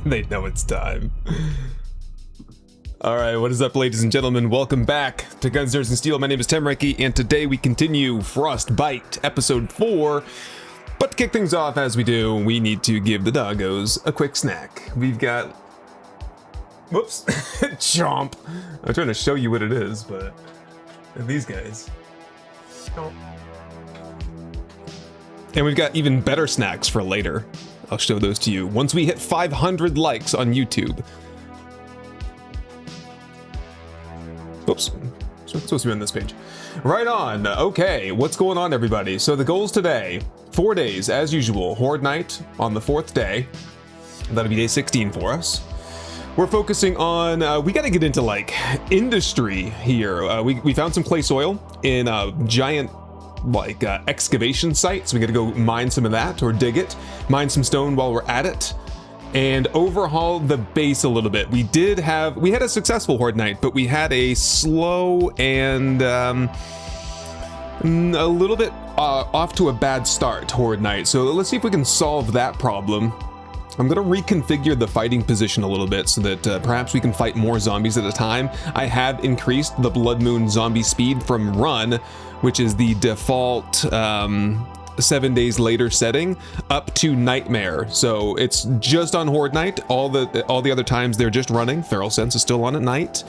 They know it's time. All right, what is up, ladies and gentlemen? Welcome back to Guns, Nerds, and Steel. My name is Temreki, and today we continue Frostbite, Episode 4. But to kick things off, as we do, we need to give the doggos a quick snack. We've got... Whoops. Chomp. I'm trying to show you what it is, but... these guys. And we've got even better snacks for later. I'll show those to you once we hit 500 likes on YouTube. Oops, it's supposed to be on this page. Right on. Okay, what's going on, everybody? So the goals today, 4 days as usual. Horde Night on the 4th day. That'll be day 16 for us. We're focusing on, we got to get into like industry here. We found some clay soil in a giant like excavation site, so we got to go mine some of that or dig it, mine some stone while we're at it, and overhaul the base a little bit. We had a successful Horde Night, but we had a slow and a little bit off to a bad start Horde Night. So let's see if we can solve that problem. I'm gonna reconfigure the fighting position a little bit so that perhaps we can fight more zombies at a time. I have increased the Blood Moon zombie speed from Run, which is the default 7 days later setting, up to Nightmare. So it's just on Horde Night. All the other times they're just running. Feral Sense is still on at night.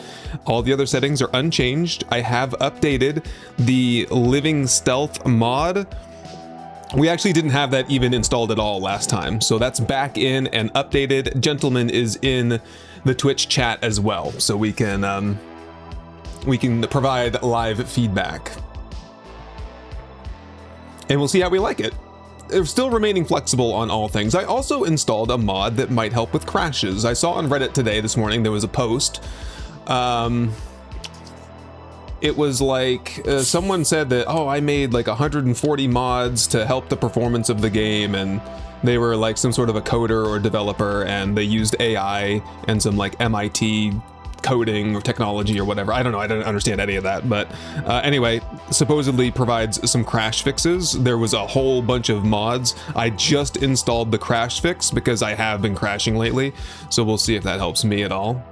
All the other settings are unchanged. I have updated the Living Stealth mod. We actually didn't have that even installed at all last time, so that's back in and updated. Gentleman is in the Twitch chat as well, so we can provide live feedback. And we'll see how we like it. They're still remaining flexible on all things. I also installed a mod that might help with crashes. I saw on Reddit this morning, there was a post. It was like someone said that, oh, I made like 140 mods to help the performance of the game, and they were like some sort of a coder or developer, and they used AI and some like MIT coding or technology or whatever. I don't know, I don't understand any of that, but anyway, supposedly provides some crash fixes. There was a whole bunch of mods. I just installed the crash fix because I have been crashing lately, so we'll see if that helps me at all.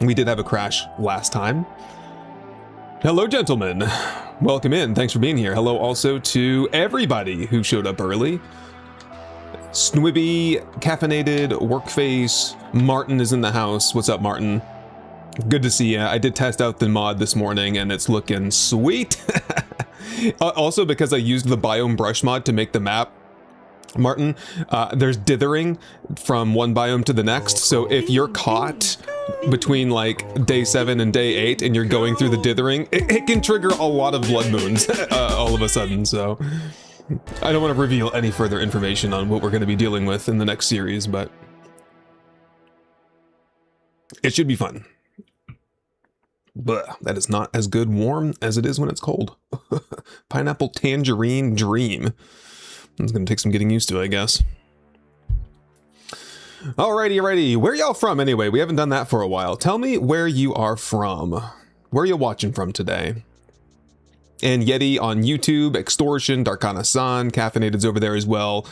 We did have a crash last time. Hello, gentlemen. Welcome in. Thanks for being here. Hello also to everybody who showed up early. Snwibby, Caffeinated, Workface, Martin is in the house. What's up, Martin? Good to see you. I did test out the mod this morning and it's looking sweet. Also, because I used the Biome Brush mod to make the map, Martin, there's dithering from one biome to the next. So if you're caught between like day 7 and day 8 and you're going through the dithering, it can trigger a lot of blood moons all of a sudden. So I don't want to reveal any further information on what we're going to be dealing with in the next series, but it should be fun. But that is not as good warm as it is when it's cold. Pineapple Tangerine Dream. It's going to take some getting used to, I guess. Alrighty. Where y'all from anyway? We haven't done that for a while. Tell me where you are from. Where are you watching from today? And Yeti on YouTube, Extortion, Darkana-san, Caffeinated's over there as well.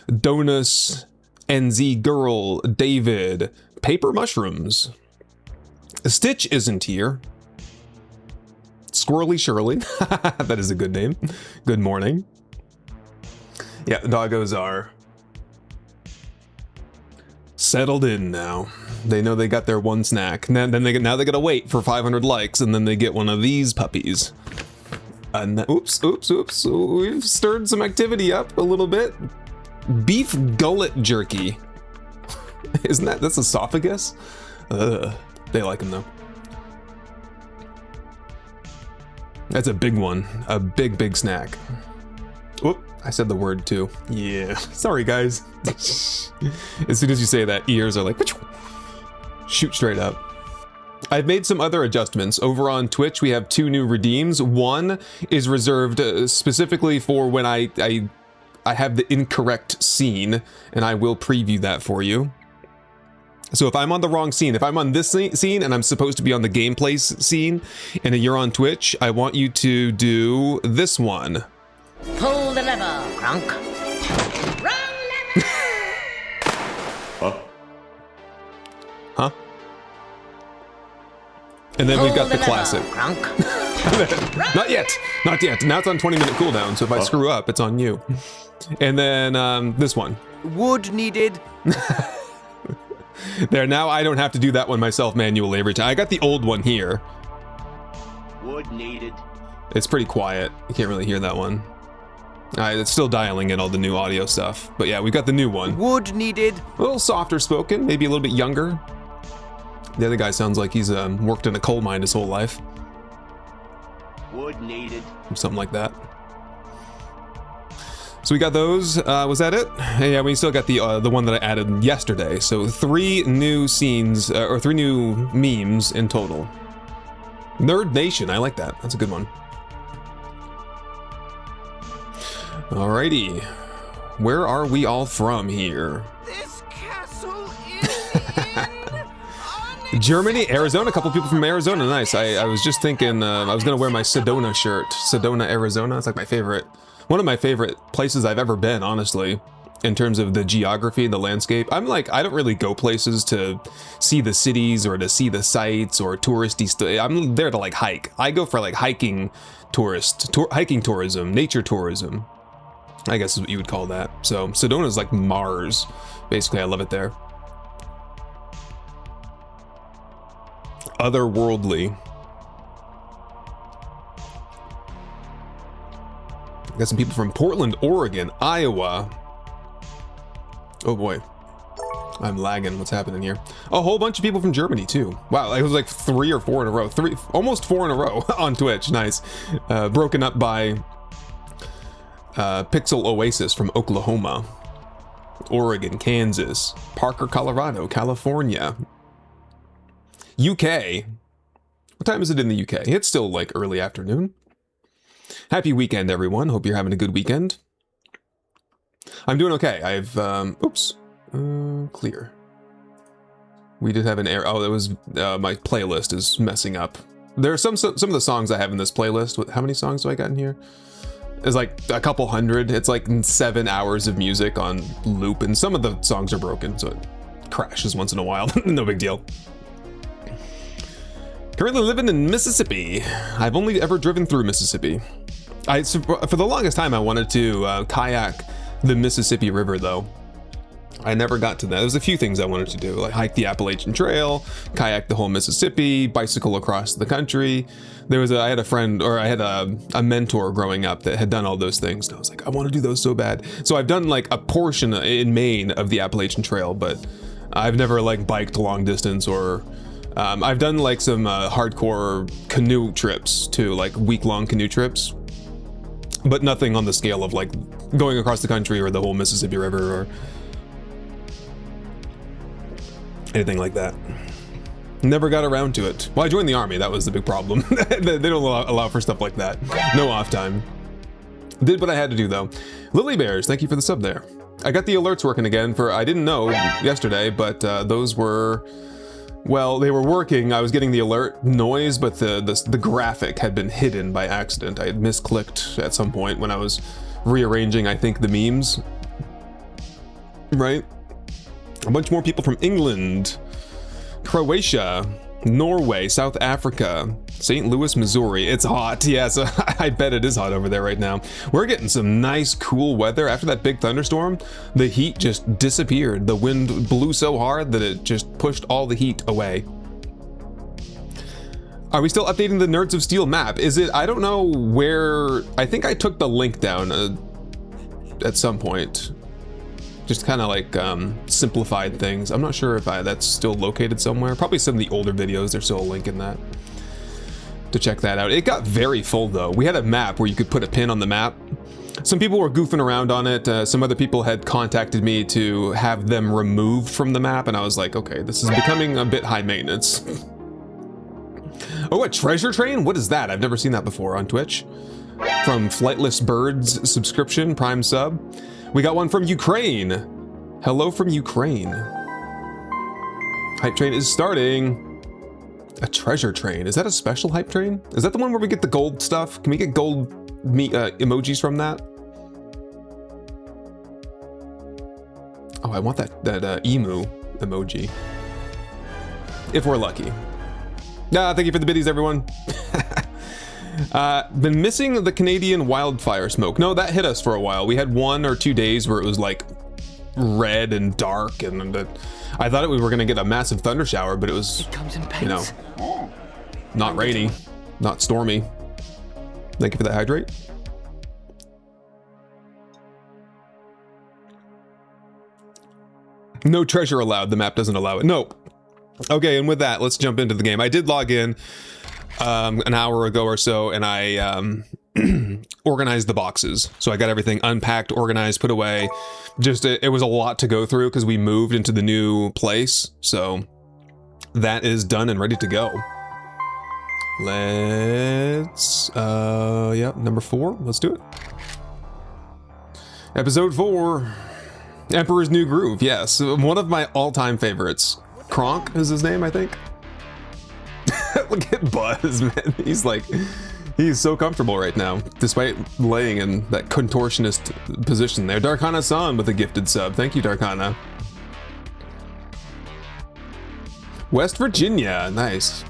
Donus, NZ Girl, David, Paper Mushrooms. Stitch isn't here. Squirrely Shirley. That is a good name. Good morning. Yeah, the doggos are settled in now. They know they got their one snack. Now they gotta wait for 500 likes, and then they get one of these puppies. Oops. We've stirred some activity up a little bit. Beef gullet jerky. Isn't that's esophagus? They like them though. That's a big one. A big snack. Whoop. I said the word too. Yeah. Sorry, guys. As soon as you say that, ears are like, shoot straight up. I've made some other adjustments. Over on Twitch, we have 2 new redeems. One is reserved specifically for when I have the incorrect scene, and I will preview that for you. So if I'm on the wrong scene, if I'm on this scene and I'm supposed to be on the gameplay scene, and you're on Twitch, I want you to do this one. Pull the lever, Gronk. Wrong lever! Huh? And then we've got the classic. Not yet. Not yet. Now it's on 20-minute cooldown, so if I screw up, it's on you. And then this one. Wood needed. There, now I don't have to do that one myself manually every time. I got the old one here. Wood needed. It's pretty quiet. You can't really hear that one. It's still dialing in all the new audio stuff. But yeah, we've got the new one. Wood needed. A little softer spoken, maybe a little bit younger. The other guy sounds like he's worked in a coal mine his whole life. Wood needed. Something like that. So we got those. Was that it? Yeah, we still got the one that I added yesterday. So 3 new scenes, or 3 new memes in total. Nerd Nation, I like that. That's a good one. Alrighty. Where are we all from here? This castle is Germany, Arizona, a couple people from Arizona, nice. I was just thinking I was gonna wear my Sedona shirt. Sedona, Arizona, it's like my favorite, one of my favorite places I've ever been, honestly, in terms of the geography, the landscape. I'm like, I don't really go places to see the cities or to see the sites or touristy stuff. I'm there to like hike. I go for like hiking hiking tourism, nature tourism, I guess is what you would call that. So Sedona is like Mars, basically. I love it there. Otherworldly. Got some people from Portland, Oregon, Iowa. Oh boy, I'm lagging. What's happening here? A whole bunch of people from Germany too. Wow, it was like 3 or 4 in a row. Almost 4 in a row on Twitch. Nice. Broken up by Pixel Oasis from Oklahoma, Oregon, Kansas, Parker, Colorado, California, UK. What time is it in the UK? It's still like early afternoon. Happy weekend, everyone. Hope you're having a good weekend. I'm doing okay. I've, clear. We did have an error. Oh, it was, my playlist is messing up. There are some of the songs I have in this playlist. How many songs do I got in here? It's like a couple hundred. It's like 7 hours of music on loop, and some of the songs are broken, so it crashes once in a while. No big deal. Currently living in Mississippi. I've only ever driven through Mississippi. For the longest time, I wanted to kayak the Mississippi River, though. I never got to that. There's a few things I wanted to do, like hike the Appalachian Trail, kayak the whole Mississippi, bicycle across the country. I had a friend, or I had a mentor growing up that had done all those things. And I was like, I want to do those so bad. So I've done like a portion in Maine of the Appalachian Trail, but I've never like biked long distance, or I've done like some hardcore canoe trips too, like week-long canoe trips, but nothing on the scale of like going across the country or the whole Mississippi River or anything like that. Never got around to it. Well, I joined the army. That was the big problem. They don't allow for stuff like that. No off time. Did what I had to do though. Lily Bears, thank you for the sub there. I got the alerts working again I didn't know yesterday, but those were, well, they were working. I was getting the alert noise, but the graphic had been hidden by accident. I had misclicked at some point when I was rearranging, I think, the memes. Right? A bunch more people from England, Croatia, Norway, South Africa, St. Louis, Missouri. It's hot. Yeah, so I bet it is hot over there right now. We're getting some nice, cool weather. After that big thunderstorm, the heat just disappeared. The wind blew so hard that it just pushed all the heat away. Are we still updating the Nerds of Steel map? Is it? I don't know where. I think I took the link down at some point. Just kind of like simplified things. I'm not sure if that's still located somewhere. Probably some of the older videos, there's still a link in that to check that out. It got very full though. We had a map where you could put a pin on the map. Some people were goofing around on it. Some other people had contacted me to have them removed from the map, and I was like, okay, this is becoming a bit high maintenance. Oh, a treasure train? What is that? I've never seen that before on Twitch. From Flightless Birds subscription, Prime sub. We got one from Ukraine. Hello from Ukraine. Hype train is starting. A treasure train. Is that a special hype train? Is that the one where we get the gold stuff? Can we get gold emojis from that? Oh, I want that emu emoji. If we're lucky. Thank you for the biddies, everyone. Been missing the Canadian wildfire smoke. No, that hit us for a while. We had 1 or 2 days where it was like red and dark, and I thought we were gonna get a massive thunder shower, but it was, you know, not rainy, not stormy. Thank you for that hydrate. No treasure allowed. The map doesn't allow it. Nope. Okay, and with that, let's jump into the game. I did log in an hour ago or so, and I organized the boxes. So I got everything unpacked, organized, put away. Just it was a lot to go through because we moved into the new place. So that is done and ready to go. Let's yeah, number 4. Let's do it. Episode 4. Emperor's New Groove. Yes, one of my all-time favorites. Kronk is his name, I think. Look at Buzz, man. He's so comfortable right now, despite laying in that contortionist position there. Darkana-san with a gifted sub. Thank you, Darkana. West Virginia, nice.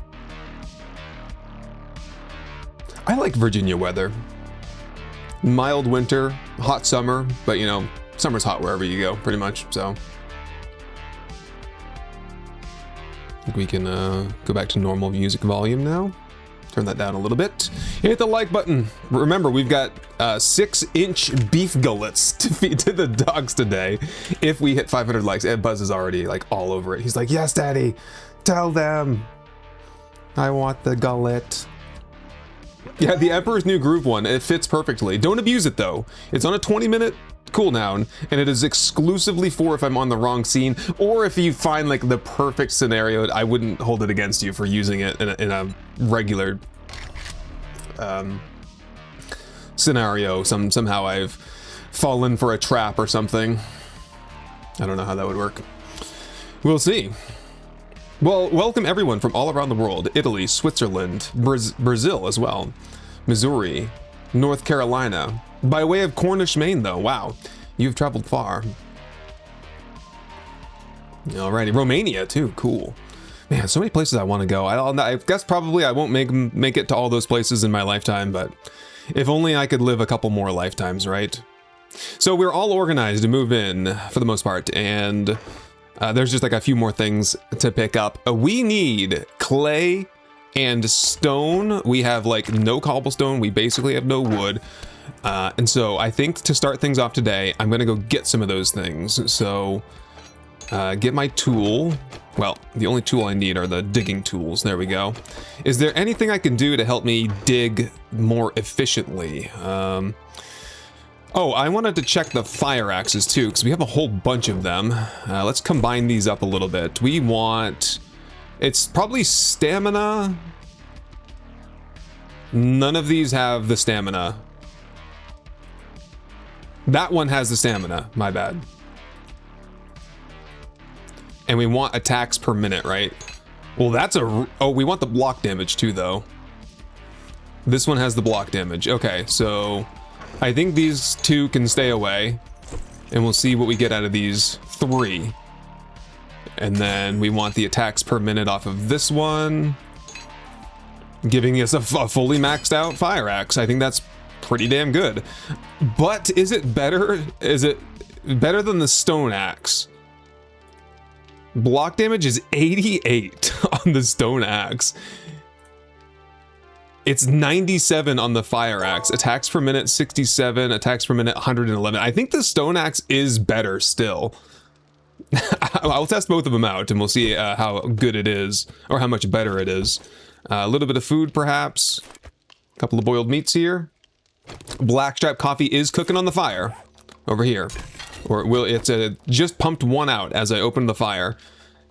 I like Virginia weather. Mild winter, hot summer, but you know, summer's hot wherever you go, pretty much, so. I think we can go back to normal music volume now. Turn that down a little bit. Hit the like button. Remember, we've got 6-inch beef gullets to feed to the dogs today. If we hit 500 likes, Ed Buzz is already like all over it. He's like, yes, Daddy, tell them. I want the gullet. Yeah, the Emperor's New Groove one, it fits perfectly. Don't abuse it though. It's on a 20-minute cooldown, and it is exclusively for if I'm on the wrong scene, or if you find like the perfect scenario. I wouldn't hold it against you for using it in a regular scenario. Somehow I've fallen for a trap or something. I don't know how that would work. We'll see. Well, welcome everyone from all around the world. Italy, Switzerland, Brazil as well, Missouri, North Carolina. By way of Cornish, Maine, though. Wow, you've traveled far. Alrighty, Romania too. Cool. Man, so many places I want to go. I guess probably I won't make it to all those places in my lifetime, but if only I could live a couple more lifetimes, right? So we're all organized to move in for the most part, and there's just like a few more things to pick up. We need clay and stone. We have like no cobblestone. We basically have no wood. And so I think to start things off today, I'm gonna go get some of those things. So get my tool. Well, the only tool I need are the digging tools. There we go. Is there anything I can do to help me dig more efficiently? Oh, I wanted to check the fire axes too, because we have a whole bunch of them. Let's combine these up a little bit. We want, it's probably stamina. None of these have the stamina. That one has the stamina, my bad. And we want attacks per minute, right? Well, that's oh, we want the block damage too, though. This one has the block damage. Okay, so I think these 2 can stay away, and we'll see what we get out of these 3. And then we want the attacks per minute off of this one, giving us a fully maxed out fire axe. I think that's pretty damn good. But is it better? Is it better than the stone axe? Block damage is 88 on the stone axe. It's 97 on the fire axe. Attacks per minute 67, attacks per minute 111. I think the stone axe is better still. I'll test both of them out and we'll see how good it is, or how much better it is. A little bit of food perhaps. A couple of boiled meats here. Blackstrap coffee is cooking on the fire over here. Or it will, it's just pumped 1 out as I opened the fire,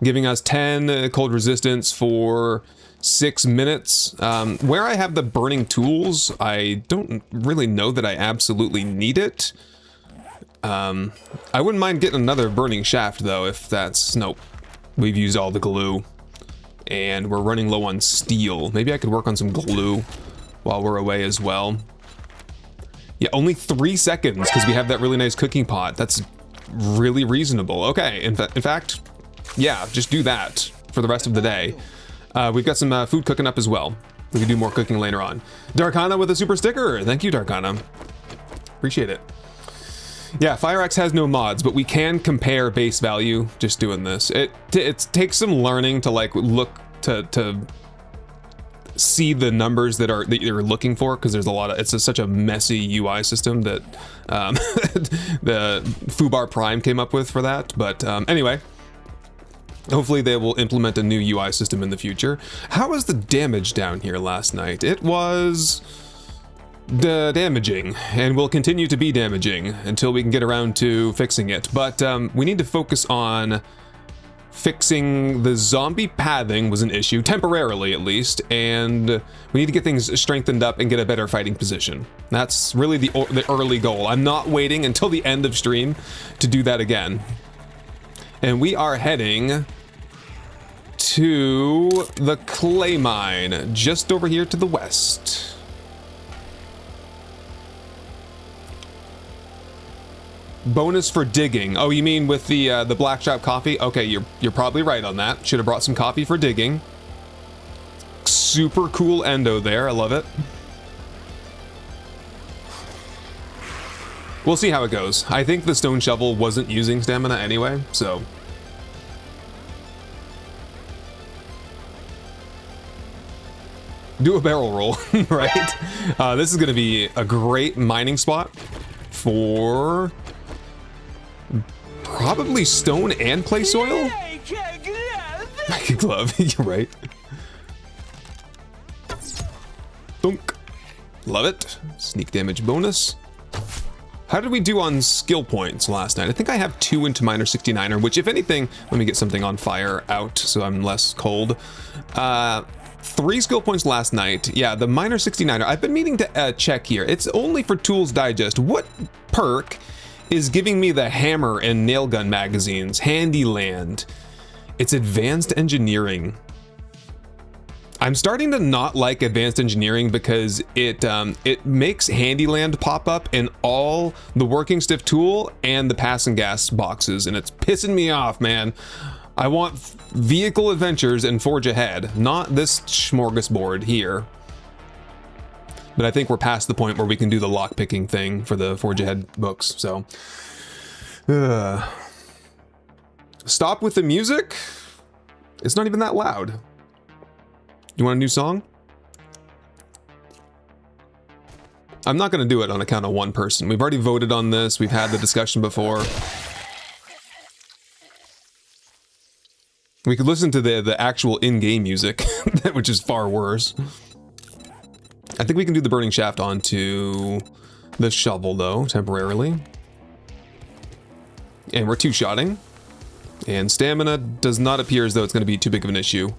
giving us 10 cold resistance for 6 minutes. Where I have the burning tools, I don't really know that I absolutely need it. I wouldn't mind getting another burning shaft though, if that's, nope. We've used all the glue and we're running low on steel. Maybe I could work on some glue while we're away as well. Yeah, only 3 seconds because we have that really nice cooking pot. That's really reasonable. Okay, in fact, yeah, just do that for the rest of the day. We've got some food cooking up as well. We can do more cooking later on. Darkana with a super sticker. Thank you, Darkana. Appreciate it. Yeah, Fire Axe has no mods, but we can compare base value just doing this. It takes some learning to like look to see the numbers that you're looking for, because there's a lot of, it's such a messy UI system that the Foobar Prime came up with for that. But anyway, hopefully they will implement a new UI system in the future. How was the damage down here last night? It was damaging, and will continue to be damaging until we can get around to fixing it. But we need to focus on fixing the zombie pathing was an issue, temporarily at least, and we need to get things strengthened up and get a better fighting position. That's really the early goal. I'm not waiting until the end of stream to do that again. And we are heading to the clay mine, just over here to the west. Bonus for digging. Oh, you mean with the black shop coffee? Okay, you're probably right on that. Should have brought some coffee for digging. Super cool endo there. I love it. We'll see how it goes. I think the stone shovel wasn't using stamina anyway, so. Do a barrel roll, right? This is going to be a great mining spot for probably stone and clay soil. Like a glove, you're right. Thunk. Love it. Sneak damage bonus. How did we do on skill points last night? I think I have 2 into minor 69er, which if anything, let me get something on fire out so I'm less cold. 3 skill points last night. Yeah, the minor 69er. I've been meaning to check here. It's only for Tools Digest. What perk is giving me the hammer and nail gun magazines? Handyland. It's advanced engineering. I'm starting to not like advanced engineering because it makes Handyland pop up in all the working stiff tool and the pass and gas boxes, and it's pissing me off, man. I want vehicle adventures and Forge Ahead, not this smorgasbord here. But I think we're past the point where we can do the lockpicking thing for the Forge Ahead books, so. Stop with the music? It's not even that loud. You want a new song? I'm not gonna do it on account of one person. We've already voted on this, we've had the discussion before. We could listen to the actual in-game music, which is far worse. I think we can do the burning shaft onto the shovel though, temporarily. And we're two-shotting. And stamina does not appear as though it's going to be too big of an issue.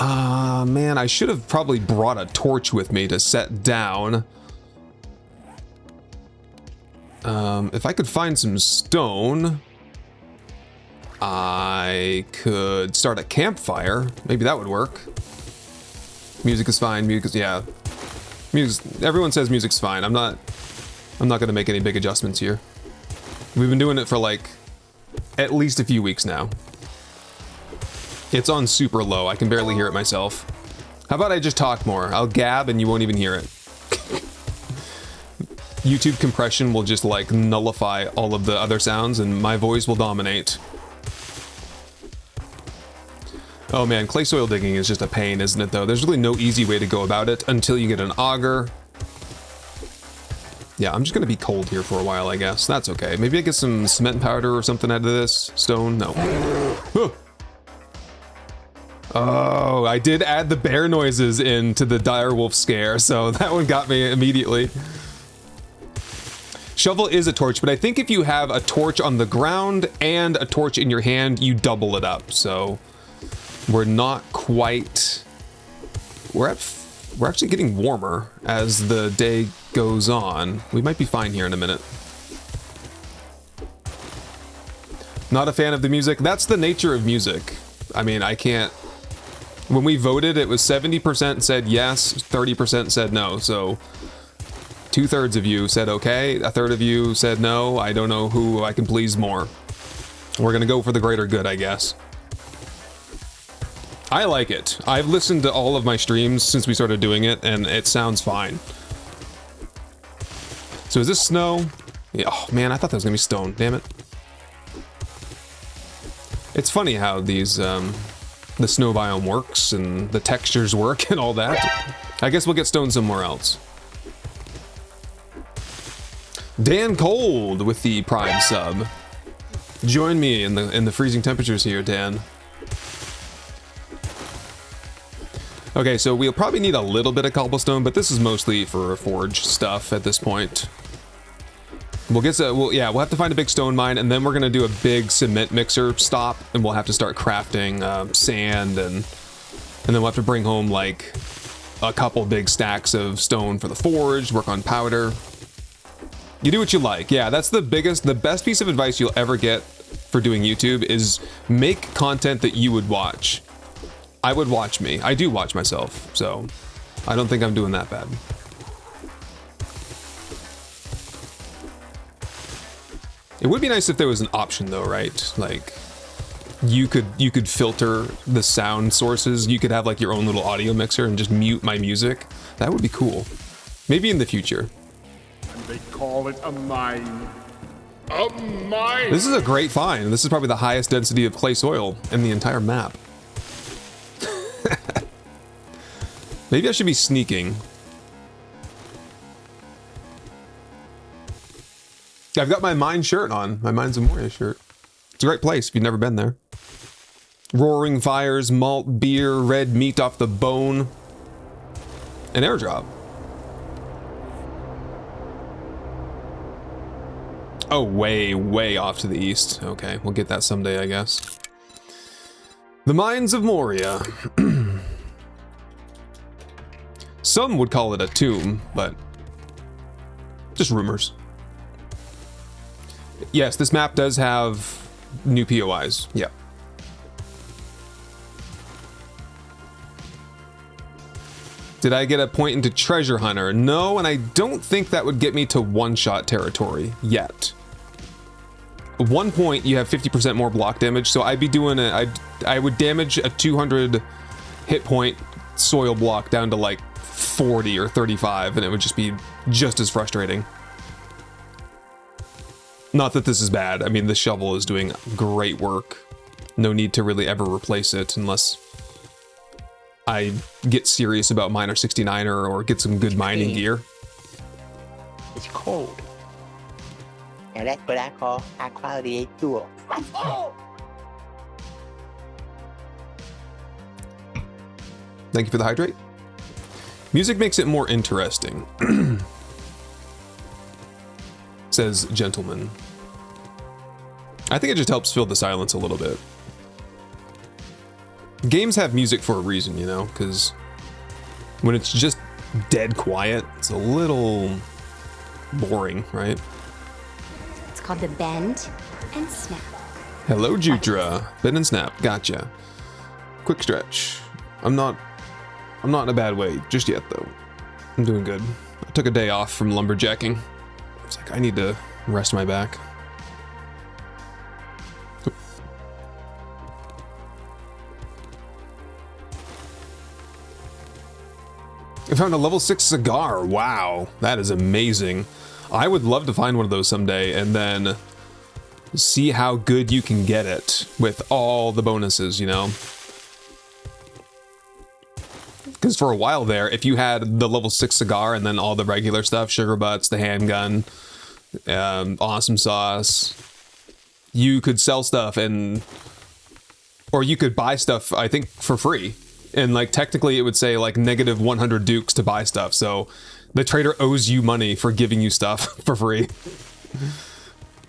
Man, I should have probably brought a torch with me to set down. If I could find some stone, I could start a campfire. Maybe that would work. Music is fine. Music is, yeah. Music. Everyone says music's fine. I'm not gonna make any big adjustments here. We've been doing it for like at least a few weeks now. It's on super low. I can barely hear it myself. How about I just talk more? I'll gab and you won't even hear it. YouTube compression will just like nullify all of the other sounds and my voice will dominate. Oh man, clay soil digging is just a pain, isn't it though? There's really no easy way to go about it until you get an auger. Yeah, I'm just gonna be cold here for a while, I guess. That's okay. Maybe I get some cement powder or something out of this. Stone? No. Oh, I did add the bear noises into the direwolf scare, so that one got me immediately. Shovel is a torch, but I think if you have a torch on the ground and a torch in your hand, you double it up, so we're not quite... We're actually getting warmer as the day goes on. We might be fine here in a minute. Not a fan of the music. That's the nature of music. I mean, I can't... When we voted, it was 70% said yes, 30% said no, so 2/3 of you said okay, 1/3 of you said no. I don't know who I can please more. We're gonna go for the greater good, I guess. I like it. I've listened to all of my streams since we started doing it, and it sounds fine. So is this snow? Yeah, oh man, I thought that was gonna be stone. Damn it. It's funny how these the snow biome works and the textures work and all that. I guess we'll get stone somewhere else. Dan Cold with the Prime sub. Join me in the freezing temperatures here, Dan. Okay, so we'll probably need a little bit of cobblestone, but this is mostly for forge stuff at this point. We'll have to find a big stone mine, and then we're gonna do a big cement mixer stop, and we'll have to start crafting sand, and then we'll have to bring home like a couple big stacks of stone for the forge, work on powder. You do what you like. Yeah, that's the best piece of advice you'll ever get for doing YouTube is make content that you would watch. I would watch me. I do watch myself, so I don't think I'm doing that bad. It would be nice if there was an option though, right? Like you could filter the sound sources. You could have like your own little audio mixer and just mute my music. That would be cool. Maybe in the future. And they call it a mine. A mine! This is a great find. This is probably the highest density of clay soil in the entire map. Maybe I should be sneaking. I've got my Mine shirt on. My Mines of Moria shirt. It's a great place if you've never been there. Roaring fires, malt, beer, red meat off the bone. An airdrop. Oh, way off to the east. Okay, we'll get that someday, I guess. The Mines of Moria. Some would call it a tomb, but just rumors. Yes, this map does have new POIs. Yep. Did I get a point into Treasure Hunter? No, and I don't think that would get me to one-shot territory yet. At 1 point, you have 50% more block damage, so I'd be doing I would damage a 200 hit point soil block down to like 40 or 35, and it would just be just as frustrating. Not that this is bad. I mean, the shovel is doing great work. No need to really ever replace it unless I get serious about Miner 69er or get some good mining gear. It's cold. Now that's what I call high quality H2O. Thank you for the hydrate. Music makes it more interesting. Says Gentleman. I think it just helps fill the silence a little bit. Games have music for a reason, you know, because when it's just dead quiet, it's a little boring, right? It's called the Bend and Snap. Hello, Jutra. Bend and snap. Gotcha. Quick stretch. I'm not in a bad way just yet, though. I'm doing good. I took a day off from lumberjacking. It's like I need to rest my back. I found a level 6 cigar. Wow, that is amazing. I would love to find one of those someday and then see how good you can get it with all the bonuses, you know? Because for a while there, if you had the level 6 cigar and then all the regular stuff, sugar butts, the handgun, awesome sauce, you could sell stuff or you could buy stuff, I think, for free. And like technically it would say like negative 100 dukes to buy stuff. So the trader owes you money for giving you stuff for free.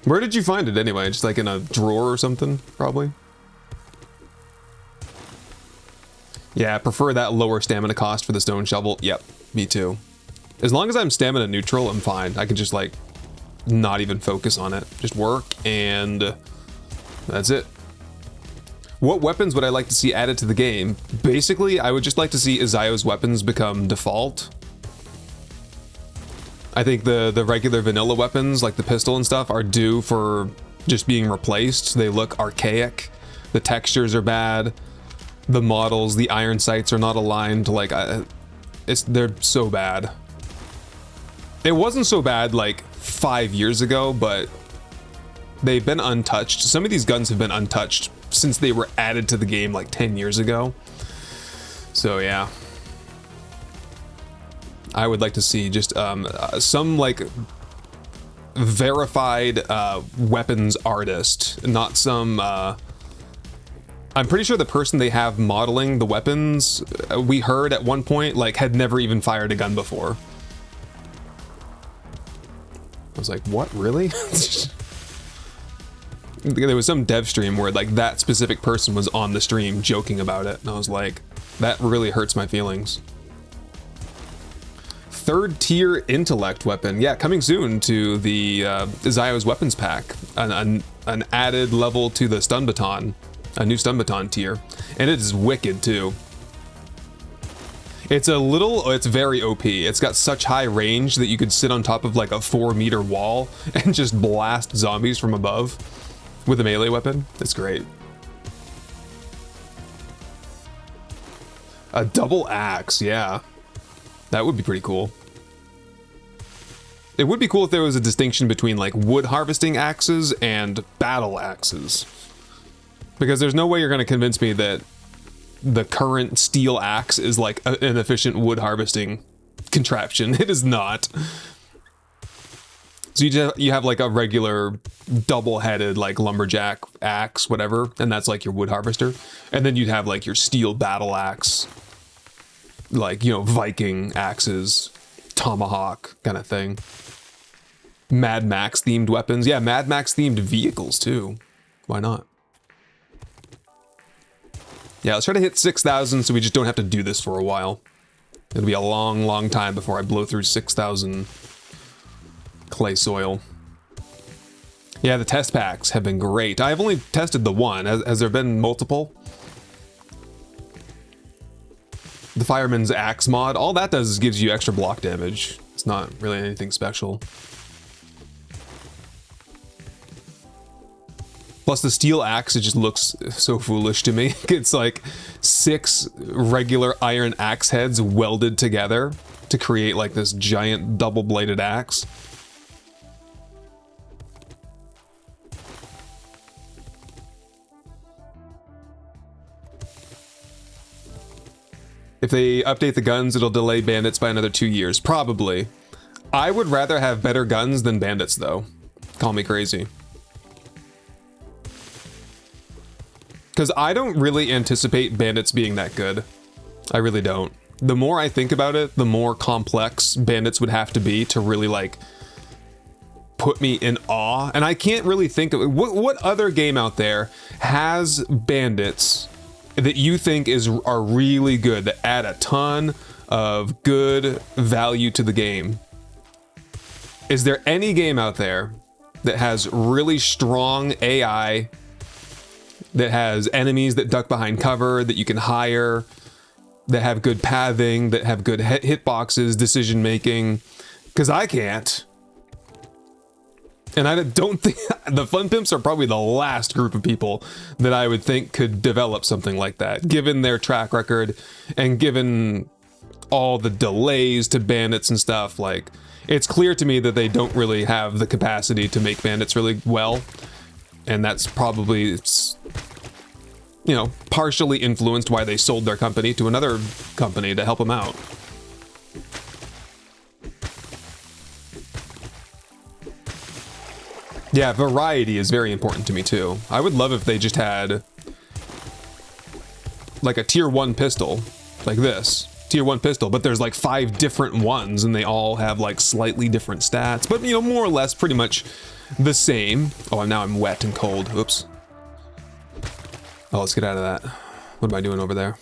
Where did you find it anyway? Just like in a drawer or something, probably? Yeah, I prefer that lower stamina cost for the stone shovel. Yep, me too. As long as I'm stamina neutral, I'm fine. I can just like not even focus on it. Just work and that's it. What weapons would I like to see added to the game? Basically, I would just like to see Izio's weapons become default. I think the regular vanilla weapons, like the pistol and stuff, are due for just being replaced. They look archaic. The textures are bad. The models, the iron sights are not aligned. Like, they're so bad. It wasn't so bad like 5 years ago, but they've been untouched. Some of these guns have been untouched since they were added to the game like 10 years ago. So yeah. I would like to see just some like verified weapons artist, not some I'm pretty sure the person they have modeling the weapons, we heard at one point, like, had never even fired a gun before. I was like, what, really? There was some dev stream where like that specific person was on the stream joking about it, and I was like, that really hurts my feelings. 3rd tier intellect weapon, yeah, coming soon to the Zio's weapons pack, an added level to the stun baton, a new stun baton tier, and it is wicked too. It's very OP. It's got such high range that you could sit on top of like a 4-meter wall and just blast zombies from above with a melee weapon. It's great. A double axe, yeah. That would be pretty cool. It would be cool if there was a distinction between like wood harvesting axes and battle axes. Because there's no way you're going to convince me that the current steel axe is like an efficient wood harvesting contraption. It is not. So you have like a regular double-headed like lumberjack axe, whatever, and that's like your wood harvester. And then you'd have like your steel battle axe, like, you know, Viking axes, tomahawk kind of thing. Mad Max themed weapons. Yeah, Mad Max themed vehicles too. Why not? Yeah, let's try to hit 6,000 so we just don't have to do this for a while. It'll be a long, long time before I blow through 6,000 clay soil. Yeah, the test packs have been great. I've only tested the one. Has there been multiple? The Fireman's Axe mod, all that does is gives you extra block damage. It's not really anything special. Plus the steel axe, it just looks so foolish to me. It's like 6 regular iron axe heads welded together to create like this giant double-bladed axe. If they update the guns, it'll delay bandits by another 2 years. Probably. I would rather have better guns than bandits, though. Call me crazy. Because I don't really anticipate bandits being that good. I really don't. The more I think about it, the more complex bandits would have to be to really, like, put me in awe. And I can't really think of... What other game out there has bandits that you think are really good, that add a ton of good value to the game? Is there any game out there that has really strong AI, that has enemies that duck behind cover, that you can hire, that have good pathing, that have good hitboxes, decision making? Because I can't. And I don't think the Fun Pimps are probably the last group of people that I would think could develop something like that, given their track record and given all the delays to bandits and stuff. Like, it's clear to me that they don't really have the capacity to make bandits really well. And that's probably, you know, partially influenced why they sold their company to another company to help them out. Yeah, variety is very important to me too. I would love if they just had like a tier 1 pistol, like this. Tier 1 pistol, but there's like 5 different ones and they all have like slightly different stats, but, you know, more or less pretty much the same. Oh, and now I'm wet and cold. Oops. Oh, let's get out of that. What am I doing over there?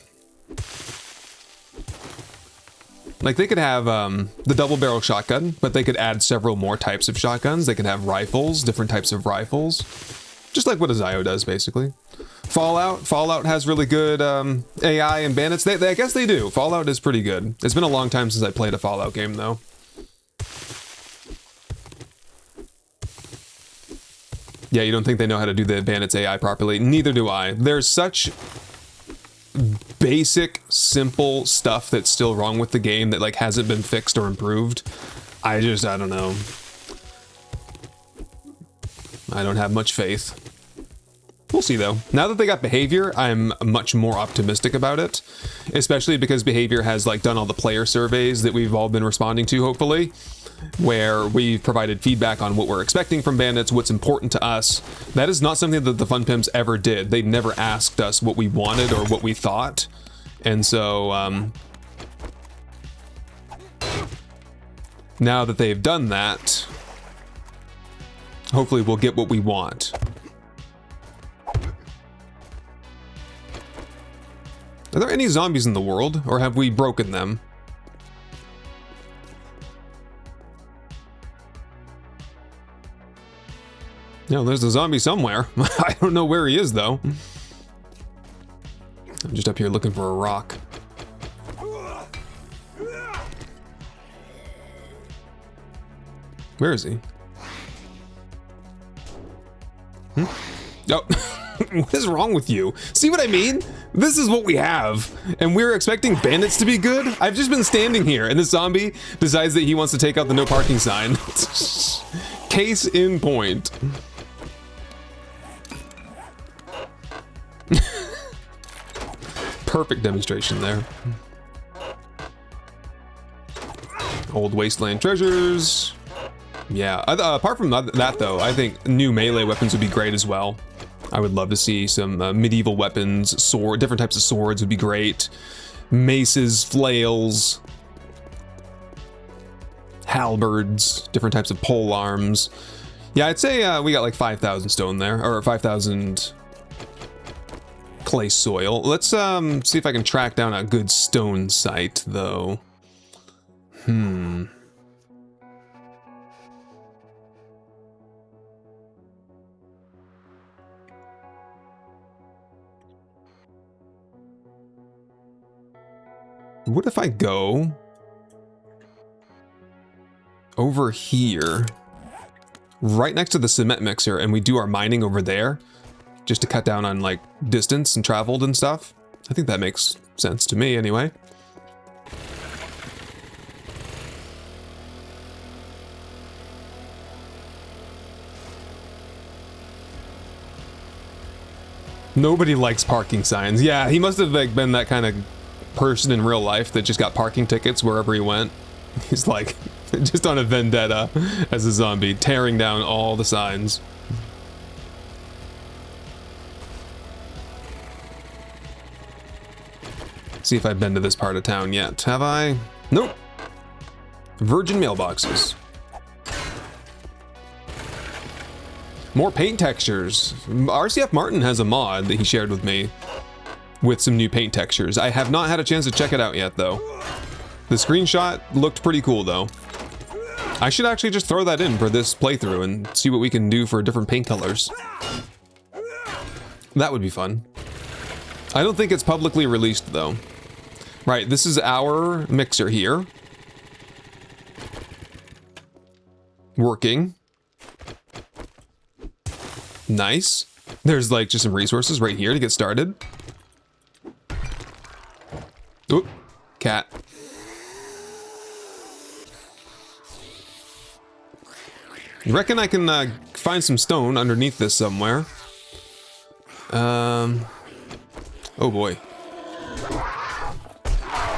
Like, they could have the double barrel shotgun, but they could add several more types of shotguns. They could have rifles, different types of rifles. Just like what a Zio does, basically. Fallout has really good AI and bandits. I guess they do. Fallout is pretty good. It's been a long time since I played a Fallout game, though. Yeah, you don't think they know how to do the bandits AI properly? Neither do I. There's such basic, simple stuff that's still wrong with the game that like hasn't been fixed or improved. I don't know. I don't have much faith. We'll see though. Now that they got behavior, I'm much more optimistic about it, especially because behavior has like done all the player surveys that we've all been responding to, hopefully, where we've provided feedback on what we're expecting from bandits, what's important to us. That is not something that the Fun Pimps ever did. They never asked us what we wanted or what we thought. And so, now that they've done that, hopefully we'll get what we want. Are there any zombies in the world, or have we broken them? No, there's a zombie somewhere. I don't know where he is, though. I'm just up here looking for a rock. Where is he? Oh, what is wrong with you? See what I mean? This is what we have, and we're expecting bandits to be good? I've just been standing here, and the zombie decides that he wants to take out the no parking sign. Case in point. Perfect demonstration there. Old wasteland treasures. Yeah, apart from that though, I think new melee weapons would be great as well. I would love to see some medieval weapons, different types of swords would be great. Maces, flails, halberds, different types of pole arms. Yeah, I'd say we got like 5,000 stone there, or 5,000 clay soil. Let's see if I can track down a good stone site though. What if I go over here, right next to the cement mixer, and we do our mining over there, just to cut down on like distance and traveled and stuff? I think that makes sense to me anyway. Nobody likes parking signs. Yeah, he must have like been that kind of person in real life that just got parking tickets wherever he went. He's like just on a vendetta as a zombie, tearing down all the signs. See if I've been to this part of town yet. Have I? Nope. Virgin mailboxes. More paint textures. RCF Martin has a mod that he shared with me with some new paint textures. I have not had a chance to check it out yet though. The screenshot looked pretty cool though. I should actually just throw that in for this playthrough and see what we can do for different paint colors. That would be fun. I don't think it's publicly released though. Right, this is our mixer here. Working. Nice. There's like just some resources right here to get started. Oop, cat. You reckon I can find some stone underneath this somewhere? Oh boy.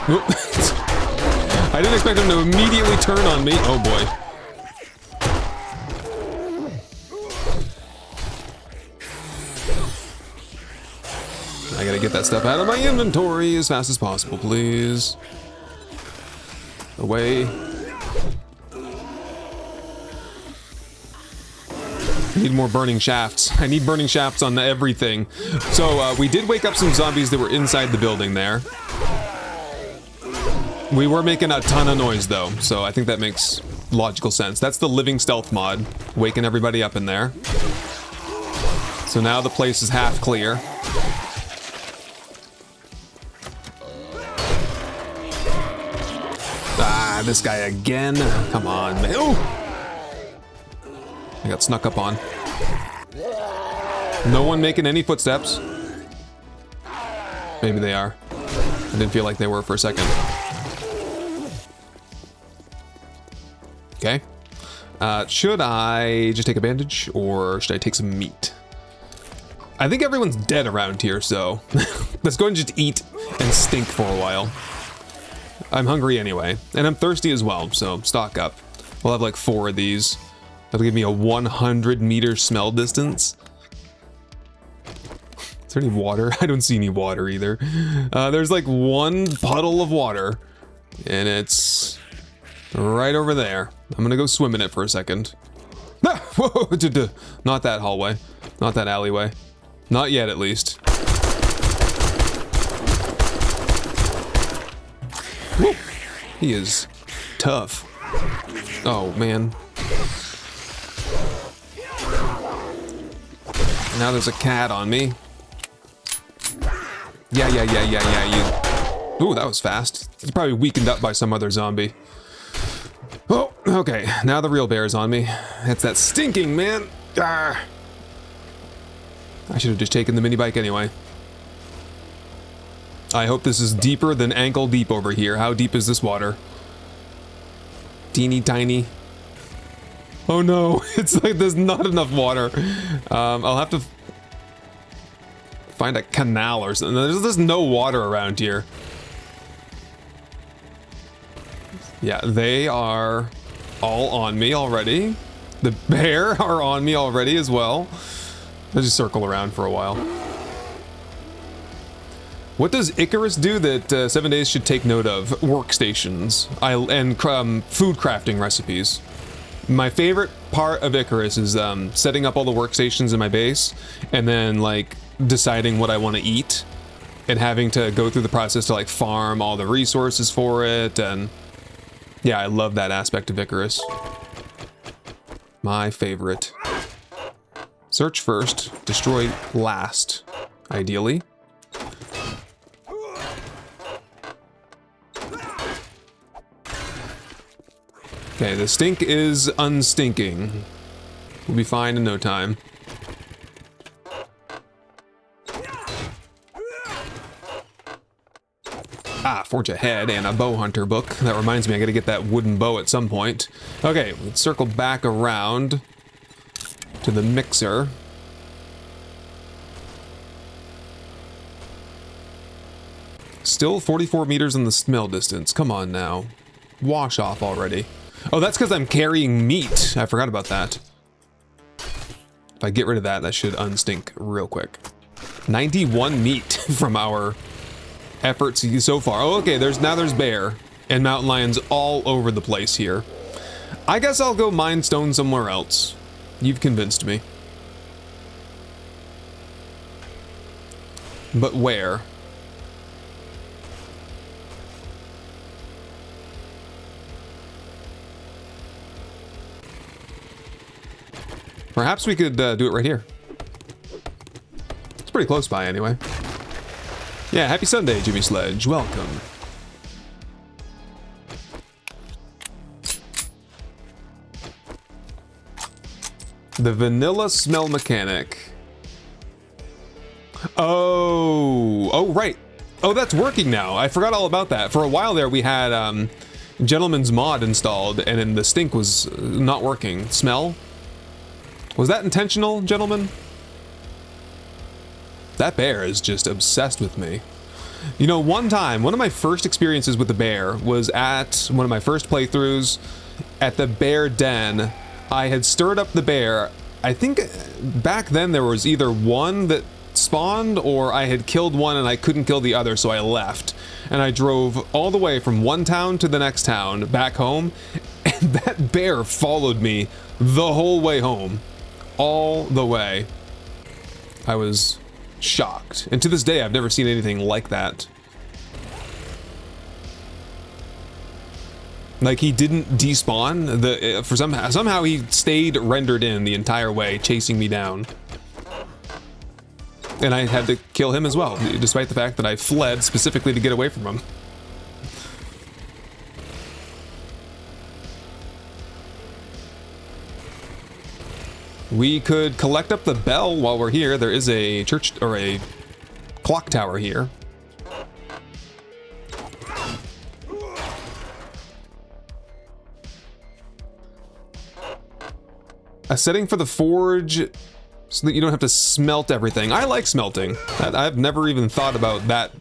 Oop. I didn't expect him to immediately turn on me. Oh boy. I gotta get that stuff out of my inventory as fast as possible, please. Away. I need more burning shafts. I need burning shafts on everything. So we did wake up some zombies that were inside the building there. We were making a ton of noise though, so I think that makes logical sense. That's the living stealth mod, waking everybody up in there. So now the place is half clear. Ah, this guy again. Come on, man. Oh! I got snuck up on. No one making any footsteps. Maybe they are. I didn't feel like they were for a second. Okay. Should I just take a bandage or should I take some meat? I think everyone's dead around here, so let's go and just eat and stink for a while. I'm hungry anyway, and I'm thirsty as well, so stock up. We'll have like 4 of these. That'll give me a 100-meter smell distance. Is there any water? I don't see any water either. There's like 1 puddle of water, and it's right over there. I'm gonna go swim in it for a second. Ah, whoa, not that hallway, not that alleyway. Not yet, at least. Woo. He is tough. Oh, man. Now there's a cat on me. Yeah, you... Ooh, that was fast. He's probably weakened up by some other zombie. Oh, okay. Now the real bear's on me. That's that stinking, man. Ah. I should have just taken the mini bike anyway. I hope this is deeper than ankle deep over here. How deep is this water? Teeny tiny. Oh no, it's like there's not enough water. I'll have to find a canal or something. There's no water around here. Yeah, they are all on me already. The bear are on me already as well. Let's just circle around for a while. What does Icarus do that 7 Days should take note of? Workstations and food crafting recipes. My favorite part of Icarus is setting up all the workstations in my base and then like deciding what I want to eat and having to go through the process to like farm all the resources for it. And yeah, I love that aspect of Icarus. My favorite. Search first, destroy last, ideally. Okay, the stink is unstinking. We'll be fine in no time. Ah, forge ahead and a bow hunter book. That reminds me, I gotta get that wooden bow at some point. Okay, let's circle back around to the mixer. Still 44 meters in the smell distance. Come on now. Wash off already. Oh, that's because I'm carrying meat. I forgot about that. If I get rid of that, that should unstink real quick. 91 meat from our efforts so far. Oh, okay, there's bear and mountain lions all over the place here. I guess I'll go mine stone somewhere else. You've convinced me. But where? Perhaps we could do it right here. It's pretty close by anyway. Yeah, happy Sunday, Jimmy Sledge. Welcome. The vanilla smell mechanic. Oh, right. Oh, that's working now. I forgot all about that. For a while there, we had Gentleman's Mod installed, and then the stink was not working. Smell? Was that intentional, gentlemen? That bear is just obsessed with me. You know, one time, one of my first experiences with the bear was at one of my first playthroughs at the bear den. I had stirred up the bear. I think back then there was either one that spawned or I had killed one and I couldn't kill the other, so I left. And I drove all the way from one town to the next town back home, and that bear followed me the whole way home. All the way. I was shocked. And to this day, I've never seen anything like that. Like, he didn't despawn. Somehow he stayed rendered in the entire way, chasing me down. And I had to kill him as well, despite the fact that I fled specifically to get away from him. We could collect up the bell while we're here. There is a church or a clock tower here. A setting for the forge so that you don't have to smelt everything. I like smelting. I've never even thought about that,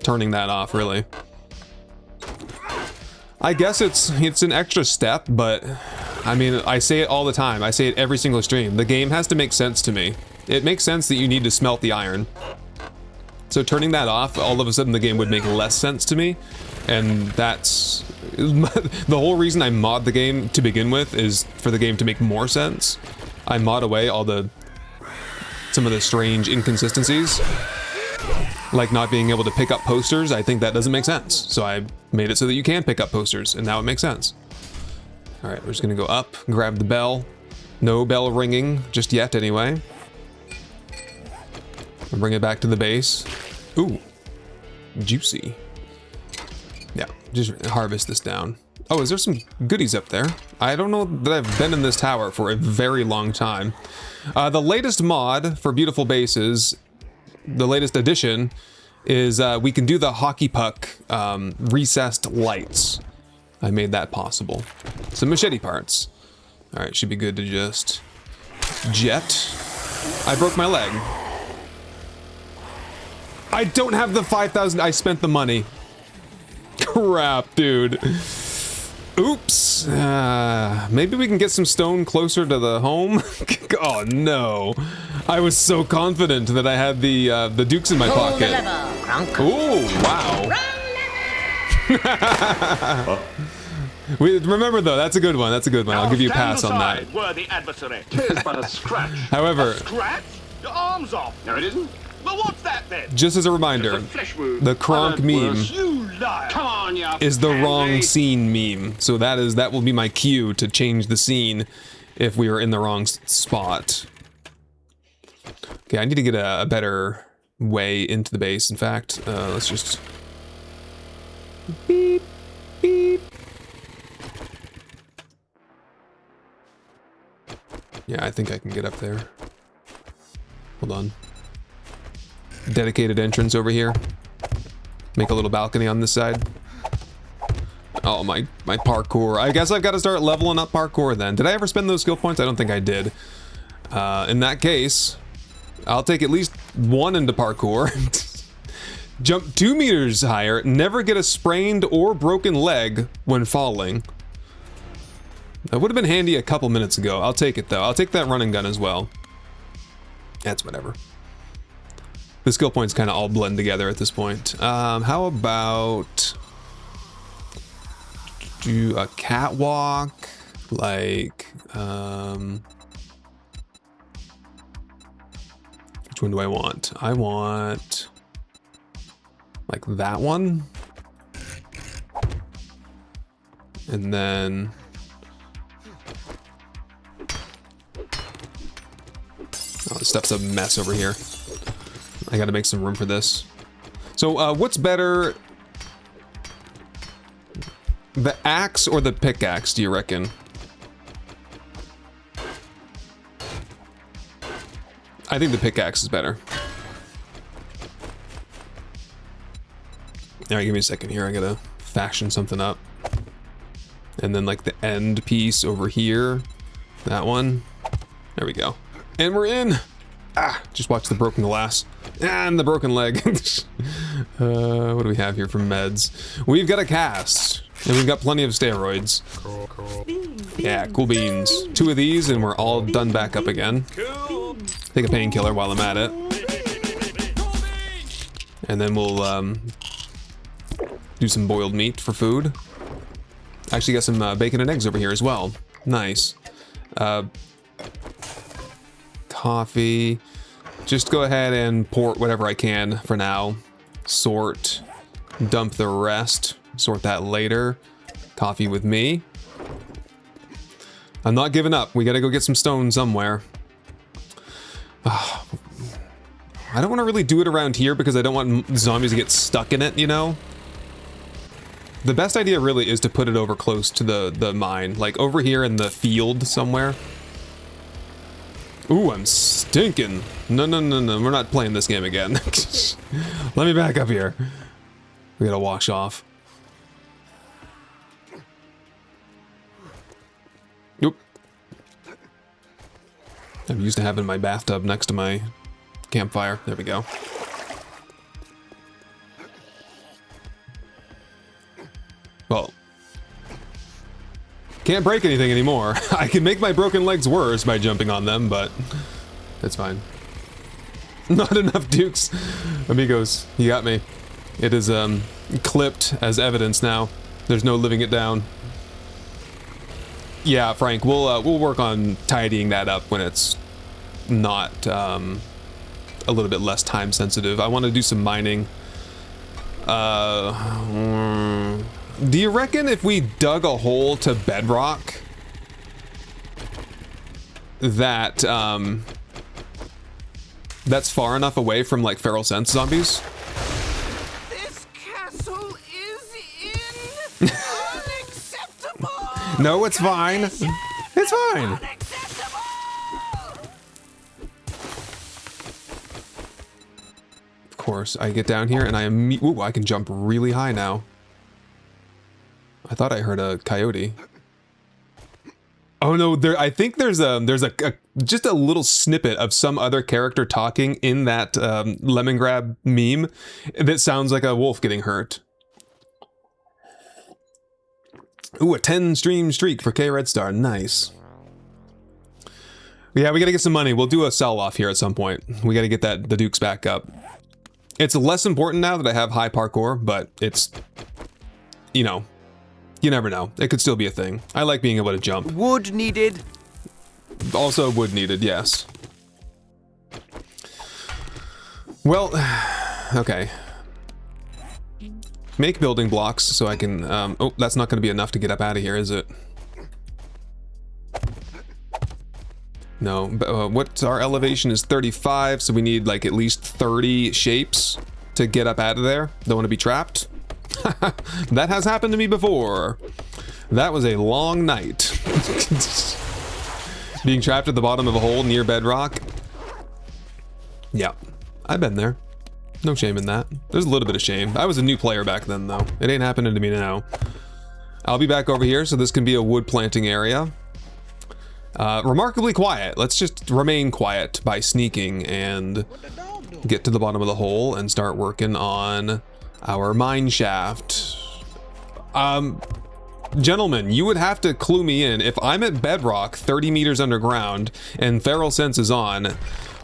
turning that off, really. I guess it's an extra step, but I mean, I say it all the time. I say it every single stream. The game has to make sense to me. It makes sense that you need to smelt the iron. So turning that off, all of a sudden the game would make less sense to me. And that's the whole reason I mod the game to begin with, is for the game to make more sense. I mod away some of the strange inconsistencies, like not being able to pick up posters. I think that doesn't make sense. So I made it so that you can pick up posters, and now it makes sense. All right, we're just gonna go up, grab the bell. No bell ringing just yet anyway. And bring it back to the base. Ooh, juicy. Yeah, just harvest this down. Oh, is there some goodies up there? I don't know that I've been in this tower for a very long time. The latest mod for beautiful bases, the latest addition, is we can do the hockey puck recessed lights. I made that possible. Some machete parts. All right, should be good to just jet. I broke my leg. I don't have the 5,000. I spent the money. Crap, dude. Oops. Maybe we can get some stone closer to the home. Oh no. I was so confident that I had the dukes in my pocket. Ooh, wow. Remember though, that's a good one. That's a good one. I'll give you a pass on that. Worthy adversary. 'Tis but a scratch. However, Scratch? Your arm's off. No, it isn't. Well, what's that then? just as a reminder, the Kronk meme You liar. Come on, you is the wrong pansy. scene meme. So that will be my cue to change the scene if we are in the wrong spot. Okay, I need to get a better way into the base. In fact, let's just beep, beep. Yeah, I think I can get up there. Hold on. Dedicated entrance over here. Make a little balcony on this side. Oh, my parkour. I guess I've got to start leveling up parkour then. Did I ever spend those skill points? I don't think I did. In that case, I'll take at least one into parkour. Jump 2 meters higher. Never get a sprained or broken leg when falling. That would have been handy a couple minutes ago. I'll take it though. I'll take that running gun as well. That's whatever. The skill points kind of all blend together at this point. How about do a catwalk? Like, which one do I want? I want like that one. And then oh, this stuff's a mess over here. I gotta make some room for this. So, what's better? The axe or the pickaxe, do you reckon? I think the pickaxe is better. Alright, give me a second here. I gotta fashion something up. And then, like, the end piece over here. That one. There we go. And we're in! Ah, just watch the broken glass. And the broken leg. What do we have here for meds? We've got a cast. And we've got plenty of steroids. Cool. Yeah, cool beans. 2 of these and we're all done back up again. Take a painkiller while I'm at it. And then we'll do some boiled meat for food. Actually got some bacon and eggs over here as well. Nice. Coffee. Just go ahead and port whatever I can for now. Sort. Dump the rest. Sort that later. Coffee with me. I'm not giving up. We gotta go get some stone somewhere. I don't want to really do it around here because I don't want zombies to get stuck in it, you know? The best idea really is to put it over close to the mine. Like over here in the field somewhere. Ooh, I'm stinking. No, no, no, no. We're not playing this game again. Let me back up here. We gotta wash off. Oop. I'm used to having my bathtub next to my campfire. There we go. Well, can't break anything anymore. I can make my broken legs worse by jumping on them, but it's fine. Not enough dukes. Amigos, you got me. It is clipped as evidence now. There's no living it down. Yeah, Frank, we'll work on tidying that up when it's not a little bit less time sensitive. I want to do some mining. Do you reckon if we dug a hole to bedrock that that's far enough away from like feral sense zombies? This castle is unacceptable. No, it's fine. It's fine. Of course, I get down here and I ooh, I can jump really high now. I thought I heard a coyote. Oh no, I think there's a just a little snippet of some other character talking in that lemon grab meme that sounds like a wolf getting hurt. Ooh, a 10 stream streak for K Red Star. Nice. Yeah, we gotta get some money. We'll do a sell off here at some point. We gotta get the dukes back up. It's less important now that I have high parkour, but it's, you know, you never know. It could still be a thing. I like being able to jump. Wood needed. Also wood needed, yes. Well, okay. Make building blocks so I can, oh, that's not gonna be enough to get up out of here, is it? No, what's our elevation is 35, so we need like at least 30 shapes to get up out of there. Don't want to be trapped. That has happened to me before. That was a long night. Being trapped at the bottom of a hole near bedrock. Yeah, I've been there. No shame in that. There's a little bit of shame. I was a new player back then though. It ain't happening to me now. I'll be back over here, so this can be a wood planting area. Remarkably quiet. Let's just remain quiet by sneaking and get to the bottom of the hole and start working on our mine shaft. Gentlemen, you would have to clue me in. If I'm at bedrock 30 meters underground and feral sense is on,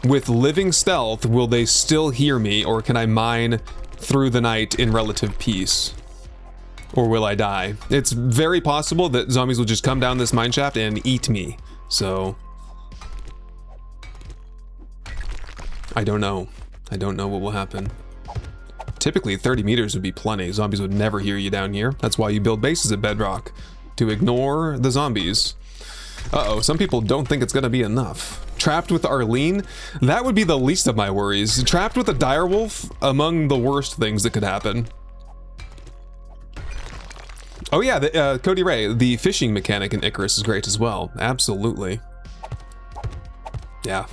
with living stealth, will they still hear me, or can I mine through the night in relative peace? Or will I die? It's very possible that zombies will just come down this mine shaft and eat me. So I don't know. I don't know what will happen. Typically 30 meters would be plenty. Zombies would never hear you down here. That's why you build bases at bedrock, to ignore the zombies. Uh-oh, some people don't think it's gonna be enough. Trapped with Arlene? That would be the least of my worries. Trapped with a direwolf? Among the worst things that could happen. Oh yeah, Cody Ray, the fishing mechanic in Icarus is great as well. Absolutely. Yeah.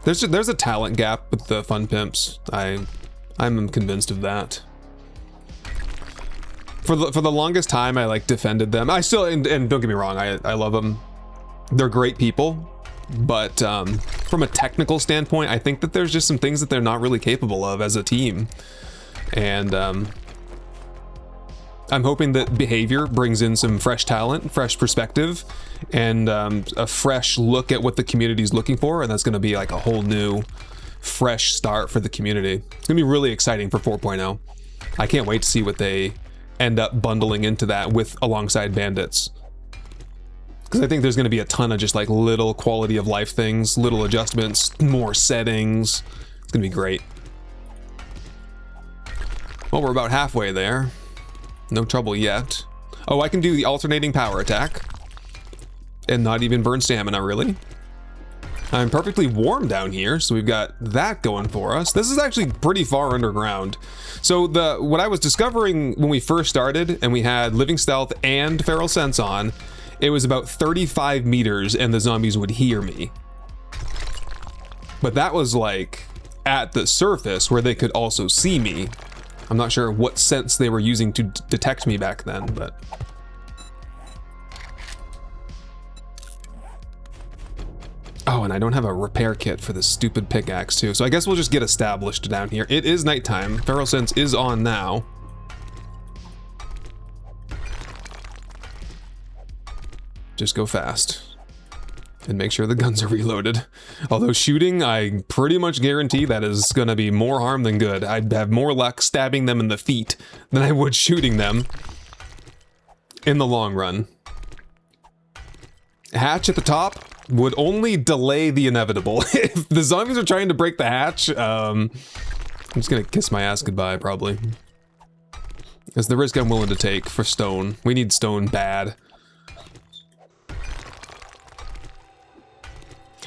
There's a talent gap with the fun pimps. I'm convinced of that. For the longest time, I like defended them. I still, and don't get me wrong, I love them. They're great people, but from a technical standpoint, I think that there's just some things that they're not really capable of as a team. And I'm hoping that behavior brings in some fresh talent, fresh perspective, and a fresh look at what the community is looking for, and that's going to be like a whole new, fresh start for the community. It's going to be really exciting for 4.0. I can't wait to see what they end up bundling into that with alongside bandits. Because I think there's going to be a ton of just like little quality of life things, little adjustments, more settings. It's going to be great. Well, we're about halfway there. No trouble yet. Oh, I can do the alternating power attack. And not even burn stamina, really. I'm perfectly warm down here, so we've got that going for us. This is actually pretty far underground. So what I was discovering when we first started, and we had Living Stealth and Feral Sense on, it was about 35 meters and the zombies would hear me. But that was like at the surface where they could also see me. I'm not sure what sense they were using to detect me back then, but... Oh, Oh, and I don't have a repair kit for this stupid pickaxe too, so I guess we'll just get established down here. It is nighttime. Feral Sense is on now. Just go fast. And make sure the guns are reloaded. Although shooting, I pretty much guarantee that is gonna be more harm than good. I'd have more luck stabbing them in the feet than I would shooting them in the long run. Hatch at the top would only delay the inevitable. If the zombies are trying to break the hatch, I'm just gonna kiss my ass goodbye, probably. It's the risk I'm willing to take for stone. We need stone bad.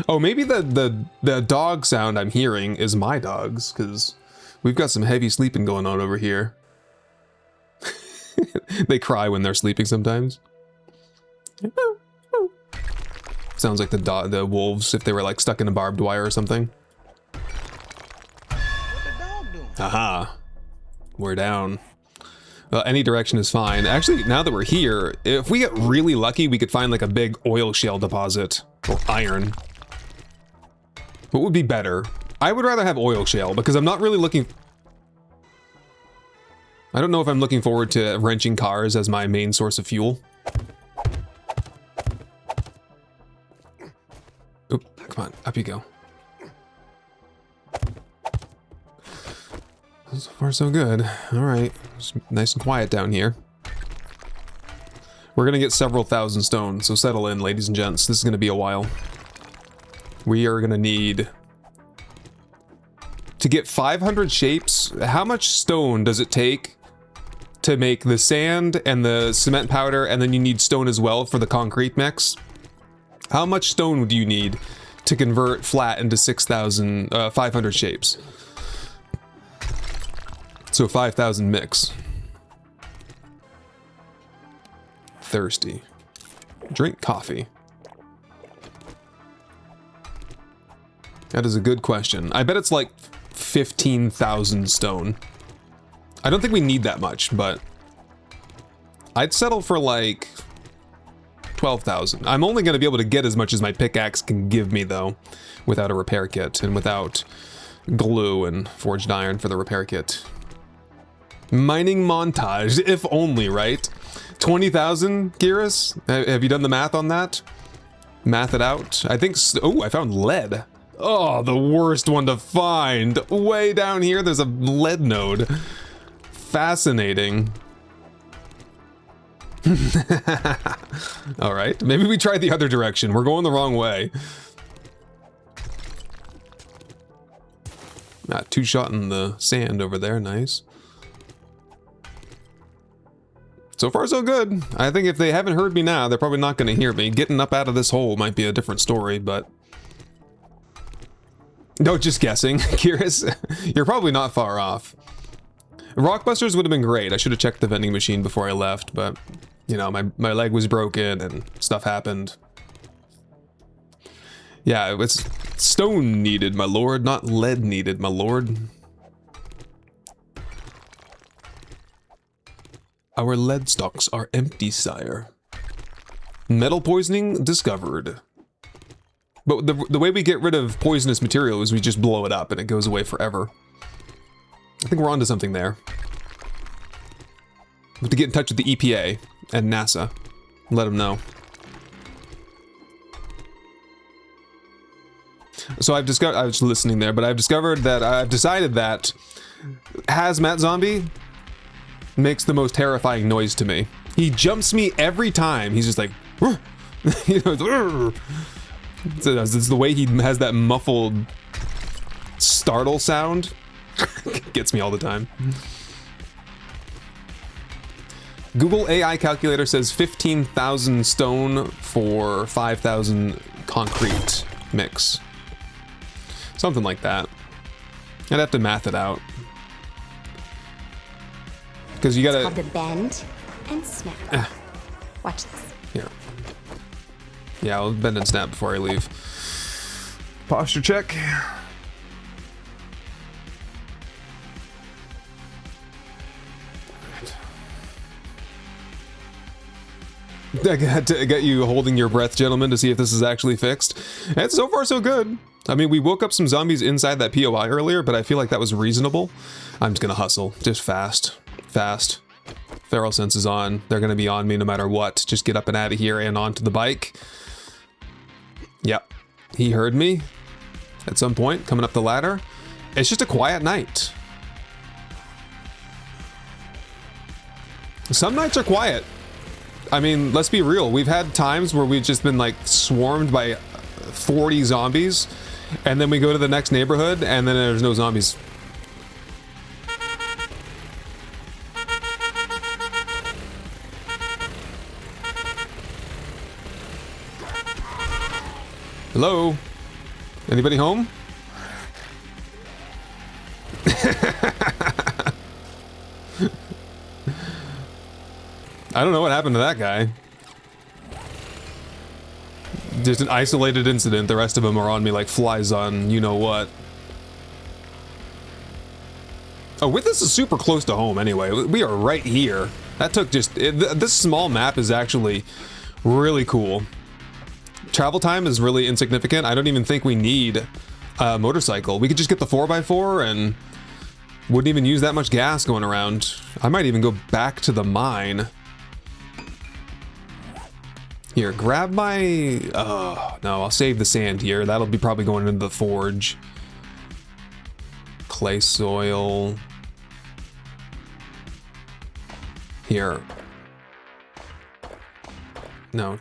Oh, maybe the dog sound I'm hearing is my dogs, because we've got some heavy sleeping going on over here. They cry when they're sleeping sometimes. Sounds like the wolves if they were like stuck in a barbed wire or something. Aha. We're down. Any direction is fine. Actually, now that we're here, if we get really lucky, we could find like a big oil shale deposit or iron. What would be better? I would rather have oil shale because I'm not really looking... I don't know if I'm looking forward to wrenching cars as my main source of fuel. Oop, come on, up you go. So far so good. Alright, it's nice and quiet down here. We're gonna get several thousand stones, so settle in, ladies and gents. This is gonna be a while. We are gonna need... To get 500 shapes, how much stone does it take to make the sand and the cement powder, and then you need stone as well for the concrete mix? How much stone do you need to convert flat into 500 shapes? So 5,000 mix. Thirsty. Drink coffee. That is a good question. I bet it's like 15,000 stone. I don't think we need that much, but I'd settle for like 12,000. I'm only going to be able to get as much as my pickaxe can give me though, without a repair kit and without glue and forged iron for the repair kit. Mining montage, if only, right? 20,000, Kiris? Have you done the math on that? Math it out? I think, oh, I found lead. Oh, the worst one to find. Way down here, there's a lead node. Fascinating. All right, maybe we tried the other direction. We're going the wrong way. Two shot in the sand over there, nice. So far, so good. I think if they haven't heard me now, they're probably not going to hear me. Getting up out of this hole might be a different story, but... No, just guessing. Curious, you're probably not far off. Rockbusters would have been great. I should have checked the vending machine before I left, but, you know, my leg was broken and stuff happened. Yeah, it was stone needed, my lord, not lead needed, my lord. Our lead stocks are empty, sire. Metal poisoning discovered. But the way we get rid of poisonous material is we just blow it up and it goes away forever. I think we're onto something there. We have to get in touch with the EPA and NASA. Let them know. So I've discovered, I was listening there, but I've discovered that I've decided that Hazmat Zombie makes the most terrifying noise to me. He jumps me every time. He's just like, you know, it's the way he has that muffled startle sound. Gets me all the time. Google AI calculator says 15,000 stone for 5,000 concrete mix. Something like that. I'd have to math it out. Because you gotta... It's called the bend and snap. Watch this. Here. Yeah, I'll bend and snap before I leave. Posture check. I got to get you holding your breath, gentlemen, to see if this is actually fixed. And so far, so good. I mean, we woke up some zombies inside that POI earlier, but I feel like that was reasonable. I'm just gonna hustle. Just fast. Fast. Feral sense is on. They're gonna be on me no matter what. Just get up and out of here and onto the bike. Yep. He heard me at some point coming up the ladder. It's just a quiet night. Some nights are quiet. I mean, let's be real. We've had times where we've just been like swarmed by 40 zombies, and then we go to the next neighborhood and then there's no zombies. Hello? Anybody home? I don't know what happened to that guy. Just an isolated incident. The rest of them are on me like flies on you know what. Oh, with this is super close to home anyway. We are right here. That took just... this small map is actually really cool. Travel time is really insignificant. I don't even think we need a motorcycle. We could just get the 4x4 and wouldn't even use that much gas going around. I might even go back to the mine. Here, grab my... oh, no, I'll save the sand here. That'll be probably going into the forge. Clay soil. Here. No.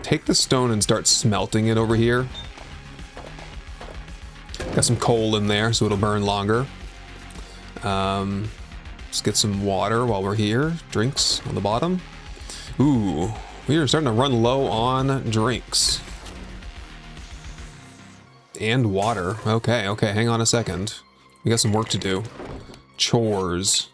Take the stone and start smelting it over here. Got some coal in there, so it'll burn longer. Let's get some water while we're here. Drinks on the bottom. Ooh, we are starting to run low on drinks. And water. Okay, hang on a second. We got some work to do. Chores.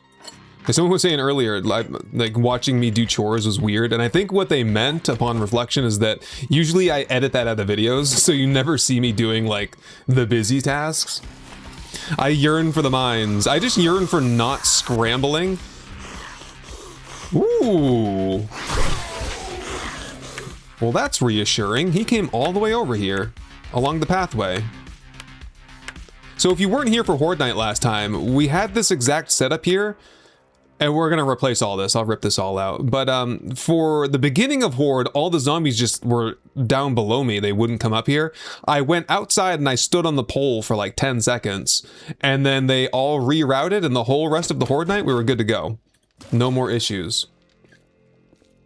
As someone was saying earlier, like watching me do chores was weird, and I think what they meant upon reflection is that usually I edit that out of videos, so you never see me doing like the busy tasks. I yearn for the mines. I just yearn for not scrambling. Ooh. Well, that's reassuring. He came all the way over here along the pathway. So if you weren't here for Horde Night last time, we had this exact setup here. And we're gonna replace all this. I'll rip this all out. But for the beginning of Horde, all the zombies just were down below me. They wouldn't come up here. I went outside and I stood on the pole for like 10 seconds. And then they all rerouted, and the whole rest of the Horde night, we were good to go. No more issues.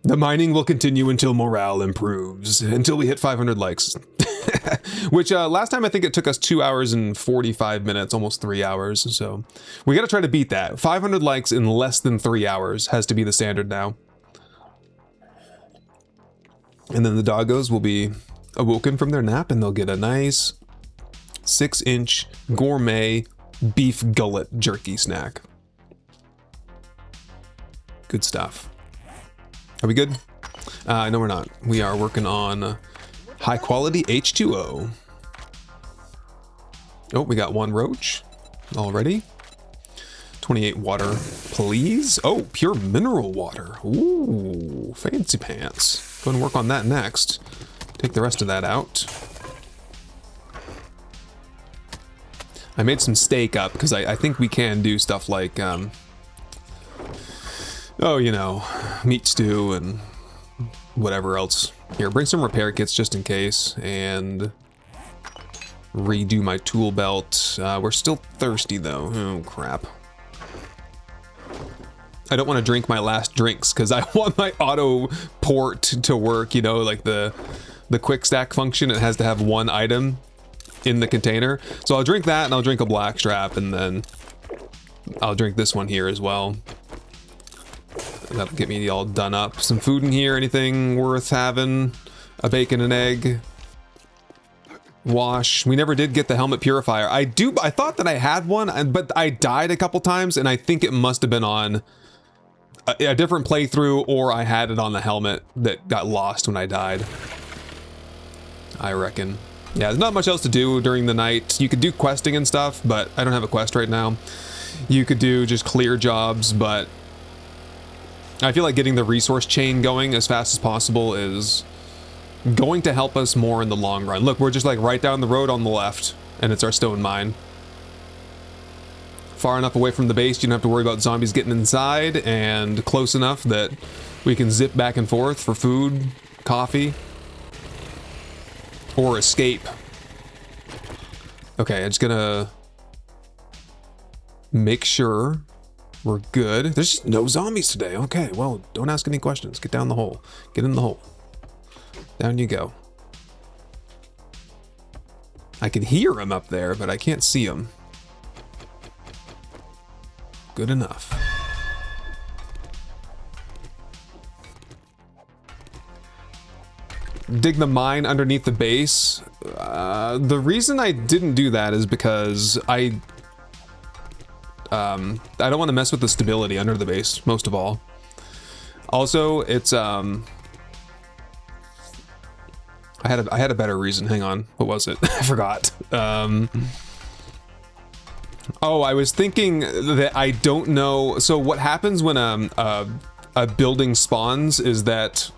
The mining will continue until morale improves. Until we hit 500 likes. Which last time I think it took us 2 hours and 45 minutes, almost 3 hours. So we got to try to beat that. 500 likes in less than 3 hours has to be the standard now. And then the doggos will be awoken from their nap and they'll get a nice 6-inch gourmet beef gullet jerky snack. Good stuff. Are we good? No, we're not. We are working on high quality H2O. Oh, we got one roach already. 28 water, please. Oh, pure mineral water. Ooh, fancy pants. Go and work on that next. Take the rest of that out. I made some steak up because I think we can do stuff like, oh, you know, meat stew and whatever else. Here, bring some repair kits just in case, and redo my tool belt. We're still thirsty though. Oh crap. I don't want to drink my last drinks because I want my auto port to work, you know, like the quick stack function. It has to have one item in the container. So I'll drink that and I'll drink a black strap, and then I'll drink this one here as well. That'll get me all done up. Some food in here, anything worth having? A bacon and egg. Wash. We never did get the helmet purifier. I thought that I had one, but I died a couple times, and I think it must have been on a different playthrough, or I had it on the helmet that got lost when I died. I reckon. Yeah, there's not much else to do during the night. You could do questing and stuff, but I don't have a quest right now. You could do just clear jobs, but I feel like getting the resource chain going as fast as possible is going to help us more in the long run. Look, we're just like right down the road on the left, and it's our stone mine. Far enough away from the base, you don't have to worry about zombies getting inside, and close enough that we can zip back and forth for food, coffee, or escape. Okay, I'm just gonna make sure we're good. There's just no zombies today. Okay, well, don't ask any questions. Get down the hole. Get in the hole. Down you go. I can hear him up there, but I can't see him. Good enough. Dig the mine underneath the base. The reason I didn't do that is because I don't want to mess with the stability under the base, most of all. Also, it's I had a better reason. Hang on, what was it? I forgot. Oh, I was thinking that I don't know. So what happens when a building spawns is that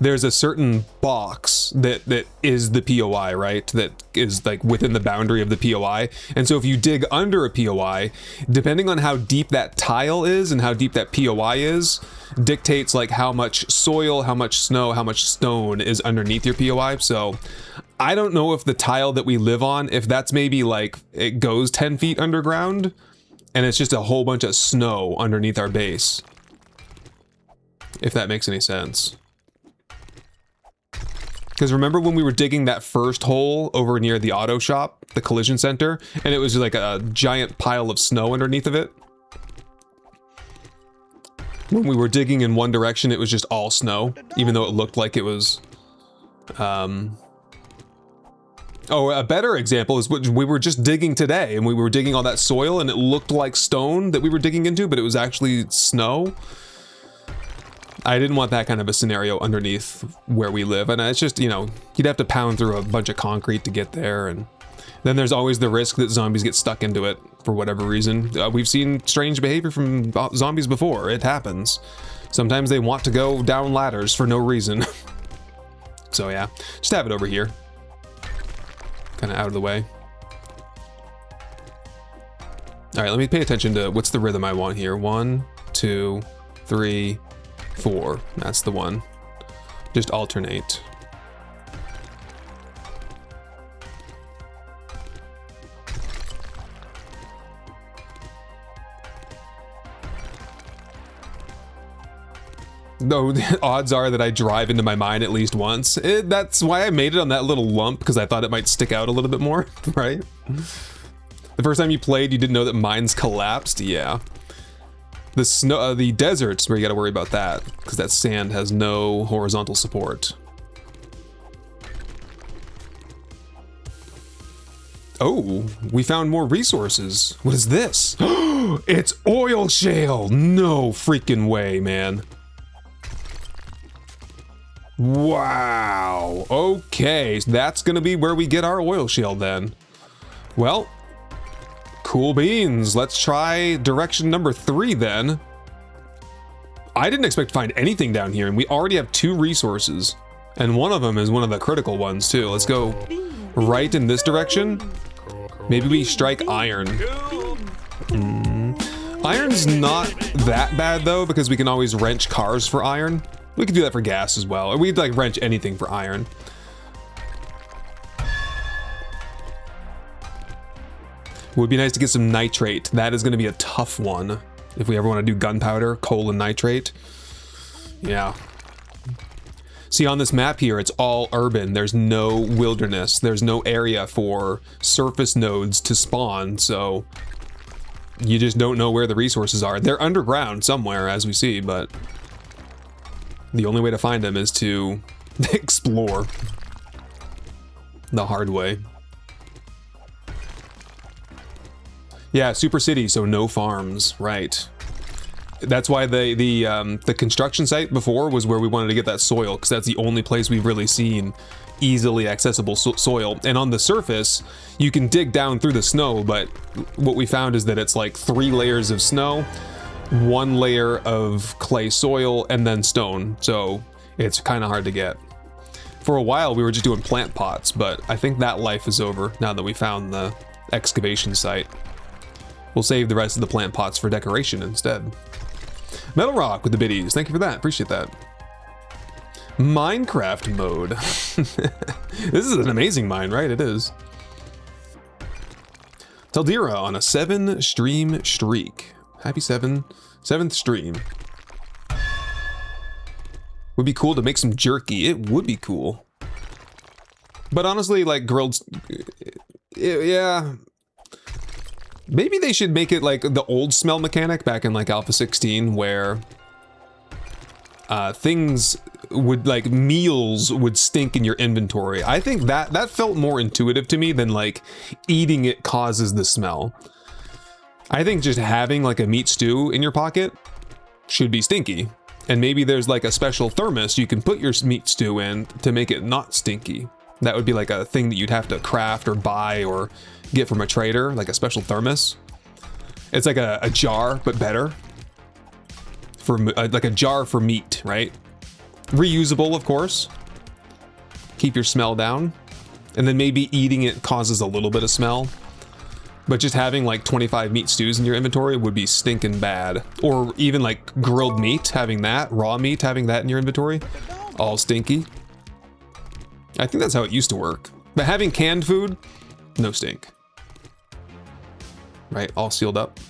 there's a certain box that is the POI, right? That is like within the boundary of the POI. And so if you dig under a POI, depending on how deep that tile is and how deep that POI is, dictates like how much soil, how much snow, how much stone is underneath your POI. So I don't know if the tile that we live on, if that's maybe like it goes 10 feet underground and it's just a whole bunch of snow underneath our base. If that makes any sense. Because remember when we were digging that first hole over near the auto shop, the collision center, and it was like a giant pile of snow underneath of it? When we were digging in one direction, it was just all snow, even though it looked like it was... Oh, a better example is what we were just digging today, and we were digging all that soil, and it looked like stone that we were digging into, but it was actually snow. I didn't want that kind of a scenario underneath where we live, and it's just, you know, you'd have to pound through a bunch of concrete to get there, and then there's always the risk that zombies get stuck into it for whatever reason. We've seen strange behavior from zombies before. It happens. Sometimes they want to go down ladders for no reason. So yeah, just have it over here. Kind of out of the way. All right, let me pay attention to what's the rhythm I want here. 1, 2, 3, 4. That's the one. Just alternate. No, the odds are that I drive into my mine at least once. That's why I made it on that little lump, because I thought it might stick out a little bit more, right? The first time you played, you didn't know that mines collapsed? Yeah. The snow, the deserts, where you gotta worry about that, because that sand has no horizontal support. Oh, we found more resources. What is this? It's oil shale! No freaking way, man. Wow. Okay, so that's gonna be where we get our oil shale then. Well, cool beans. Let's try direction number 3 then. I didn't expect to find anything down here, and we already have 2 resources. And one of them is one of the critical ones too. Let's go right in this direction. Maybe we strike iron. Iron's not that bad though, because we can always wrench cars for iron. We could do that for gas as well. Or we'd like wrench anything for iron. Would be nice to get some nitrate. That is going to be a tough one. If we ever want to do gunpowder, coal and nitrate. Yeah. See, on this map here, it's all urban. There's no wilderness. There's no area for surface nodes to spawn, so you just don't know where the resources are. They're underground somewhere, as we see, but the only way to find them is to explore the hard way. Yeah, super city, so no farms, right? That's why the construction site before was where we wanted to get that soil, because that's the only place we've really seen easily accessible soil. And on the surface, you can dig down through the snow, but what we found is that it's like 3 layers of snow, one layer of clay soil and then stone, so it's kind of hard to get. For a while we were just doing plant pots, but I think that life is over now that we found the excavation site. We'll save the rest of the plant pots for decoration instead. Metal Rock with the biddies, thank you for that, appreciate that. Minecraft mode. This is an amazing mine, right? It is. Taldira on a 7-stream streak. Happy 7th stream. Would be cool to make some jerky. It would be cool. But honestly, like grilled, yeah. Maybe they should make it like the old smell mechanic back in like Alpha 16, where things would, like meals would stink in your inventory. I think that felt more intuitive to me than like eating it causes the smell. I think just having like a meat stew in your pocket should be stinky. And maybe there's like a special thermos you can put your meat stew in to make it not stinky. That would be like a thing that you'd have to craft or buy or get from a trader, like a special thermos. It's like a jar, but better. For like a jar for meat, right? Reusable, of course. Keep your smell down. And then maybe eating it causes a little bit of smell. But just having like 25 meat stews in your inventory would be stinking bad. Or even like grilled meat, having that, raw meat, having that in your inventory, all stinky. I think that's how it used to work. But having canned food, no stink. Right, all sealed up.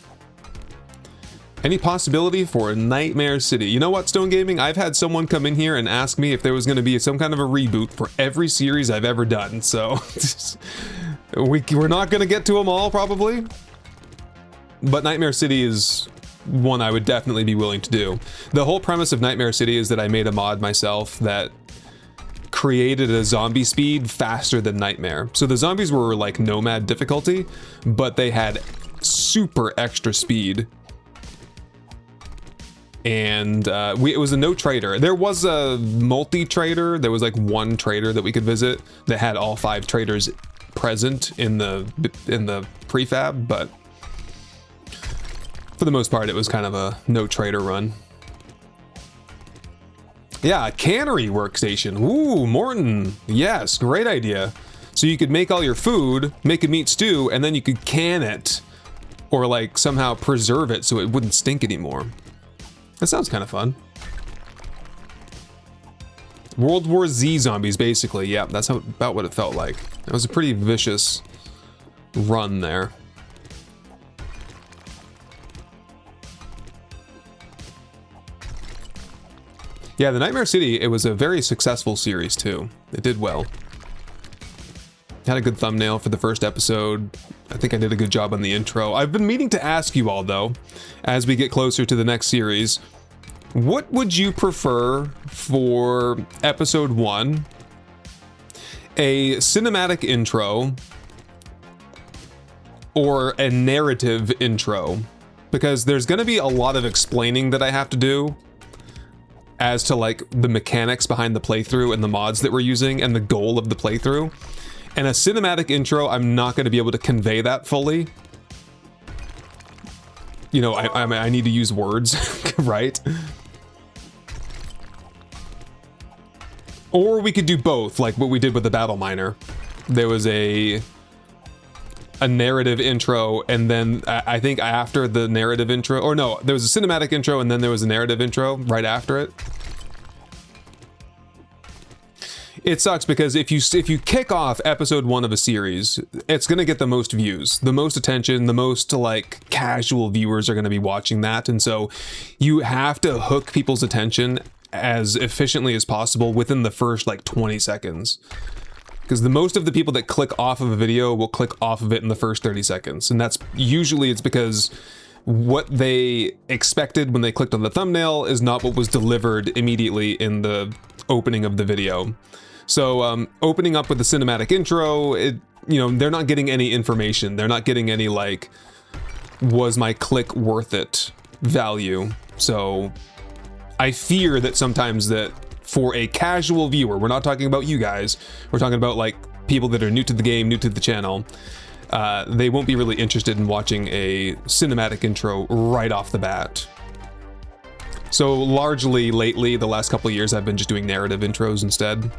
Any possibility for Nightmare City? You know what, Stone Gaming? I've had someone come in here and ask me if there was going to be some kind of a reboot for every series I've ever done, so we're not going to get to them all, probably. But Nightmare City is one I would definitely be willing to do. The whole premise of Nightmare City is that I made a mod myself that created a zombie speed faster than Nightmare. So the zombies were like Nomad difficulty, but they had super extra speed. And it was a no trader. There was a multi-trader. There was like one trader that we could visit that had all 5 traders present in the prefab, but for the most part, it was kind of a no trader run. Yeah, a cannery workstation. Ooh, Morton. Yes, great idea. So you could make all your food, make a meat stew, and then you could can it or like somehow preserve it so it wouldn't stink anymore. That sounds kind of fun. World War Z zombies, basically. Yeah, that's about what it felt like. It was a pretty vicious run there. Yeah, the Nightmare City, it was a very successful series too. It did well. Had a good thumbnail for the first episode. I think I did a good job on the intro. I've been meaning to ask you all though, as we get closer to the next series, what would you prefer for episode 1? A cinematic intro or a narrative intro? Because there's gonna be a lot of explaining that I have to do as to like the mechanics behind the playthrough and the mods that we're using and the goal of the playthrough. And a cinematic intro, I'm not going to be able to convey that fully. You know, I need to use words, right? Or we could do both, like what we did with the Battle Miner. There was a narrative intro, and then I think after the narrative intro, or no, there was a cinematic intro, and then there was a narrative intro right after it. It sucks because if you kick off episode 1 of a series, it's gonna get the most views, the most attention, the most like casual viewers are gonna be watching that, and so you have to hook people's attention as efficiently as possible within the first like 20 seconds. Because the most of the people that click off of a video will click off of it in the first 30 seconds, and that's usually it's because what they expected when they clicked on the thumbnail is not what was delivered immediately in the opening of the video. So opening up with the cinematic intro, they're not getting any information. They're not getting any like, was my click worth it value. So I fear that sometimes that for a casual viewer, we're not talking about you guys, we're talking about like people that are new to the game, new to the channel, they won't be really interested in watching a cinematic intro right off the bat. So largely lately, the last couple of years, I've been just doing narrative intros instead.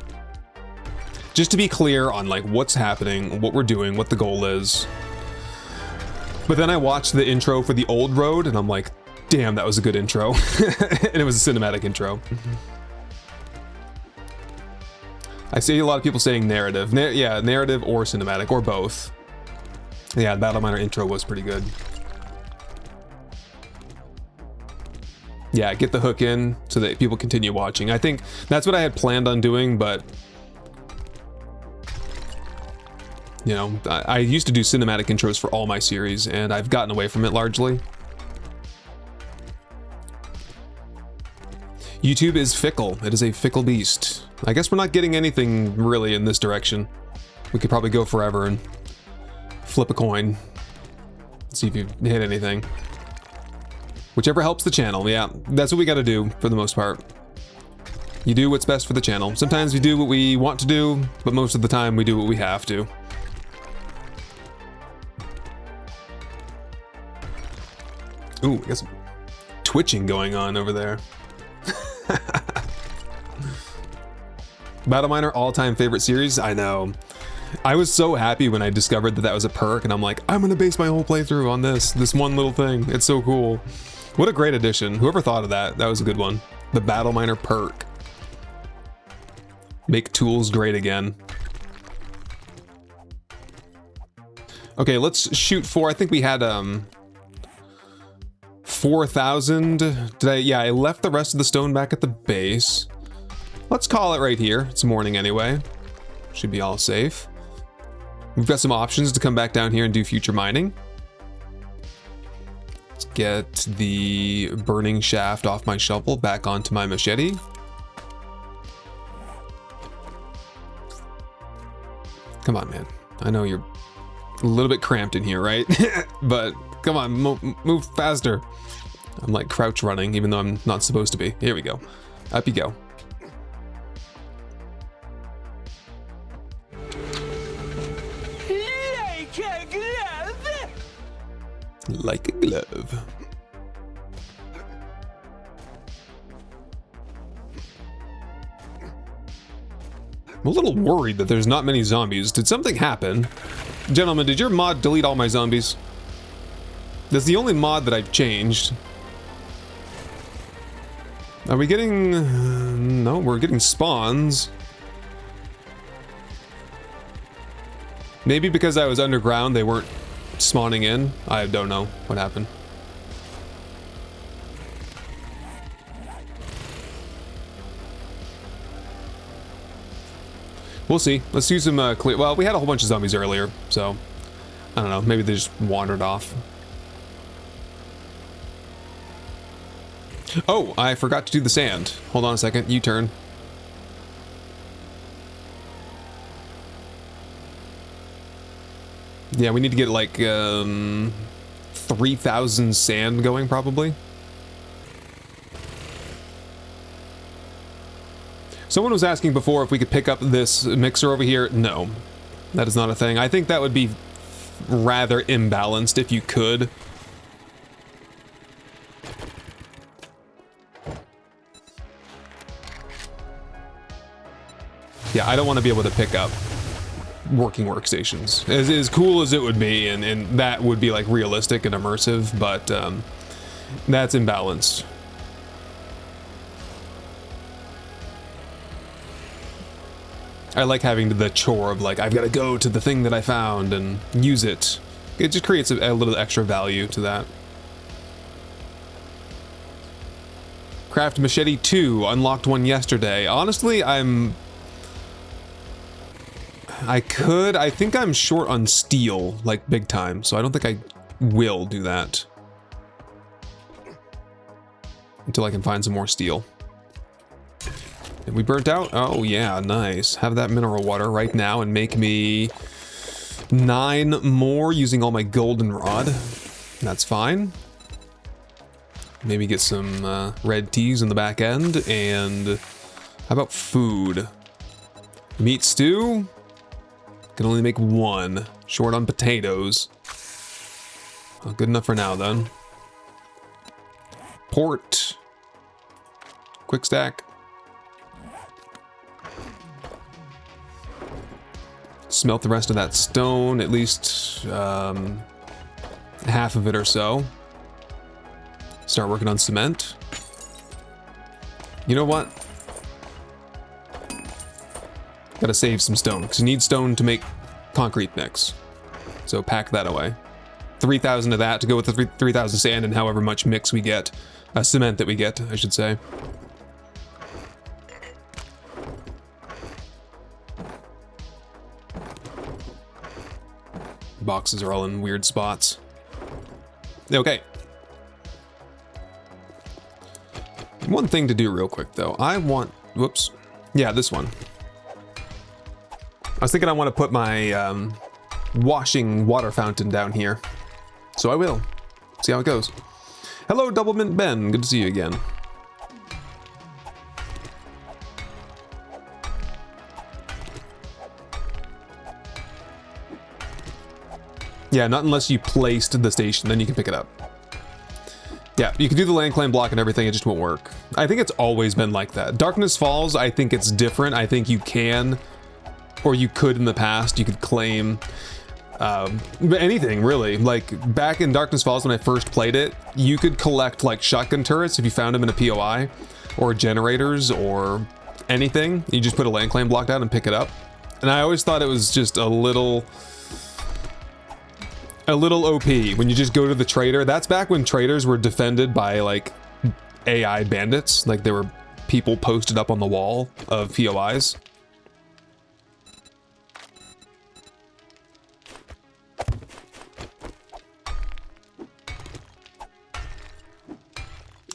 Just to be clear on like what's happening, what we're doing, what the goal is. But then I watched the intro for the old road and I'm like, damn, that was a good intro. And it was a cinematic intro. I see a lot of people saying narrative. Yeah, narrative or cinematic or both. Yeah, Battle Miner intro was pretty good. Yeah, get the hook in so that people continue watching. I think that's what I had planned on doing, but you know, I used to do cinematic intros for all my series, and I've gotten away from it largely. YouTube is fickle. It is a fickle beast. I guess we're not getting anything really in this direction. We could probably go forever and flip a coin. See if you hit anything. Whichever helps the channel, yeah. That's what we gotta do, for the most part. You do what's best for the channel. Sometimes we do what we want to do, but most of the time we do what we have to. Ooh, I got some twitching going on over there. Battle Miner, all-time favorite series? I know. I was so happy when I discovered that that was a perk, and I'm like, I'm gonna base my whole playthrough on this one little thing. It's so cool. What a great addition. Whoever thought of that, that was a good one. The Battle Miner perk. Make tools great again. Okay, let's shoot for, I think we had 4,000. Did I? Yeah, I left the rest of the stone back at the base. Let's call it right here. It's morning anyway. Should be all safe. We've got some options to come back down here and do future mining. Let's get the burning shaft off my shovel back onto my machete. Come on, man. I know you're a little bit cramped in here, right? But come on, move faster. I'm like crouch running, even though I'm not supposed to be. Here we go. Up you go. Like a glove. I'm a little worried that there's not many zombies. Did something happen? Gentlemen, did your mod delete all my zombies? That's the only mod that I've changed. Are we getting... no, we're getting spawns. Maybe because I was underground, they weren't spawning in. I don't know what happened. We'll see. Let's do some clear... well, we had a whole bunch of zombies earlier, so... I don't know. Maybe they just wandered off. Oh, I forgot to do the sand. Hold on a second. U-turn. Yeah, we need to get like 3,000 sand going probably. Someone was asking before if we could pick up this mixer over here. No, that is not a thing. I think that would be rather imbalanced if you could. Yeah, I don't want to be able to pick up working workstations. As cool as it would be, and that would be like realistic and immersive, but that's imbalanced. I like having the chore of like, I've got to go to the thing that I found and use it. It just creates a little extra value to that. Craft Machete 2, unlocked one yesterday. Honestly, I think I'm short on steel, like big time, so I don't think I will do that. Until I can find some more steel. And we burnt out? Oh yeah, nice. Have that mineral water right now and make me 9 more using all my golden rod. That's fine. Maybe get some red teas in the back end, and how about food? Meat stew? Can only make 1. Short on potatoes. Well, good enough for now then. Port. quick stack. Smelt the rest of that stone, at least half of it or so. Start working on cement. You know what? Gotta save some stone, because you need stone to make concrete mix. So pack that away. 3,000 of that to go with the 3,000 sand and however much mix we get. Cement that we get, I should say. Boxes are all in weird spots. Okay. One thing to do real quick, though. I want... Whoops. Yeah, this one. I was thinking I want to put my washing water fountain down here. So I will. See how it goes. Hello, Double Mint Ben. Good to see you again. Yeah, not unless you placed the station, then you can pick it up. Yeah, you can do the land claim block and everything, it just won't work. I think it's always been like that. Darkness Falls, I think it's different. I think you can, or you could in the past, you could claim anything really. Like back in Darkness Falls when I first played it, you could collect like shotgun turrets if you found them in a POI, or generators, or anything. You just put a land claim block down and pick it up. And I always thought it was just a little OP when you just go to the trader. That's back when traders were defended by like AI bandits. Like there were people posted up on the wall of POIs.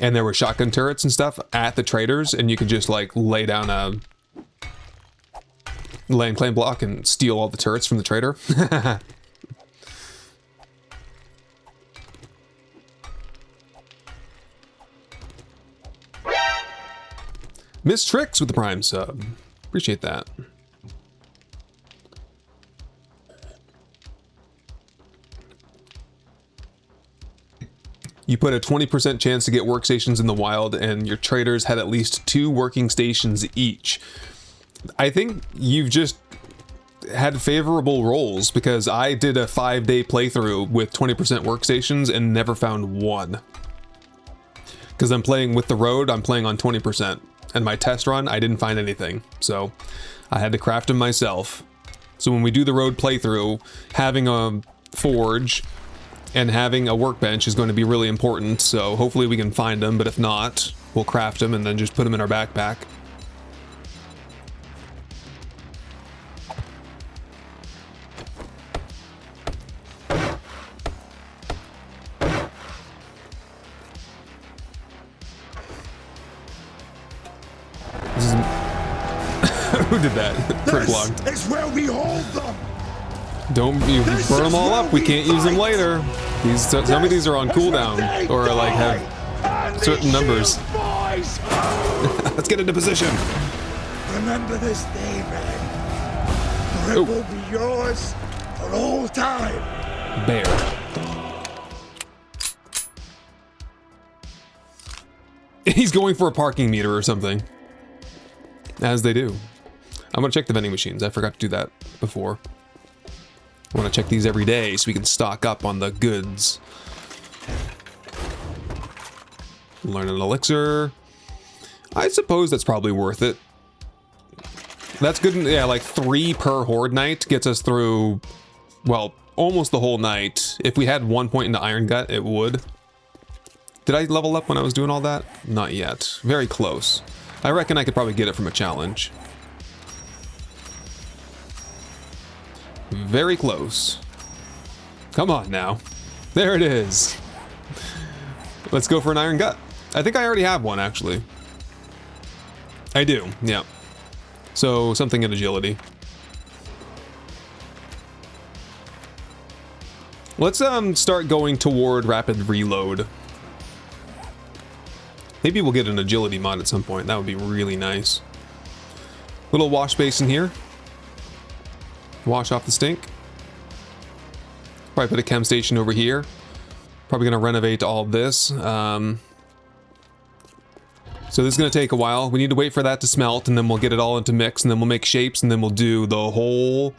And there were shotgun turrets and stuff at the traders, and you could just like lay down a land claim block and steal all the turrets from the trader. Miss Tricks with the Prime sub. Appreciate that. You put a 20% chance to get workstations in the wild, and your traders had at least 2 working stations each. I think you've just had favorable rolls, because I did a 5-day playthrough with 20% workstations and never found one. Because I'm playing with the road, I'm playing on 20%. And my test run, I didn't find anything. So I had to craft them myself. So when we do the road playthrough, having a forge and having a workbench is going to be really important. So hopefully we can find them, but if not, we'll craft them and then just put them in our backpack. Who did that? Prick log. This is where we hold them. Don't you burn them all up. We can't use them later. Some of these are on cooldown or like have certain numbers. Let's get into position. Remember this day, man. It will be yours for all time. Bear. He's going for a parking meter or something. As they do. I'm gonna check the vending machines. I forgot to do that before. I want to check these every day so we can stock up on the goods. Learn an elixir. I suppose that's probably worth it. That's good. Yeah, like 3 per horde night gets us through, well, almost the whole night. If we had 1 point into Iron Gut, it would. Did I level up when I was doing all that? Not yet. Very close. I reckon I could probably get it from a challenge. Very close. Come on now. There it is. Let's go for an Iron Gut. I think I already have one, actually. I do, yeah. So, something in agility. Let's start going toward rapid reload. Maybe we'll get an agility mod at some point. That would be really nice. Little wash basin here. Wash off the stink. Probably put a chem station over here. Probably gonna renovate all of this. So this is going to take a while. We need to wait for that to smelt, and then we'll get it all into mix, and then we'll make shapes, and then we'll do the whole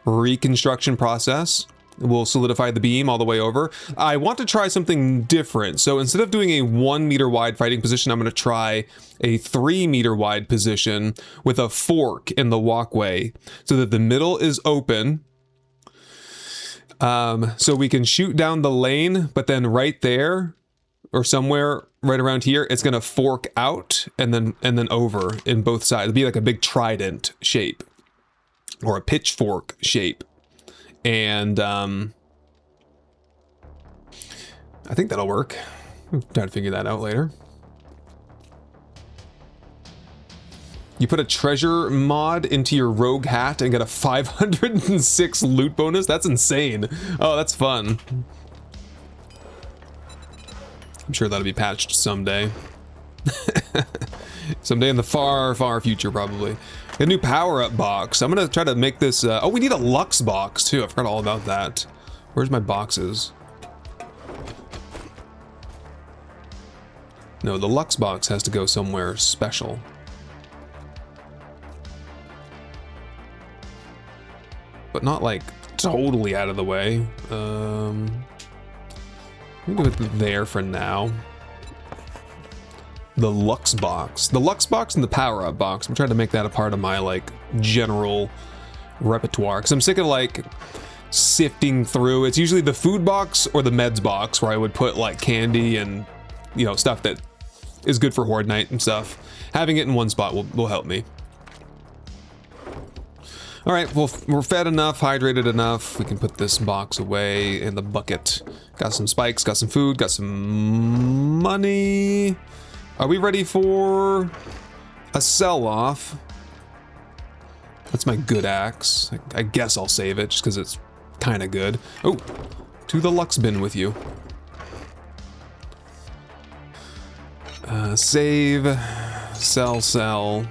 reconstruction process. We'll solidify the beam all the way over. I want to try something different. So instead of doing a 1 meter wide fighting position, I'm going to try a 3 meter wide position with a fork in the walkway so that the middle is open. So we can shoot down the lane, but then right there or somewhere right around here, it's going to fork out and then over in both sides. It'll be like a big trident shape or a pitchfork shape. And I think that'll work. We'll try to figure that out later. You put a treasure mod into your rogue hat and get a 506 loot bonus? That's insane. Oh, that's fun. I'm sure that'll be patched someday. Someday in the far, far future, probably. A new power-up box. I'm gonna try to make this, oh, we need a Lux box, too. I forgot all about that. Where's my boxes? No, the Lux box has to go somewhere special. But not, like, totally out of the way. We'll do it there for now. The Lux box. The Lux box and the power-up box. I'm trying to make that a part of my, like, general repertoire. Because I'm sick of, like, sifting through. It's usually the food box or the meds box where I would put, like, candy and, you know, stuff that is good for Horde Night and stuff. Having it in one spot will help me. All right, well, we're fed enough, hydrated enough. We can put this box away in the bucket. Got some spikes, got some food, got some money. Are we ready for a sell-off? That's my good axe. I guess I'll save it just because it's kind of good. Oh, to the Lux bin with you. Save, sell.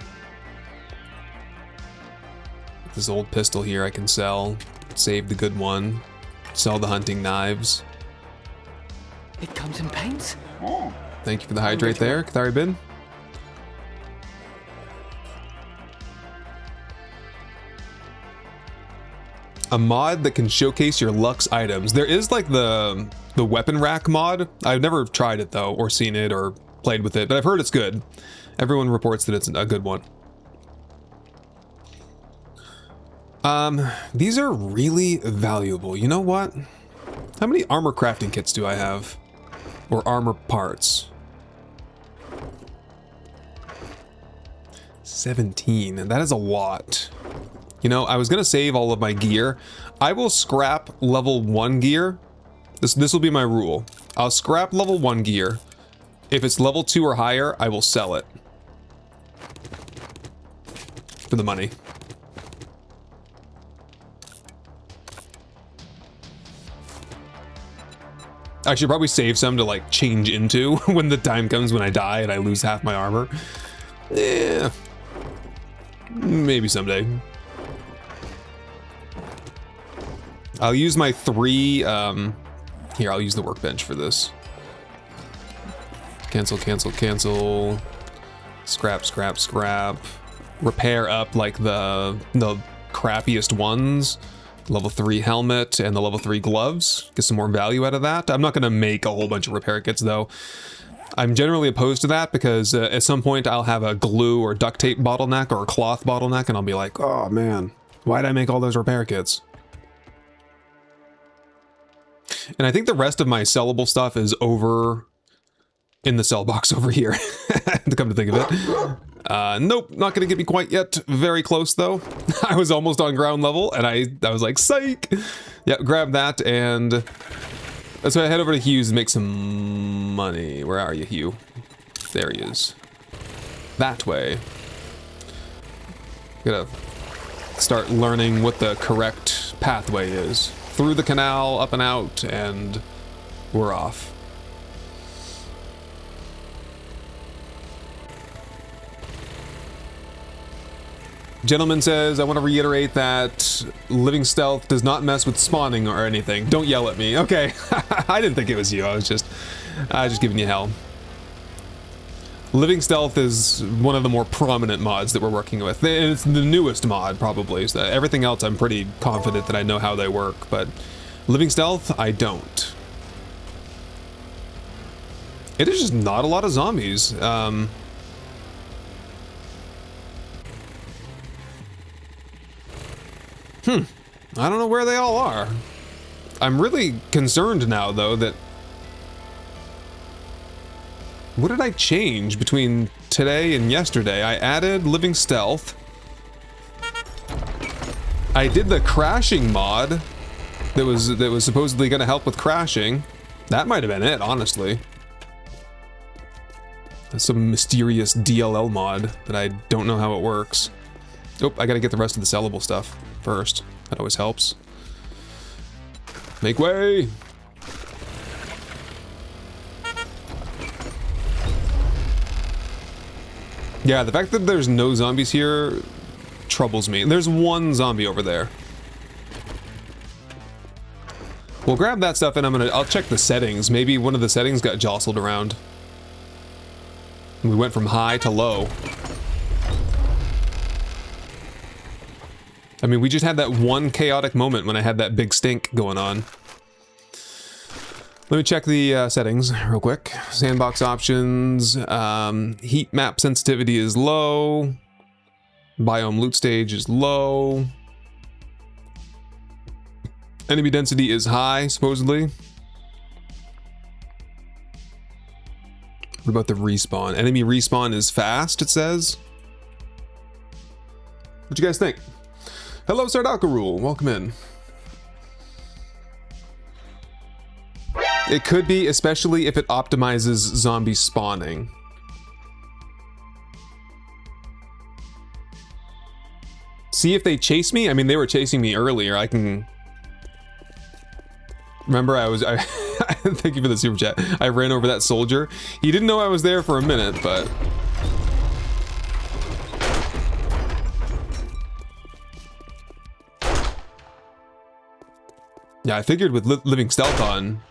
This old pistol here I can sell. Save the good one. Sell the hunting knives. It comes in paints? Thank you for the hydrate there, Kathari Bin. A mod that can showcase your Lux items. There is like the weapon rack mod. I've never tried it though, or seen it, or played with it, but I've heard it's good. Everyone reports that it's a good one. These are really valuable. You know what? How many armor crafting kits do I have? Or armor parts? 17, and that is a lot. You know, I was gonna save all of my gear. I will scrap level 1 gear. This will be my rule. I'll scrap level 1 gear. If it's level 2 or higher, I will sell it. For the money. I should probably save some to like change into when the time comes when I die and I lose half my armor. Yeah. Maybe someday. I'll use my 3, here, I'll use the workbench for this. Cancel. Scrap. Repair up like the crappiest ones. Level 3 helmet and the level 3 gloves. Get some more value out of that. I'm not gonna make a whole bunch of repair kits though. I'm generally opposed to that because at some point I'll have a glue or duct tape bottleneck or a cloth bottleneck and I'll be like, oh man, why'd I make all those repair kits? And I think the rest of my sellable stuff is over in the sell box over here, to come to think of it. Nope, not gonna get me quite yet. Very close though. I was almost on ground level and I was like, psych! Yep, grab that and let's go head over to Hugh's and make some money. Where are you, Hugh? There he is. That way. Gotta start learning what the correct pathway is. Through the canal, up and out, and we're off. Gentleman says, I want to reiterate that living stealth does not mess with spawning or anything. Don't yell at me. Okay, I didn't think it was you. I was just giving you hell. Living Stealth is one of the more prominent mods that we're working with. And it's the newest mod, probably. So everything else, I'm pretty confident that I know how they work, but Living Stealth, I don't. It is just not a lot of zombies. I don't know where they all are. I'm really concerned now, though, that... What did I change between today and yesterday? I added Living Stealth. I did the crashing mod that was supposedly going to help with crashing. That might have been it, honestly. That's some mysterious DLL mod that I don't know how it works. Oh, I gotta get the rest of the sellable stuff first. That always helps. Make way! Yeah, the fact that there's no zombies here troubles me. There's one zombie over there. We'll grab that stuff and I'll check the settings. Maybe one of the settings got jostled around. We went from high to low. I mean, we just had that one chaotic moment when I had that big stink going on. Let me check the settings real quick. Sandbox options. Heat map sensitivity is low. Biome loot stage is low. Enemy density is high, supposedly. What about the respawn? Enemy respawn is fast, it says. What you guys think? Hello, Sardakarul. Welcome in. It could be, especially if it optimizes zombie spawning. See if they chase me? I mean, they were chasing me earlier. I can... Remember, thank you for the super chat. I ran over that soldier. He didn't know I was there for a minute, but... Yeah, I figured with Living Stealth on,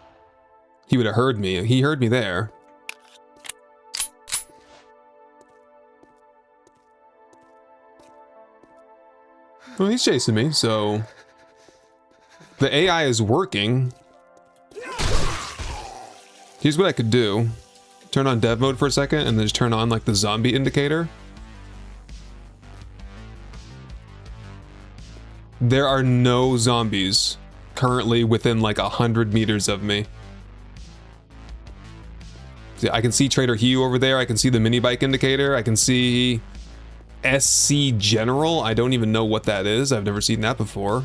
he would have heard me. He heard me there. Well, he's chasing me, so... The AI is working. Here's what I could do. Turn on dev mode for a second and then just turn on like the zombie indicator. There are no zombies currently within like 100 meters of me. See, I can see Trader Hugh over there. I can see the mini bike indicator. I can see SC General. I don't even know what that is. I've never seen that before.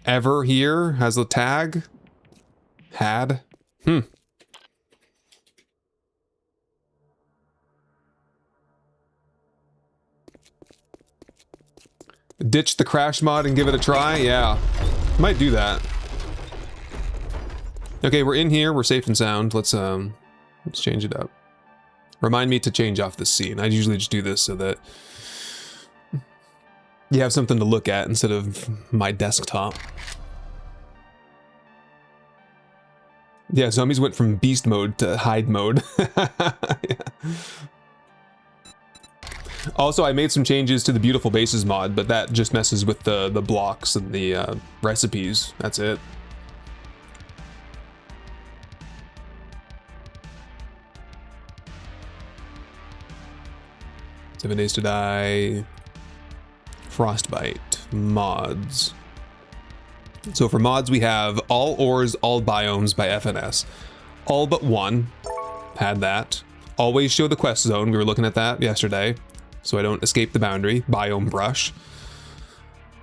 Ever here has a tag. Had. Ditch the crash mod and give it a try? Yeah. Might do that. Okay, we're in here. We're safe and sound. Let's change it up. Remind me to change off this scene. I usually just do this so that you have something to look at instead of my desktop. Yeah, zombies went from beast mode to hide mode. Yeah. Also, I made some changes to the Beautiful Bases mod, but that just messes with the blocks and the recipes. That's it. Seven Days to Die, Frostbite, mods. So for mods, we have all ores, all biomes by FNS. All but one had that. Always show the quest zone. We were looking at that yesterday, so I don't escape the boundary. Biome brush.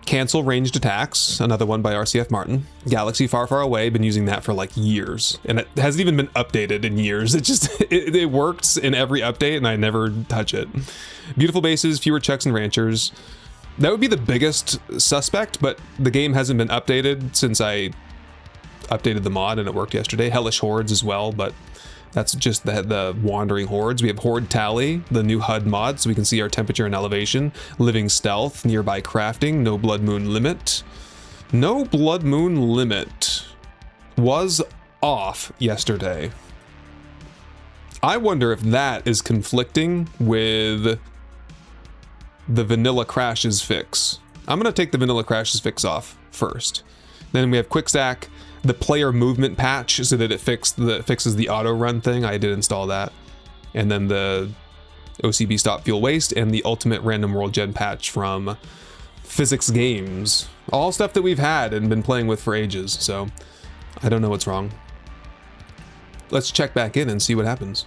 Cancel ranged attacks. Another one by RCF Martin. Galaxy Far Far Away. Been using that for like years, and it hasn't even been updated in years. It just it works in every update, and I never touch it. Beautiful Bases, fewer checks and ranchers. That would be the biggest suspect, but the game hasn't been updated since I updated the mod and it worked yesterday. Hellish Hordes as well, but that's just the Wandering Hordes. We have Horde Tally, the new HUD mod, so we can see our temperature and elevation. Living Stealth, nearby crafting, no Blood Moon limit. No Blood Moon limit was off yesterday. I wonder if that is conflicting with the Vanilla Crashes fix. I'm gonna take the Vanilla Crashes fix off first. Then we have Quick Stack, the player movement patch, so that it fixes the auto run thing. I did install that. And then the OCB Stop Fuel Waste and the Ultimate Random World Gen patch from Physics Games. All stuff that we've had and been playing with for ages, so I don't know what's wrong. Let's check back in and see what happens.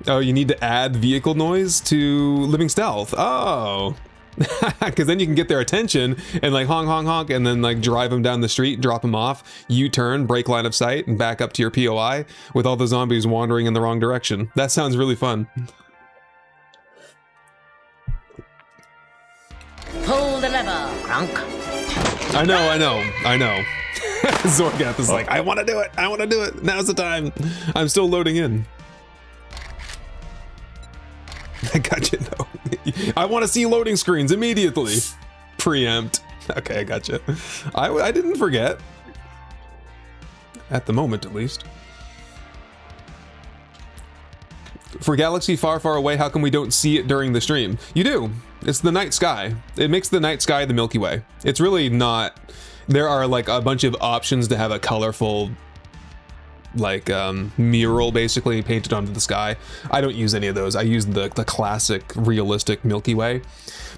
Oh, you need to add vehicle noise to Living Stealth. Oh, because then you can get their attention and like honk, honk, honk, and then like drive them down the street, drop them off, U-turn, break line of sight, and back up to your POI with all the zombies wandering in the wrong direction. That sounds really fun. Pull the lever, Crunk. I know. Zorgath is like, I want to do it. Now's the time. I'm still loading in. I got you. No, I want to see loading screens immediately. Preempt. Okay, I got you. I didn't forget. At the moment, at least. For Galaxy Far, Far Away, how come we don't see it during the stream? You do. It's the night sky. It makes the night sky the Milky Way. It's really not. There are like a bunch of options to have a colorful like mural basically painted onto the sky. I don't use any of those. I use the classic realistic Milky Way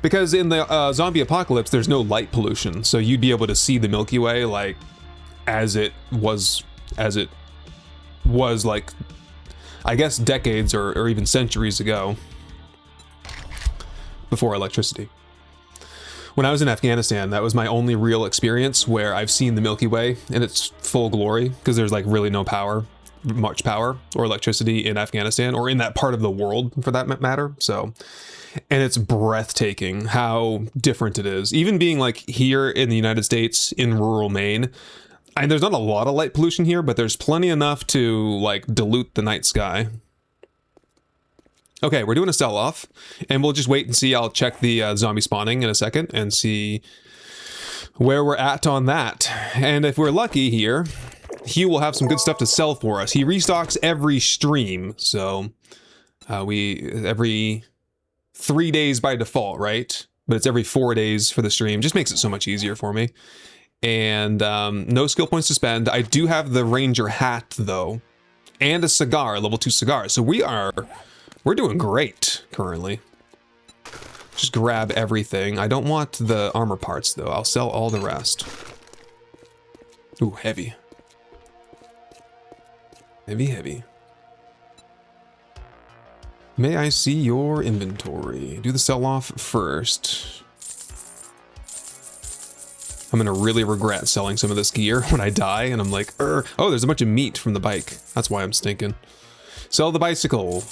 because in the zombie apocalypse there's no light pollution, so you'd be able to see the Milky Way like as it was like I guess decades or even centuries ago before electricity. When I was in Afghanistan, that was my only real experience where I've seen the Milky Way in its full glory, because there's like really no much power or electricity in Afghanistan, or in that part of the world for that matter. So, and it's breathtaking how different it is. Even being like here in the United States in rural Maine, and there's not a lot of light pollution here, but there's plenty enough to like dilute the night sky. Okay, we're doing a sell-off, and we'll just wait and see. I'll check the zombie spawning in a second and see where we're at on that. And if we're lucky here, Hugh will have some good stuff to sell for us. He restocks every stream, so every 3 days by default, right? But it's every 4 days for the stream. Just makes it so much easier for me. And no skill points to spend. I do have the Ranger hat, though, and a cigar, level 2 cigar. So we're doing great currently. Just grab everything. I don't want the armor parts though. I'll sell all the rest. Ooh, heavy. Heavy. May I see your inventory? Do the sell off first. I'm gonna really regret selling some of this gear when I die and I'm like, oh, there's a bunch of meat from the bike. That's why I'm stinking. Sell the bicycle.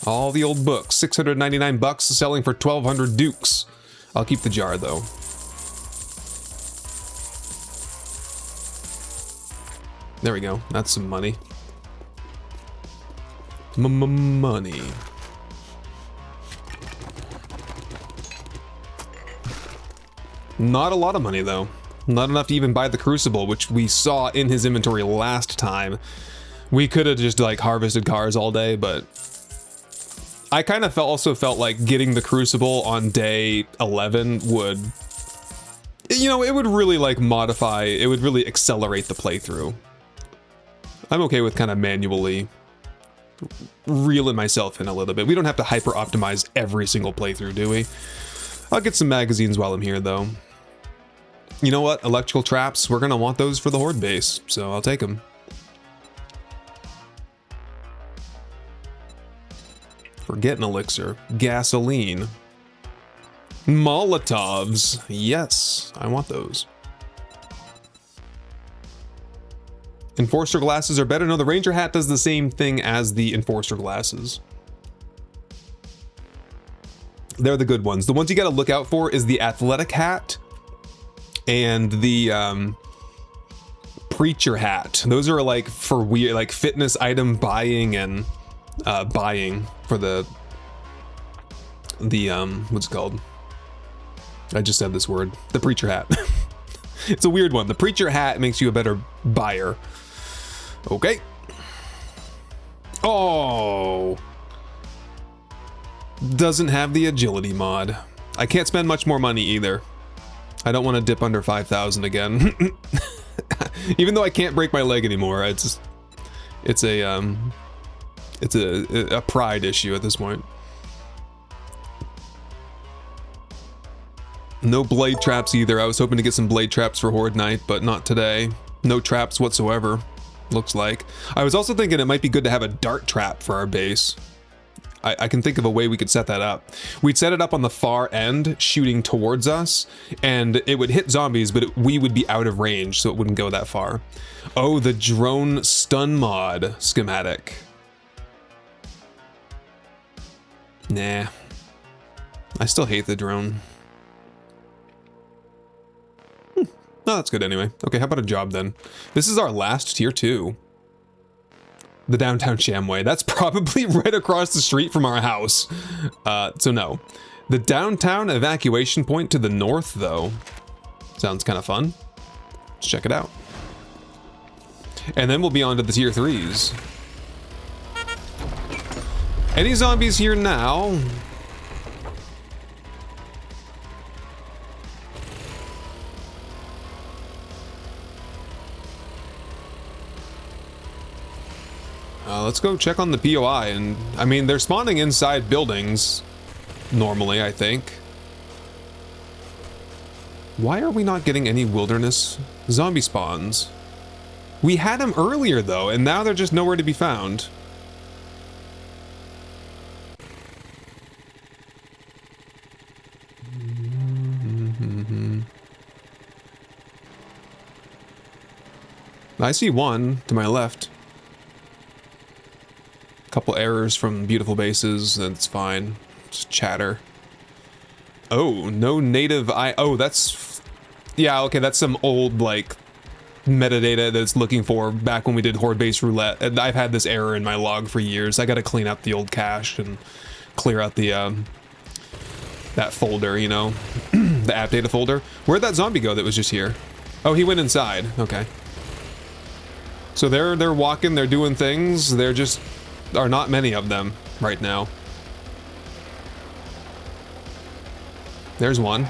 All the old books, 699 bucks, selling for 1,200 dukes. I'll keep the jar though. There we go. That's some money. Money. Not a lot of money though. Not enough to even buy the Crucible, which we saw in his inventory last time. We could have just like harvested cars all day, but I kind of also felt like getting the Crucible on day 11 would, you know, it would really like modify, it would really accelerate the playthrough. I'm okay with kind of manually reeling myself in a little bit. We don't have to hyper optimize every single playthrough, do we? I'll get some magazines while I'm here though. You know what? Electrical traps, we're gonna want those for the Horde base, so I'll take them. Forget an elixir. Gasoline. Molotovs. Yes, I want those. Enforcer glasses are better. No, the Ranger hat does the same thing as the Enforcer glasses. They're the good ones. The ones you gotta look out for is the athletic hat and the preacher hat. Those are like for weird, like fitness item buying and buying for the what's it called? I just said this word. The preacher hat. It's a weird one. The preacher hat makes you a better buyer. Okay. Oh. Doesn't have the agility mod. I can't spend much more money either. I don't want to dip under 5,000 again. Even though I can't break my leg anymore, it's a pride issue at this point. No blade traps either. I was hoping to get some blade traps for Horde Night, but not today. No traps whatsoever, looks like. I was also thinking it might be good to have a dart trap for our base. I can think of a way we could set that up. We'd set it up on the far end, shooting towards us, and it would hit zombies, but we would be out of range, so it wouldn't go that far. Oh, the drone stun mod schematic. Nah. I still hate the drone. No, that's good anyway. Okay, how about a job then? This is our last tier 2. The downtown Shamway. That's probably right across the street from our house. So no. The downtown evacuation point to the north, though. Sounds kind of fun. Let's check it out. And then we'll be on to the tier 3s. Any zombies here now? Let's go check on the POI, and I mean, they're spawning inside buildings normally, I think. Why are we not getting any wilderness zombie spawns? We had them earlier though, and now they're just nowhere to be found. I see one to my left. Couple errors from beautiful bases, that's fine. Just chatter. Oh, no native oh, that's... Yeah, okay, that's some old, like, metadata that's looking for back when we did Horde Base Roulette. And I've had this error in my log for years. I gotta clean up the old cache and clear out the, that folder, you know? The app data folder. Where'd that zombie go that was just here? Oh, he went inside. Okay. So they're walking, they're doing things, they're just... are not many of them right now. There's one.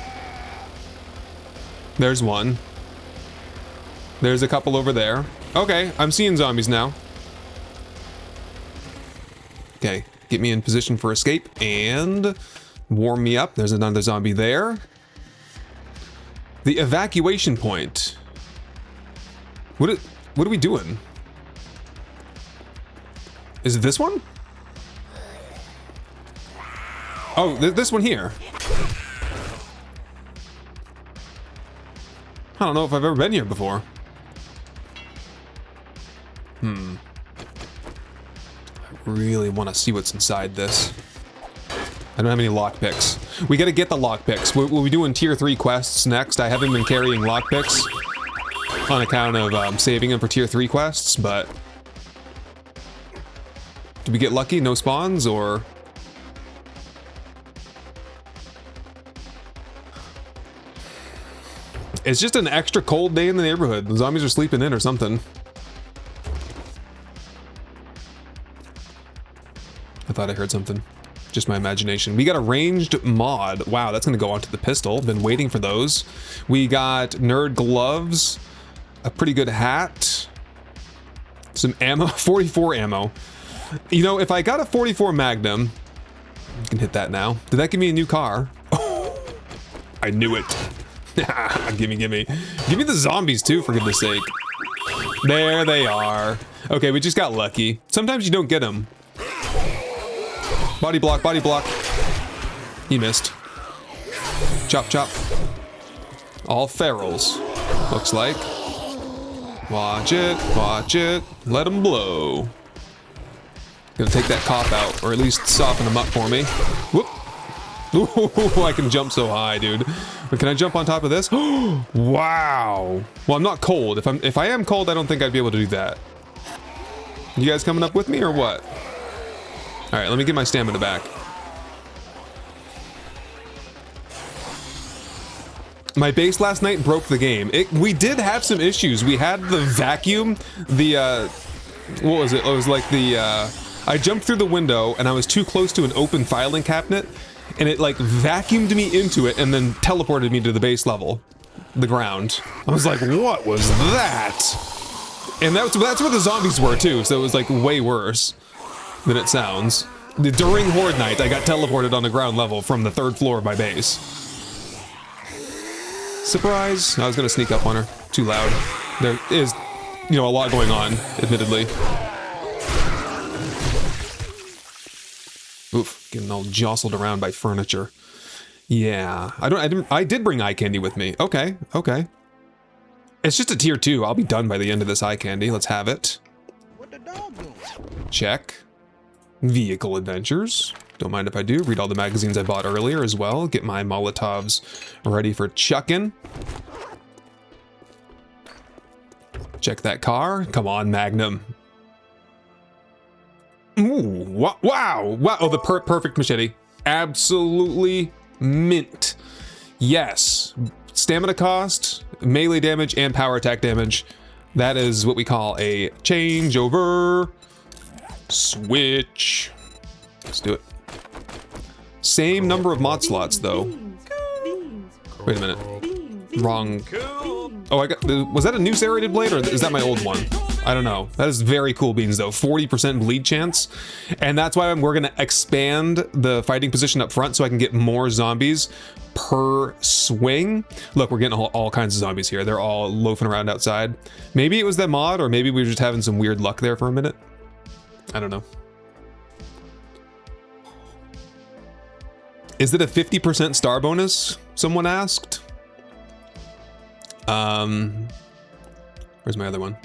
There's one. There's a couple over there. Okay, I'm seeing zombies now. Okay, get me in position for escape and warm me up. There's another zombie there. The evacuation point. What are we doing? Is it this one? Oh, this one here. I don't know if I've ever been here before. I really want to see what's inside this. I don't have any lockpicks. We gotta get the lockpicks. We'll be doing tier 3 quests next. I haven't been carrying lockpicks on account of saving them for tier 3 quests, but... Did we get lucky? No spawns, or... It's just an extra cold day in the neighborhood. The zombies are sleeping in or something. I thought I heard something. Just my imagination. We got a ranged mod. Wow, that's gonna go onto the pistol. Been waiting for those. We got nerd gloves, a pretty good hat, some ammo, 44 ammo. You know, if I got a 44 Magnum, you can hit that now. Did that give me a new car? Oh, I knew it. Gimme. Give me the zombies too, for goodness sake. There they are. Okay, we just got lucky. Sometimes you don't get them. Body block, body block. He missed. Chop, chop. All ferals, looks like. Watch it, let him blow. Gonna take that cop out, or at least soften him up for me. Whoop. Ooh, I can jump so high, dude. But can I jump on top of this? Wow. Well, I'm not cold. If I am cold, I don't think I'd be able to do that. You guys coming up with me or what? All right, let me get my stamina back. My base last night broke the game. We did have some issues. We had the vacuum, what was it? It was like I jumped through the window and I was too close to an open filing cabinet, and it like vacuumed me into it and then teleported me to the base level, the ground. I was like, what was that? And that's where the zombies were too, so it was like way worse than it sounds. During Horde Night, I got teleported on the ground level from the 3rd floor of my base. Surprise! I was gonna sneak up on her. Too loud. There is, a lot going on, admittedly. Oof, getting all jostled around by furniture. Yeah, I did bring eye candy with me. Okay. It's just a tier 2. I'll be done by the end of this eye candy. Let's have it. What the dog doing? Check. Vehicle adventures. Don't mind if I do. Read all the magazines I bought earlier as well. Get my Molotovs ready for chucking. Check that car. Come on, Magnum. Ooh, wow. Oh, the perfect machete. Absolutely mint. Yes. Stamina cost, melee damage, and power attack damage. That is what we call a changeover. Switch. Let's do it. Same number of mod slots, though. Wait a minute. Wrong. Oh, was that a new serrated blade, or is that my old one? I don't know. That is very cool beans, though. 40% bleed chance. And that's why we're going to expand the fighting position up front so I can get more zombies per swing. Look, we're getting all kinds of zombies here. They're all loafing around outside. Maybe it was that mod, or maybe we were just having some weird luck there for a minute. I don't know. Is it a 50% star bonus? Someone asked. Where's my other one?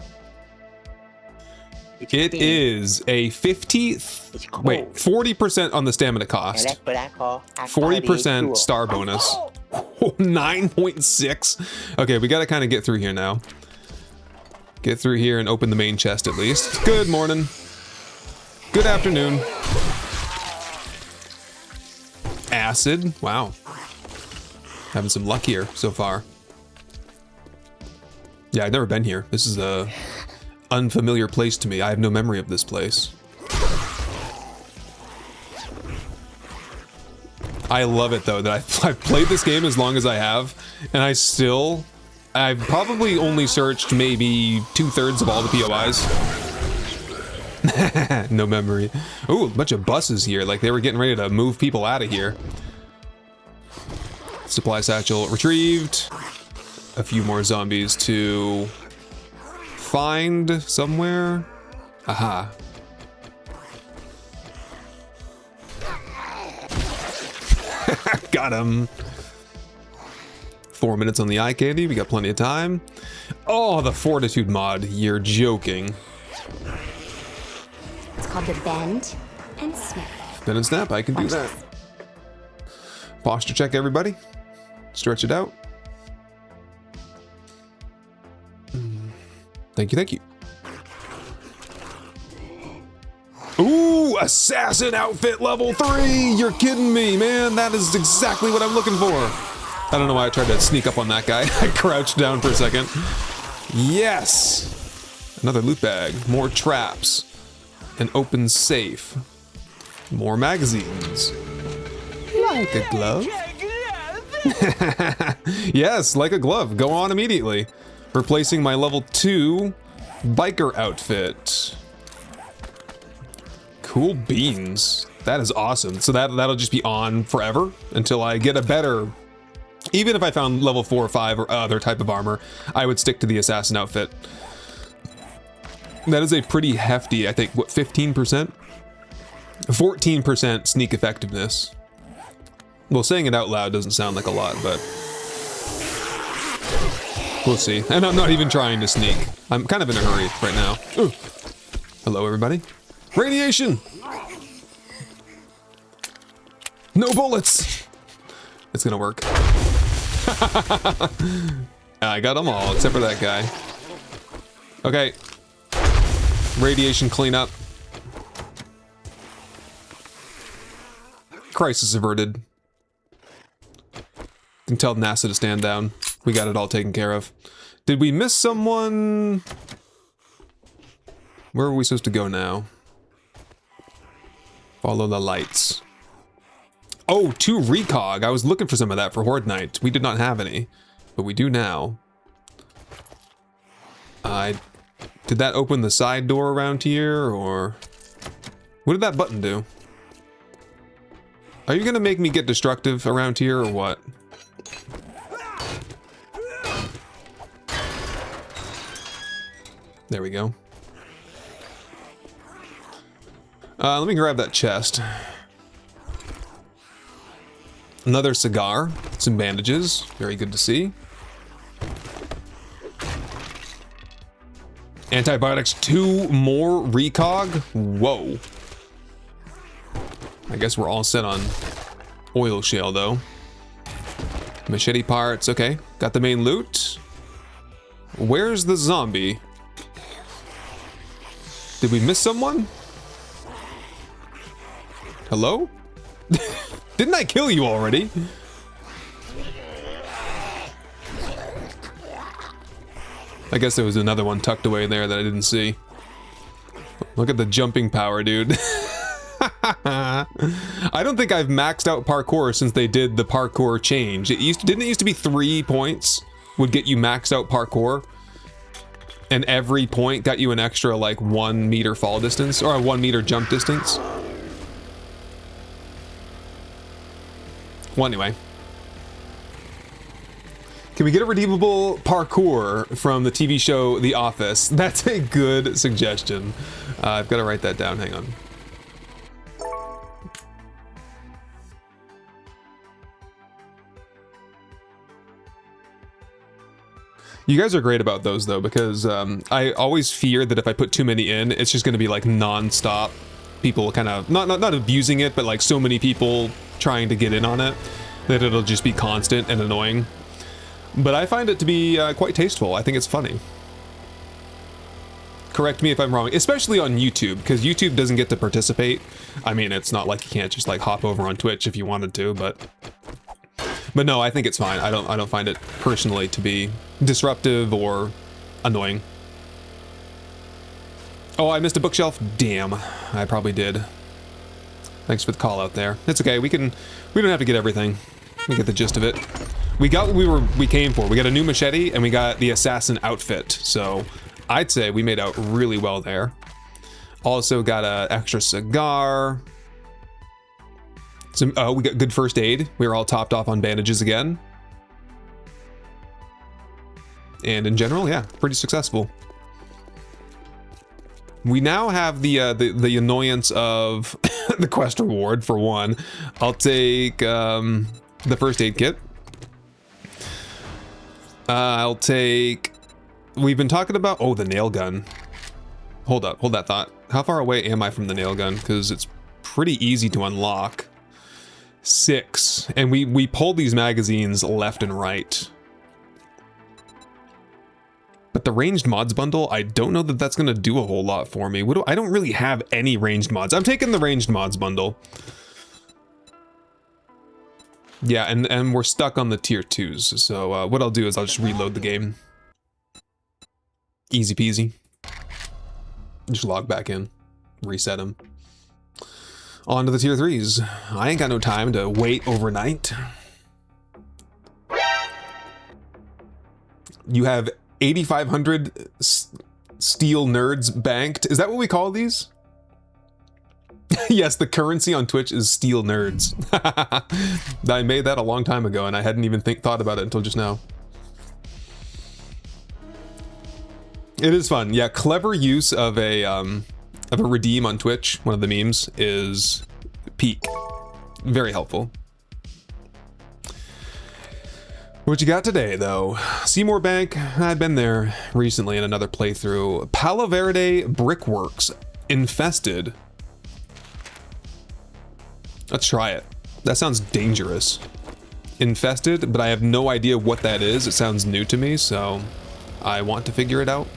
It is a 40% on the stamina cost. And that's what I call 40% star bonus. 9.6. Okay, we gotta kind of get through here now. Get through here and open the main chest at least. Good morning. Good afternoon. Acid. Wow. Having some luck here so far. Yeah, I've never been here. This is a unfamiliar place to me. I have no memory of this place. I love it though that I've played this game as long as I have, and I've probably only searched maybe 2/3 of all the POIs. No memory. Ooh, a bunch of buses here. Like they were getting ready to move people out of here. Supply satchel retrieved. A few more zombies to find somewhere. Aha. Got him. 4 minutes on the eye candy. We got plenty of time. Oh, the fortitude mod. You're joking. It's called the bend and snap. Bend and snap. I can do that. Posture check, everybody. Stretch it out. Thank you, thank you. Ooh, assassin outfit level 3. You're kidding me, man. That is exactly what I'm looking for. I don't know why I tried to sneak up on that guy. I crouched down for a second. Yes. Another loot bag. More traps. An open safe. More magazines. Like a glove. Yes, like a glove. Go on immediately. Replacing my level 2 biker outfit. Cool beans. That is awesome. So that'll just be on forever until I get a better. Even if I found level 4 or 5 or other type of armor, I would stick to the assassin outfit. That is a pretty hefty, I think, what, 15%? 14% sneak effectiveness. Well, saying it out loud doesn't sound like a lot, but we'll see. And I'm not even trying to sneak. I'm kind of in a hurry right now. Ooh. Hello, everybody. Radiation! No bullets! It's gonna work. I got them all, except for that guy. Okay. Radiation cleanup. Crisis averted. can tell NASA to stand down. We got it all taken care of. Did we miss someone? Where are we supposed to go now? Follow the lights. Oh, 2 recog. I was looking for some of that for Horde Night. We did not have any, but we do now. Did that open the side door around here, or what did that button do? Are you gonna make me get destructive around here, or what? There we go. Let me grab that chest. Another cigar, some bandages, very good to see. Antibiotics, 2 more recog. Whoa. I guess we're all set on oil shale though. Machete parts, okay. Got the main loot. Where's the zombie? Did we miss someone? Hello? Didn't I kill you already? I guess there was another one tucked away there that I didn't see. Look at the jumping power, dude. I don't think I've maxed out parkour since they did the parkour change. Didn't it used to be 3 points would get you maxed out parkour? And every point got you an extra like 1 meter fall distance or a 1 meter jump distance. Well, anyway. Can we get a redeemable parkour from the TV show The Office? That's a good suggestion. I've got to write that down. Hang on. You guys are great about those though, because I always fear that if I put too many in, it's just going to be like non-stop. People kind of not abusing it, but like so many people trying to get in on it that it'll just be constant and annoying. But I find it to be quite tasteful. I think it's funny. Correct me if I'm wrong, especially on YouTube, because YouTube doesn't get to participate. I mean, it's not like you can't just like hop over on Twitch if you wanted to, but no, I think it's fine. I don't find it personally to be disruptive or annoying. Oh, I missed a bookshelf. Damn, I probably did. Thanks for the call out there. It's okay. We don't have to get everything. We get the gist of it. We got what we came for. We got a new machete and we got the assassin outfit. So I'd say we made out really well there. Also got an extra cigar. We got good first aid. We were all topped off on bandages again. And in general, yeah, pretty successful. We now have the annoyance of the quest reward for one. I'll take the first aid kit. I'll take. We've been talking about the nail gun. Hold up, hold that thought. How far away am I from the nail gun? Because it's pretty easy to unlock. 6, and we pulled these magazines left and right. But the ranged mods bundle, I don't know that that's going to do a whole lot for me. I don't really have any ranged mods. I'm taking the ranged mods bundle. Yeah, and we're stuck on the tier 2s. So what I'll do is I'll just reload the game. Easy peasy. Just log back in. Reset them. On to the tier 3s. I ain't got no time to wait overnight. You have 8,500 steel nerds banked. Is that what we call these? Yes, the currency on Twitch is steel nerds. I made that a long time ago and I hadn't even thought about it until just now. It is fun. Yeah, clever use of a redeem on Twitch, one of the memes, is peak. Very helpful. What you got today, though? Seymour Bank, I've been there recently in another playthrough. Palo Verde Brickworks, infested. Let's try it. That sounds dangerous. Infested, but I have no idea what that is. It sounds new to me, so I want to figure it out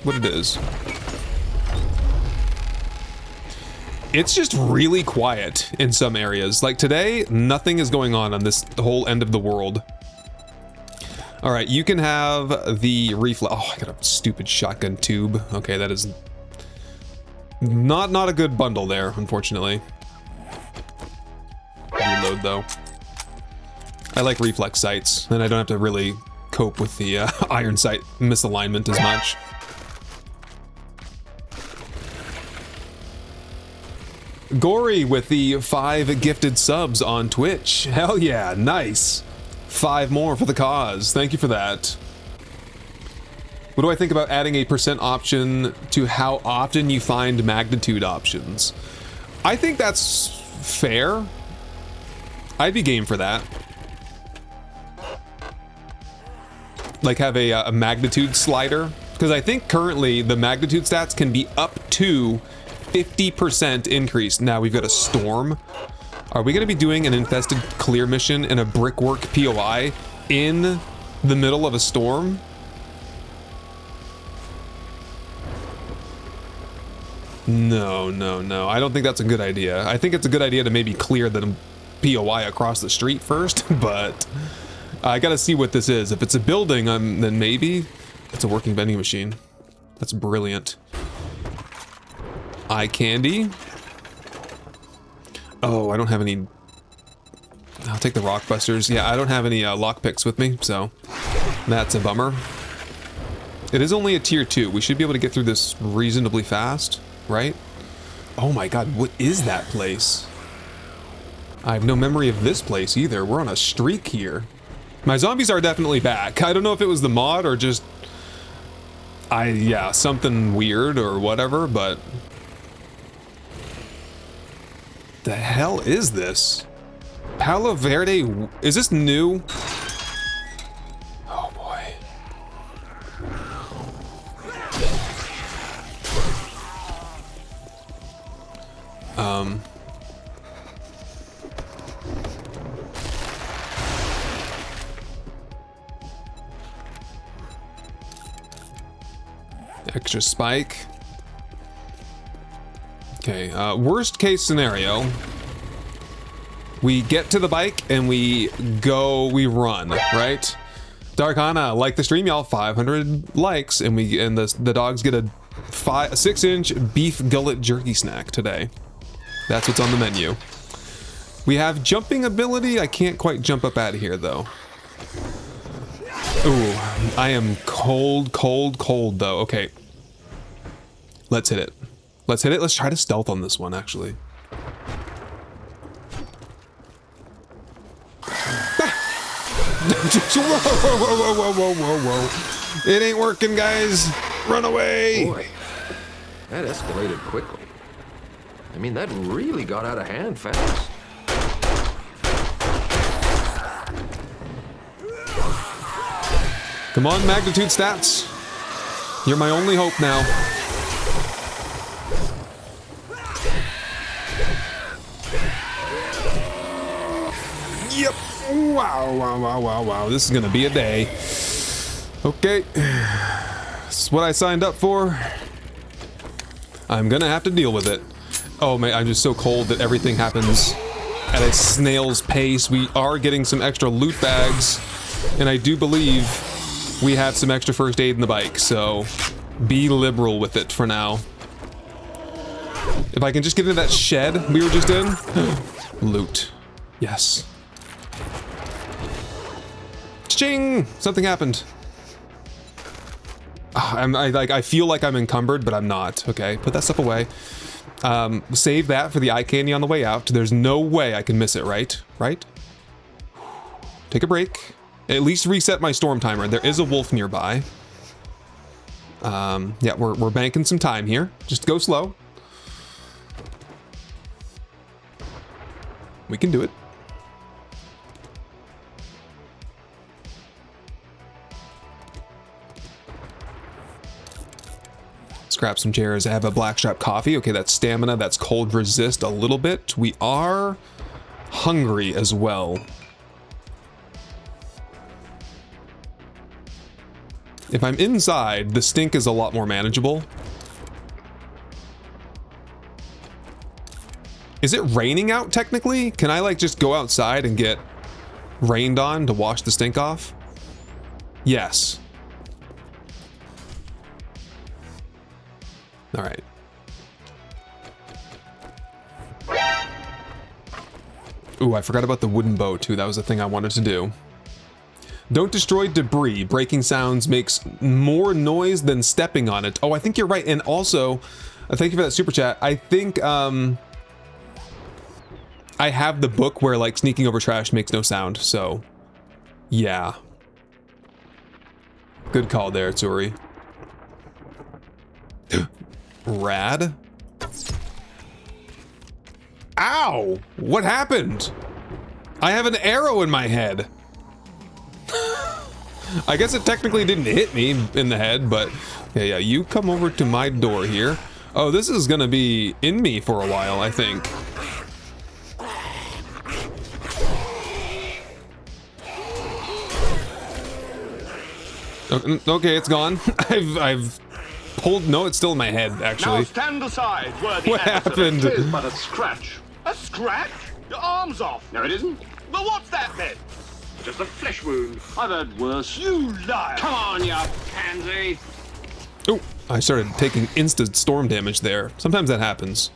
what it is. It's just really quiet in some areas. Like today, nothing is going on this whole end of the world. All right, you can have the reflex. Oh, I got a stupid shotgun tube. Okay, that is not a good bundle there, unfortunately. Reload though. I like reflex sights, and I don't have to really cope with the iron sight misalignment as much. Gory with the 5 gifted subs on Twitch. Hell yeah, nice. 5 more for the cause. Thank you for that. What do I think about adding a % option to how often you find magnitude options? I think that's fair. I'd be game for that. Like have a magnitude slider, because I think currently the magnitude stats can be up to 50% increase. Now we've got a storm. Are we going to be doing an infested clear mission in a brickwork POI in the middle of a storm? No, no, no. I don't think that's a good idea. I think it's a good idea to maybe clear the POI across the street first, but I gotta see what this is. If it's a building, then maybe. It's a working vending machine. That's brilliant. Eye candy. Oh, I don't have any. I'll take the rock busters. Yeah, I don't have any lockpicks with me, so that's a bummer. It is only a tier 2. We should be able to get through this reasonably fast, right? Oh my god, what is that place? I have no memory of this place either. We're on a streak here. My zombies are definitely back. I don't know if it was the mod or just yeah, something weird or whatever, but the hell is this? Palo Verde, is this new? Oh boy. Extra spike. Okay, worst case scenario, we get to the bike and we run, right? Darkana, like the stream, y'all, 500 likes, and the dogs get a 6-inch beef gullet jerky snack today. That's what's on the menu. We have jumping ability. I can't quite jump up out of here though. Ooh, I am cold though. Okay, let's hit it. Let's hit it. Let's try to stealth on this one, actually. Whoa. It ain't working, guys. Run away. Boy, that escalated quickly. I mean, that really got out of hand fast. Come on, magnitude stats. You're my only hope now. Yep. Wow. This is gonna be a day. Okay. This is what I signed up for. I'm gonna have to deal with it. Oh man, I'm just so cold that everything happens at a snail's pace. We are getting some extra loot bags, and I do believe we have some extra first aid in the bike, so be liberal with it for now. If I can just get into that shed we were just in. Loot. Yes. Ching! Something happened. I feel like I'm encumbered, but I'm not. Okay, put that stuff away. Save that for the eye candy on the way out. There's no way I can miss it, right? Right? Take a break. At least reset my storm timer. There is a wolf nearby. Yeah, we're banking some time here. Just go slow. We can do it. Let's grab some chairs. I have a blackstrap coffee. Okay, that's stamina. That's cold resist a little bit. We are hungry as well. If I'm inside, the stink is a lot more manageable. Is it raining out technically? Can I like just go outside and get rained on to wash the stink off? Yes. All right. Ooh, I forgot about the wooden bow too. That was the thing I wanted to do. Don't destroy debris. Breaking sounds makes more noise than stepping on it. Oh, I think you're right. And also, thank you for that super chat. I think I have the book where like sneaking over trash makes no sound. So, yeah. Good call there, Tsuri. Rad. Ow! What happened? I have an arrow in my head. I guess it technically didn't hit me in the head, but yeah, you come over to my door here. Oh, this is gonna be in me for a while, I think. Okay, it's gone. I've pulled. No, it's still in my head, actually. Now stand aside, worthy What happened? It is but a scratch. A scratch? Your arm's off. No, it isn't. Well, what's that then? Just a flesh wound. I've heard worse. You liar! Come on, you pansy. Oh, I started taking instant storm damage there. Sometimes that happens.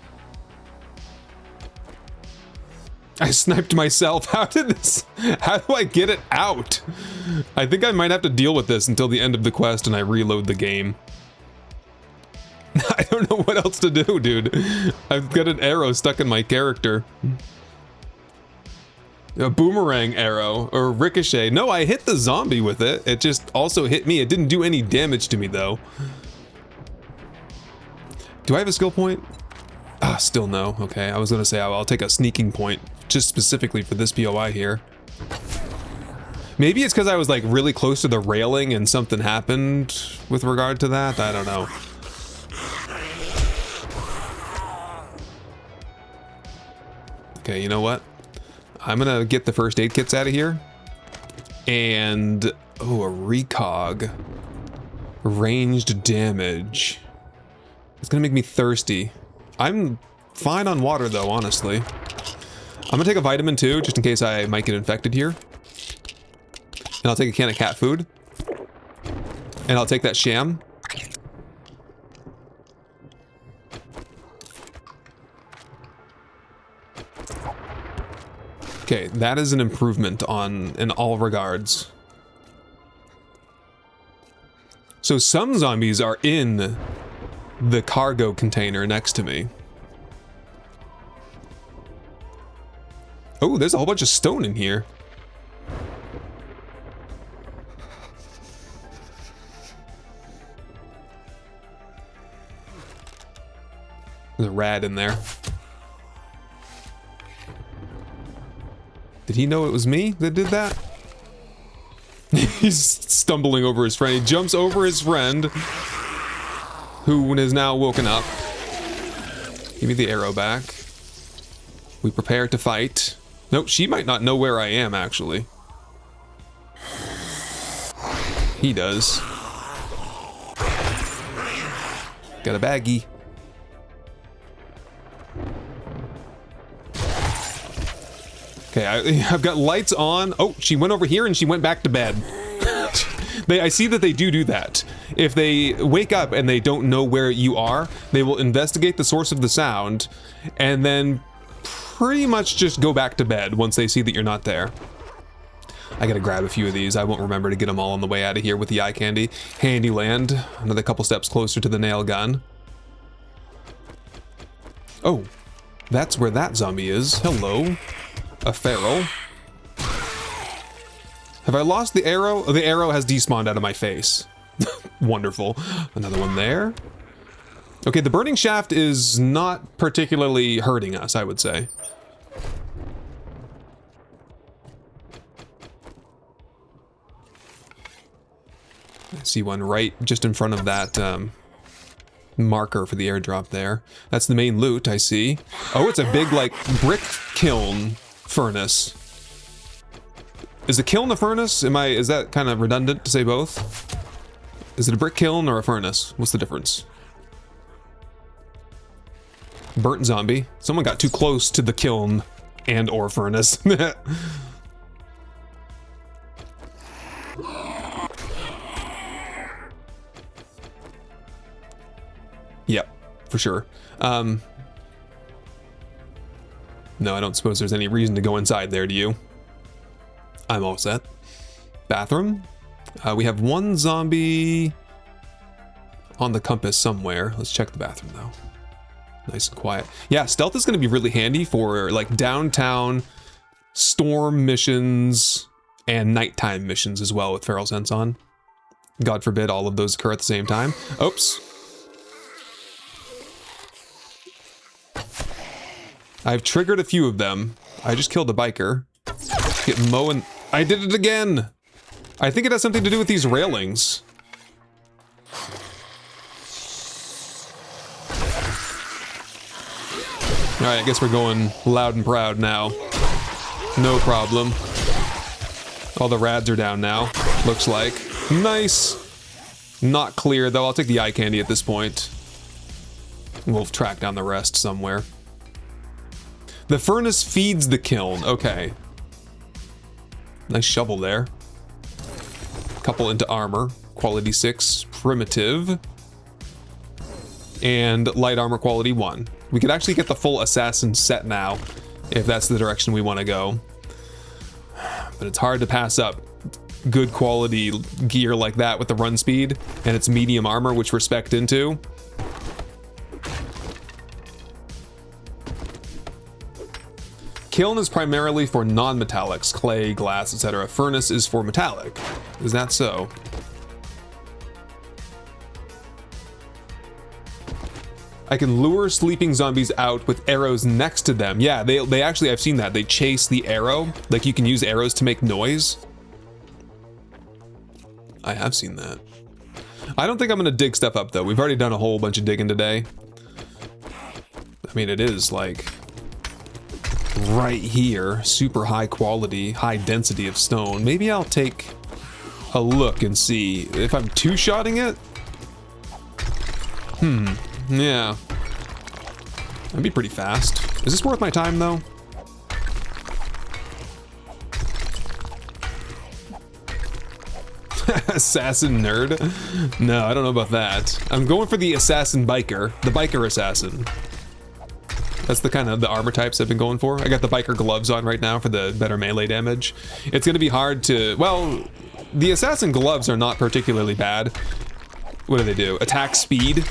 I sniped myself. How did this? How do I get it out? I think I might have to deal with this until the end of the quest and I reload the game. I don't know what else to do, dude. I've got an arrow stuck in my character. A boomerang arrow or ricochet. No, I hit the zombie with it. It just also hit me. It didn't do any damage to me though. Do I have a skill point? Ah, still no. Okay, I was gonna say I'll take a sneaking point just specifically for this POI here. Maybe it's because I was like really close to the railing and something happened with regard to that. I don't know. Okay, you know what? I'm gonna get the first aid kits out of here. And, oh, a recog. Ranged damage. It's gonna make me thirsty. I'm fine on water though, honestly. I'm gonna take a vitamin too, just in case I might get infected here. And I'll take a can of cat food. And I'll take that sham. Okay, that is an improvement in all regards. So some zombies are in the cargo container next to me. Oh, there's a whole bunch of stone in here. There's a rat in there. Did he know it was me that did that? He's stumbling over his friend. He jumps over his friend, who is now woken up. Give me the arrow back. We prepare to fight. Nope, she might not know where I am, actually. He does. Got a baggie. Okay, I've got lights on. Oh, she went over here and she went back to bed. I see that they do that. If they wake up and they don't know where you are, they will investigate the source of the sound and then pretty much just go back to bed once they see that you're not there. I gotta grab a few of these. I won't remember to get them all on the way out of here with the eye candy. Handy land. Another couple steps closer to the nail gun. Oh, that's where that zombie is. Hello. A feral. Have I lost the arrow? Oh, the arrow has despawned out of my face. Wonderful. Another one there. Okay, the burning shaft is not particularly hurting us, I would say. I see one right just in front of that marker for the airdrop there. That's the main loot, I see. Oh, it's a big, like, brick kiln furnace. Is a kiln a furnace? Is that kind of redundant to say both? Is it a brick kiln or a furnace? What's the difference? Burnt zombie. Someone got too close to the kiln and or furnace. Yep, for sure. No, I don't suppose there's any reason to go inside there, do you? I'm all set. Bathroom. We have one zombie on the compass somewhere. Let's check the bathroom though. Nice and quiet. Yeah, stealth is going to be really handy for like downtown storm missions and nighttime missions as well with Feral Sense on. God forbid all of those occur at the same time. Oops. I've triggered a few of them. I just killed a biker. Get Mo and I did it again. I think it has something to do with these railings. All right, I guess we're going loud and proud now. No problem. All the rads are down now, looks like. Nice. Not clear though, I'll take the eye candy at this point. We'll track down the rest somewhere. The furnace feeds the kiln, okay. Nice shovel there. Couple into armor, quality 6, primitive. And light armor quality 1. We could actually get the full assassin set now, if that's the direction we want to go. But it's hard to pass up good quality gear like that with the run speed, and it's medium armor, which we're spec'd into. Kiln is primarily for non-metallics, clay, glass, etc. Furnace is for metallic. Is that so? I can lure sleeping zombies out with arrows next to them. Yeah, they actually, I've seen that. They chase the arrow. Like you can use arrows to make noise. I have seen that. I don't think I'm gonna dig stuff up though. We've already done a whole bunch of digging today. I mean, it is like right here, super high quality, high density of stone. Maybe I'll take a look and see if I'm two-shotting it. Yeah. That'd be pretty fast. Is this worth my time though? Assassin nerd? No, I don't know about that. I'm going for the assassin biker, the biker assassin. That's the kind of the armor types I've been going for. I got the biker gloves on right now for the better melee damage. It's gonna be hard to, well, the assassin gloves are not particularly bad. What do they do? Attack speed.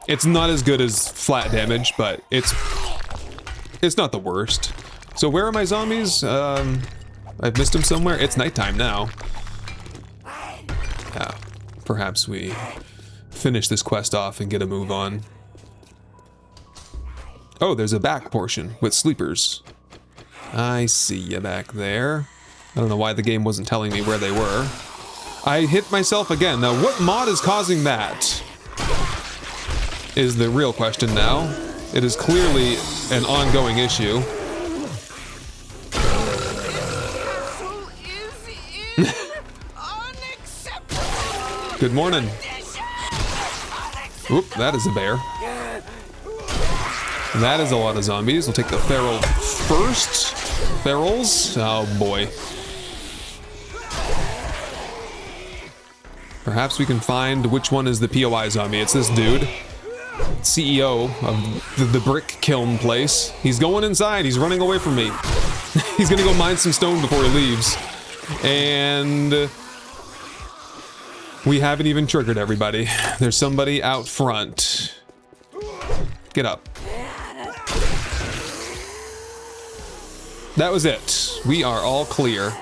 It's not as good as flat damage, but it's not the worst. So where are my zombies? I've missed them somewhere. It's nighttime now. Yeah, perhaps we finish this quest off and get a move on. Oh, there's a back portion with sleepers. I see you back there. I don't know why the game wasn't telling me where they were. I hit myself again. Now, what mod is causing that? Is the real question now. It is clearly an ongoing issue. Good morning. Oop, that is a bear. That is a lot of zombies. We'll take the feral first. Ferals? Oh boy. Perhaps we can find which one is the POI zombie. It's this dude. CEO of the brick kiln place. He's going inside. He's running away from me. He's gonna go mine some stone before he leaves. And we haven't even triggered everybody. There's somebody out front. Get up. That was it. We are all clear.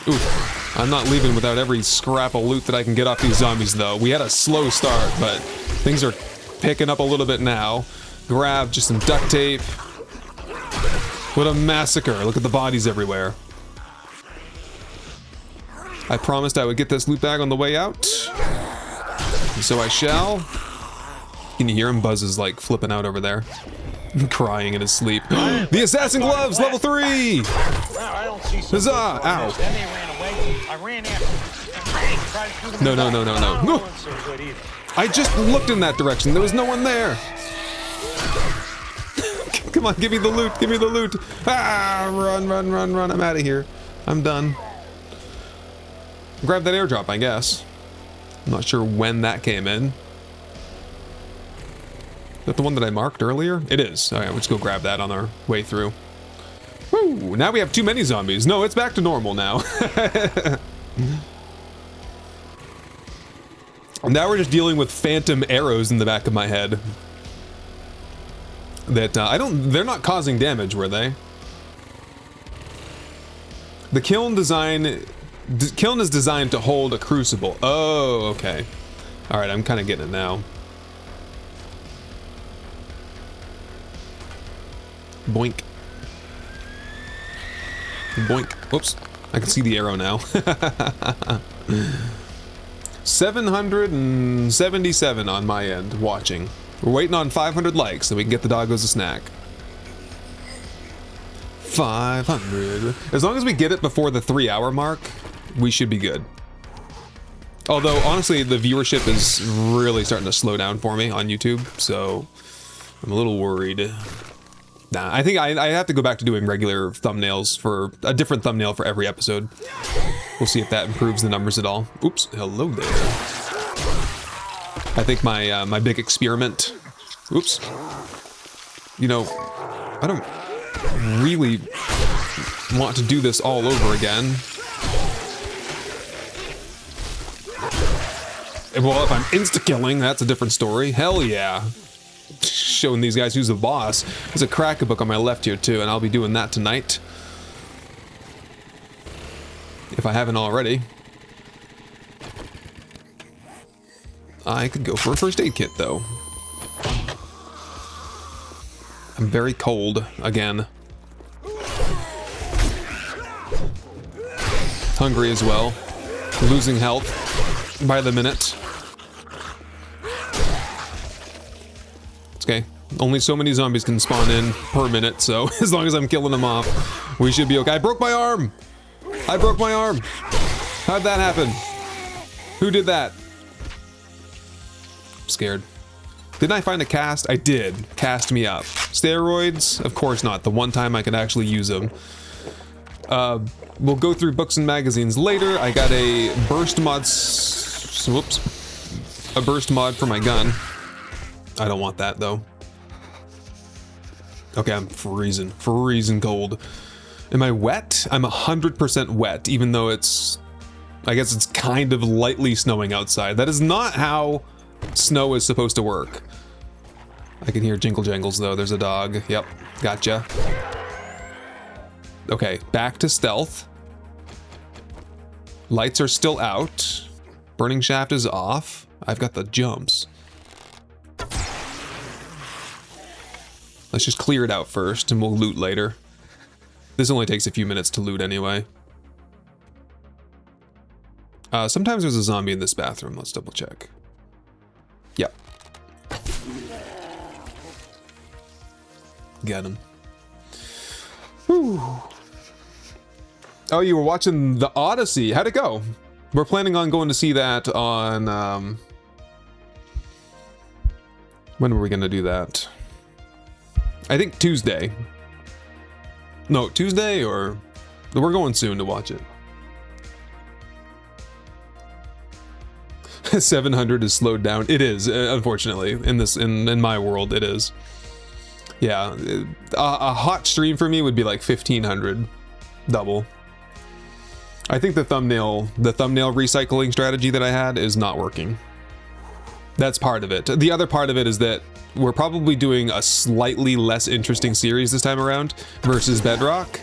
Oof. I'm not leaving without every scrap of loot that I can get off these zombies, though. We had a slow start, but things are picking up a little bit now. Grab just some duct tape. What a massacre. Look at the bodies everywhere. I promised I would get this loot bag on the way out. And so I shall. Can you hear him? Buzz is like flipping out over there. Crying in his sleep. The assassin gloves, level 3! Huzzah! Ow. No. I just looked in that direction. There was no one there. Come on, give me the loot. Give me the loot. Ah, run. I'm out of here. I'm done. grab that airdrop, I guess. I'm not sure when that came in. Is that the one that I marked earlier? It is. All right, let's go grab that on our way through. Woo! Now we have too many zombies. No, it's back to normal now. Now we're just dealing with phantom arrows in the back of my head. That they're not causing damage, were they? The kiln is designed to hold a crucible. Oh, okay. All right, I'm kind of getting it now. Boink. Boink. Whoops. I can see the arrow now. 777 on my end watching. We're waiting on 500 likes so we can get the doggos a snack. 500. As long as we get it before the 3-hour mark, we should be good. Although, honestly, the viewership is really starting to slow down for me on YouTube, so I'm a little worried. Nah, I think I have to go back to doing regular thumbnails for a different thumbnail for every episode. We'll see if that improves the numbers at all. Oops, hello there. I think my big experiment. Oops. You know, I don't really want to do this all over again. Well, if I'm insta-killing, that's a different story. Hell yeah. Showing these guys who's the boss. There's a cracker book on my left here too, and I'll be doing that tonight. If I haven't already. I could go for a first aid kit though. I'm very cold again. Hungry as well. Losing health by the minute. Okay, only so many zombies can spawn in per minute, so as long as I'm killing them off, we should be okay. I broke my arm! I broke my arm! How'd that happen? Who did that? I'm scared. Didn't I find a cast? I did. Cast me up. Steroids? Of course not. The one time I could actually use them. We'll go through books and magazines later. I got a burst mod... Whoops. A burst mod for my gun. I don't want that though. Okay, I'm freezing. Freezing cold. Am I wet? I'm 100% wet, even though it's... I guess it's kind of lightly snowing outside. That is not how snow is supposed to work. I can hear jingle jangles though. There's a dog. Yep, gotcha. Okay, back to stealth. Lights are still out. Burning shaft is off. I've got the jumps. Let's just clear it out first and we'll loot later. This only takes a few minutes to loot anyway. Sometimes there's a zombie in this bathroom. Let's double check. Yep. Got him. Whew. Oh, you were watching The Odyssey. How'd it go? We're planning on going to see that on... When were we going to do that? I think Tuesday. No, Tuesday or... We're going soon to watch it. 700 is slowed down. It is, unfortunately. In my world, it is. Yeah, a hot stream for me would be like 1500 double. I think the thumbnail recycling strategy that I had is not working. That's part of it. The other part of it is that we're probably doing a slightly less interesting series this time around versus Bedrock.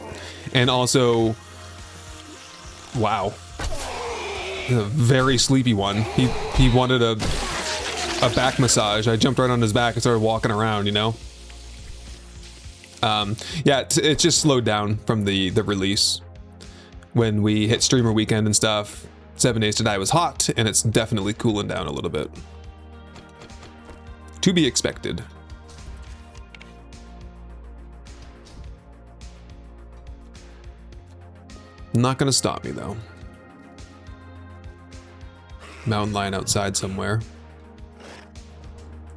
And also, wow, a very sleepy one. He wanted a back massage. I jumped right on his back and started walking around, you know? Yeah, it's just slowed down from the release. When we hit streamer weekend and stuff, 7 Days to Die was hot, and it's definitely cooling down a little bit. To be expected. Not gonna stop me though. Mountain lion outside somewhere.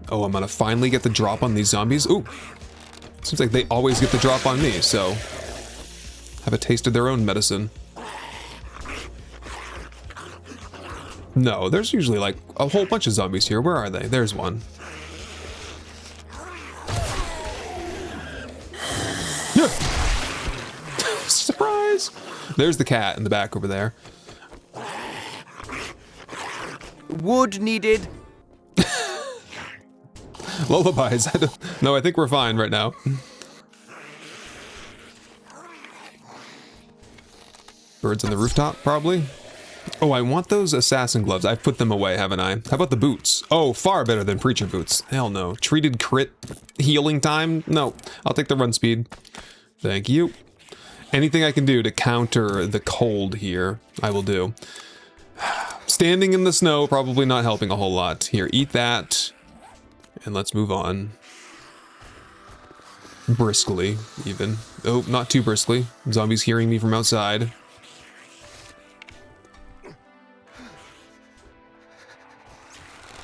Oh, I'm gonna finally get the drop on these zombies. Ooh. Seems like they always get the drop on me, so have a taste of their own medicine. No, there's usually like a whole bunch of zombies here. Where are they? There's one. Yeah. Surprise! There's the cat in the back over there. Wood needed. Lullabies. No, I think we're fine right now. Birds on the rooftop, probably. Oh, I want those assassin gloves. I've put them away, haven't I? How about the boots? Oh, far better than preacher boots. Hell no. Treated crit healing time? No. I'll take the run speed. Thank you. Anything I can do to counter the cold here, I will do. Standing in the snow, probably not helping a whole lot. Here, eat that. And let's move on. Briskly, even. Oh, not too briskly. Zombies hearing me from outside.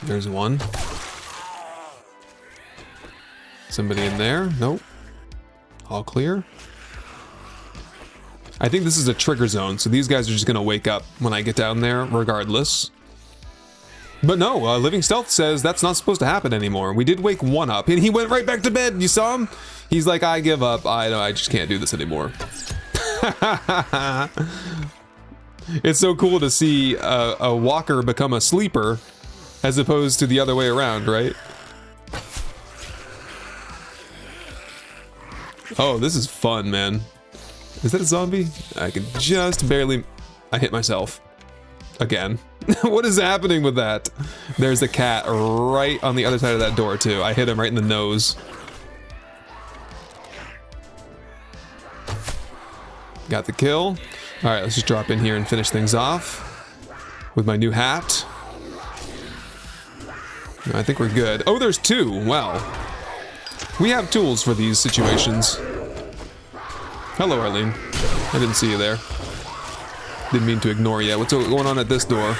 There's one. Somebody in there? Nope. All clear. I think this is a trigger zone, so these guys are just gonna wake up when I get down there, regardless. But no, Living Stealth says that's not supposed to happen anymore. We did wake one up, and he went right back to bed. You saw him? He's like, I give up. I just can't do this anymore. It's so cool to see a walker become a sleeper, as opposed to the other way around, right? Oh, this is fun, man. Is that a zombie? I can just barely... I hit myself. Again. What is happening with that? There's a cat right on the other side of that door, too. I hit him right in the nose. Got the kill. Alright, let's just drop in here and finish things off. With my new hat. I think we're good. Oh, there's two. Wow. We have tools for these situations. Hello, Arlene. I didn't see you there. Didn't mean to ignore you. What's going on at this door?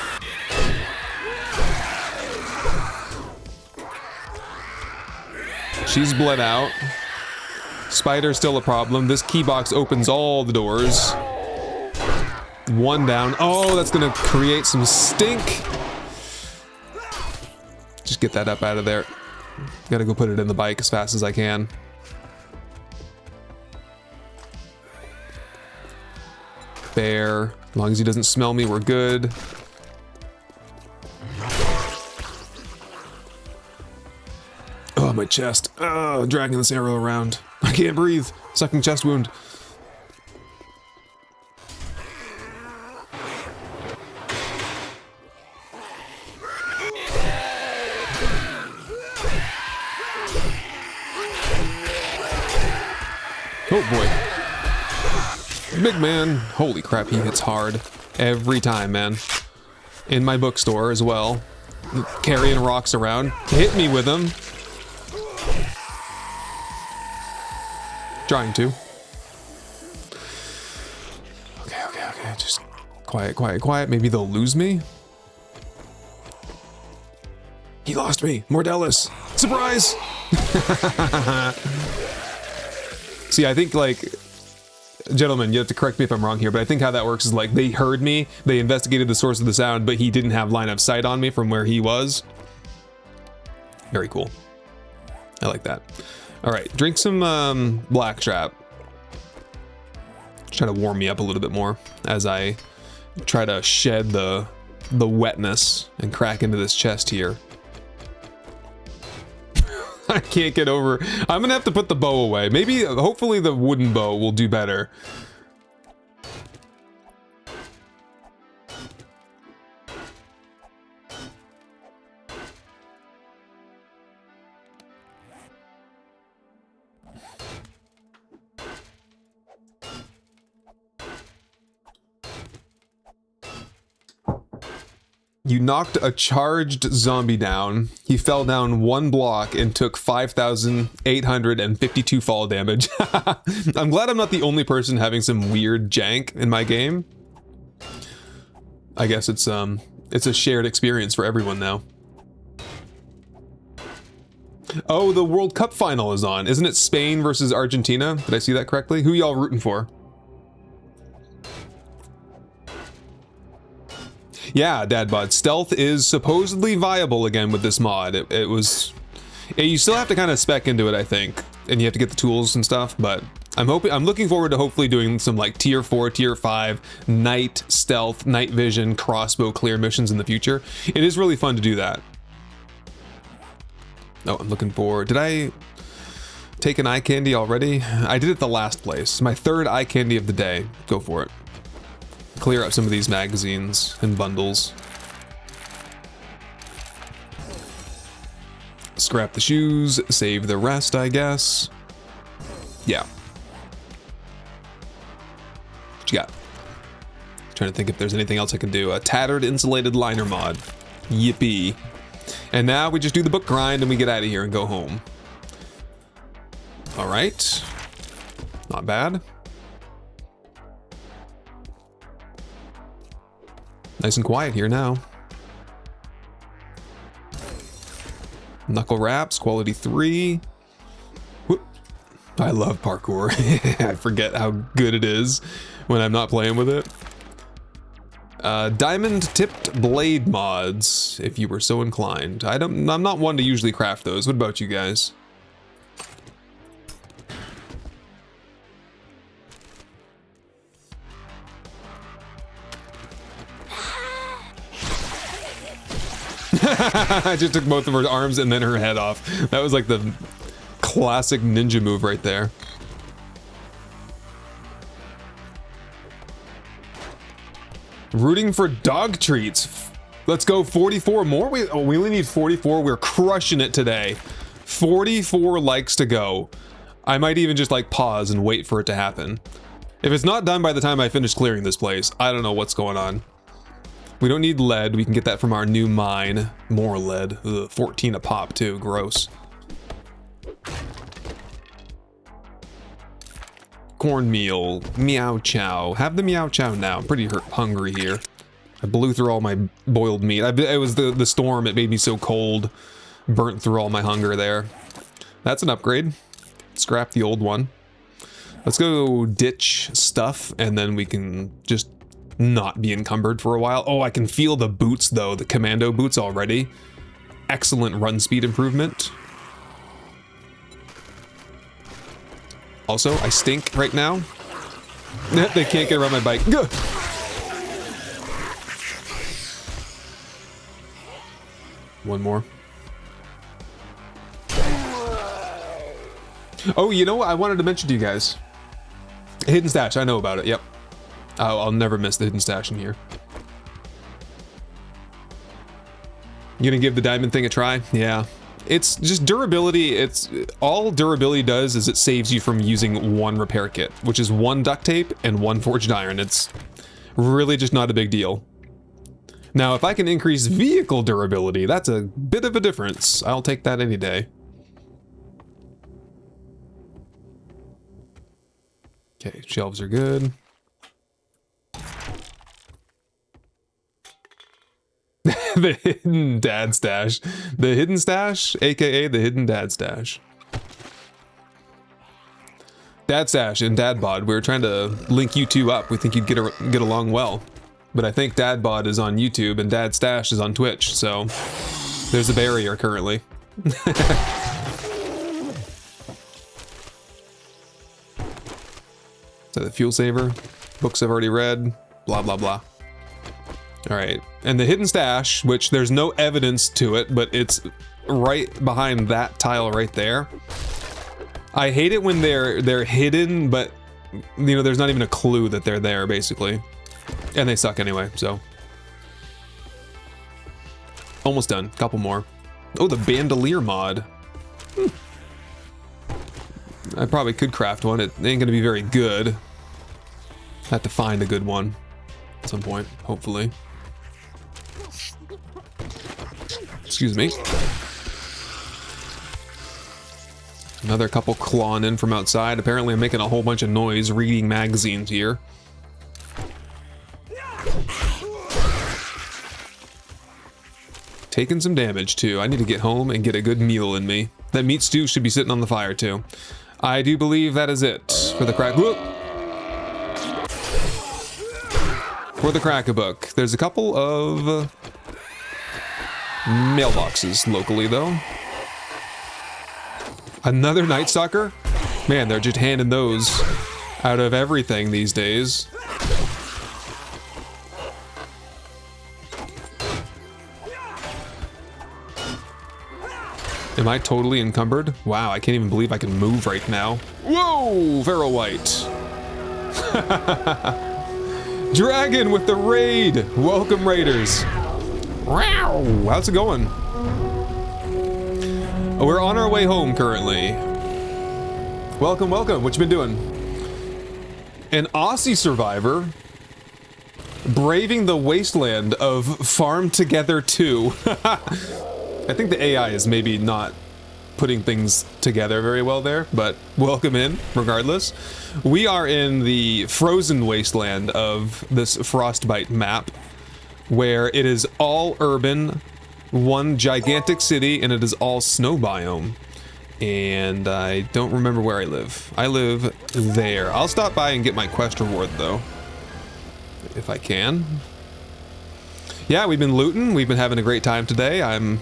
She's bled out. Spider's still a problem. This key box opens all the doors. One down. Oh, that's gonna create some stink. Just get that up out of there. Gotta go put it in the bike as fast as I can. Bear. As long as he doesn't smell me, we're good. Oh, my chest. Oh, dragging this arrow around. I can't breathe. Sucking chest wound. Oh boy. Big man. Holy crap, he hits hard. Every time, man. In my bookstore as well. Carrying rocks around. Hit me with them. Trying to. Okay. Just quiet. Maybe they'll lose me. He lost me. Mordellis. Surprise! See, I think, like, gentlemen, you have to correct me if I'm wrong here, but I think how that works is, like, they heard me, they investigated the source of the sound, but he didn't have line of sight on me from where he was. Very cool. I like that. All right, drink some blackstrap. Try to warm me up a little bit more as I try to shed the wetness and crack into this chest here. I can't get over. I'm gonna have to put the bow away. Maybe, hopefully the wooden bow will do better. You knocked a charged zombie down. He fell down one block and took 5,852 fall damage. I'm glad I'm not the only person having some weird jank in my game. I guess it's a shared experience for everyone now. Oh, the World Cup final is on. Isn't it Spain versus Argentina? Did I see that correctly? Who y'all rooting for? Yeah, Dadbod, stealth is supposedly viable again with this mod. You still have to kind of spec into it, I think, and you have to get the tools and stuff, but I'm looking forward to hopefully doing some like tier 4, tier 5 night stealth, night vision, crossbow clear missions in the future. It is really fun to do that. Oh, I'm looking for, did I take an eye candy already? I did it the last place. My third eye candy of the day. Go for it. Clear up some of these magazines and bundles. Scrap the shoes, save the rest, I guess. Yeah. What you got? Trying to think if there's anything else I can do. A tattered insulated liner mod. Yippee. And now we just do the book grind and we get out of here and go home. All right. Not bad. Nice and quiet here now. Knuckle wraps, quality 3. Whoop. I love parkour. I forget how good it is when I'm not playing with it. Diamond tipped blade mods, if you were so inclined. I'm not one to usually craft those. What about you guys? I just took both of her arms and then her head off. That was like the classic ninja move right there. Rooting for dog treats. Let's go 44 more. We only need 44. We're crushing it today. 44 likes to go. I might even just like pause and wait for it to happen. If it's not done by the time I finish clearing this place, I don't know what's going on. We don't need lead. We can get that from our new mine. More lead. Ugh, 14 a pop too. Gross. Cornmeal. Meow chow. Have the meow chow now. I'm pretty hungry here. I blew through all my boiled meat. It was the storm. It made me so cold. Burnt through all my hunger there. That's an upgrade. Scrap the old one. Let's go ditch stuff and then we can just not be encumbered for a while. Oh, I can feel the boots though, the commando boots already. Excellent run speed improvement. Also, I stink right now. They can't get around my bike. Gah! One more. Oh, you know what I wanted to mention to you guys? Hidden stash, I know about it, yep. I'll never miss the hidden stash in here. You gonna give the diamond thing a try? Yeah. It's just durability. All durability does is it saves you from using one repair kit, which is 1 duct tape and 1 forged iron. It's really just not a big deal. Now, if I can increase vehicle durability, that's a bit of a difference. I'll take that any day. Okay, shelves are good. The hidden dad stash. The hidden stash, aka the hidden dad stash. Dad stash and dad bod. We were trying to link you two up. We think you'd get along well. But I think dad bod is on YouTube and dad stash is on Twitch, so there's a barrier currently. So the fuel saver, books I've already read, blah blah blah. All right, and the hidden stash, which there's no evidence to it, but it's right behind that tile right there. I hate it when they're hidden, but you know, there's not even a clue that they're there, basically. And they suck anyway, so. Almost done, couple more. Oh, the bandolier mod. I probably could craft one. It ain't gonna be very good. Have to find a good one at some point, hopefully. Excuse me. Another couple clawing in from outside. Apparently I'm making a whole bunch of noise reading magazines here. Taking some damage too. I need to get home and get a good meal in me. That meat stew should be sitting on the fire too. I do believe that is it for the crack. Whoop. for the Crack-a-Book. There's a couple of mailboxes locally, though. Another Night Stalker? Man, they're just handing those out of everything these days. Am I totally encumbered? Wow, I can't even believe I can move right now. Whoa, Feral White. Dragon with the raid. Welcome, Raiders. Wow, how's it going? We're on our way home currently. Welcome, welcome. What you been doing? An Aussie survivor braving the wasteland of Farm Together 2. I think the AI is maybe not putting things together very well there, but welcome in regardless. We are in the frozen wasteland of this Frostbite map, where it is all urban, one gigantic city, and it is all snow biome. And I don't remember where I live. I live there. I'll stop by and get my quest reward though, if I can. Yeah, we've been looting. We've been having a great time today. I'm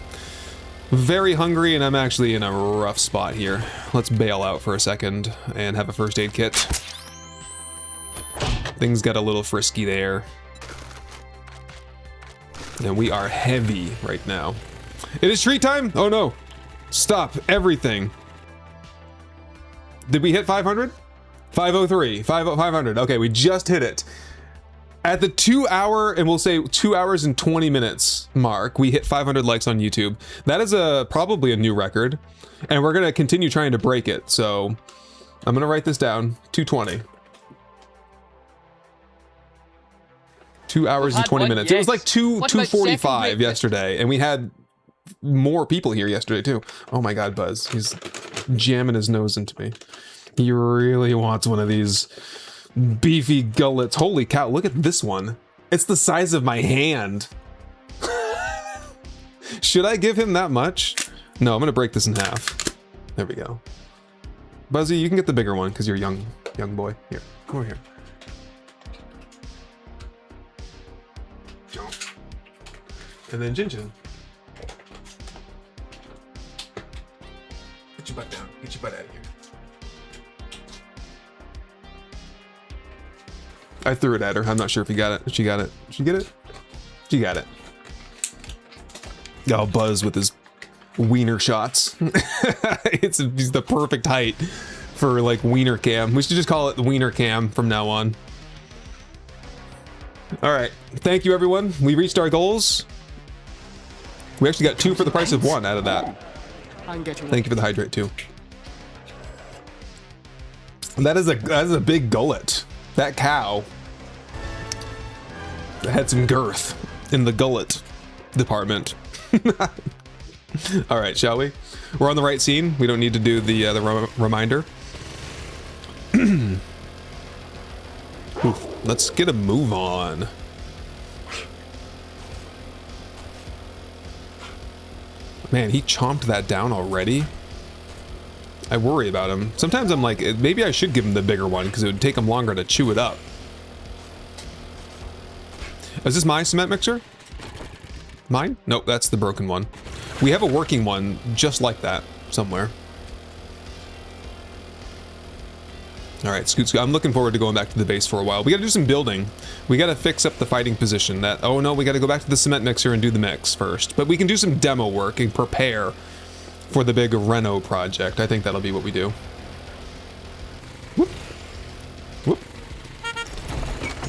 very hungry and I'm actually in a rough spot here. Let's bail out for a second and have a first aid kit. Things got a little frisky there. And we are heavy right now. It is treat time? Oh no. Stop everything. Did we hit 500? 503, 500. Okay, we just hit it. At the 2 hour, and we'll say 2 hours and 20 minutes mark, we hit 500 likes on YouTube. That is probably a new record, and we're gonna continue trying to break it. So I'm gonna write this down, 220. 2 hours and 20 minutes. It was like 2:45 yesterday, and we had more people here yesterday too. Oh my God, Buzz, he's jamming his nose into me. He really wants one of these beefy gullets. Holy cow, look at this one. It's the size of my hand. Should I give him that much? No, I'm gonna break this in half. There we go. Buzzy, you can get the bigger one because you're a young boy. Here, come over here. And then Jinjin. Get your butt down. Get your butt out of here. I threw it at her. I'm not sure if you got it. She got it. Did she get it? She got it. Oh, Buzz with his wiener shots. He's the perfect height for like wiener cam. We should just call it the wiener cam from now on. All right. Thank you, everyone. We reached our goals. We actually got 2 for the price of 1 out of that. Thank you for the hydrate too. That is a big gullet. That cow had some girth in the gullet department. All right, shall we? We're on the right scene. We don't need to do the reminder. Oof, let's get a move on. Man, he chomped that down already. I worry about him. Sometimes I'm like, maybe I should give him the bigger one because it would take him longer to chew it up. Is this my cement mixer? Mine? Nope, that's the broken one. We have a working one just like that somewhere. All right, Scoot. I'm looking forward to going back to the base for a while. We gotta do some building. We gotta fix up the fighting position. Oh no, we gotta go back to the cement mixer and do the mix first. But we can do some demo work and prepare for the big Reno project. I think that'll be what we do. Whoop. Whoop.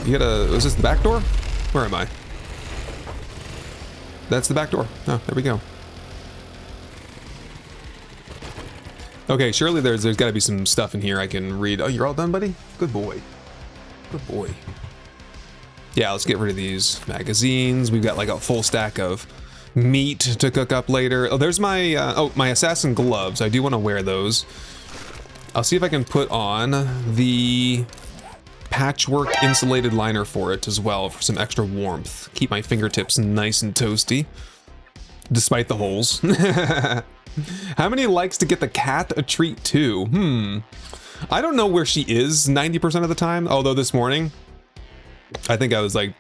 Is this the back door? Where am I? That's the back door. Oh, there we go. Okay, surely there's got to be some stuff in here I can read. Oh, you're all done, buddy? Good boy. Good boy. Yeah, let's get rid of these magazines. We've got like a full stack of meat to cook up later. Oh, there's my my assassin gloves. I do want to wear those. I'll see if I can put on the patchwork insulated liner for it as well for some extra warmth. Keep my fingertips nice and toasty, despite the holes. How many likes to get the cat a treat too? I don't know where she is 90% of the time. Although this morning, I think I was like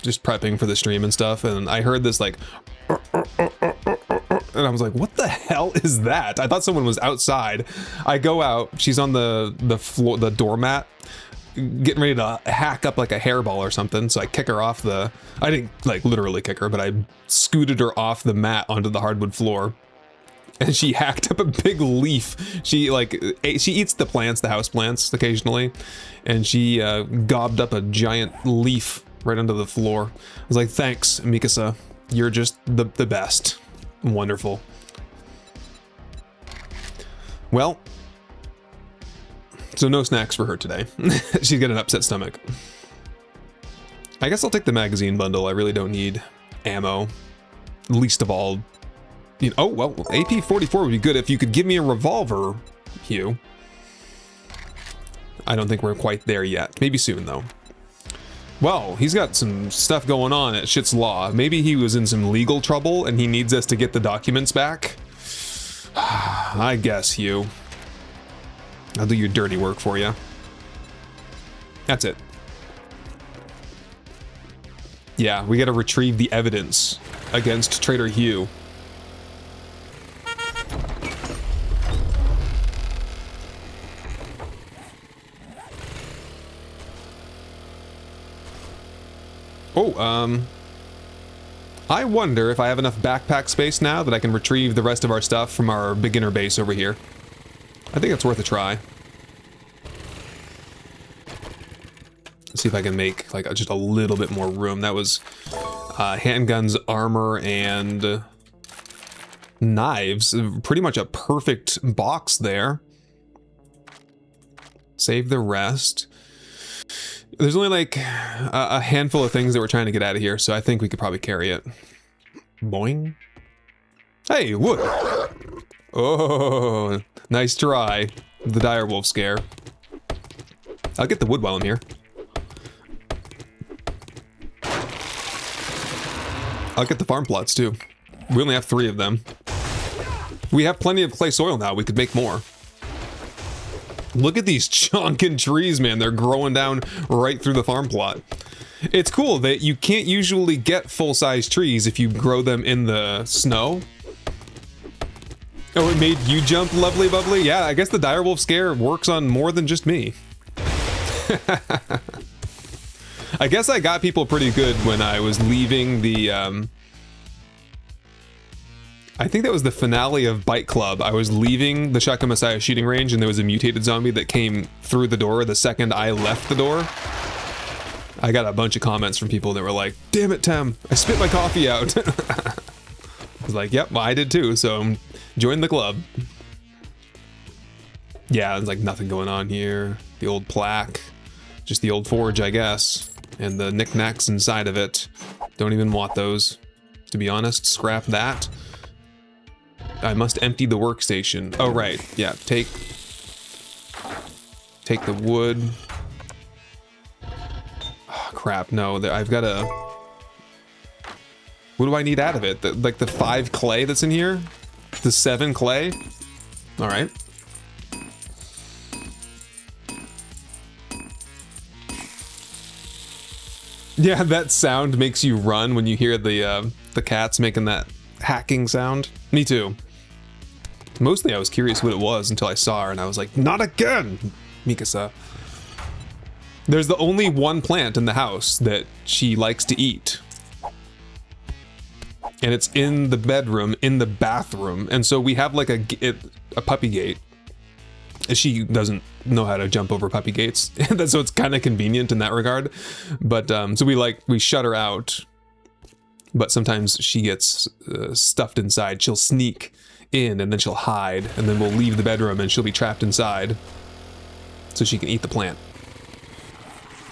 just prepping for the stream and stuff, and I heard this like, and I was like, what the hell is that? I thought someone was outside. I go out, she's on the floor, the doormat, getting ready to hack up like a hairball or something. So I kick her off the, I didn't like literally kick her, but I scooted her off the mat onto the hardwood floor. And she hacked up a big leaf. She eats the plants, the house plants occasionally, and she gobbed up a giant leaf right onto the floor. I was like, thanks, Mikasa. You're just the best. Wonderful. Well, so no snacks for her today. She's got an upset stomach. I guess I'll take the magazine bundle. I really don't need ammo. Least of all, you know, oh, well, AP-44 would be good if you could give me a revolver, Hugh. I don't think we're quite there yet. Maybe soon, though. Well, he's got some stuff going on at Shit's Law. Maybe he was in some legal trouble and he needs us to get the documents back. I guess, Hugh. I'll do your dirty work for you. That's it. Yeah, we gotta retrieve the evidence against Traitor Hugh. Oh, I wonder if I have enough backpack space now that I can retrieve the rest of our stuff from our beginner base over here. I think it's worth a try. Let's see if I can make like just a little bit more room. That was handguns, armor, and knives. Pretty much a perfect box there. Save the rest. There's only like a handful of things that we're trying to get out of here, so I think we could probably carry it. Boing. Hey, wood. Oh, nice try. The direwolf scare. I'll get the wood while I'm here. I'll get the farm plots too. We only have 3 of them. We have plenty of clay soil now. We could make more. Look at these chonkin trees, man. They're growing down right through the farm plot. It's cool that you can't usually get full-size trees if you grow them in the snow. Oh, it made you jump, lovely bubbly? Yeah, I guess the direwolf scare works on more than just me. I guess I got people pretty good when I was leaving the, I think that was the finale of Bite Club. I was leaving the Shotgun Messiah shooting range and there was a mutated zombie that came through the door the second I left the door. I got a bunch of comments from people that were like, damn it, Tem, I spit my coffee out. I was like, yep, well, I did too, so join the club. Yeah, there's like nothing going on here. The old plaque, just the old forge, I guess. And the knickknacks inside of it. Don't even want those, to be honest. Scrap that. I must empty the workstation. Oh, right. Yeah, take the wood. Oh, crap, no. I've got to... What do I need out of it? Like the 5 clay that's in here? The 7 clay? All right. Yeah, that sound makes you run when you hear the cats making that hacking sound. Me too. Mostly I was curious what it was until I saw her and I was like, not again, Mikasa. There's the only one plant in the house that she likes to eat. And it's in the bedroom, in the bathroom. And so we have like a puppy gate. She doesn't know how to jump over puppy gates. So it's kind of convenient in that regard. But so we shut her out. But sometimes she gets stuffed inside. She'll sneak in and then she'll hide. And then we'll leave the bedroom and she'll be trapped inside. So she can eat the plant.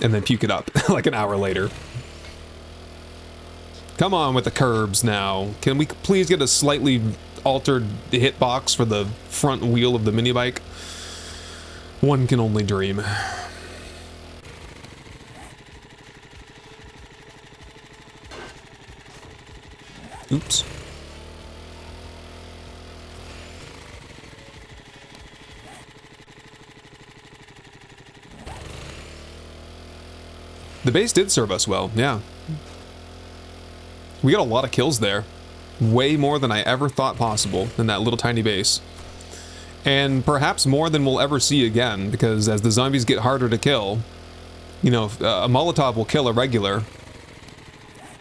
And then puke it up like an hour later. Come on with the curbs now. Can we please get a slightly altered hitbox for the front wheel of the mini bike? One can only dream. Oops. The base did serve us well, yeah. We got a lot of kills there. Way more than I ever thought possible in that little tiny base. And perhaps more than we'll ever see again, because as the zombies get harder to kill, you know, a Molotov will kill a regular,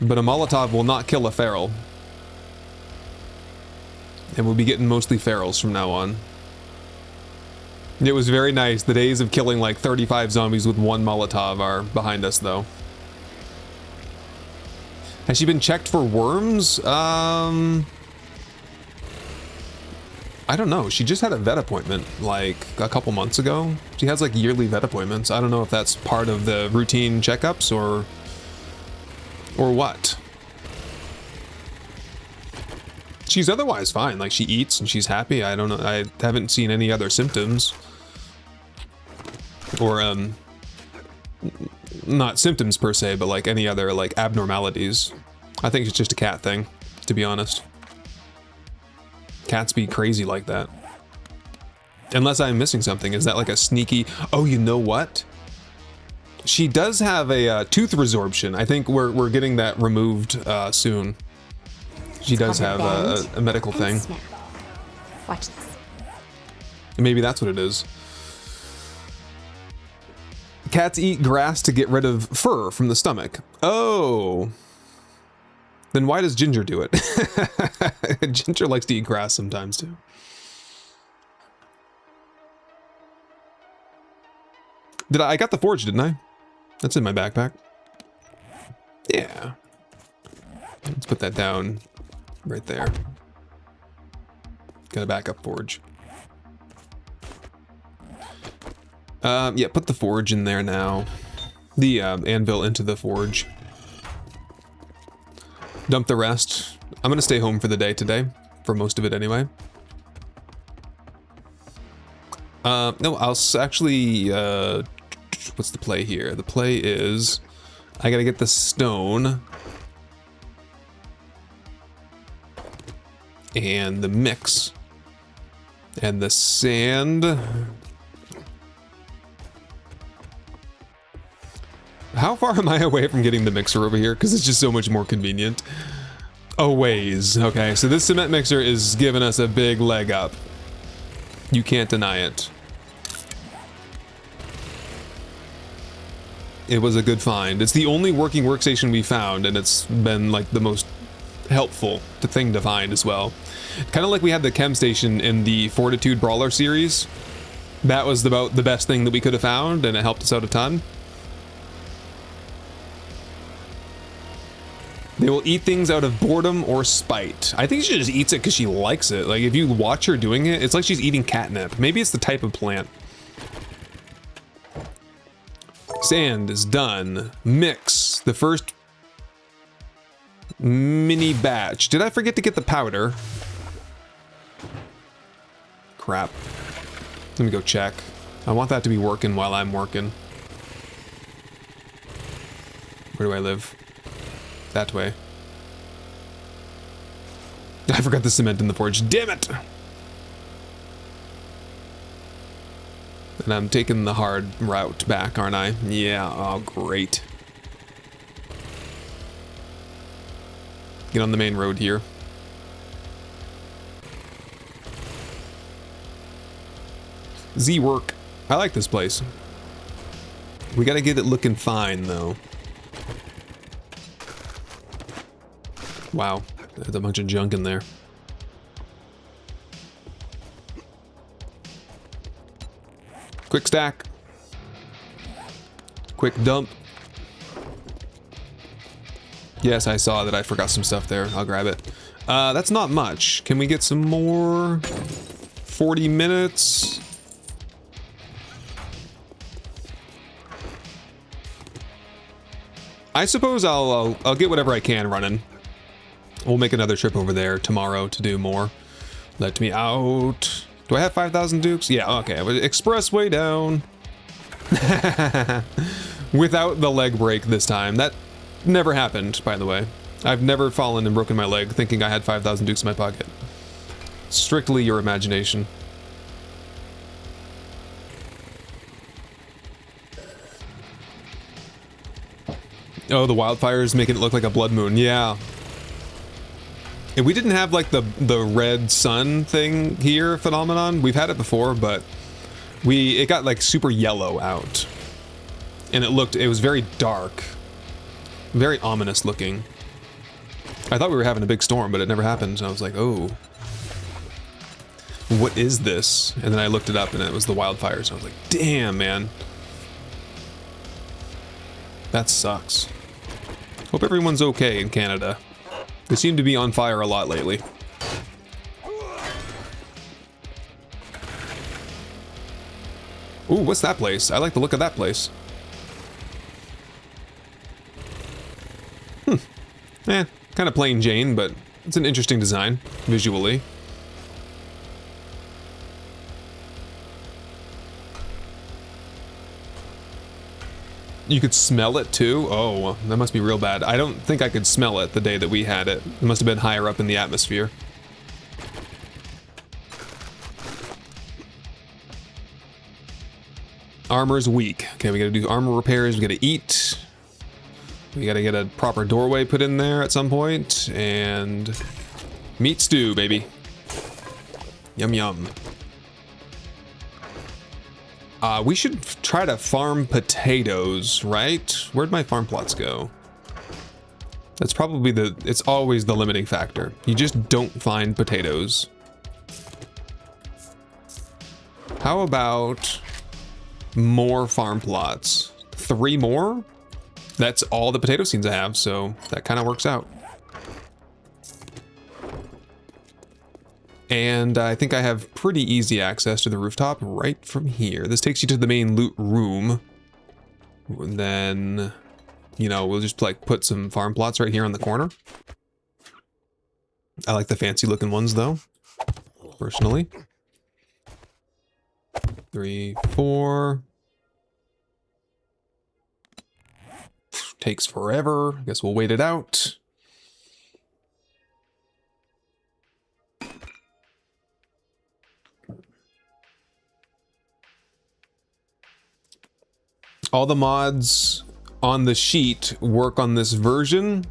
but a Molotov will not kill a feral. And we'll be getting mostly ferals from now on. It was very nice. The days of killing like 35 zombies with one Molotov are behind us, though. Has she been checked for worms? I don't know. She just had a vet appointment like a couple months ago. She has like yearly vet appointments. I don't know if that's part of the routine checkups or what. She's otherwise fine. Like, she eats and she's happy. I don't know. I haven't seen any other symptoms. Or, not symptoms per se, but like any other like abnormalities. I think it's just a cat thing, to be honest. Cats be crazy like that. Unless I'm missing something. Is that like a sneaky... Oh, you know what? She does have a tooth resorption. I think we're getting that removed soon. She does have a medical thing. Snap. Watch this. Maybe that's what it is. Cats eat grass to get rid of fur from the stomach. Oh. Then why does Ginger do it? Ginger likes to eat grass sometimes too. I got the forge, didn't I? That's in my backpack. Yeah. Let's put that down right there. Got a backup forge. Yeah, put the forge in there now. The anvil into the forge. Dump the rest. I'm gonna stay home for the day today, for most of it anyway. No, I'll actually, what's the play here? The play is, I gotta get the stone and the mix and the sand. How far am I away from getting the mixer over here? Because it's just so much more convenient. A ways. Okay, so this cement mixer is giving us a big leg up. You can't deny it. It was a good find. It's the only working workstation we found, and it's been like the most helpful thing to find as well. Kind of like we had the chem station in the Fortitude Brawler series. That was about the best thing that we could have found, and it helped us out a ton. They will eat things out of boredom or spite. I think she just eats it because she likes it. Like, if you watch her doing it, it's like she's eating catnip. Maybe it's the type of plant. Sand is done. Mix. The first mini batch. Did I forget to get the powder? Crap. Let me go check. I want that to be working while I'm working. Where do I live? That way. I forgot the cement in the forge. Damn it! And I'm taking the hard route back, aren't I? Yeah, oh great. Get on the main road here. Z-work. I like this place. We gotta get it looking fine, though. Wow, there's a bunch of junk in there. Quick stack. Quick dump. Yes, I saw that I forgot some stuff there. I'll grab it. That's not much. Can we get some more? 40 minutes. I suppose I'll get whatever I can running. We'll make another trip over there tomorrow to do more. Let me out. Do I have 5,000 dukes? Yeah, okay. Expressway down. Without the leg break this time. That never happened, by the way. I've never fallen and broken my leg thinking I had 5,000 dukes in my pocket. Strictly your imagination. Oh, the wildfires making it look like a blood moon. Yeah. And we didn't have like the red sun thing here phenomenon. We've had it before, but it got like super yellow out. And it was very dark. Very ominous looking. I thought we were having a big storm, but it never happened. And I was like, oh. What is this? And then I looked it up and it was the wildfires. I was like, damn, man. That sucks. Hope everyone's okay in Canada. They seem to be on fire a lot lately. Ooh, what's that place? I like the look of that place. Kind of plain Jane, but it's an interesting design, visually. You could smell it too? Oh, well, that must be real bad. I don't think I could smell it the day that we had it. It must have been higher up in the atmosphere. Armor's weak. Okay, we gotta do armor repairs, we gotta eat. We gotta get a proper doorway put in there at some point, and meat stew, baby. Yum yum. We should try to farm potatoes, right? Where'd my farm plots go? That's probably it's always the limiting factor. You just don't find potatoes. How about more farm plots? 3 more? That's all the potato seeds I have, so that kind of works out. And I think I have pretty easy access to the rooftop right from here. This takes you to the main loot room. And then, you know, we'll just like put some farm plots right here on the corner. I like the fancy looking ones though, personally. 3, 4. Takes forever. I guess we'll wait it out. All the mods on the sheet work on this version.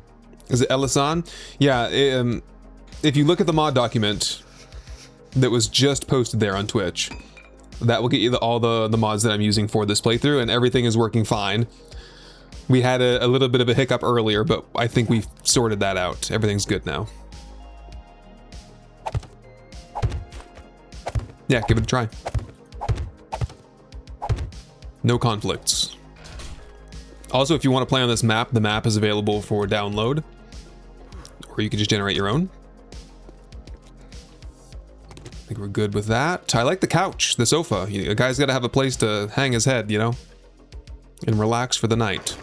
Is it Elisan? Yeah, if you look at the mod document that was just posted there on Twitch, that will get you all the mods that I'm using for this playthrough, and everything is working fine. We had a little bit of a hiccup earlier, but I think we've sorted that out. Everything's good now. Yeah, give it a try. No conflicts. Also, if you want to play on this map, the map is available for download. Or you can just generate your own. I think we're good with that. I like the couch, the sofa. A guy's got to have a place to hang his head, you know? And relax for the night.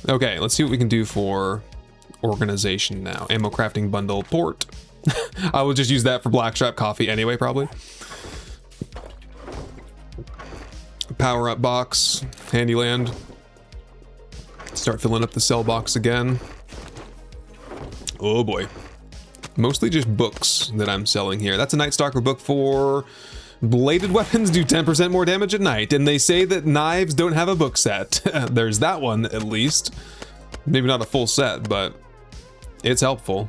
Okay, let's see what we can do for organization now. Ammo crafting bundle port. I will just use that for Blackstrap coffee anyway, probably. Power up box, Handyland. Start filling up the sell box again. Oh boy. Mostly just books that I'm selling here. That's a Night Stalker book for bladed weapons do 10% more damage at night, and they say that knives don't have a book set. There's that one, at least. Maybe not a full set, but it's helpful.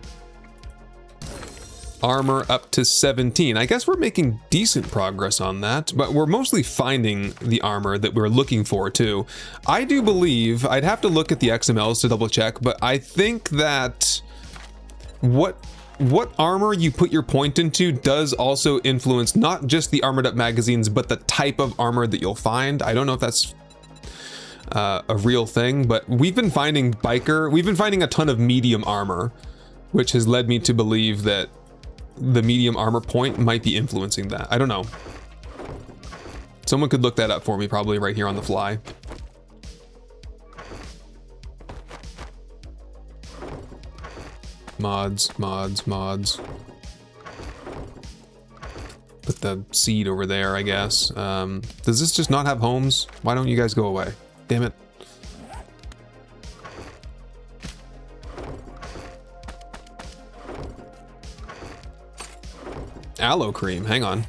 Armor up to 17. I guess we're making decent progress on that, but we're mostly finding the armor that we're looking for, too. I do believe, I'd have to look at the XMLs to double check, but I think that what armor you put your point into does also influence not just the armored up magazines, but the type of armor that you'll find. I don't know if that's a real thing, but we've been finding a ton of medium armor, which has led me to believe that the medium armor point might be influencing that. I don't know. Someone could look that up for me, probably right here on the fly. Mods, mods, mods. Put the seed over there, I guess. Does this just not have homes? Why don't you guys go away? Damn it. Aloe cream, hang on.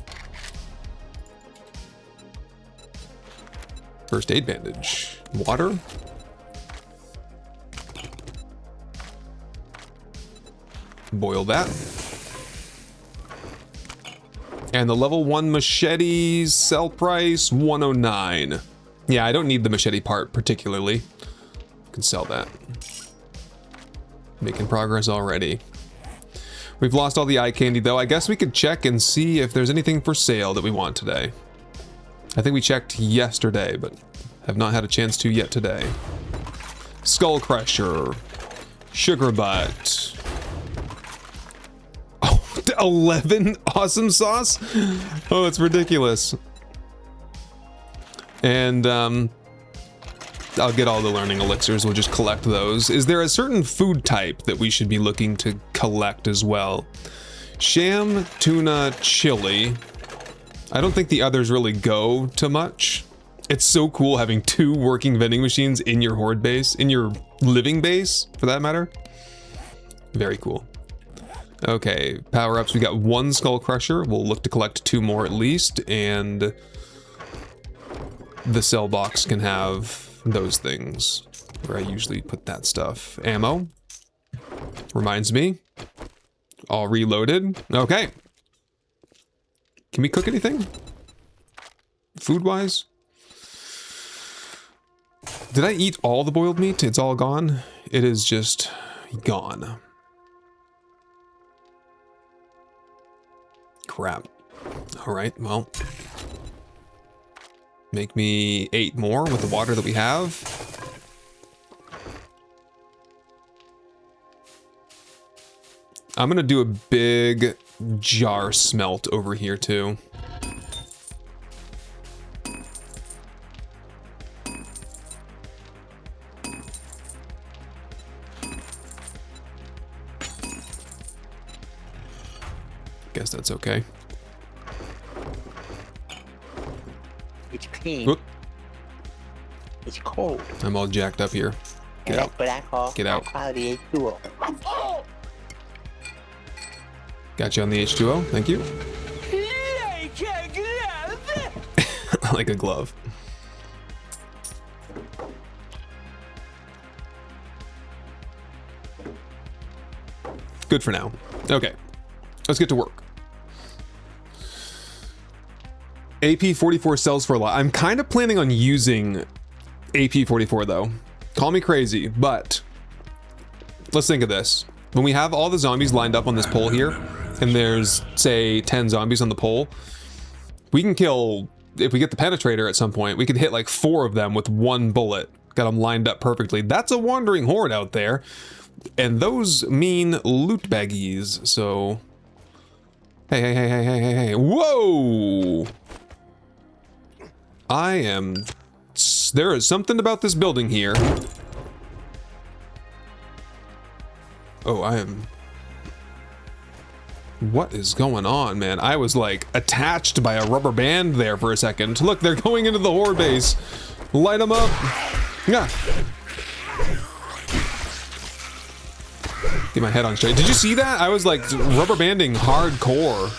First aid bandage. Water? Boil that. And the level 1 machete sell price 109. Yeah, I don't need the machete part particularly. Can sell that. Making progress already. We've lost all the eye candy though. I guess we could check and see if there's anything for sale that we want today. I think we checked yesterday, but have not had a chance to yet today. Skull Crusher. Sugar Butt. Oh, 11 awesome sauce? Oh, it's ridiculous. And I'll get all the learning elixirs, we'll just collect those. Is there a certain food type that we should be looking to collect as well? Sham, tuna, chili. I don't think the others really go to much. It's so cool having 2 working vending machines in your horde base, in your living base, for that matter. Very cool. Okay, power-ups, we got 1 Skull Crusher. We'll look to collect 2 more at least, and the sell box can have those things where I usually put that stuff. Ammo. Reminds me. All reloaded. Okay. Can we cook anything? Food-wise? Did I eat all the boiled meat? It's all gone? It is just gone. Crap. Alright, well. Make me 8 more with the water that we have. I'm gonna do a big jar smelt over here too. Guess that's okay. It's clean. Whoop. It's cold. I'm all jacked up here. Get out. What I call Get out. quality H2O. Got you on the H2O. Thank you. Like a glove. Good for now. Okay. Let's get to work. Ep.4 sells for a lot. I'm kind of planning on using Ep.4 though. Call me crazy, but let's think of this. When we have all the zombies lined up on this pole here, and there's, say, 10 zombies on the pole, we can kill, if we get the penetrator at some point, we could hit like 4 of them with 1 bullet. Got them lined up perfectly. That's a wandering horde out there. And those mean loot baggies, so... Hey. Whoa! There is something about this building here. Oh, what is going on, man? I was like attached by a rubber band there for a second. Look, they're going into the horde base. Light them up. Yeah. Get my head on straight. Did you see that? I was like rubber banding hardcore.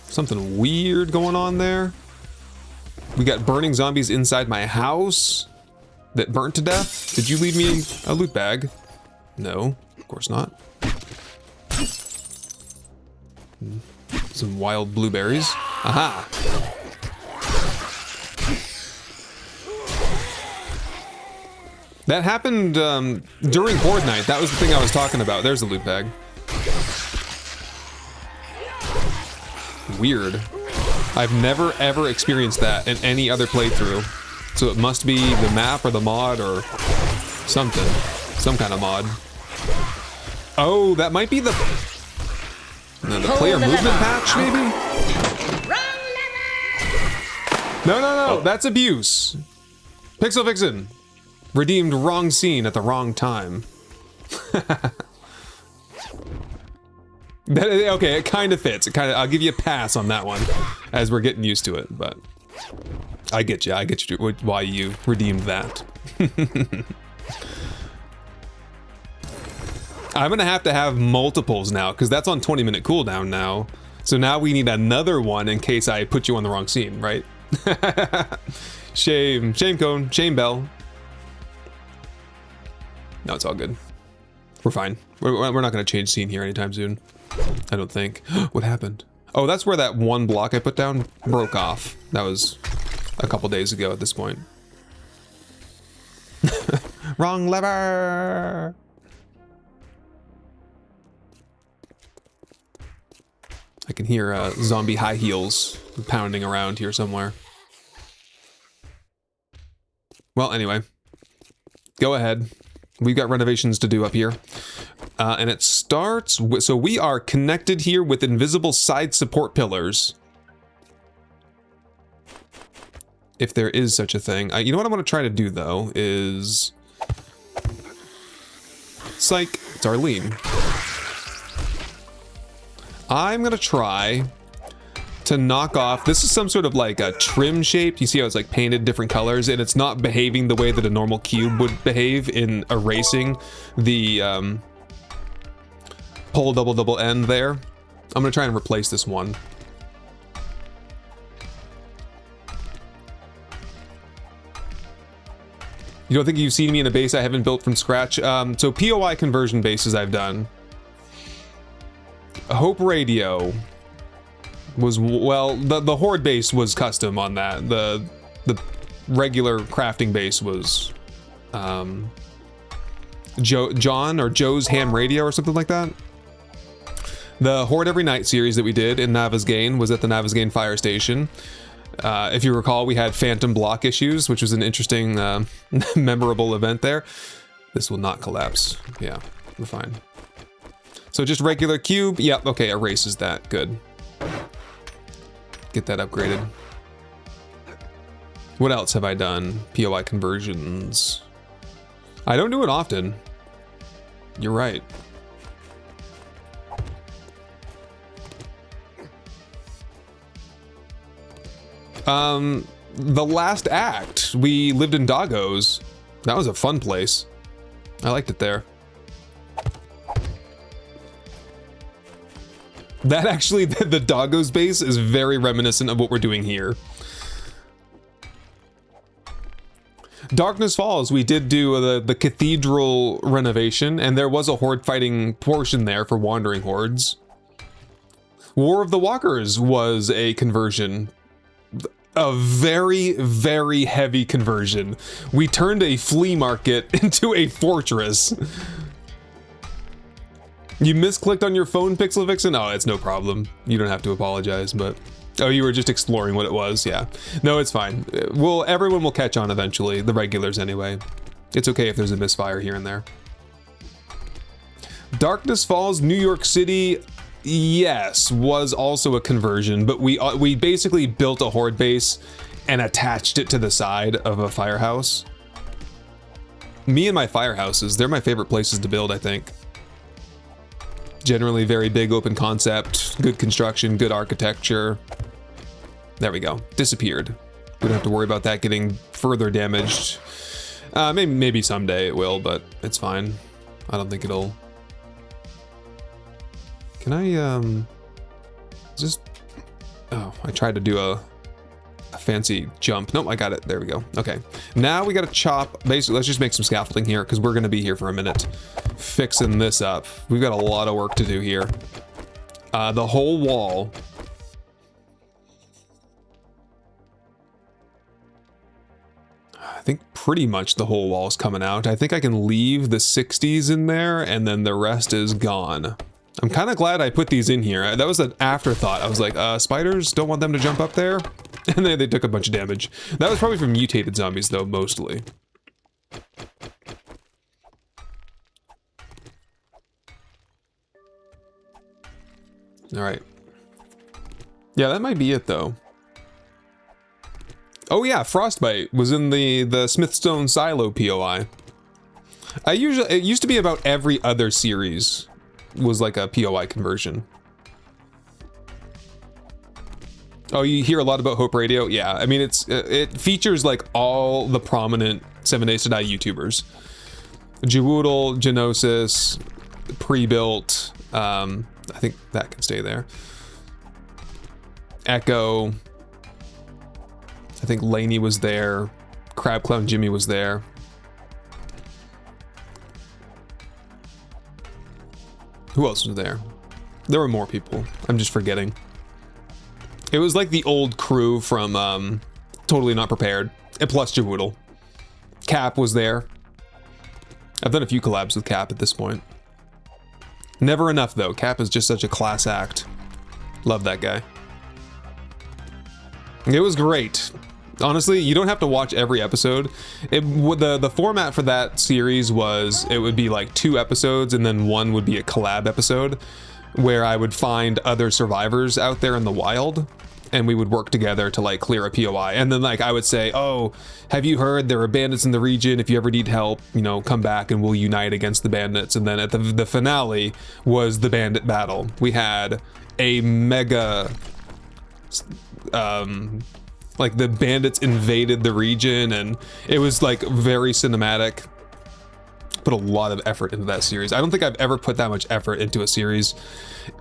Something weird going on there. We got burning zombies inside my house that burnt to death. Did you leave me a loot bag? No, of course not. Some wild blueberries. Aha! That happened during Horde Night. That was the thing I was talking about. There's the loot bag. Weird. I've never ever experienced that in any other playthrough. So it must be the map or the mod or something. Some kind of mod. Oh, that might be the player movement patch, maybe? No, that's abuse. Pixel Vixen. Redeemed wrong scene at the wrong time. Okay, it kind of fits. I'll give you a pass on that one, as we're getting used to it. But I get you why you redeemed that. I'm gonna have to have multiples now, because that's on 20-minute cooldown now. So now we need another one in case I put you on the wrong scene, right? Shame cone, shame bell. No, it's all good. We're fine. We're not going to change scene here anytime soon. I don't think. What happened? Oh, that's where that one block I put down broke off. That was a couple days ago at this point. Wrong lever! I can hear zombie high heels pounding around here somewhere. Well, anyway. Go ahead. We've got renovations to do up here. And it starts with, so we are connected here with invisible side support pillars. If there is such a thing. You know what I want to try to do, though, is... Psych, it's Arlene. I'm going to try to knock off... This is some sort of like a trim shape. You see how it's like painted different colors, and it's not behaving the way that a normal cube would behave in erasing the... Pull double end there. I'm gonna try and replace this one. You don't think you've seen me in a base I haven't built from scratch? So POI conversion bases I've done. Hope Radio was, well, the Horde base was custom on that. The regular crafting base was John or Joe's Ham Radio or something like that. The Horde Every Night series that we did in Navasgain was at the Navasgain Fire Station. If you recall, we had Phantom Block issues, which was an interesting, memorable event there. This will not collapse. Yeah, we're fine. So just regular cube. Yep, okay, erases that. Good. Get that upgraded. What else have I done? POI conversions. I don't do it often. You're right. The last act, we lived in Doggo's. That was a fun place. I liked it there. That actually, the Doggo's base is very reminiscent of what we're doing here. Darkness Falls, we did do the cathedral renovation, and there was a horde fighting portion there for wandering hordes. War of the Walkers was a conversion. A very, very heavy conversion. We turned a flea market into a fortress. You misclicked on your phone, Pixel Vixen? Oh, it's no problem. You don't have to apologize, but... Oh, you were just exploring what it was, yeah. No, it's fine. Everyone will catch on eventually, the regulars anyway. It's okay if there's a misfire here and there. Darkness Falls, New York City... Yes, was also a conversion, but we basically built a horde base and attached it to the side of a firehouse. Me and my firehouses, they're my favorite places to build, I think. Generally very big open concept, good construction, good architecture. There we go, disappeared. We don't have to worry about that getting further damaged. Maybe someday it will, but it's fine. I don't think it'll... Can I, just... Oh, I tried to do a fancy jump. Nope, I got it. There we go. Okay. Now we gotta chop... Basically, let's just make some scaffolding here, because we're gonna be here for a minute. Fixing this up. We've got a lot of work to do here. The whole wall... I think pretty much the whole wall is coming out. I think I can leave the 60s in there, and then the rest is gone. I'm kind of glad I put these in here. That was an afterthought. I was like, spiders, don't want them to jump up there. And then they took a bunch of damage. That was probably from mutated zombies, though, mostly. All right. Yeah, that might be it, though. Oh yeah, Frostbite was in the Smithstone Silo POI. It used to be about every other series was like a POI conversion. Oh, you hear a lot about Hope Radio? Yeah, I mean, it features like all the prominent 7 Days to Die YouTubers. Jawoodle, Genosis, Pre-Built, I think that can stay there. Echo. I think Laney was there. Crab Clown Jimmy was there. Who else was there? There were more people. I'm just forgetting. It was like the old crew from Totally Not Prepared, and plus Jawoodle. Cap was there. I've done a few collabs with Cap at this point. Never enough though. Cap is just such a class act. Love that guy. It was great. Honestly, you don't have to watch every episode. The format for that series was it would be like 2 episodes and then one would be a collab episode where I would find other survivors out there in the wild and we would work together to like clear a POI. And then like I would say, oh, have you heard there are bandits in the region? If you ever need help, you know, come back and we'll unite against the bandits. And then at the finale was the bandit battle. We had a mega like the bandits invaded the region and it was like very cinematic. Put a lot of effort into that series. I don't think I've ever put that much effort into a series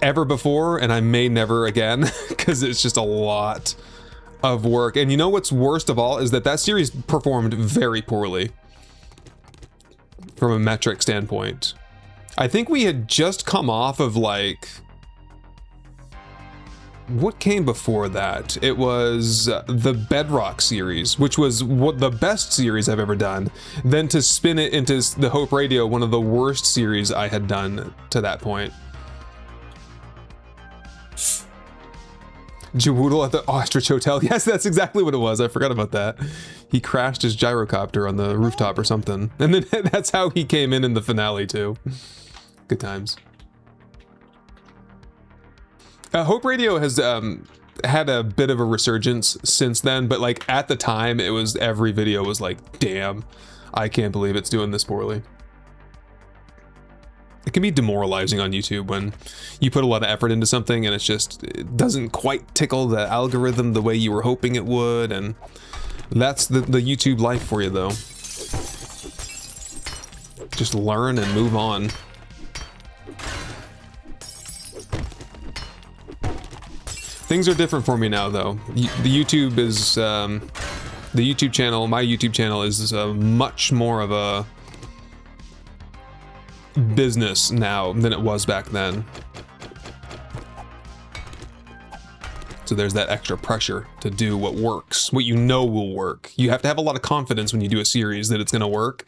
ever before, and I may never again because it's just a lot of work. And you know what's worst of all is that series performed very poorly from a metric standpoint. I think we had just come off of like, what came before that? It was the Bedrock series, which was the best series I've ever done. Then to spin it into the Hope Radio, one of the worst series I had done to that point. Jawoodle at the Ostrich Hotel. Yes, that's exactly what it was. I forgot about that. He crashed his gyrocopter on the rooftop or something. And then that's how he came in the finale too. Good times. Hope Radio has had a bit of a resurgence since then, but like at the time it was every video was like, damn, I can't believe it's doing this poorly. It can be demoralizing on YouTube when you put a lot of effort into something and it doesn't quite tickle the algorithm the way you were hoping it would, and that's the YouTube life for you though. Just learn and move on. Things are different for me now, though. The YouTube is, the YouTube channel, my YouTube channel is much more of a business now than it was back then. So there's that extra pressure to do what works, what you know will work. You have to have a lot of confidence when you do a series that it's going to work,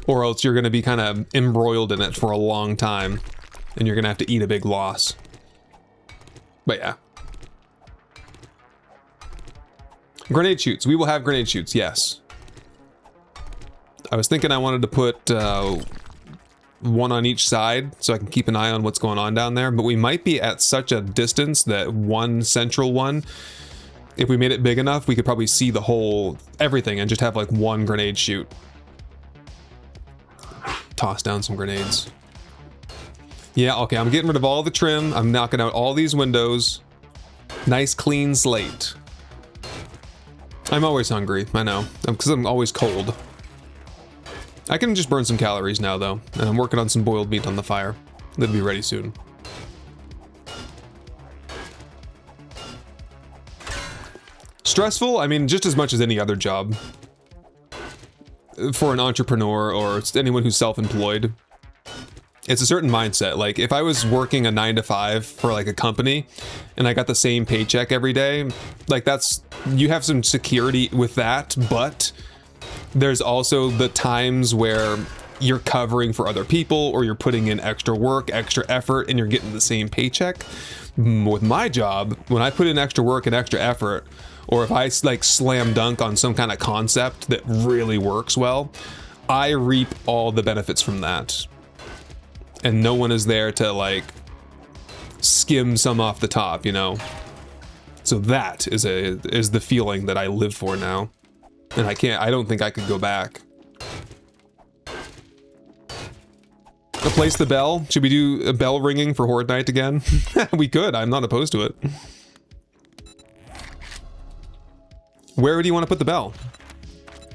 or else you're going to be kind of embroiled in it for a long time, and you're going to have to eat a big loss. But yeah. Grenade shoots. We will have grenade shoots, yes. I was thinking I wanted to put one on each side so I can keep an eye on what's going on down there, but we might be at such a distance that one central one, if we made it big enough, we could probably see the whole everything and just have like one grenade shoot. Toss down some grenades. Yeah, okay, I'm getting rid of all the trim. I'm knocking out all these windows. Nice clean slate. I'm always hungry, I know, because I'm always cold. I can just burn some calories now, though, and I'm working on some boiled meat on the fire. That'll be ready soon. Stressful? I mean, just as much as any other job. For an entrepreneur or anyone who's self-employed. It's a certain mindset. Like, if I was working a 9-to-5 for like a company and I got the same paycheck every day, like you have some security with that, but there's also the times where you're covering for other people or you're putting in extra work, extra effort, and you're getting the same paycheck. With my job, when I put in extra work and extra effort, or if I like slam dunk on some kind of concept that really works well, I reap all the benefits from that. And no one is there to like skim some off the top, you know? So that is the feeling that I live for now. And I don't think I could go back. Replace the bell? Should we do a bell ringing for Horde Night again? We could, I'm not opposed to it. Where do you want to put the bell?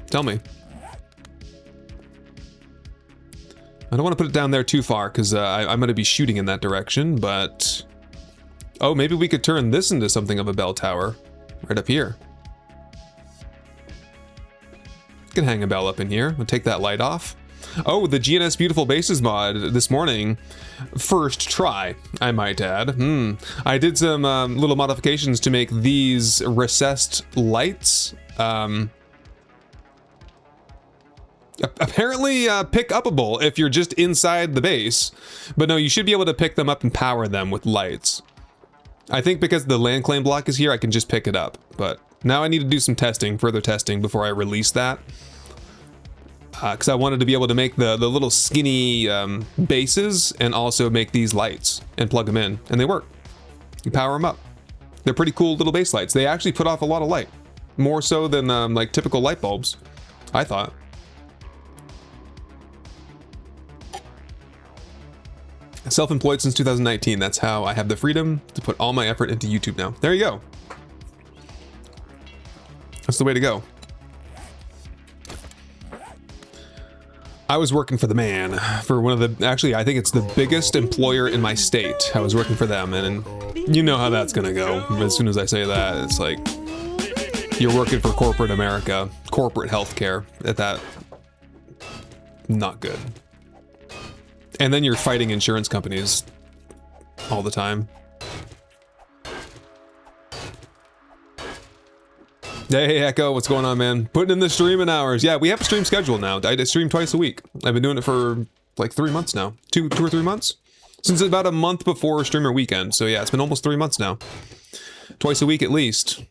Tell me. I don't want to put it down there too far because I'm going to be shooting in that direction, but... Oh, maybe we could turn this into something of a bell tower. Right up here. can hang a bell up in here. We'll take that light off. Oh, the GNS Beautiful Bases mod this morning. First try, I might add. I did some little modifications to make these recessed lights apparently pick-upable if you're just inside the base. But no, you should be able to pick them up and power them with lights. I think because the land claim block is here, I can just pick it up. But now I need to do some testing, further testing, before I release that. Because I wanted to be able to make the little skinny bases and also make these lights and plug them in. And they work. You power them up. They're pretty cool little base lights. They actually put off a lot of light. More so than like typical light bulbs, I thought. Self-employed since 2019. That's how I have the freedom to put all my effort into YouTube now. There you go. That's the way to go. I was working for the man, for one of the, actually, I think it's the biggest employer in my state. I was working for them, and you know how that's gonna go. As soon as I say that, it's like, you're working for corporate America, corporate healthcare, at that, not good. And then you're fighting insurance companies all the time. Hey, Echo, what's going on, man? Putting in the streaming hours. Yeah, we have a stream schedule now. I stream twice a week. I've been doing it for like 3 months now. Two or 3 months? Since about a month before streamer weekend. So yeah, it's been almost 3 months now. Twice a week at least.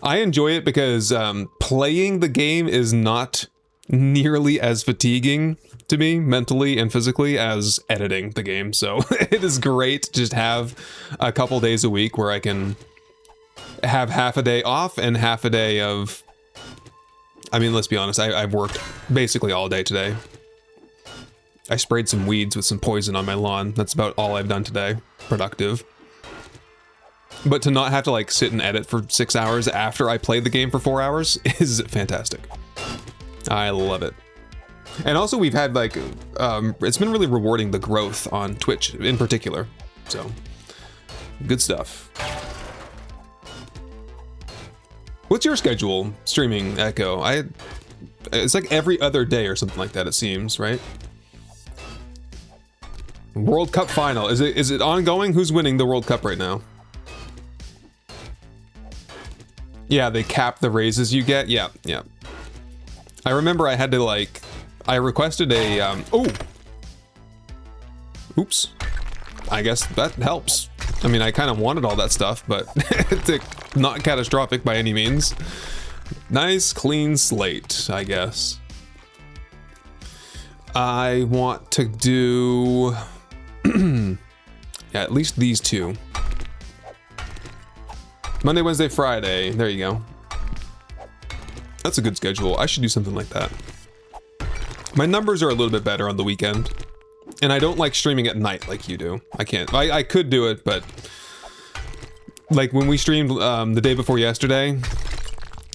I enjoy it because playing the game is not nearly as fatiguing to me mentally and physically as editing the game. So it is great to just have a couple days a week where I can have half a day off and half a day of, I mean, let's be honest, I've worked basically all day today. I sprayed some weeds with some poison on my lawn. That's about all I've done today. Productive. But to not have to like sit and edit for 6 hours after I played the game for 4 hours is fantastic. I love it. And also we've had like, it's been really rewarding the growth on Twitch in particular. So, good stuff. What's your schedule streaming, Echo? It's like every other day or something like that, it seems, right? World Cup final. Is it ongoing? Who's winning the World Cup right now? Yeah, they cap the raises you get. Yeah. I remember I had to like, I requested a, oh! Oops. I guess that helps. I mean, I kind of wanted all that stuff, but it's not catastrophic by any means. Nice, clean slate, I guess. I want to do, yeah, at least these two. Monday, Wednesday, Friday. There you go. That's a good schedule. I should do something like that. My numbers are a little bit better on the weekend. And I don't like streaming at night like you do. I can't. I could do it, but like when we streamed the day before yesterday,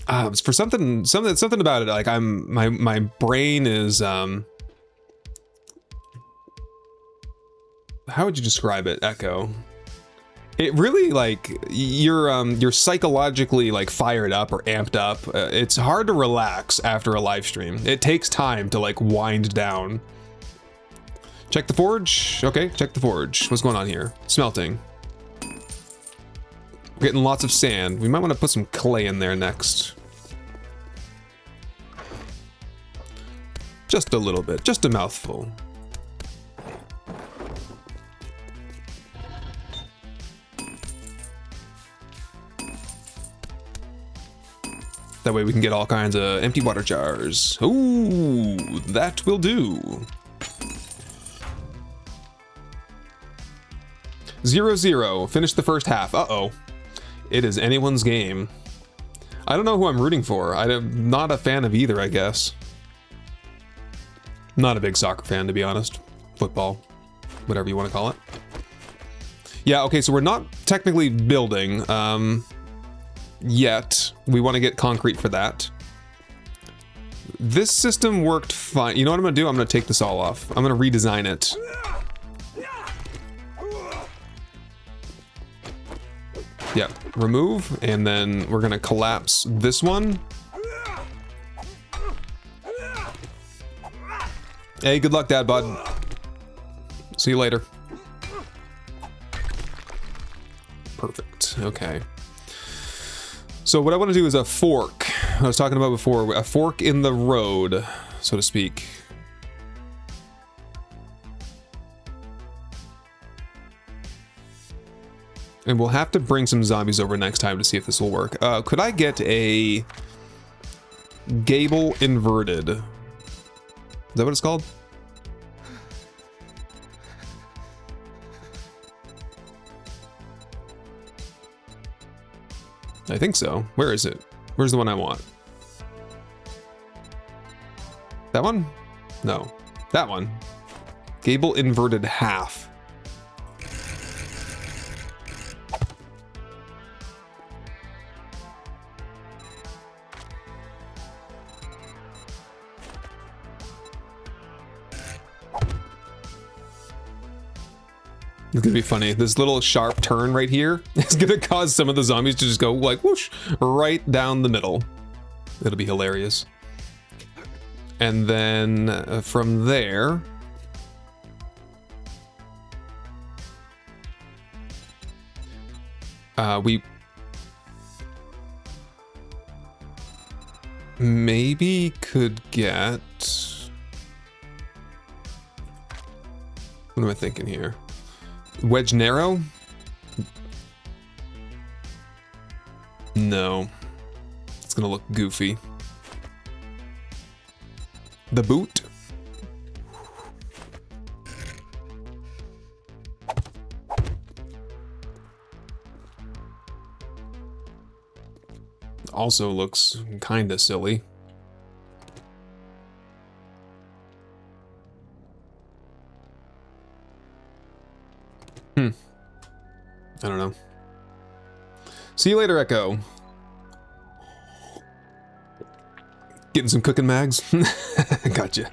for something about it. Like my brain is how would you describe it, Echo? It really like you're psychologically like fired up or amped up. It's hard to relax after a live stream. It takes time to like wind down. Check the forge. Okay, check the forge. What's going on here? Smelting. We're getting lots of sand. We might want to put some clay in there next. Just a little bit, just a mouthful. That way we can get all kinds of empty water jars. Ooh, that will do. 0-0, finish the first half. Uh-oh. It is anyone's game. I don't know who I'm rooting for. I'm not a fan of either, I guess. Not a big soccer fan, to be honest. Football, whatever you want to call it. Yeah, okay, so we're not technically building yet. We want to get concrete for that. This system worked fine. You know what I'm going to do? I'm going to take this all off. I'm going to redesign it. Yeah, remove, and then we're gonna collapse this one. Hey, good luck, Dad, bud. See you later. Perfect. Okay. So what I want to do is a fork. I was talking about before, a fork in the road, so to speak. And we'll have to bring some zombies over next time to see if this will work. Could I get a gable inverted? Is that what it's called? I think so. Where is it? Where's the one I want? That one? No. That one. Gable inverted half. It's gonna be funny. This little sharp turn right here is gonna cause some of the zombies to just go like whoosh right down the middle. It'll be hilarious. And then from there, we maybe could get. What am I thinking here? Wedge narrow? No. It's gonna look goofy. The boot? Also looks kinda silly. I don't know. See you later, Echo. Getting some cooking mags? Gotcha.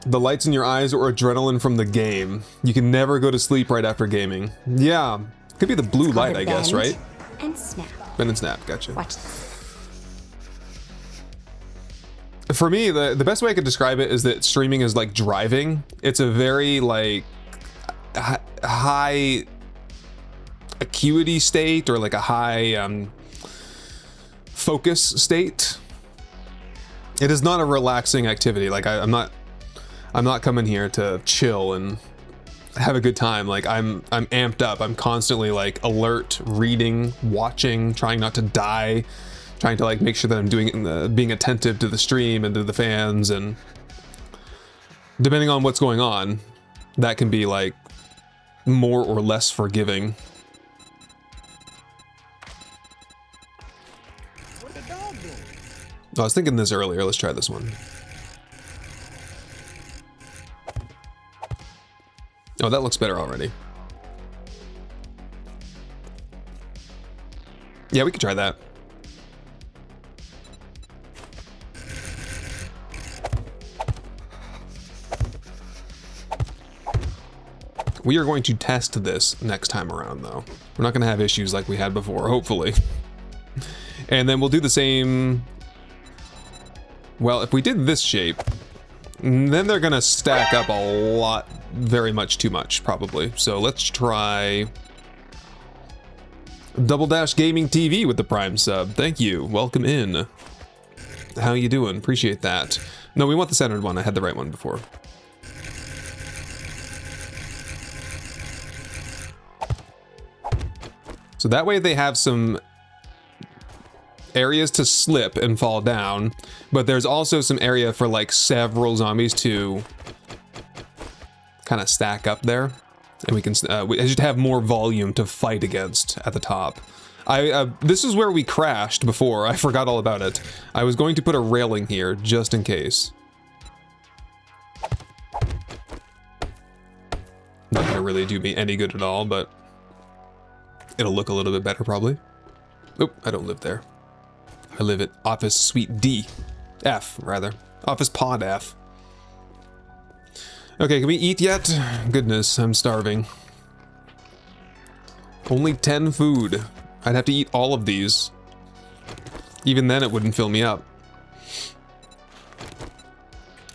The lights in your eyes or adrenaline from the game. You can never go to sleep right after gaming. Yeah, could be the blue light, I guess, right? And snap. Bend and snap, gotcha. Watch this. For me, the best way I could describe it is that streaming is like driving. It's a very like high acuity state, or like a high focus state. It is not a relaxing activity. Like I'm not coming here to chill and have a good time. Like I'm amped up. I'm constantly like alert, reading, watching, trying not to die. Trying to like make sure that I'm doing being attentive to the stream and to the fans, and depending on what's going on, that can be like more or less forgiving. What the dog doing? I was thinking this earlier. Let's try this one. Oh, that looks better already. Yeah, we could try that. We are going to test this next time around, though. We're not going to have issues like we had before, hopefully. And then we'll do the same. Well, if we did this shape, then they're going to stack up a lot, very much too much, probably. So let's try Double Dash Gaming TV with the Prime sub. Thank you. Welcome in. How you doing? Appreciate that. No, we want the centered one. I had the right one before. So that way they have some areas to slip and fall down, but there's also some area for like several zombies to kind of stack up there, and we should have more volume to fight against at the top. This is where we crashed before. I forgot all about it. I was going to put a railing here just in case. Not gonna really do me any good at all, but it'll look a little bit better probably. Oop, I don't live there. I live at Office Suite D. F, rather. Office Pod F. Okay, can we eat yet? Goodness, I'm starving. Only 10 food. I'd have to eat all of these. Even then, it wouldn't fill me up.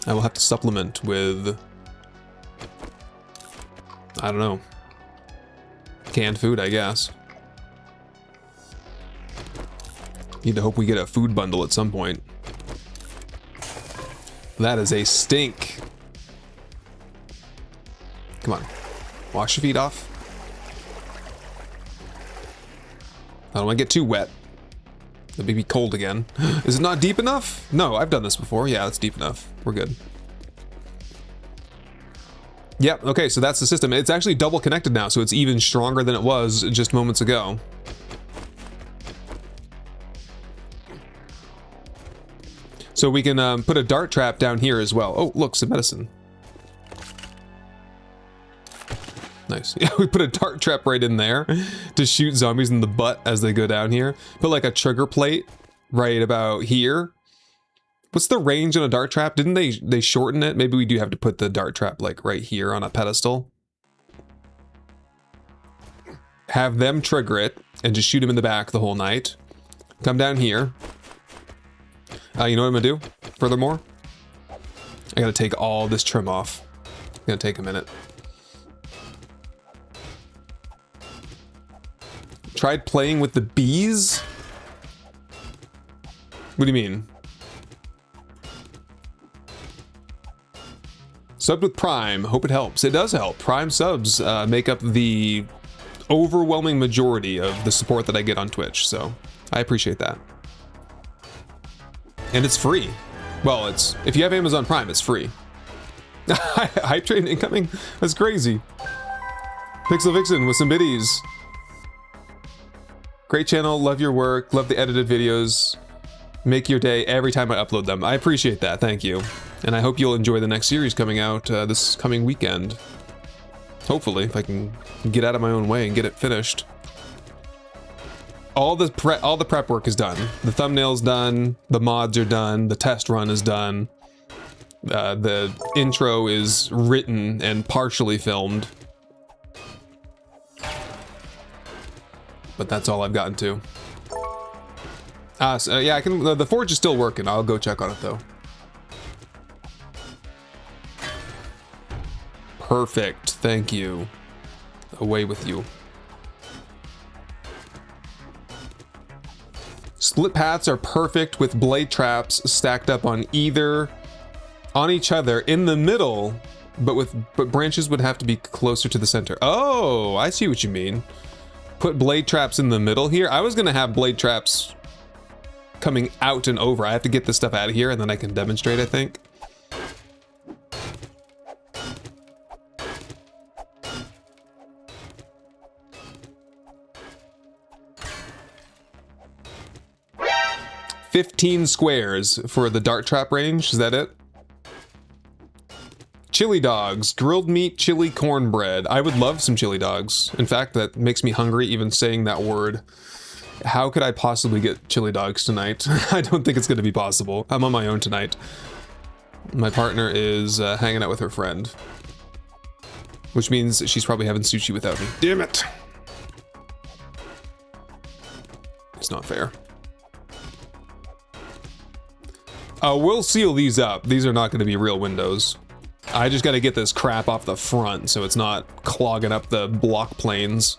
I will have to supplement with... I don't know. Canned food, I guess. Need to hope we get a food bundle at some point. That is a stink. Come on. Wash your feet off. I don't want to get too wet. It may be cold again. Is it not deep enough? No, I've done this before. Yeah, it's deep enough. We're good. Yep, okay, so that's the system. It's actually double connected now, so it's even stronger than it was just moments ago. So we can put a dart trap down here as well. Oh, look, some medicine. Nice. Yeah, we put a dart trap right in there to shoot zombies in the butt as they go down here. Put like a trigger plate right about here. What's the range on a dart trap? Didn't they shorten it? Maybe we do have to put the dart trap like right here on a pedestal. Have them trigger it and just shoot him in the back the whole night. Come down here. You know what I'm gonna do? Furthermore, I gotta take all this trim off. It's gonna take a minute. Tried playing with the bees? What do you mean? Subbed with Prime. Hope it helps. It does help. Prime subs make up the overwhelming majority of the support that I get on Twitch, so I appreciate that. And it's free. Well, it's if you have Amazon Prime, it's free. Hype train incoming? That's crazy. Pixel Vixen with some biddies. Great channel, love your work, love the edited videos. Make your day every time I upload them. I appreciate that, thank you. And I hope you'll enjoy the next series coming out this coming weekend. Hopefully, if I can get out of my own way and get it finished. All the prep work is done. The thumbnail's done, the mods are done, the test run is done. The intro is written and partially filmed. But that's all I've gotten to. So, yeah, I can. The forge is still working. I'll go check on it though. Perfect. Thank you. Away with you. Split paths are perfect with blade traps stacked up on each other in the middle, but branches would have to be closer to the center. Oh, I see what you mean. Put blade traps in the middle here. I was gonna have blade traps coming out and over. I have to get this stuff out of here and then I can demonstrate, I think. $15 squares for the dart trap range. Is that it? Chili dogs, grilled meat, chili cornbread. I would love some chili dogs. In fact, that makes me hungry even saying that word. How could I possibly get chili dogs tonight? I don't think it's gonna be possible. I'm on my own tonight. My partner is hanging out with her friend. Which means she's probably having sushi without me. Damn it! It's not fair. We'll seal these up. These are not gonna be real windows. I just gotta get this crap off the front so it's not clogging up the block planes.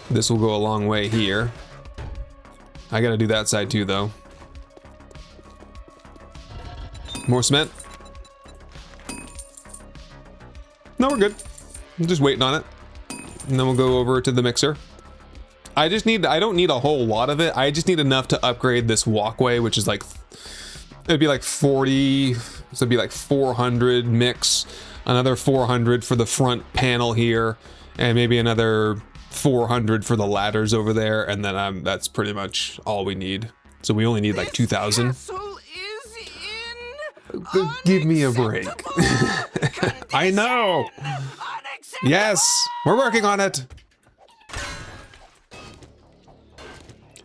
This will go a long way here. I gotta do that side too, though. More cement? No, we're good. I'm just waiting on it. And then we'll go over to the mixer. I don't need a whole lot of it. I just need enough to upgrade this walkway, which is like, it'd be like 40, so it'd be like 400 mix, another 400 for the front panel here, and maybe another 400 for the ladders over there, and then that's pretty much all we need. So we only need like 2,000. Give me a break. I know. Yes, we're working on it.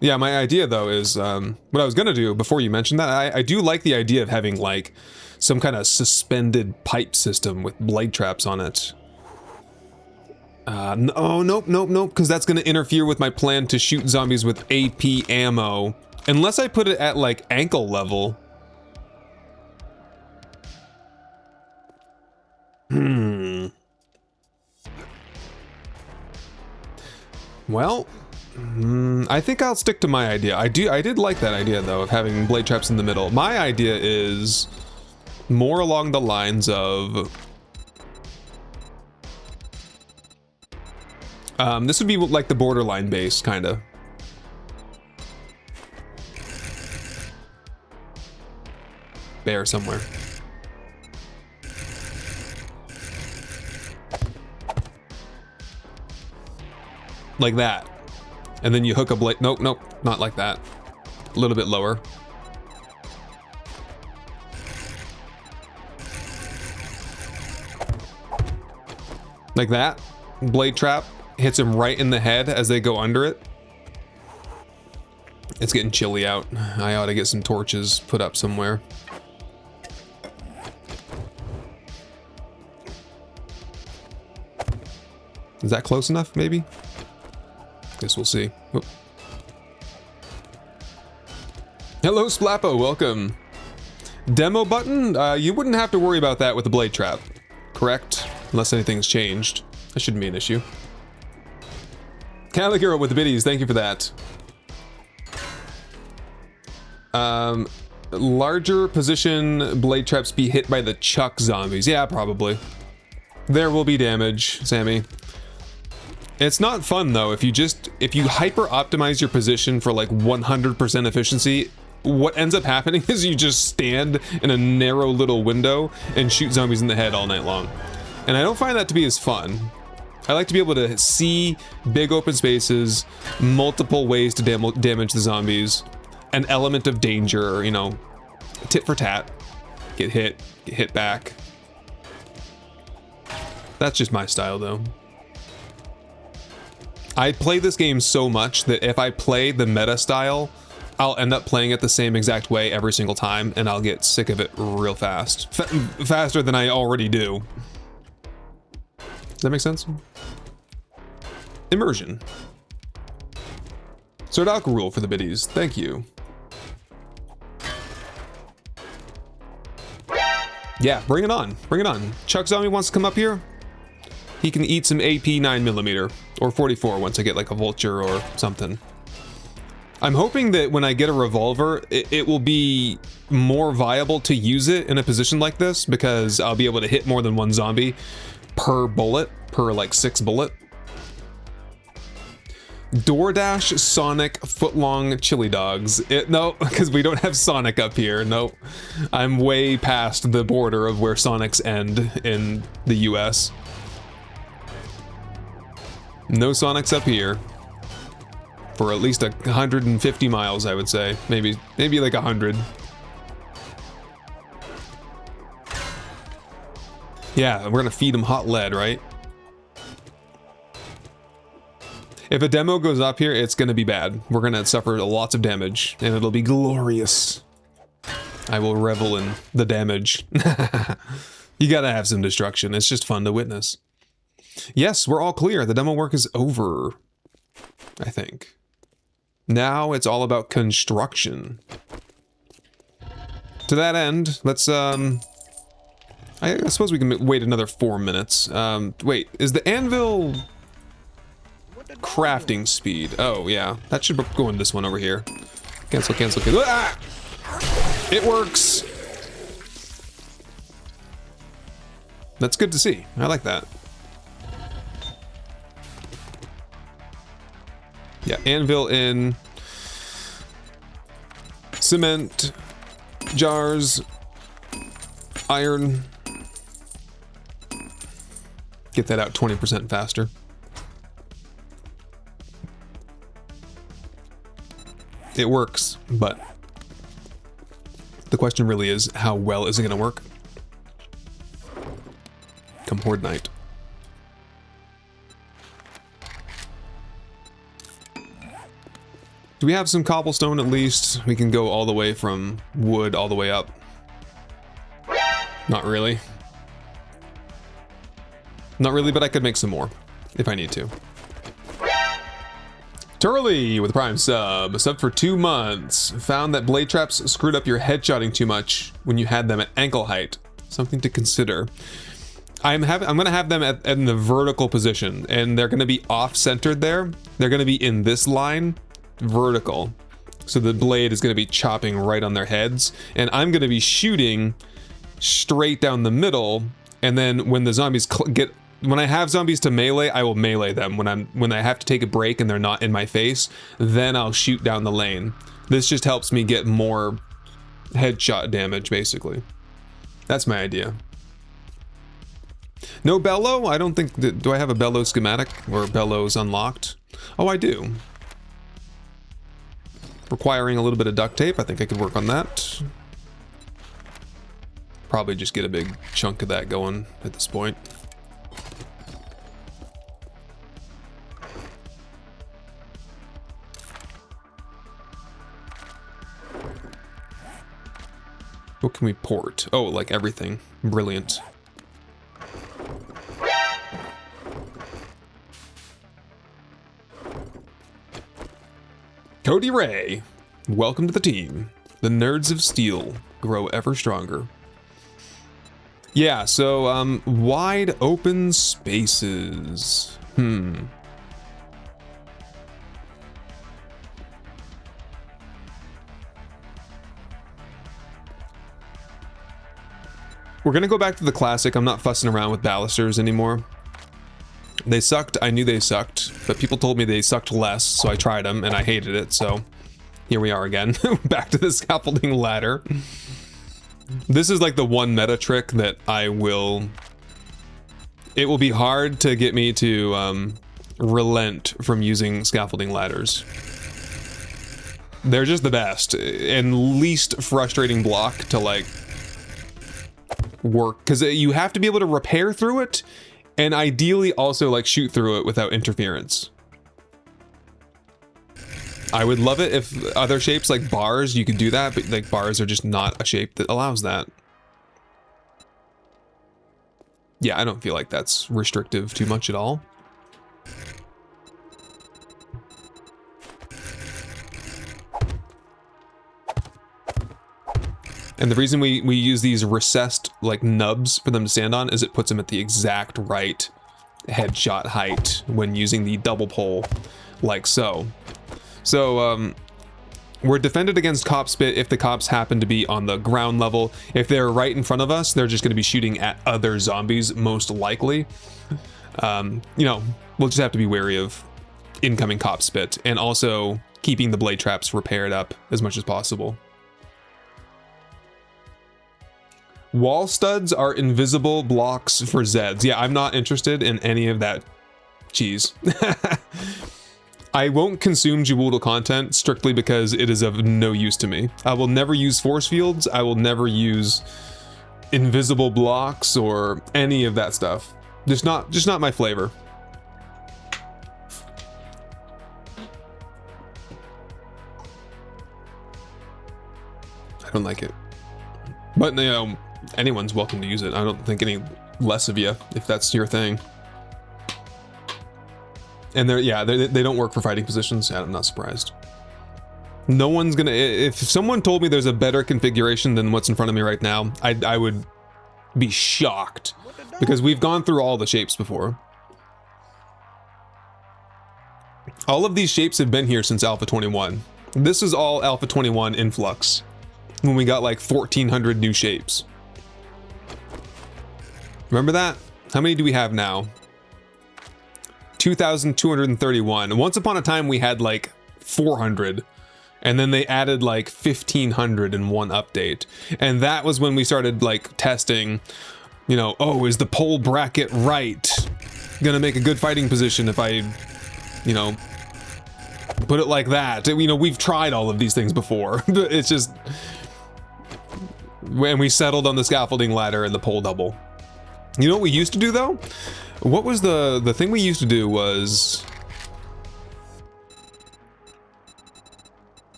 Yeah, my idea though is what I was gonna do before you mentioned that. I do like the idea of having like some kind of suspended pipe system with blade traps on it. No, nope, because that's going to interfere with my plan to shoot zombies with AP ammo. Unless I put it at, like, ankle level. Well, I think I'll stick to my idea. I did like that idea, though, of having blade traps in the middle. My idea is more along the lines of... this would be like the borderline base, kind of. There somewhere. Like that. And then you hook a blade. Nope, not like that. A little bit lower. Like that. Blade trap hits him right in the head as they go under it. It's getting chilly out. I ought to get some torches put up somewhere. Is that close enough, maybe? Guess we'll see. Whoop. Hello, Splappo, welcome. Demo button? You wouldn't have to worry about that with the blade trap, correct? Unless anything's changed. That shouldn't be an issue. Caligura with the biddies, thank you for that. Larger position blade traps be hit by the chuck zombies. Yeah, probably. There will be damage, Sammy. It's not fun though, if you hyper optimize your position for like 100% efficiency, what ends up happening is you just stand in a narrow little window and shoot zombies in the head all night long. And I don't find that to be as fun. I like to be able to see big open spaces, multiple ways to damage the zombies, an element of danger, you know, tit for tat, get hit back. That's just my style though. I play this game so much that if I play the meta style, I'll end up playing it the same exact way every single time, and I'll get sick of it real fast. Faster than I already do. Does that make sense? Immersion. Sardalka rule for the biddies. Thank you. Yeah, bring it on. Bring it on. Chuck Zombie wants to come up here. He can eat some AP 9mm or 44 once I get like a vulture or something. I'm hoping that when I get a revolver, it will be more viable to use it in a position like this because I'll be able to hit more than one zombie per bullet, per like 6 bullet. DoorDash Sonic footlong chili dogs. No, because we don't have Sonic up here. Nope. I'm way past the border of where Sonics end in the US. No Sonics up here. For at least 150 miles, I would say. Maybe like 100. Yeah, we're gonna feed them hot lead, right? If a demo goes up here, it's gonna be bad. We're gonna suffer lots of damage, and it'll be glorious. I will revel in the damage. You gotta have some destruction. It's just fun to witness. Yes, we're all clear. The demo work is over, I think. Now it's all about construction. To that end, let's, I suppose we can wait another 4 minutes. Wait, is the anvil crafting speed? Oh, yeah. That should go in this one over here. Cancel, cancel, cancel. Ah! It works! That's good to see. I like that. Yeah, anvil in. Cement. Jars. Iron. Get that out 20% faster. It works, but the question really is, how well is it gonna work? Come Horde Night. Do we have some cobblestone at least? We can go all the way from wood all the way up. Not really. Not really, but I could make some more. if I need to. Turley with a Prime sub for 2 months. Found that blade traps screwed up your headshotting too much when you had them at ankle height. Something to consider. I'm gonna have them in the vertical position, and they're gonna be off-centered there. They're gonna be in this line, vertical. So the blade is gonna be chopping right on their heads, and I'm gonna be shooting straight down the middle, and then when the zombies when I have zombies to melee, I will melee them. When I have to take a break and they're not in my face, then I'll shoot down the lane. This just helps me get more headshot damage, basically. That's my idea. No bellow? I don't think do I have a bellow schematic or bellows unlocked? Oh, I do. Requiring a little bit of duct tape. I think I could work on that. Probably just get a big chunk of that going at this point. What can we port? Oh, like everything. Brilliant. Cody Ray, welcome to the team. The Nerds of Steel grow ever stronger. Yeah, so wide open spaces. We're gonna go back to the classic. I'm not fussing around with balusters anymore. They sucked. I knew they sucked, but people told me they sucked less, so I tried them and I hated it. So here we are again, back to the scaffolding ladder. This is like the one meta trick that it will be hard to get me to relent from using scaffolding ladders. They're just the best and least frustrating block to like work, because you have to be able to repair through it and ideally also like shoot through it without interference. I would love it if other shapes like bars you could do that, but like bars are just not a shape that allows that. Yeah, I don't feel like that's restrictive too much at all. And the reason we use these recessed like nubs for them to stand on is it puts them at the exact right headshot height when using the double pole, like so. So we're defended against cop spit if the cops happen to be on the ground level. If they're right in front of us, they're just going to be shooting at other zombies, most likely. You know, we'll just have to be wary of incoming cop spit and also keeping the blade traps repaired up as much as possible. Wall studs are invisible blocks for Zeds. Yeah, I'm not interested in any of that cheese. I won't consume Jeweldo content strictly because it is of no use to me. I will never use force fields. I will never use invisible blocks or any of that stuff. Just not my flavor. I don't like it. But you know, anyone's welcome to use it. I don't think any less of you if that's your thing. And they don't work for fighting positions. Yeah, I'm not surprised. No one's gonna. If someone told me there's a better configuration than what's in front of me right now, I would be shocked because we've gone through all the shapes before. All of these shapes have been here since Alpha 21. This is all Alpha 21 influx when we got like 1,400 new shapes. Remember that? How many do we have now? 2,231. Once upon a time we had like 400, and then they added like 1,500 in one update, and that was when we started like testing, you know, oh, is the pole bracket right? Gonna make a good fighting position if I, you know, put it like that. You know, we've tried all of these things before. It's just when we settled on the scaffolding ladder and the pole double. You know what we used to do though? What was the thing we used to do was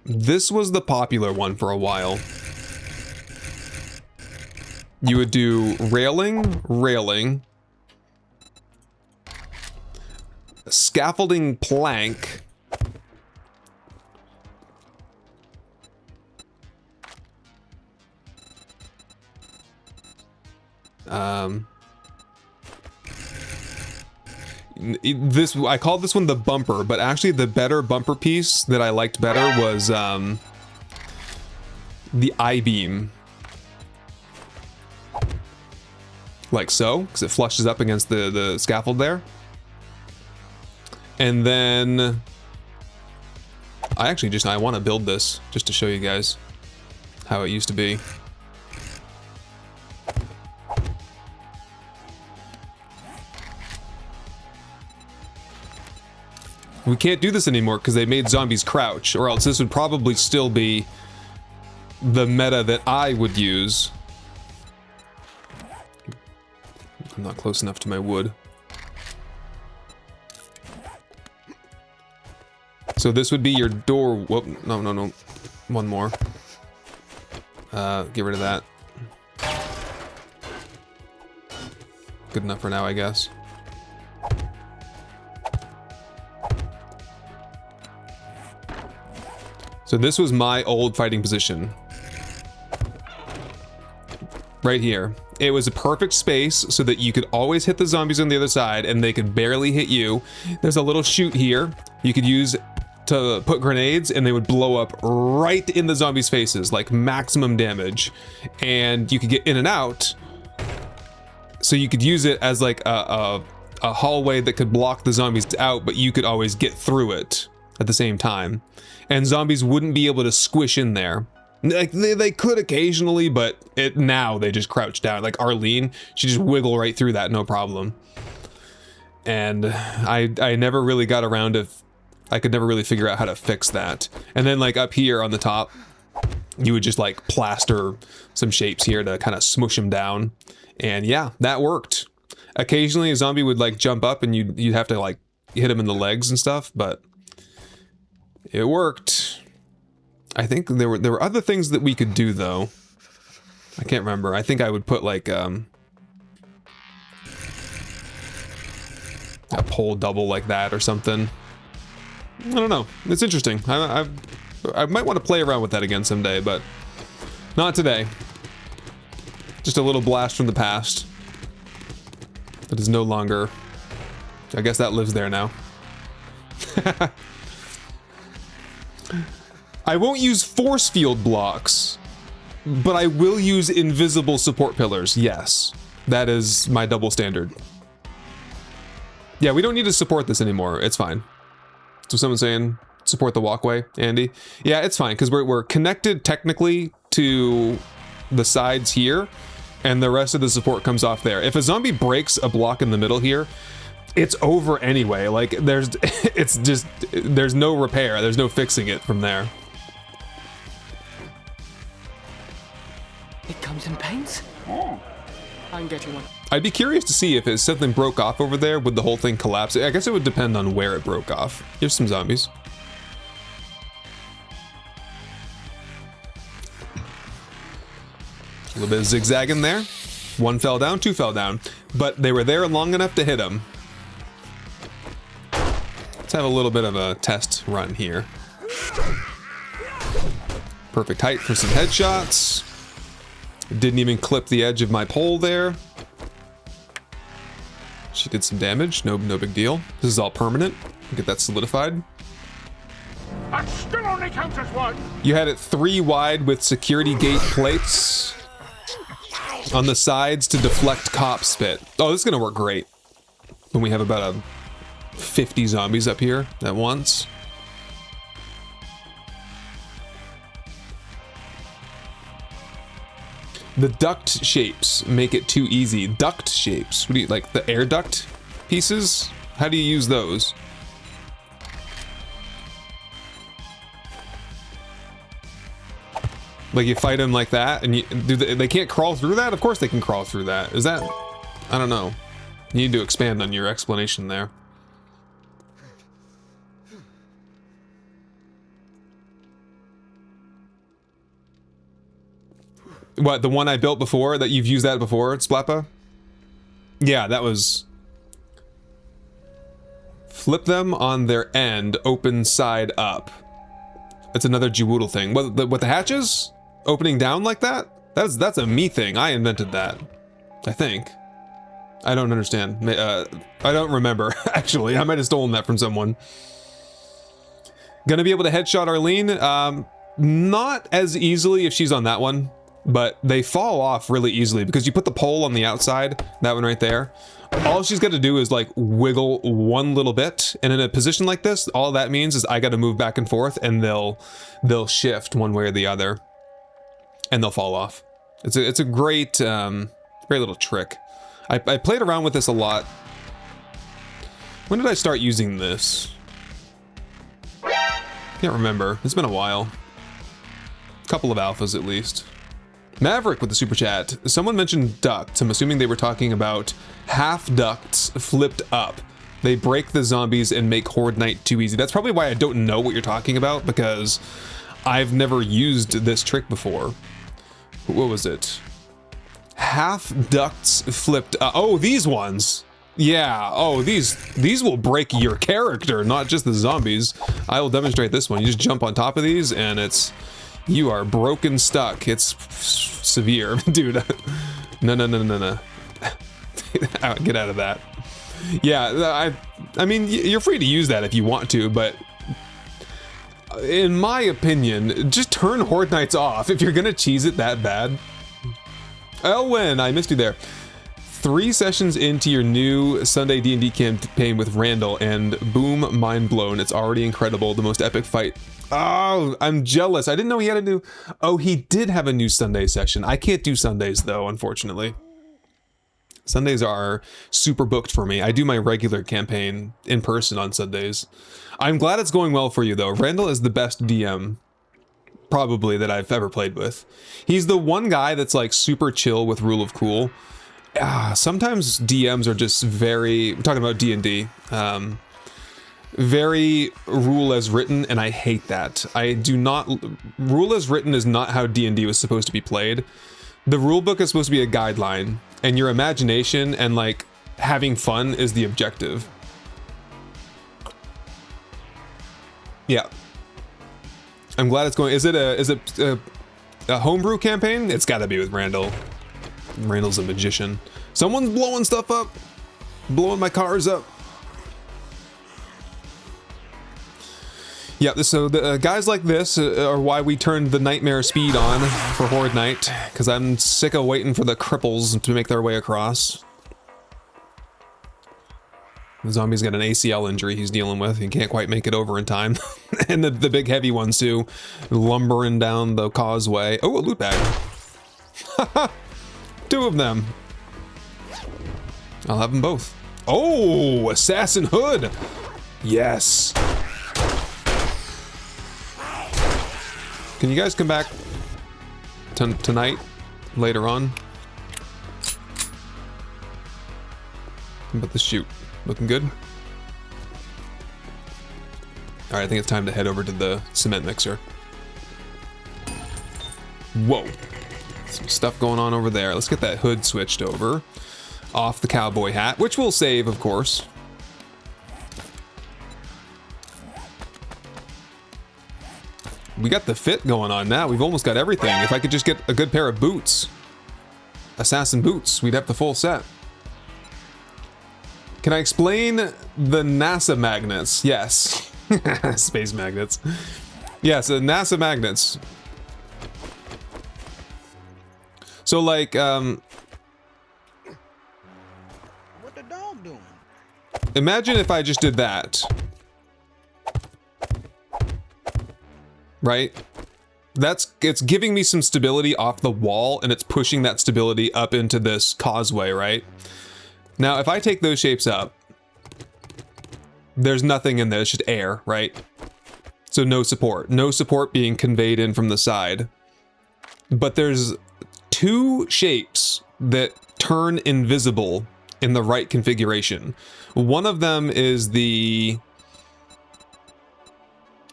this was the popular one for a while. You would do railing, railing, a scaffolding plank. This, I called this one the bumper, but actually the better bumper piece that I liked better was the I-beam. Like so, because it flushes up against the scaffold there. And then I want to build this just to show you guys how it used to be. We can't do this anymore because they made zombies crouch, or else this would probably still be the meta that I would use. I'm not close enough to my wood. So this would be your door. Whoop, no. One more. Get rid of that. Good enough for now, I guess. So this was my old fighting position. Right here. It was a perfect space so that you could always hit the zombies on the other side and they could barely hit you. There's a little chute here you could use to put grenades and they would blow up right in the zombies' faces, like maximum damage. And you could get in and out. So you could use it as like a hallway that could block the zombies out, but you could always get through it at the same time. And zombies wouldn't be able to squish in there. Like they could occasionally, but now they just crouch down. Like Arlene, she just wiggle right through that, no problem. And I never really got around to, I could never really figure out how to fix that. And then like up here on the top, you would just like plaster some shapes here to kind of smush them down. And yeah, that worked. Occasionally a zombie would like jump up and you'd have to like hit him in the legs and stuff, but it worked. I think there were other things that we could do though. I can't remember. I think I would put like a pole double like that or something. I don't know. It's interesting. I might want to play around with that again someday, but not today. Just a little blast from the past. That is no longer. I guess that lives there now. I won't use force field blocks, but I will use invisible support pillars. Yes, that is my double standard. Yeah, we don't need to support this anymore. It's fine. So someone's saying support the walkway, Andy. Yeah, it's fine because we're connected technically to the sides here, and the rest of the support comes off there. If a zombie breaks a block in the middle here, it's over anyway. Like there's no repair. There's no fixing it from there. It comes in paints? I'm getting one. I'd be curious to see if something broke off over there, would the whole thing collapse? I guess it would depend on where it broke off. Here's some zombies. A little bit of zigzagging there. One fell down, two fell down, but they were there long enough to hit them. Let's have a little bit of a test run here. Perfect height for some headshots. Didn't even clip the edge of my pole there. She did some damage, no big deal. This is all permanent. Get that solidified. That still only counts as one. You had it 3 wide with security gate plates on the sides to deflect cop spit. Oh, this is gonna work great when we have about 50 zombies up here at once. The duct shapes make it too easy. Duct shapes. What do you like? The air duct pieces? How do you use those? Like you fight them like that, and they can't crawl through that? Of course they can crawl through that. Is that? I don't know. You need to expand on your explanation there. What, the one I built before, that you've used that before, Splappa? Yeah, that was Flip them on their end, open side up. It's another Jwoodle thing. What the hatches? Opening down like that? That's a me thing. I invented that. I think. I don't understand. I don't remember, actually. I might have stolen that from someone. Gonna be able to headshot Arlene? Not as easily if she's on that one, but they fall off really easily because you put the pole on the outside, that one right there. All she's got to do is like wiggle one little bit, and in a position like this, all that means is I got to move back and forth, and they'll shift one way or the other, and they'll fall off. It's a great great little trick. I played around with this a lot. When did I start using this? Can't remember. It's been a while. A couple of alphas at least. Maverick with the super chat. Someone mentioned ducts. I'm assuming they were talking about half ducts flipped up. They break the zombies and make Horde Night too easy. That's probably why I don't know what you're talking about, because I've never used this trick before. What was it? Half ducts flipped up. Oh, these ones. Yeah. Oh, these will break your character, not just the zombies. I will demonstrate this one. You just jump on top of these and you are broken stuck. It's severe, dude. No. Get out of that. Yeah, I mean, you're free to use that if you want to, but in my opinion, just turn Horde Nights off if you're gonna cheese it that bad. Elwin, I missed you there. 3 sessions into your new Sunday D&D campaign with Randall, and boom, mind blown. It's already incredible. The most epic fight. Oh, I'm jealous. I didn't know he had a new... Oh, he did have a new Sunday session. I can't do Sundays, though, unfortunately. Sundays are super booked for me. I do my regular campaign in person on Sundays. I'm glad it's going well for you, though. Randall is the best DM, probably, that I've ever played with. He's the one guy that's, like, super chill with Rule of Cool. Sometimes DMs are just very... I'm talking about D&D. Very rule as written, and I hate that. I do not... Rule as written is not how D&D was supposed to be played. The rule book is supposed to be a guideline, and your imagination and, like, having fun is the objective. Yeah. I'm glad it's going... Is it a homebrew campaign? It's gotta be with Randall. Randall's a magician. Someone's blowing stuff up. Blowing my cars up. Yeah, so the guys like this are why we turned the nightmare speed on for Horde Night, because I'm sick of waiting for the cripples to make their way across. The zombie's got an ACL injury he's dealing with. He can't quite make it over in time. And the big heavy ones too, lumbering down the causeway. Oh, a loot bag. Haha. 2 of them. I'll have them both. Oh, Assassin Hood. Yes. Can you guys come back tonight, later on? How about the shoot? Looking good? Alright, I think it's time to head over to the cement mixer. Whoa. Some stuff going on over there. Let's get that hood switched over. Off the cowboy hat, which we'll save, of course. We got the fit going on now. We've almost got everything. If I could just get a good pair of boots. Assassin boots. We'd have the full set. Can I explain the NASA magnets? Yes. Space magnets. Yes, NASA magnets. So like, What the dog doing? Imagine if I just did that. Right? It's giving me some stability off the wall, and it's pushing that stability up into this causeway, right? Now, if I take those shapes up, there's nothing in there, it's just air, right? So no support. No support being conveyed in from the side. But there's 2 shapes that turn invisible in the right configuration. One of them is the...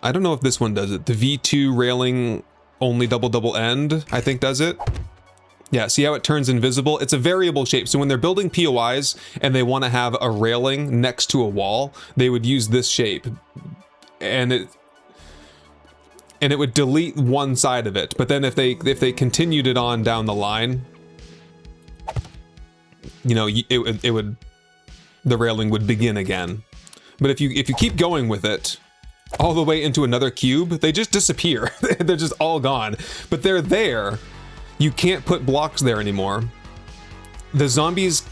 I don't know if this one does it. The V2 railing only double end, I think does it. Yeah, see how it turns invisible? It's a variable shape. So when they're building POIs and they want to have a railing next to a wall, they would use this shape. And it would delete one side of it. But then if they continued it on down the line, you know, the railing would begin again. But if you keep going with it all the way into another cube, they just disappear. They're just all gone. But they're there. You can't put blocks there anymore. The zombies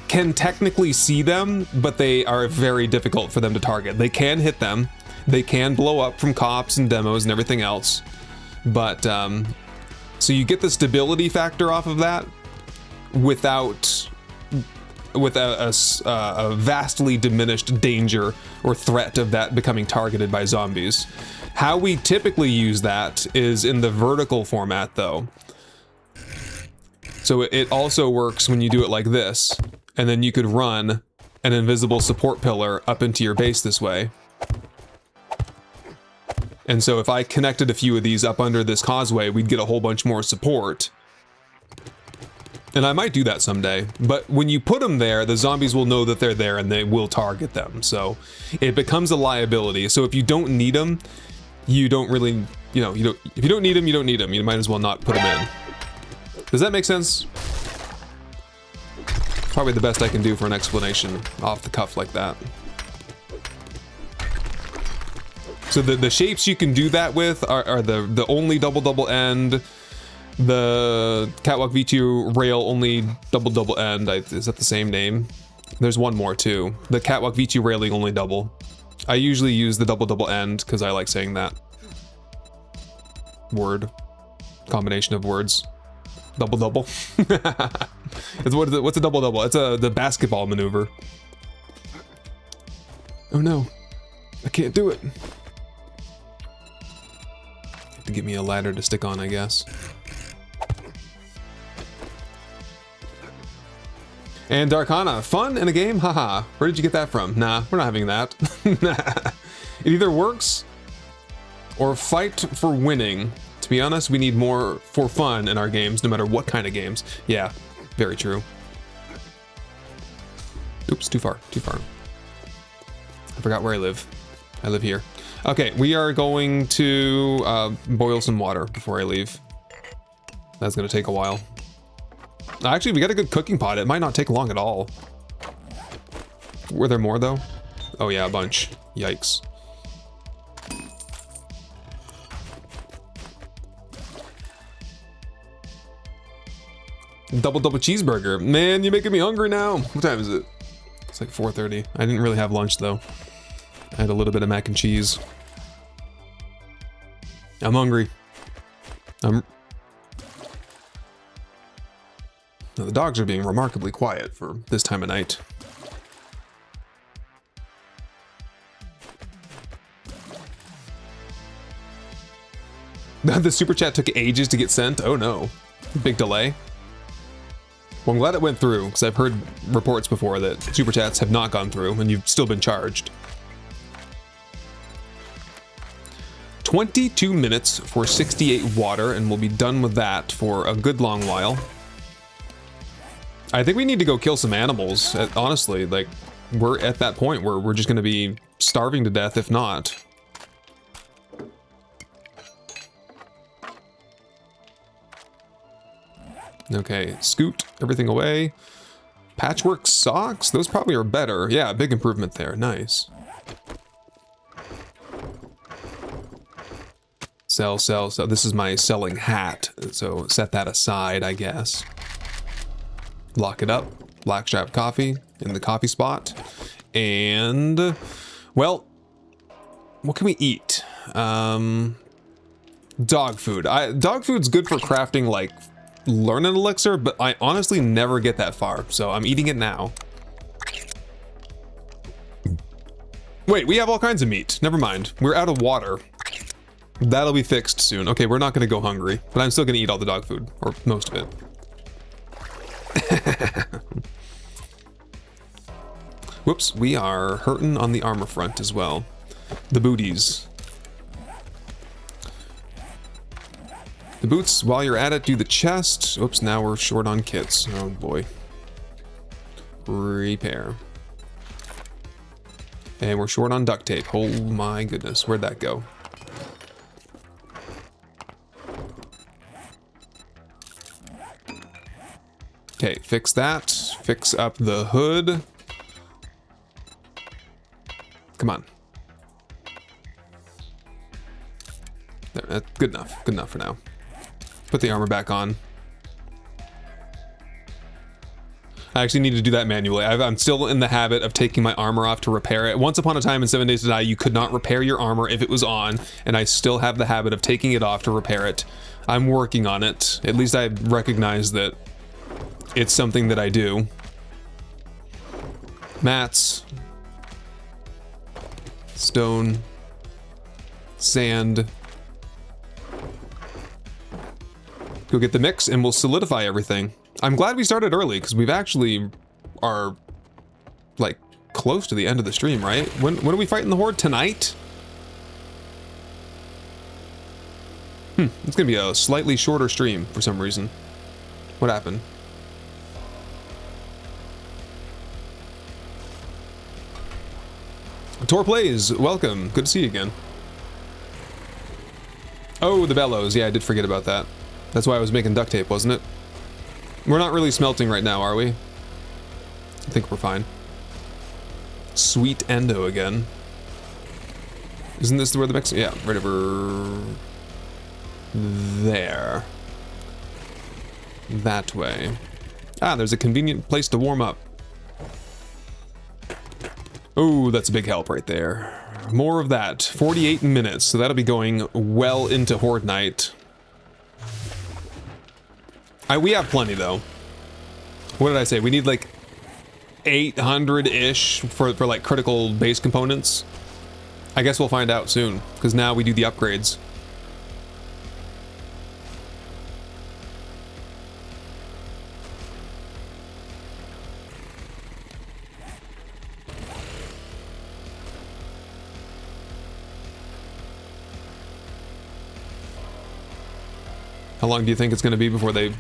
can technically see them, but they are very difficult for them to target. They can hit them. They can blow up from cops and demos and everything else. But, so you get the stability factor off of that with a vastly diminished danger or threat of that becoming targeted by zombies. How we typically use that is in the vertical format though. So it also works when you do it like this, and then you could run an invisible support pillar up into your base this way. And so if I connected a few of these up under this causeway, we'd get a whole bunch more support. And I might do that someday, but when you put them there, the zombies will know that they're there and they will target them. So it becomes a liability. So if you don't need them, you don't really, you know, if you don't need them, you don't need them. You might as well not put them in. Does that make sense? Probably the best I can do for an explanation off the cuff like that. So the shapes you can do that with are the only double end, the Catwalk V2 rail only double end. Is that the same name? There's one more too. The Catwalk V2 railing only double. I usually use the double end because I like saying that word. Combination of words. Double. What's a double? It's the basketball maneuver. Oh no, I can't do it. Have to get me a ladder to stick on, I guess. And Darkana, fun in a game? Haha. Where did you get that from? Nah, we're not having that. It either works or fight for winning. To be honest, we need more for fun in our games, no matter what kind of games. Yeah, very true. Oops, too far. I forgot where I live. I live here. Okay, we are going to boil some water before I leave. That's gonna take a while. Actually, we got a good cooking pot. It might not take long at all. Were there more though? Oh yeah, a bunch. Yikes. Double cheeseburger. Man, you're making me hungry now. What time is it? It's like 4:30. I didn't really have lunch though. I had a little bit of mac and cheese. I'm hungry. Now, the dogs are being remarkably quiet for this time of night. The super chat took ages to get sent. Oh no. Big delay. Well, I'm glad it went through, because I've heard reports before that super chats have not gone through, and you've still been charged. 22 minutes for 68 water, and we'll be done with that for a good long while. I think we need to go kill some animals, honestly. Like, we're at that point where we're just going to be starving to death, if not. Okay, scoot everything away. Patchwork socks? Those probably are better. Yeah, big improvement there. Nice. Sell. This is my selling hat, so set that aside, I guess. Lock it up. Blackstrap coffee in the coffee spot. And, well, what can we eat? Dog food. Dog food's good for crafting, like, learn an elixir, but I honestly never get that far, so I'm eating it now. Wait, we have all kinds of meat. Never mind. We're out of water. That'll be fixed soon. Okay, we're not gonna go hungry, but I'm still gonna eat all the dog food, or most of it. Whoops, we are hurting on the armor front as well. The booties. The boots, while you're at it, do the chest. Oops, now we're short on kits. Oh boy. Repair. And we're short on duct tape. Oh my goodness, where'd that go? Okay, fix that. Fix up the hood. Come on. There, that's good enough. Good enough for now. Put the armor back on. I actually need to do that manually. I'm still in the habit of taking my armor off to repair it. Once upon a time in 7 Days to Die, you could not repair your armor if it was on, and I still have the habit of taking it off to repair it. I'm working on it. At least I recognize that it's something that I do. Mats. Stone. Sand. Go get the mix and we'll solidify everything. I'm glad we started early because we've actually are like close to the end of the stream, right? When are we fighting the Horde? Tonight? It's gonna be a slightly shorter stream for some reason. What happened? Tor Plays, welcome. Good to see you again. Oh, the bellows. Yeah, I did forget about that. That's why I was making duct tape, wasn't it? We're not really smelting right now, are we? I think we're fine. Sweet endo again. Isn't this where the mix? Yeah, right over there. That way. Ah, there's a convenient place to warm up. Oh, that's a big help right there. More of that. 48 minutes, so that'll be going well into Horde Night. We have plenty though. What did I say? We need like 800-ish for like critical base components. I guess we'll find out soon, because now we do the upgrades. How long do you think it's going to be before they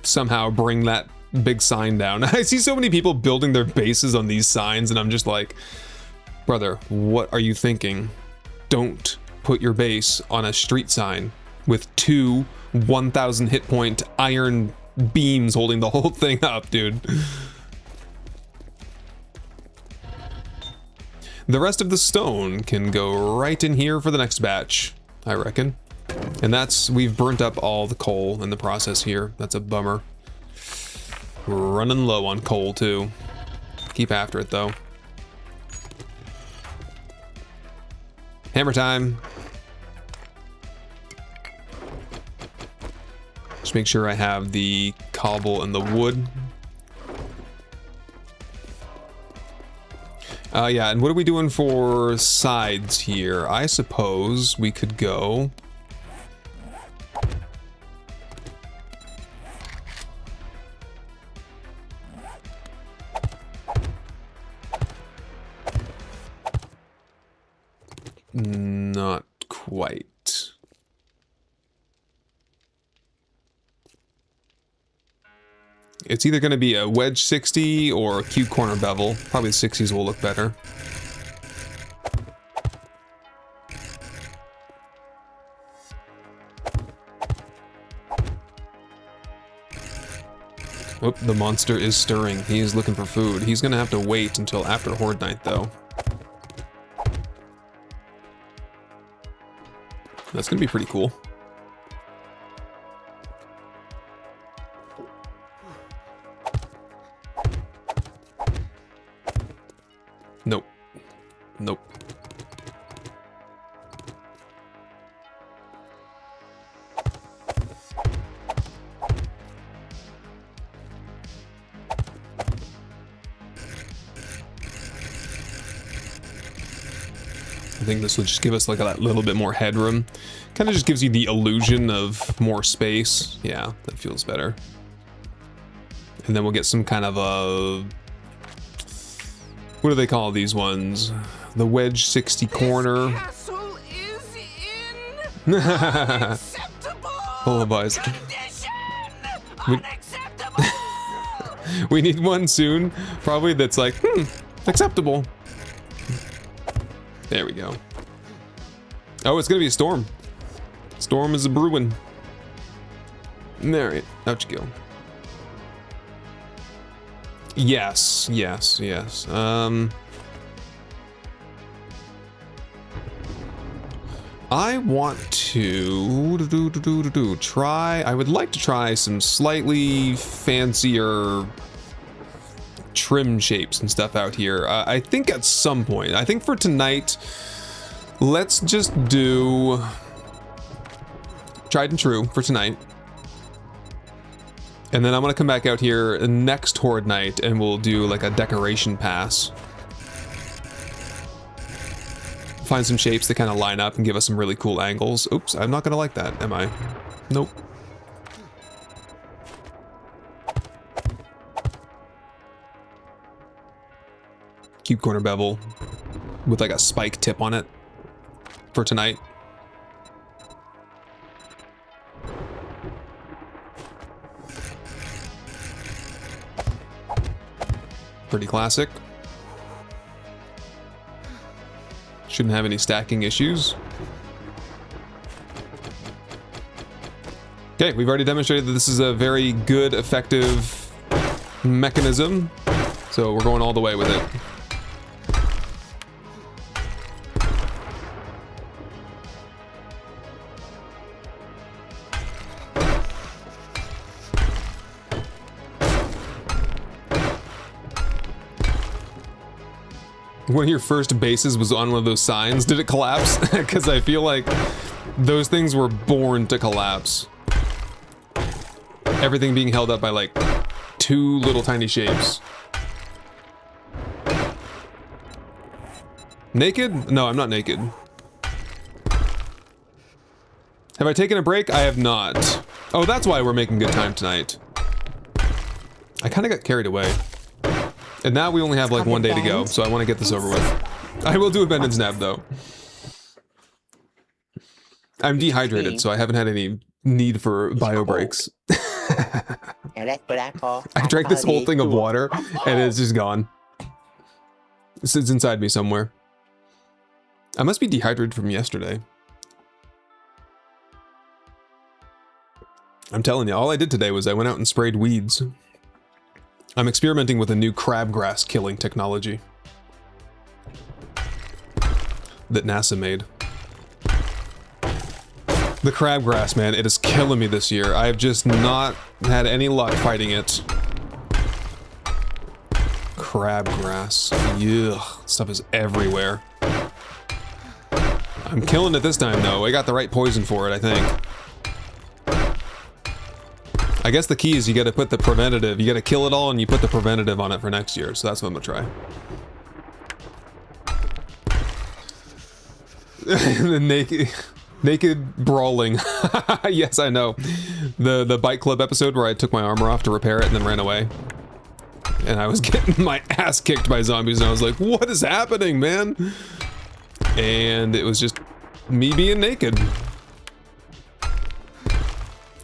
somehow bring that big sign down? I see so many people building their bases on these signs, and I'm just like, brother, what are you thinking? Don't put your base on a street sign with 2 1,000 hit point iron beams holding the whole thing up, dude. The rest of the stone can go right in here for the next batch, I reckon. And that's, we've burnt up all the coal in the process here. That's a bummer. We're running low on coal too. Keep after it though. Hammer time. Just make sure I have the cobble and the wood. Yeah, and what are we doing for sides here? I suppose we could go... Not quite. It's either going to be a wedge 60 or a cube corner bevel. Probably the 60s will look better. Oop, the monster is stirring. He is looking for food. He's going to have to wait until after Horde Night, though. That's going to be pretty cool. Nope. Nope. I think this will just give us like that little bit more headroom. Kind of just gives you the illusion of more space. Yeah, that feels better. And then we'll get some kind of a... What do they call these ones? The wedge 60 corner. Castle is unacceptable. Lullabies. We need one soon, probably that's like, acceptable. There we go. Oh, it's gonna be a storm. Storm is a brewing. Alright, out you go. Yes, yes, yes. I want to try. I would like to try some slightly fancier trim shapes and stuff out here. I think at some point. I think for tonight, let's just do tried and true for tonight. And then I'm gonna come back out here next Horde night and we'll do like a decoration pass. Find some shapes that kind of line up and give us some really cool angles. Oops, I'm not gonna like that, am I? Nope. Cube corner bevel with like a spike tip on it for tonight. Pretty classic. Shouldn't have any stacking issues. Okay, we've already demonstrated that this is a very good, effective mechanism. So we're going all the way with it. One of your first bases was on one of those signs. Did it collapse? Because I feel like those things were born to collapse. Everything being held up by like two little tiny shapes. Naked? No, I'm not naked. Have I taken a break? I have not. Oh, that's why we're making good time tonight. I kind of got carried away. And now we only have like one day to go, so I want to get this over with. I will do a bend and snap though. I'm dehydrated, so I haven't had any need for bio breaks. I drank this whole thing of water, and it's just gone. It sits inside me somewhere. I must be dehydrated from yesterday. I'm telling you, all I did today was I went out and sprayed weeds. I'm experimenting with a new crabgrass killing technology that NASA made. The crabgrass, man, it is killing me this year. I've just not had any luck fighting it. Crabgrass. Ugh, stuff is everywhere. I'm killing it this time, though. I got the right poison for it, I think. I guess the key is you gotta put the preventative. You gotta kill it all and you put the preventative on it for next year. So that's what I'm gonna try. The naked brawling. Yes, I know. The bike club episode where I took my armor off to repair it and then ran away. And I was getting my ass kicked by zombies and I was like, what is happening, man? And it was just me being naked.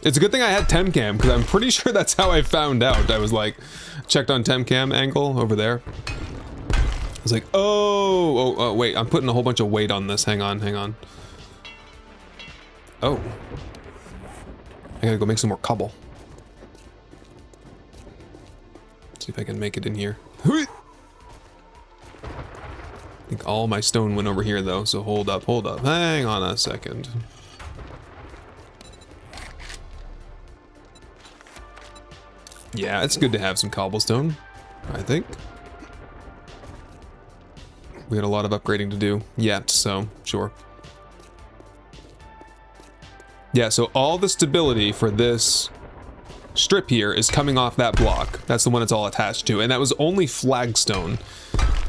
It's a good thing I had Temcam, because I'm pretty sure that's how I found out. I was like, checked on Temcam angle over there. I was like, oh, wait, I'm putting a whole bunch of weight on this. Hang on, hang on. Oh. I gotta go make some more cobble. See if I can make it in here. I think all my stone went over here, though, so hold up, hold up. Hang on a second. Yeah, it's good to have some cobblestone, I think. We got a lot of upgrading to do yet, so sure. Yeah, so all the stability for this strip here is coming off that block. That's the one it's all attached to, and that was only flagstone.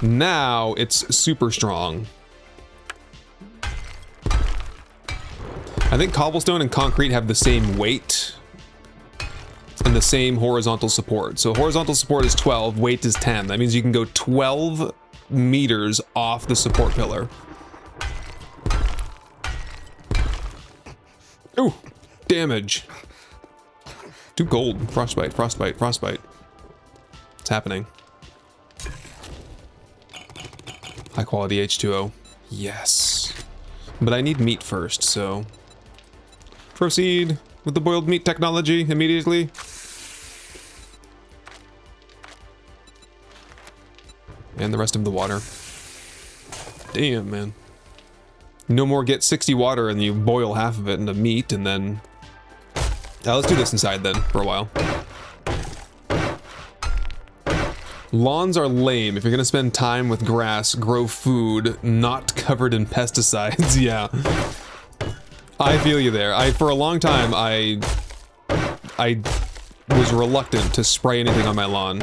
Now it's super strong. I think cobblestone and concrete have the same weight and the same horizontal support. So horizontal support is 12, weight is 10. That means you can go 12 meters off the support pillar. Ooh, damage. 2 gold. Frostbite, frostbite, frostbite. It's happening. High quality H2O. Yes. But I need meat first, so... Proceed with the boiled meat technology immediately. And the rest of the water. Damn, man. No more get 60 water and you boil half of it into meat and then... let's do this inside then, for a while. Lawns are lame. If you're gonna spend time with grass, grow food not covered in pesticides. Yeah. I feel you there. For a long time, I was reluctant to spray anything on my lawn.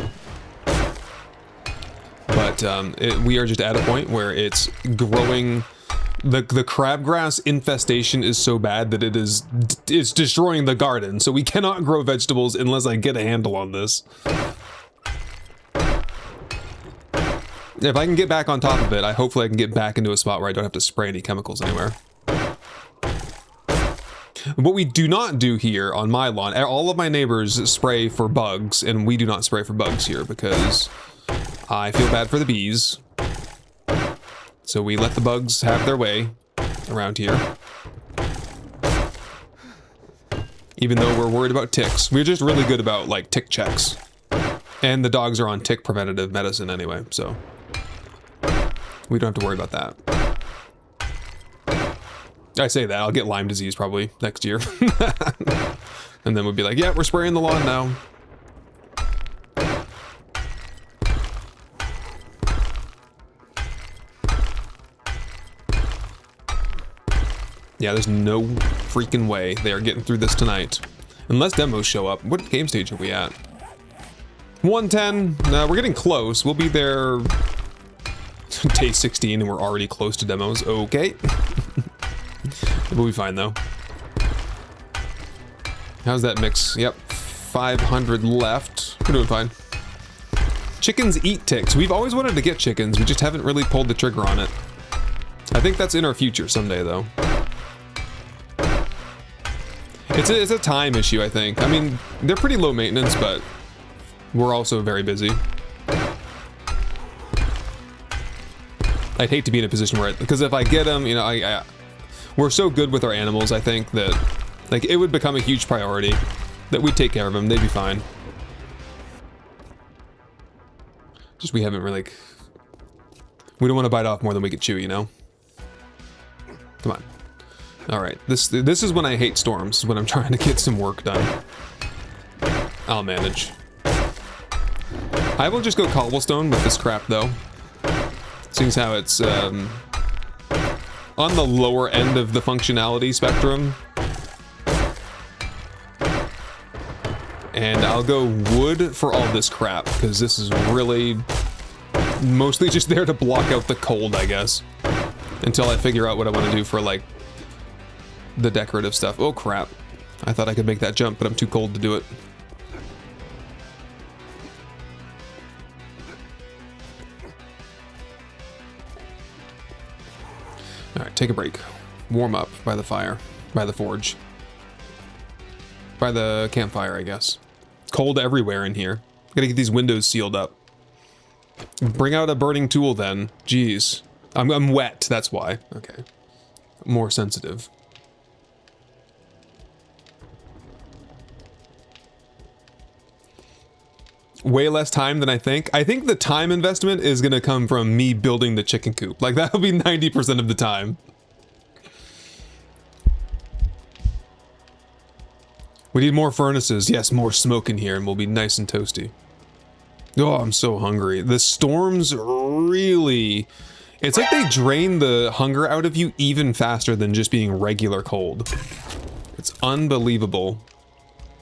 But we are just at a point where it's growing. The crabgrass infestation is so bad that it's destroying the garden. So we cannot grow vegetables unless I get a handle on this. If I can get back on top of it, hopefully I can get back into a spot where I don't have to spray any chemicals anywhere. What we do not do here on my lawn, all of my neighbors spray for bugs, and we do not spray for bugs here because I feel bad for the bees. So we let the bugs have their way around here. Even though we're worried about ticks. We're just really good about, like, tick checks. And the dogs are on tick preventative medicine anyway, so... we don't have to worry about that. I say that, I'll get Lyme disease probably next year. And then we'll be like, yeah, we're spraying the lawn now. Yeah, there's no freaking way they are getting through this tonight. Unless demos show up. What game stage are we at? 110. No, we're getting close. We'll be there day 16 and we're already close to demos. Okay. We'll be fine though. How's that mix? Yep. 500 left. We're doing fine. Chickens eat ticks. We've always wanted to get chickens. We just haven't really pulled the trigger on it. I think that's in our future someday though. It's a time issue, I think. I mean, they're pretty low maintenance, but we're also very busy. I'd hate to be in a position where, because if I get them, you know, we're so good with our animals, I think that, like, it would become a huge priority that we take care of them. They'd be fine. Just we haven't really, we don't want to bite off more than we can chew, you know? Come on. All right, this is when I hate storms, when I'm trying to get some work done. I'll manage. I will just go cobblestone with this crap though. Seeing as how it's on the lower end of the functionality spectrum. And I'll go wood for all this crap, because this is really mostly just there to block out the cold, I guess. Until I figure out what I want to do for, like, the decorative stuff. Oh crap. I thought I could make that jump, but I'm too cold to do it. Alright, take a break. Warm up by the fire. By the forge. By the campfire, I guess. Cold everywhere in here. Gotta get these windows sealed up. Bring out a burning tool then. Jeez. I'm wet, that's why. Okay. More sensitive. Way less time than I think. I think the time investment is gonna come from me building the chicken coop. Like, that'll be 90% of the time. We need more furnaces. Yes, more smoke in here and we'll be nice and toasty. Oh, I'm so hungry. The storms really... It's like they drain the hunger out of you even faster than just being regular cold. It's unbelievable.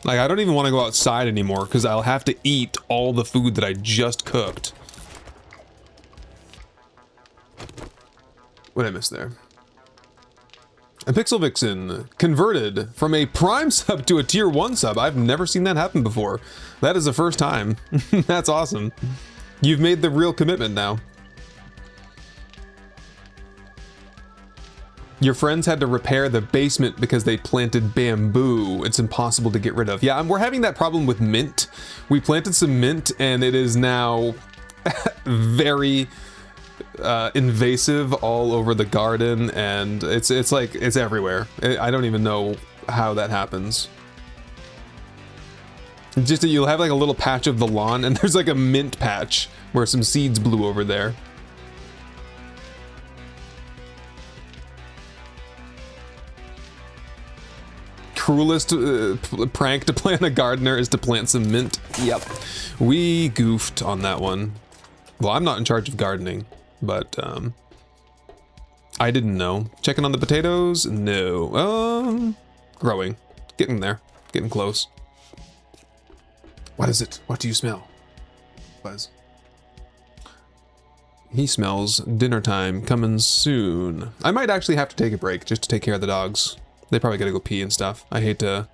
Like, I don't even want to go outside anymore because I'll have to eat all the food that I just cooked. What did I miss there? A Pixel Vixen converted from a Prime sub to a Tier 1 sub. I've never seen that happen before. That is the first time. That's awesome. You've made the real commitment now. Your friends had to repair the basement because they planted bamboo. It's impossible to get rid of. Yeah, we're having that problem with mint. We planted some mint and it is now very invasive all over the garden, and it's like it's everywhere. I don't even know how that happens. Just that you'll have like a little patch of the lawn and there's like a mint patch where some seeds blew over there. Cruelest prank to plant a gardener is to plant some mint. Yep, we goofed on that one. Well, I'm not in charge of gardening, but I didn't know. Checking on the potatoes? No. Growing. Getting there. Getting close. What is it? What do you smell? Buzz. He smells dinner time coming soon. I might actually have to take a break just to take care of the dogs. They probably gotta go pee and stuff. I hate to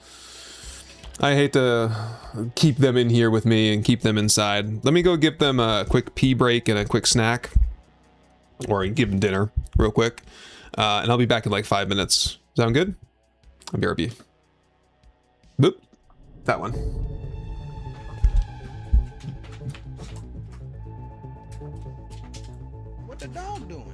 keep them in here with me and keep them inside. Let me go give them a quick pee break and a quick snack. Or give them dinner real quick. And I'll be back in like 5 minutes. Sound good? BRB. Boop. That one. What the dog doing?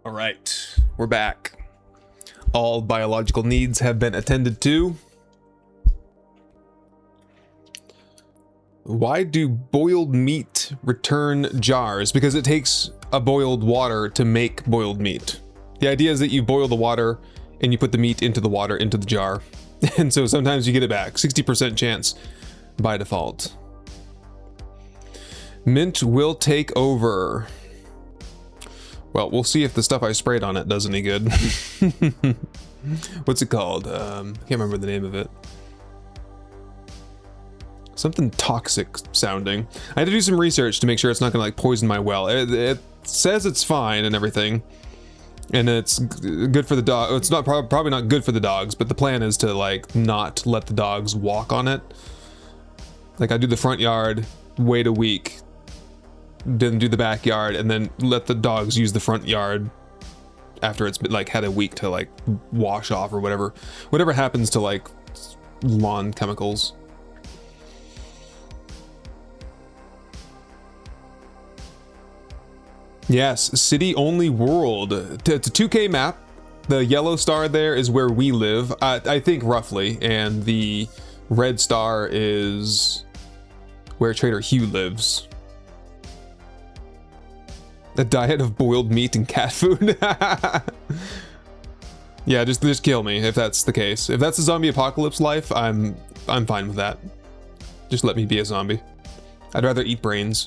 All right, we're back. All biological needs have been attended to. Why do boiled meat return jars? Because it takes a boiled water to make boiled meat. The idea is that you boil the water and you put the meat into the water, into the jar. And so sometimes you get it back. 60% chance by default. Mint will take over. Well, we'll see if the stuff I sprayed on it does any good. What's it called? Can't remember the name of it. Something toxic sounding. I had to do some research to make sure it's not gonna like poison my well. It says it's fine and everything. And it's good for the dog. It's not probably not good for the dogs, but the plan is to like not let the dogs walk on it. Like I do the front yard, wait a week, then do the backyard, and then let the dogs use the front yard after it's like had a week to like wash off or whatever happens to like lawn chemicals. Yes, city only world. It's a 2K map. The yellow star there is where we live, I think roughly, and the red star is where Trader Hugh lives. A diet of boiled meat and cat food. Yeah, just kill me if that's the case. If that's a zombie apocalypse life, I'm fine with that. Just let me be a zombie. I'd rather eat brains.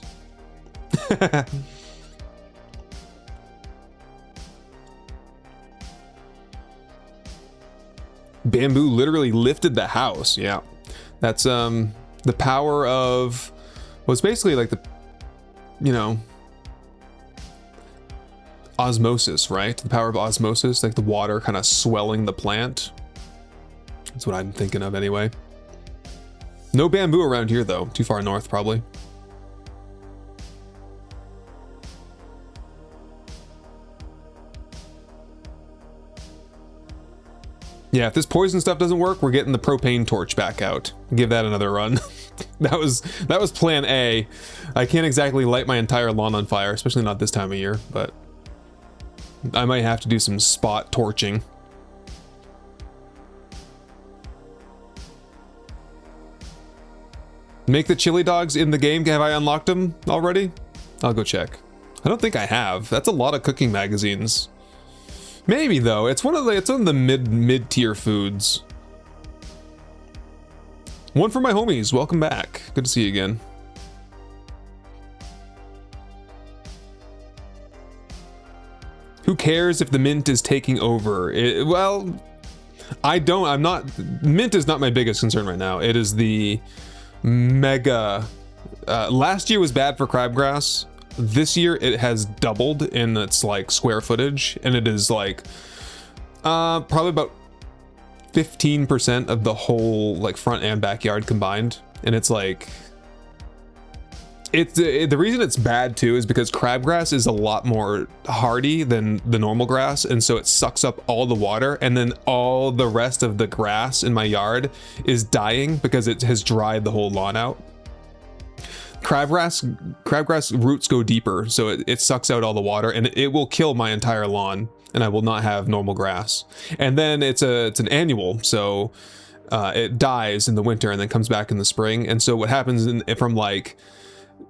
Bamboo literally lifted the house. Yeah, that's the power of, well, it's basically like the, you know, osmosis, right? The power of osmosis, like the water kind of swelling the plant. That's what I'm thinking of anyway. No bamboo around here though, too far north probably. Yeah, if this poison stuff doesn't work, we're getting the propane torch back out. Give that another run. That was plan A. I can't exactly light my entire lawn on fire, especially not this time of year, but I might have to do some spot torching. Make the chili dogs in the game. Have I unlocked them already? I'll go check. I don't think I have. That's a lot of cooking magazines. Maybe though. It's one of the mid-tier foods. One for my homies. Welcome back. Good to see you again. Who cares if the mint is taking over? Well, I'm not. Mint is not my biggest concern right now. It is the mega. Last year was bad for crabgrass. This year it has doubled in its like square footage, and it is like probably about 15% of the whole like front and backyard combined. And it's like the reason it's bad too is because crabgrass is a lot more hardy than the normal grass, and so it sucks up all the water, and then all the rest of the grass in my yard is dying because it has dried the whole lawn out. Crabgrass roots go deeper, so it sucks out all the water, and it will kill my entire lawn, and I will not have normal grass. And then it's an annual, so it dies in the winter and then comes back in the spring. And so what happens from like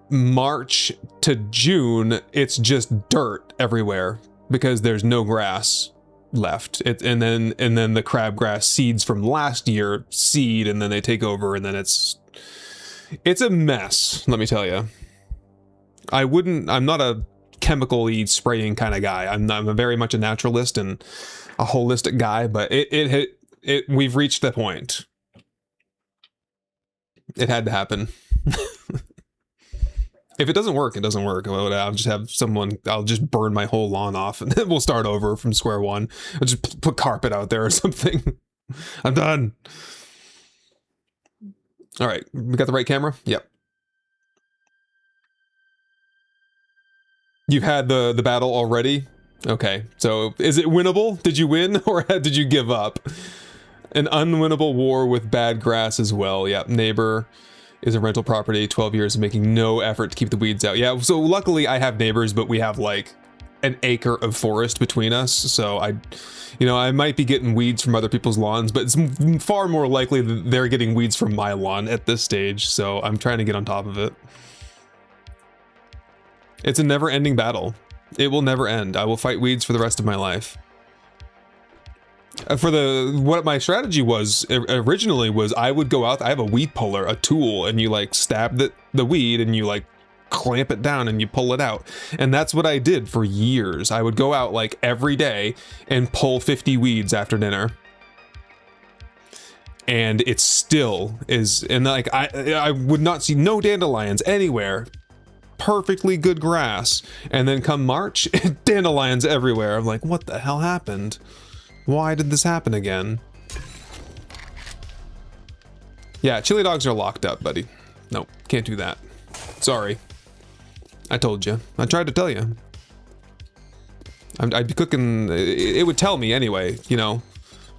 March to June, it's just dirt everywhere because there's no grass left. And then the crabgrass seeds from last year seed, and then they take over, and then it's a mess, let me tell you. I'm not a chemical-y spraying kind of guy. I'm very much a naturalist and a holistic guy, but we've reached the point. It had to happen. If it doesn't work, it doesn't work. I'll just burn my whole lawn off, and then we'll start over from square one. I'll just put carpet out there or something. I'm done. All right, we got the right camera? Yep. You've had the battle already? Okay, so is it winnable? Did you win, or did you give up? An unwinnable war with bad grass as well. Yep, neighbor is a rental property, 12 years of making no effort to keep the weeds out. Yeah, so luckily I have neighbors, but we have like an acre of forest between us, so I might be getting weeds from other people's lawns, but it's far more likely that they're getting weeds from my lawn at this stage, so I'm trying to get on top of it. It's a never-ending battle. It will never end. I will fight weeds for the rest of my life. What my strategy was originally was I would go out, I have a weed puller, a tool, and you like stab the weed and you like clamp it down and you pull it out. And that's what I did for years. I would go out like every day and pull 50 weeds after dinner. And it still is, and like I would not see no dandelions anywhere. Perfectly good grass. And then come March, dandelions everywhere. I'm like, what the hell happened? Why did this happen again? Yeah, chili dogs are locked up, buddy. Nope, can't do that. Sorry. I told you. I tried to tell you. I'd be cooking... It would tell me anyway, you know.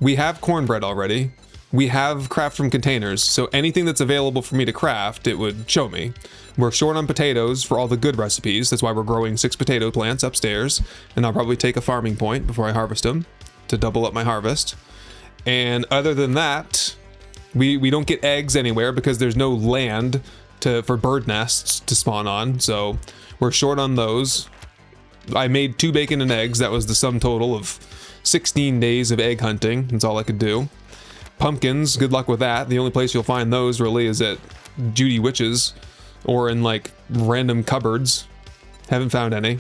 We have cornbread already. We have craft from containers, so anything that's available for me to craft, it would show me. We're short on potatoes for all the good recipes. That's why we're growing 6 potato plants upstairs. And I'll probably take a farming point before I harvest them to double up my harvest. And other than that, we don't get eggs anywhere because there's no land for bird nests to spawn on, so we're short on those. I made 2 bacon and eggs. That was the sum total of 16 days of egg hunting. That's all I could do. Pumpkins, good luck with that. The only place you'll find those really is at Judy Witch's or in like random cupboards. Haven't found any.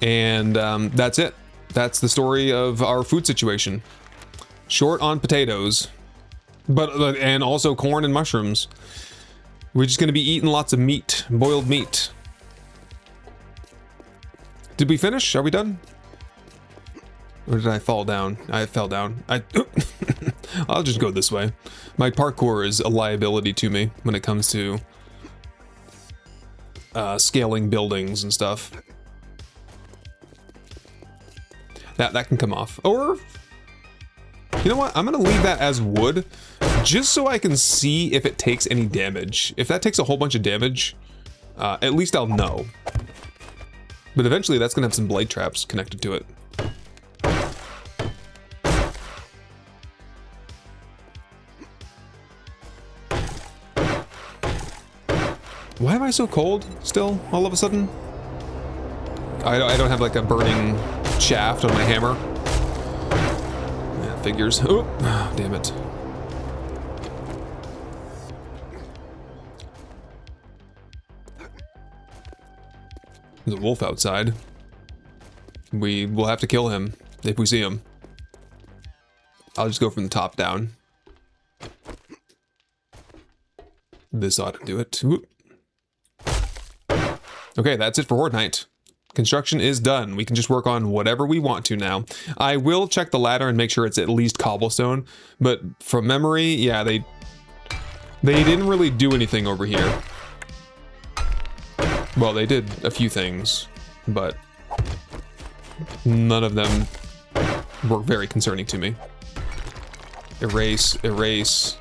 And that's it. That's the story of our food situation. Short on potatoes, and also corn and mushrooms. We're just gonna be eating lots of meat, boiled meat. Did we finish? Are we done? Or did I fall down? I fell down. I'll just go this way. My parkour is a liability to me when it comes to scaling buildings and stuff. That can come off. Or, you know what? I'm gonna leave that as wood, just so I can see if it takes any damage. If that takes a whole bunch of damage, at least I'll know. But eventually that's gonna have some blade traps connected to it. Why am I so cold still, all of a sudden? I don't have like a burning shaft on my hammer. Yeah, figures. Oh, damn it. There's a wolf outside. We will have to kill him if we see him. I'll just go from the top down. This ought to do it. Whoop. Okay, that's it for Horde Night. Construction is done. We can just work on whatever we want to now. I will check the ladder and make sure it's at least cobblestone, but from memory, yeah, they didn't really do anything over here. Well, they did a few things, but none of them were very concerning to me. Erase, erase.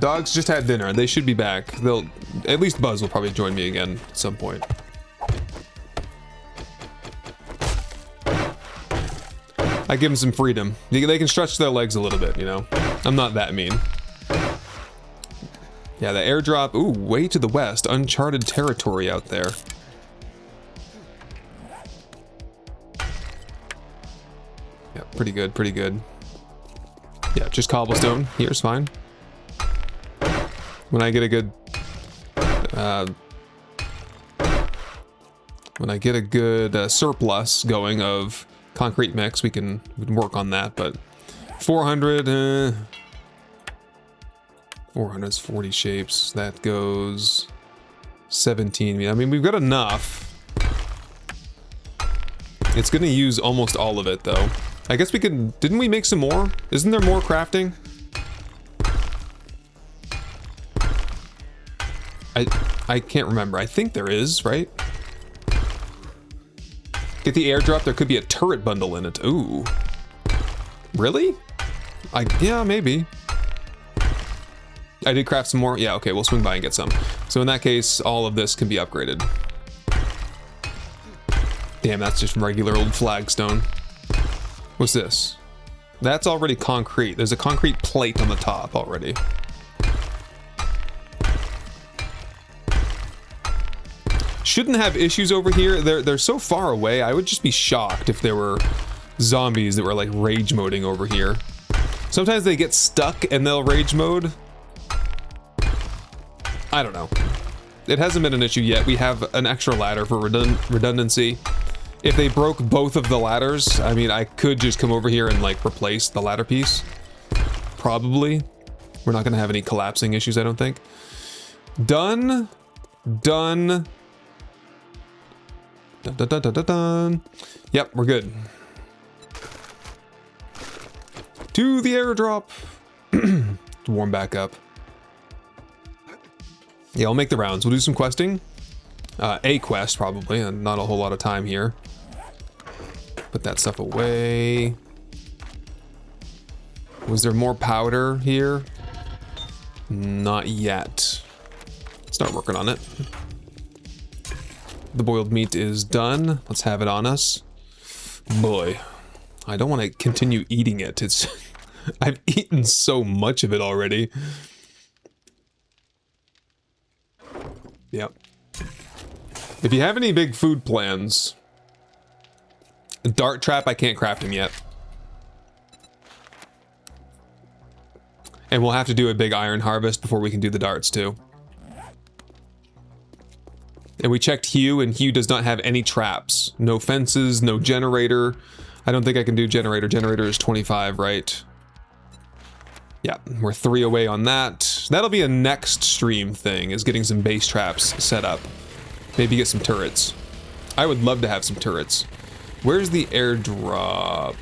Dogs just had dinner. They should be back. At least Buzz will probably join me again at some point. I give them some freedom. They can stretch their legs a little bit, you know? I'm not that mean. Yeah, the airdrop, ooh, way to the west. Uncharted territory out there. Yeah, pretty good, pretty good. Yeah, just cobblestone. Here's fine. When I get a good, surplus going of concrete mix, we can work on that. But 400, 400 is 40 shapes. That goes 17. I mean, we've got enough. It's gonna use almost all of it, though. I guess we could. Didn't we make some more? Isn't there more crafting? I can't remember. I think there is, right? Get the airdrop. There could be a turret bundle in it. Ooh. Really? Yeah, maybe. I did craft some more. Yeah, okay, we'll swing by and get some. So in that case, all of this can be upgraded. Damn, that's just regular old flagstone. What's this? That's already concrete. There's a concrete plate on the top already. Shouldn't have issues over here. They're so far away. I would just be shocked if there were zombies that were like rage moding over here. Sometimes they get stuck and they'll rage mode. I don't know. It hasn't been an issue yet. We have an extra ladder for redundancy. If they broke both of the ladders, I mean, I could just come over here and like replace the ladder piece. Probably. We're not gonna have any collapsing issues, I don't think. Done. Done. Dun, dun, dun, dun, dun, dun. Yep, we're good. To the airdrop. Warm back up. Yeah, I'll make the rounds. We'll do some questing. A quest, probably, and not a whole lot of time here. Put that stuff away. Was there more powder here? Not yet. Start working on it. The boiled meat is done. Let's have it on us. Boy, I don't want to continue eating it. It's I've eaten so much of it already. Yep. If you have any big food plans, a dart trap, I can't craft him yet. And we'll have to do a big iron harvest before we can do the darts too. And we checked Hugh, and Hugh does not have any traps. No fences, no generator. I don't think I can do generator. Generator is 25, right? Yeah, we're 3 away on that. That'll be a next stream thing, is getting some base traps set up. Maybe get some turrets. I would love to have some turrets. Where's the airdrop?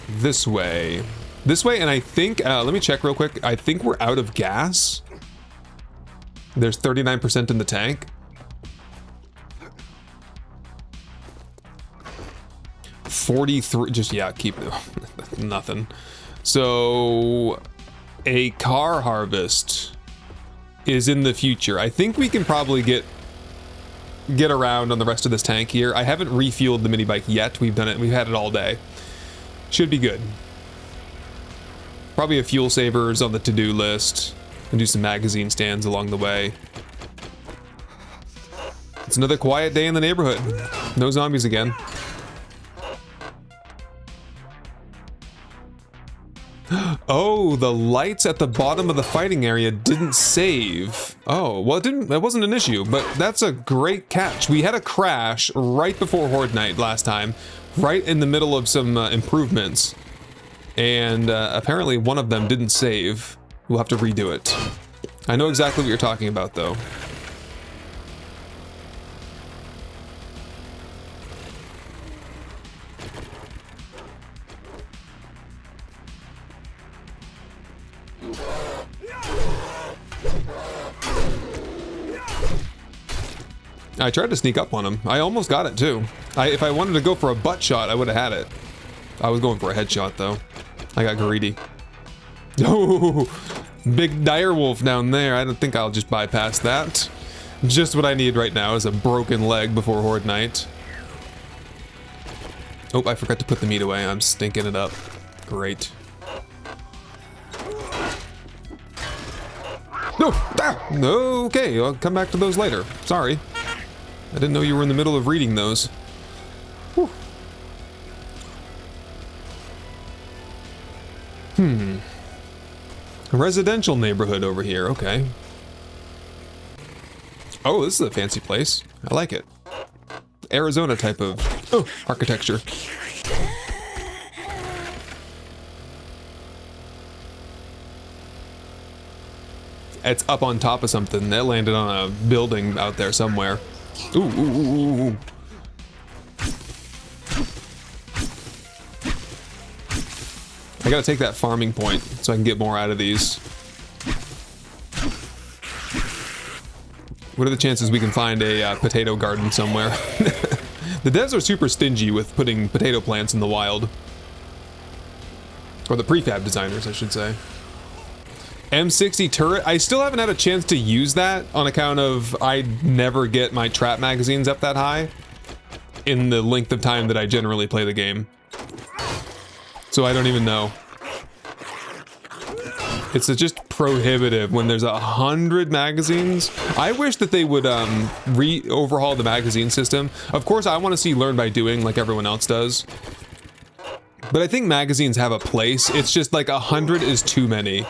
This way. This way, and I think, let me check real quick. I think we're out of gas. There's 39% in the tank. 43, just, yeah, keep nothing. So, a car harvest is in the future. I think we can probably get around on the rest of this tank here. I haven't refueled the mini bike yet. We've done it, we've had it all day. Should be good. Probably a fuel savers on the to-do list, and do some magazine stands along the way. It's another quiet day in the neighborhood. No zombies again. Oh, the lights at the bottom of the fighting area didn't save. Oh, well, that wasn't an issue, but that's a great catch. We had a crash right before Horde Night last time, right in the middle of some improvements. And apparently one of them didn't save. We'll have to redo it. I know exactly what you're talking about, though. I tried to sneak up on him. I almost got it, too. If I wanted to go for a butt shot, I would have had it. I was going for a headshot, though. I got greedy. Oh, big dire wolf down there. I don't think I'll just bypass that. Just what I need right now is a broken leg before Horde Night. Oh, I forgot to put the meat away. I'm stinking it up. Great. No! Ah, okay, I'll come back to those later. Sorry. I didn't know you were in the middle of reading those. Whew. A residential neighborhood over here, okay. Oh, this is a fancy place. I like it. Arizona type of architecture. It's up on top of something. That landed on a building out there somewhere. Ooh, ooh, ooh, ooh. I gotta take that farming point so I can get more out of these. What are the chances we can find a potato garden somewhere? The devs are super stingy with putting potato plants in the wild. Or the prefab designers, I should say. M60 turret. I still haven't had a chance to use that on account of I never get my trap magazines up that high in the length of time that I generally play the game. So I don't even know. It's just prohibitive when there's 100 magazines. I wish that they would overhaul the magazine system. Of course, I want to see learn by doing like everyone else does. But I think magazines have a place. It's just like 100 is too many.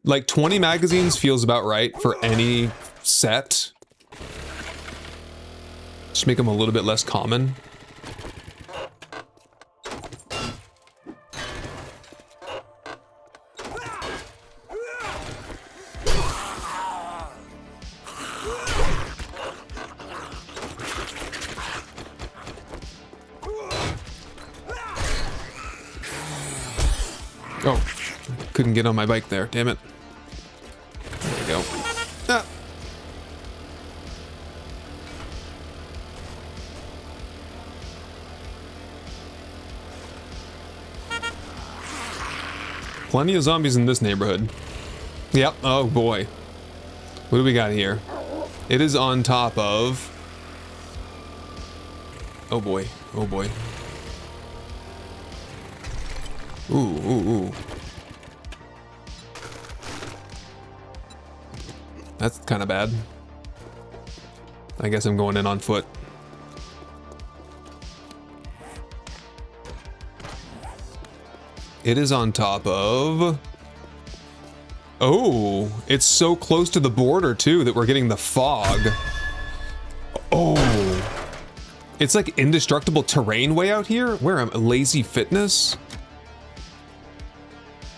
Like 20 magazines feels about right for any set. Just make them a little bit less common. Oh, couldn't get on my bike there, damn it. There we go. Ah. Plenty of zombies in this neighborhood. Yep, oh boy. What do we got here? It is on top of... Oh boy, oh boy. Ooh, ooh, ooh. That's kind of bad. I guess I'm going in on foot. It is on top of... Oh, it's so close to the border too that we're getting the fog. Oh. It's like indestructible terrain way out here? Where am I? Lazy Fitness?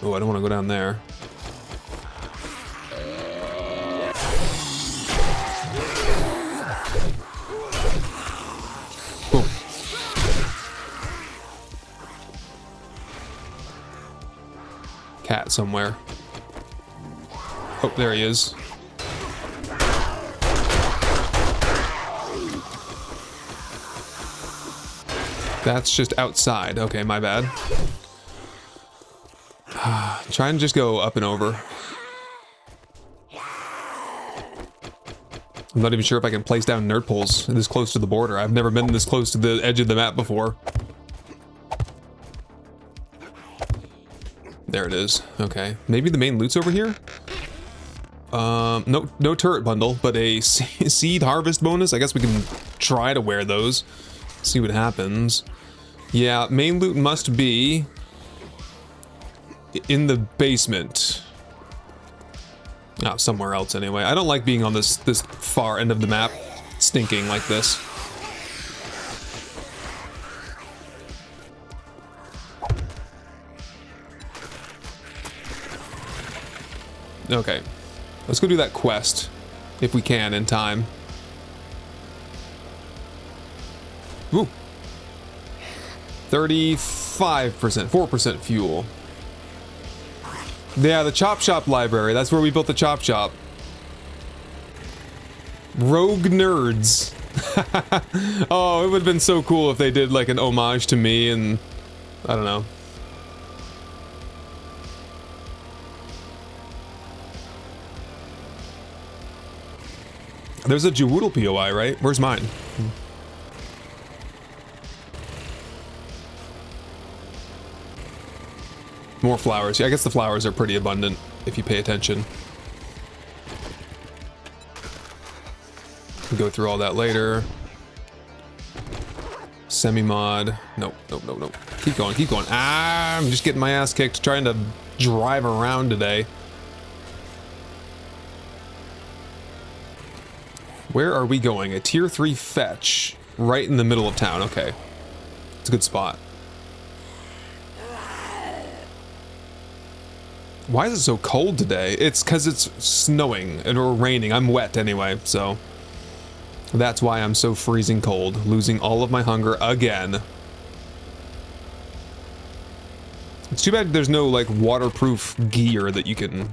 Oh, I don't want to go down there. Boom. Cat somewhere. Oh, there he is. That's just outside. Okay, my bad. Try and just go up and over. I'm not even sure if I can place down nerd poles this close to the border. I've never been this close to the edge of the map before. There it is. Okay. Maybe the main loot's over here? No turret bundle, but a seed harvest bonus. I guess we can try to wear those. See what happens. Yeah, main loot must be in the basement. Oh, somewhere else anyway. I don't like being on this far end of the map, stinking like this. Okay, let's go do that quest if we can in time. Ooh, 35%, 4% fuel. Yeah, the Chop Shop library. That's where we built the Chop Shop. Rogue nerds. Oh, it would have been so cool if they did like an homage to me and... I don't know. There's a Jawoodle POI, right? Where's mine? More flowers. Yeah, I guess the flowers are pretty abundant if you pay attention. We'll go through all that later. Semi-mod. Nope, nope, nope, nope. Keep going, keep going. Ah, I'm just getting my ass kicked trying to drive around today. Where are we going? A tier 3 fetch. Right in the middle of town. Okay. It's a good spot. Why is it so cold today? It's because it's snowing or raining. I'm wet anyway, so that's why I'm so freezing cold. Losing all of my hunger again. It's too bad there's no like waterproof gear that you can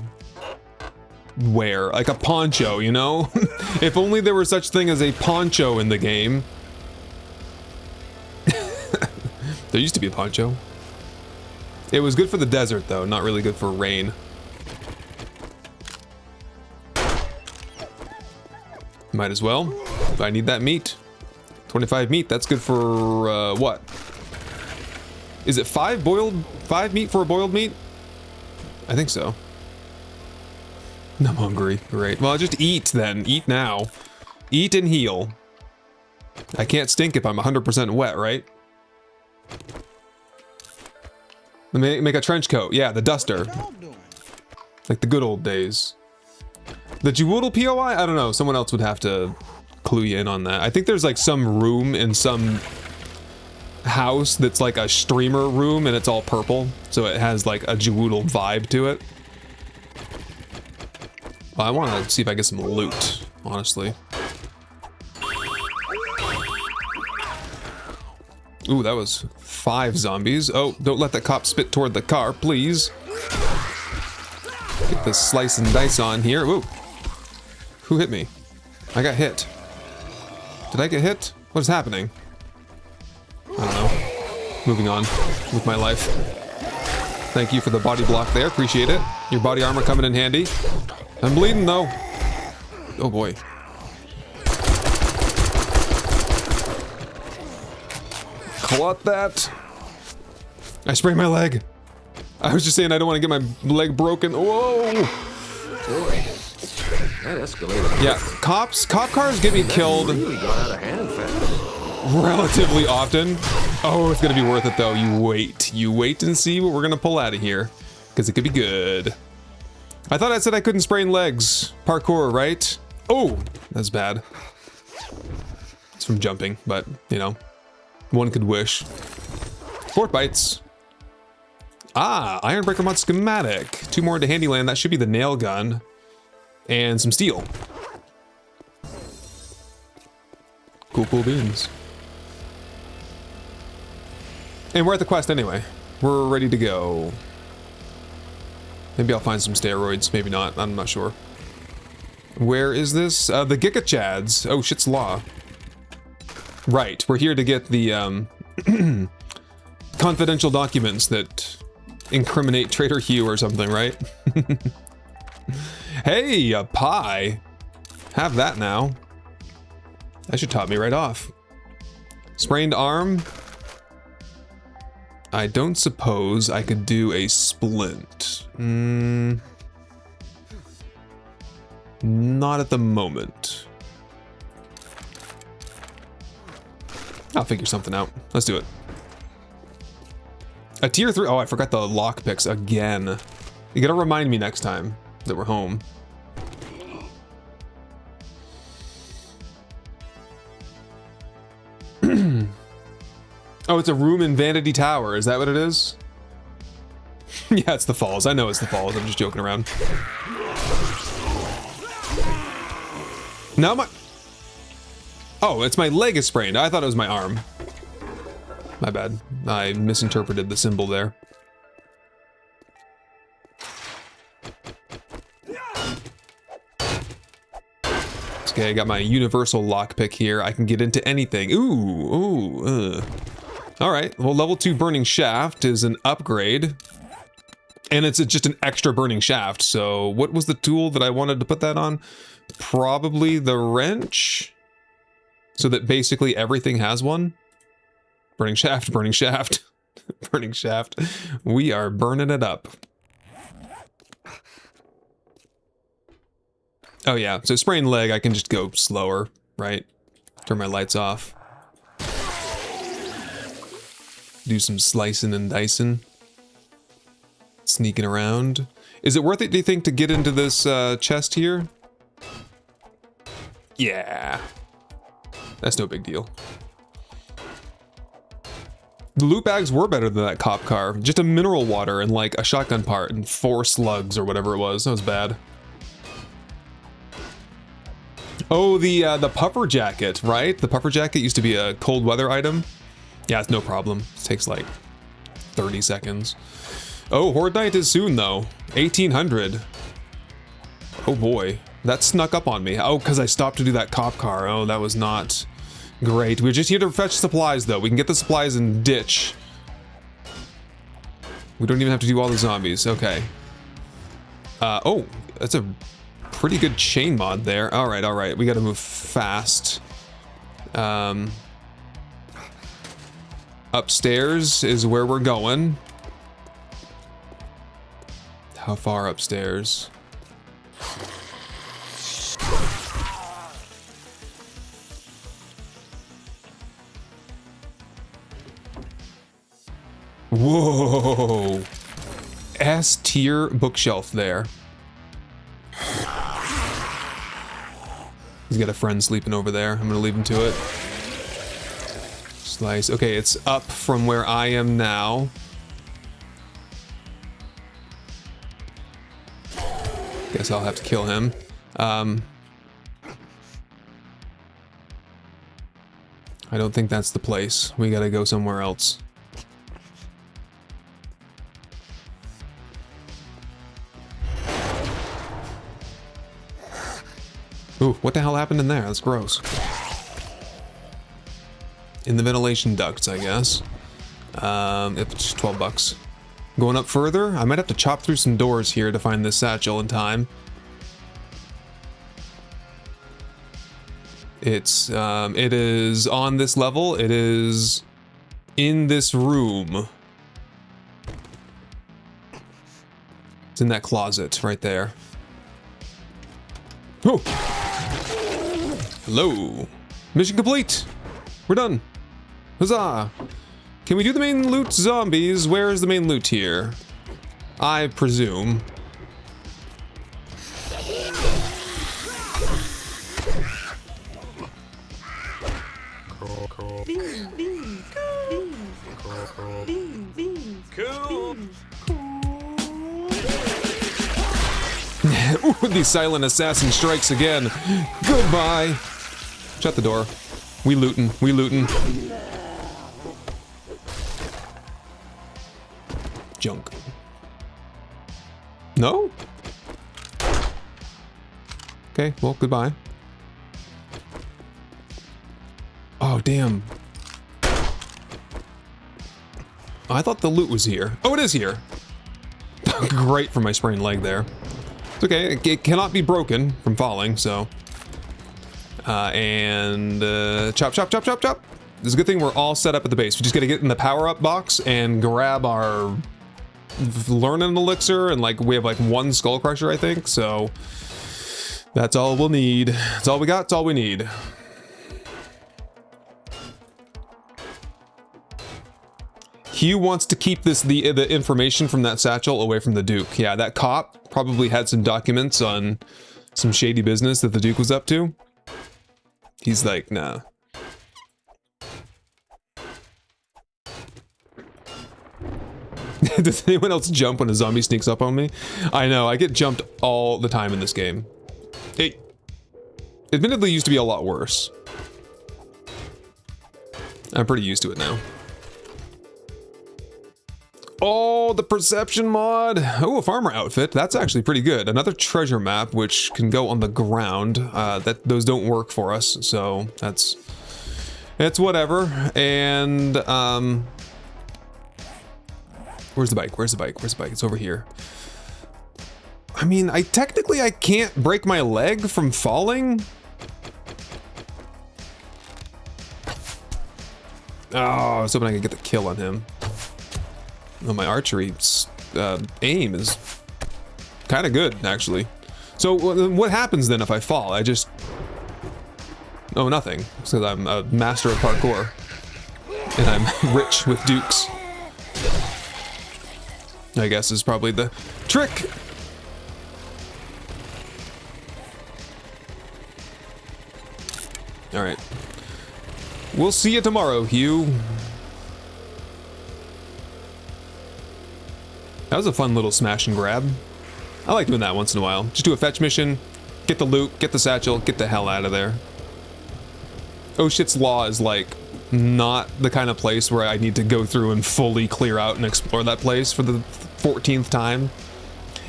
wear, like a poncho, you know? If only there were such thing as a poncho in the game. There used to be a poncho. It was good for the desert, though, not really good for rain. Might as well. If I need that meat. 25 meat, that's good for, what? Is it 5 meat for a boiled meat? I think so. I'm hungry. Great. Well, just eat then. Eat now. Eat and heal. I can't stink if I'm 100% wet, right? Make a trench coat. Yeah, the duster. Like the good old days. The Jewodle POI? I don't know. Someone else would have to clue you in on that. I think there's like some room in some house that's like a streamer room and it's all purple. So it has like a Jewodle vibe to it. Well, I want to see if I get some loot, honestly. Ooh, that was 5 zombies. Oh, don't let that cop spit toward the car, please. Get the slice and dice on here. Ooh. Who hit me? I got hit. Did I get hit? What is happening? I don't know. Moving on with my life. Thank you for the body block there. Appreciate it. Your body armor coming in handy. I'm bleeding though. Oh boy. Clot that. I sprained my leg. I was just saying I don't want to get my leg broken. Whoa. Boy, that escalated. Yeah, cop cars get me killed Really got out of hand fast. relatively often. Oh, it's gonna be worth it though. You wait and see what we're gonna pull out of here, because it could be good. I thought I said I couldn't sprain legs. Parkour, right? Oh, that's bad. It's from jumping, but you know, one could wish. Fort bites. Ah, Ironbreaker mod schematic. 2 more into Handyland. That should be the nail gun. And some steel. Cool beans. And we're at the quest anyway. We're ready to go. Maybe I'll find some steroids. Maybe not. I'm not sure. Where is this? The Giga Chads. Oh, shit's law. Right. We're here to get the confidential documents that incriminate Trader Hugh or something, right? Hey, a pie. Have that now. That should top me right off. Sprained arm. I don't suppose I could do a splint. Not at the moment. I'll figure something out. Let's do it. A tier 3. Oh, I forgot the lockpicks again. You gotta remind me next time that we're home. Oh, it's a room in Vanity Tower. Is that what it is? Yeah, it's the falls. I know it's the falls. I'm just joking around. Now my... Oh, it's my leg is sprained. I thought it was my arm. My bad. I misinterpreted the symbol there. Okay, I got my universal lockpick here. I can get into anything. Ooh. All right. Well, level 2 burning shaft is an upgrade. And it's just an extra burning shaft. So what was the tool that I wanted to put that on? Probably the wrench. So that basically everything has one. Burning shaft, burning shaft, burning shaft. We are burning it up. Oh yeah, so sprained leg, I can just go slower, right? Turn my lights off. Do some slicing and dicing. Sneaking around. Is it worth it, do you think, to get into this chest here? Yeah. That's no big deal. The loot bags were better than that cop car. Just a mineral water and like a shotgun part and 4 slugs or whatever it was. That was bad. Oh, the puffer jacket, right? The puffer jacket used to be a cold weather item. Yeah, it's no problem. It takes like 30 seconds. Oh, Horde Night is soon though. 1800. Oh boy, that snuck up on me. Oh, because I stopped to do that cop car. Oh, that was not great. We're just here to fetch supplies though. We can get the supplies and ditch. We don't even have to do all the zombies. Okay. Oh, that's a pretty good chain mod there. All right. We got to move fast. Upstairs is where we're going. How far upstairs? Whoa! S tier bookshelf there. He's got a friend sleeping over there. I'm gonna leave him to it. Slice. Okay, it's up from where I am now. Guess I'll have to kill him. I don't think that's the place. We gotta go somewhere else. Ooh, what the hell happened in there? That's gross. In the ventilation ducts, I guess. It's 12 bucks. Going up further, I might have to chop through some doors here to find this satchel in time. It is on this level. It is in this room. It's in that closet right there. Oh! Hello. Mission complete. We're done. Huzzah. Can we do the main loot zombies? Where is the main loot here? I presume. Ooh, the silent assassin strikes again. Goodbye. Shut the door. We lootin'. We lootin'. Junk. No? Okay, well, goodbye. Oh, damn. I thought the loot was here. Oh, it is here. Great for my sprained leg there. It's okay, it cannot be broken from falling, so. Chop, chop, chop, chop, chop. This is a good thing we're all set up at the base. We just gotta get in the power-up box and grab our learning elixir, and like we have like one skull crusher, I think, so that's all we'll need. That's all we got, it's all we need. Hugh wants to keep the information from that satchel away from the Duke. Yeah, that cop probably had some documents on some shady business that the Duke was up to. He's like, nah. Does anyone else jump when a zombie sneaks up on me? I know, I get jumped all the time in this game. It admittedly used to be a lot worse. I'm pretty used to it now. Oh, the perception mod. Oh, a farmer outfit. That's actually pretty good. Another treasure map, which can go on the ground. Those don't work for us, so it's whatever. And where's the bike? Where's the bike? Where's the bike? It's over here. I mean, I can't break my leg from falling. Oh, I was hoping I could get the kill on him. Oh, my archery aim is kind of good, actually. So what happens then if I fall? I just... Oh, nothing. Because I'm a master of parkour. And I'm rich with dukes. I guess is probably the trick. All right. We'll see you tomorrow, Hugh. That was a fun little smash and grab. I like doing that once in a while. Just do a fetch mission, get the loot, get the satchel, get the hell out of there. Oh Shit's Law is like not the kind of place where I need to go through and fully clear out and explore that place for the 14th time.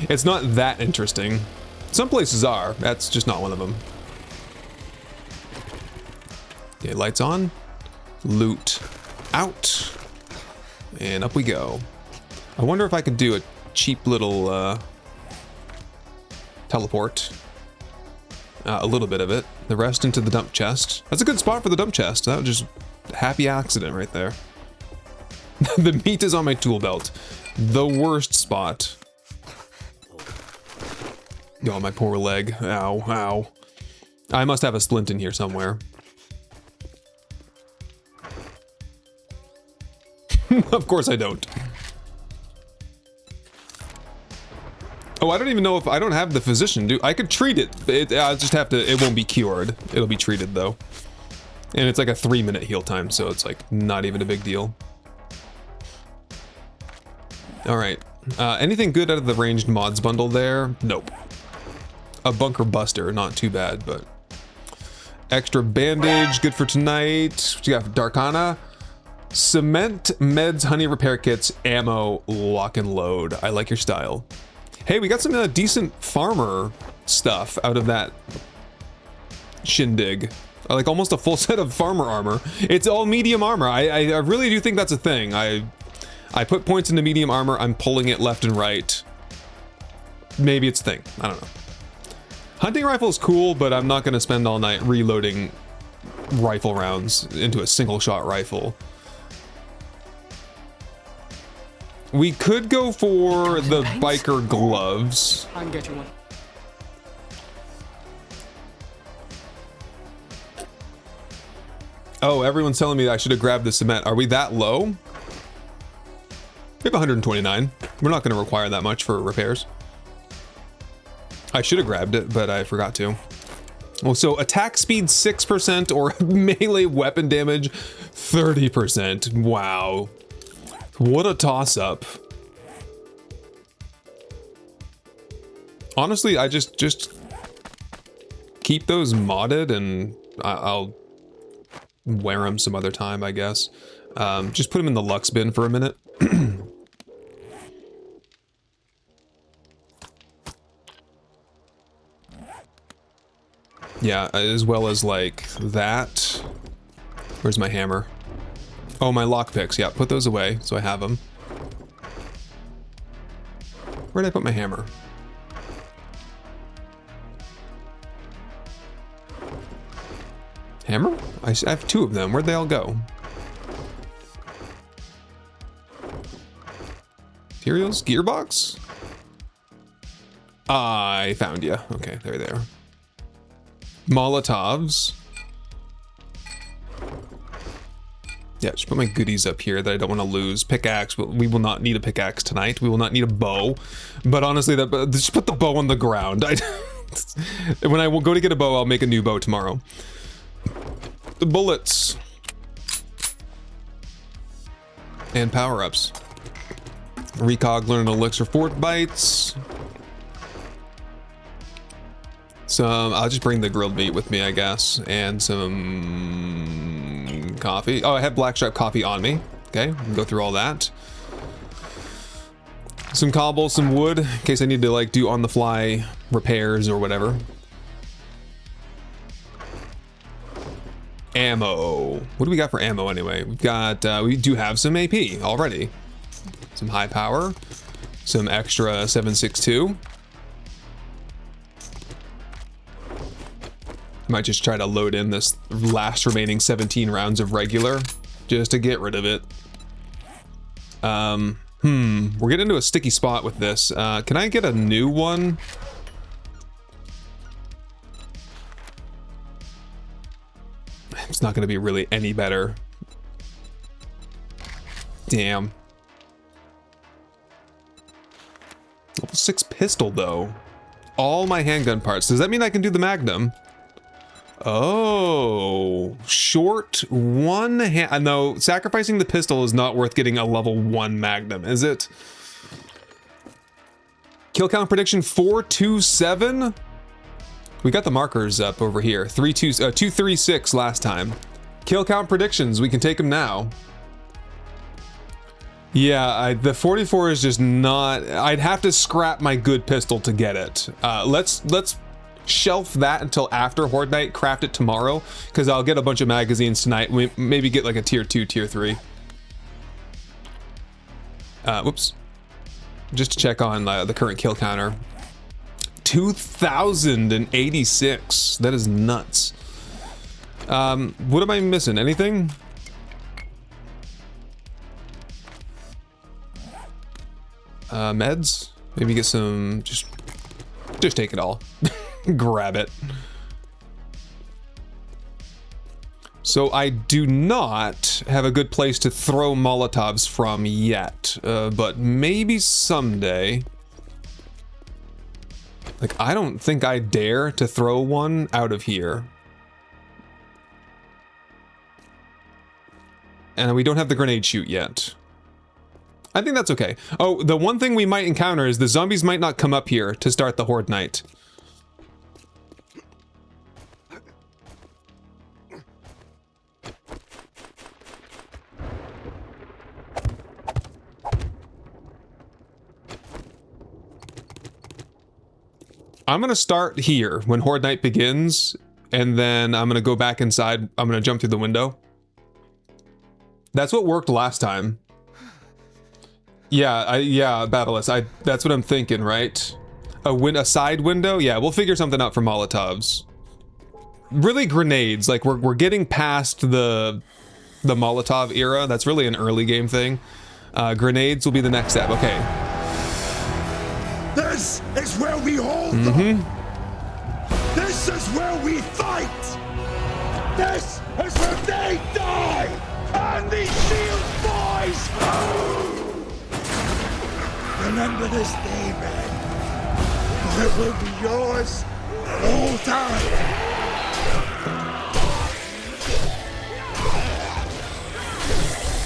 It's not that interesting. Some places are, that's just not one of them. Okay, lights on, loot out, and up we go. I wonder if I could do a cheap little teleport. A little bit of it. The rest into the dump chest. That's a good spot for the dump chest. That was just a happy accident right there. The meat is on my tool belt. The worst spot. Oh, my poor leg. Ow, ow. I must have a splint in here somewhere. Of course I don't. Oh, I don't even know if I don't have the physician. I could treat it. I just have to. It won't be cured. It'll be treated though, and it's like a 3-minute heal time, so it's like not even a big deal. All right. Anything good out of the ranged mods bundle there? Nope. A bunker buster, not too bad, but extra bandage, good for tonight. What you got for Darkana? Cement, meds, honey repair kits, ammo, lock and load. I like your style. Hey, we got some decent farmer stuff out of that shindig. Like almost a full set of farmer armor. It's all medium armor. I really do think that's a thing. I put points into medium armor. I'm pulling it left and right. Maybe it's a thing. I don't know. Hunting rifle is cool, but I'm not going to spend all night reloading rifle rounds into a single shot rifle. We could go for the biker gloves. I'm getting one. Oh, everyone's telling me that I should have grabbed the cement. Are we that low? We have 129. We're not going to require that much for repairs. I should have grabbed it, but I forgot to. Well, so attack speed 6% or melee weapon damage 30%. Wow. What a toss-up. Honestly, I just keep those modded and I'll wear them some other time, I guess. Just put them in the Lux bin for a minute. Yeah, as well as like that. Where's my hammer? Oh, my lockpicks. Yeah, put those away so I have them. Where did I put my hammer? Hammer? I have 2 of them. Where'd they all go? Materials? Gearbox? I found you. Okay, they're there. Molotovs. Yeah, just put my goodies up here that I don't want to lose. Pickaxe. We will not need a pickaxe tonight. We will not need a bow. But honestly, just put the bow on the ground. When I will go to get a bow, I'll make a new bow tomorrow. The bullets. And power-ups. Recog, learn an elixir, fort bites. Some, I'll just bring the grilled meat with me, I guess. And some coffee. Oh, I have black stripe coffee on me. Okay, we can go through all that. Some cobble, some wood, in case I need to like do on the fly repairs or whatever. Ammo. What do we got for ammo anyway? We've got, we do have some AP already. Some high power, some extra 7.62. Might just try to load in this last remaining 17 rounds of regular just to get rid of it. We're getting into a sticky spot with this. Can I get a new one? It's not going to be really any better. Damn. Level 6 pistol though. All my handgun parts. Does that mean I can do the Magnum? Oh, short one hand. No, sacrificing the pistol is not worth getting a level 1 Magnum, is it? Kill count prediction 427. We got the markers up over here. 236 last time. Kill count predictions. We can take them now. Yeah, the 44 is just not. I'd have to scrap my good pistol to get it. Let's shelf that until after Horde Night, craft it tomorrow, because I'll get a bunch of magazines tonight. We maybe get like a tier 2, tier 3. Whoops. just to check on the current kill counter. 2,086. That is nuts. What am I missing? Anything? Meds? Maybe get some. Just take it all. Grab it. So I do not have a good place to throw Molotovs from yet, but maybe someday. Like, I don't think I dare to throw one out of here. And we don't have the grenade chute yet. I think that's okay. Oh, the one thing we might encounter is the zombies might not come up here to start the Horde Night. I'm gonna start here when Horde Night begins, and then I'm gonna go back inside. I'm gonna jump through the window. That's what worked last time. Yeah, Battleless. That's what I'm thinking, right? A side window? Yeah, we'll figure something out for Molotovs. Really, grenades. Like, we're getting past the Molotov era. That's really an early game thing. Grenades will be the next step. Okay. This is where we hold them. This is where we fight. This is where they die. And these shield boys. Remember this day, man. Or it will be yours for all time.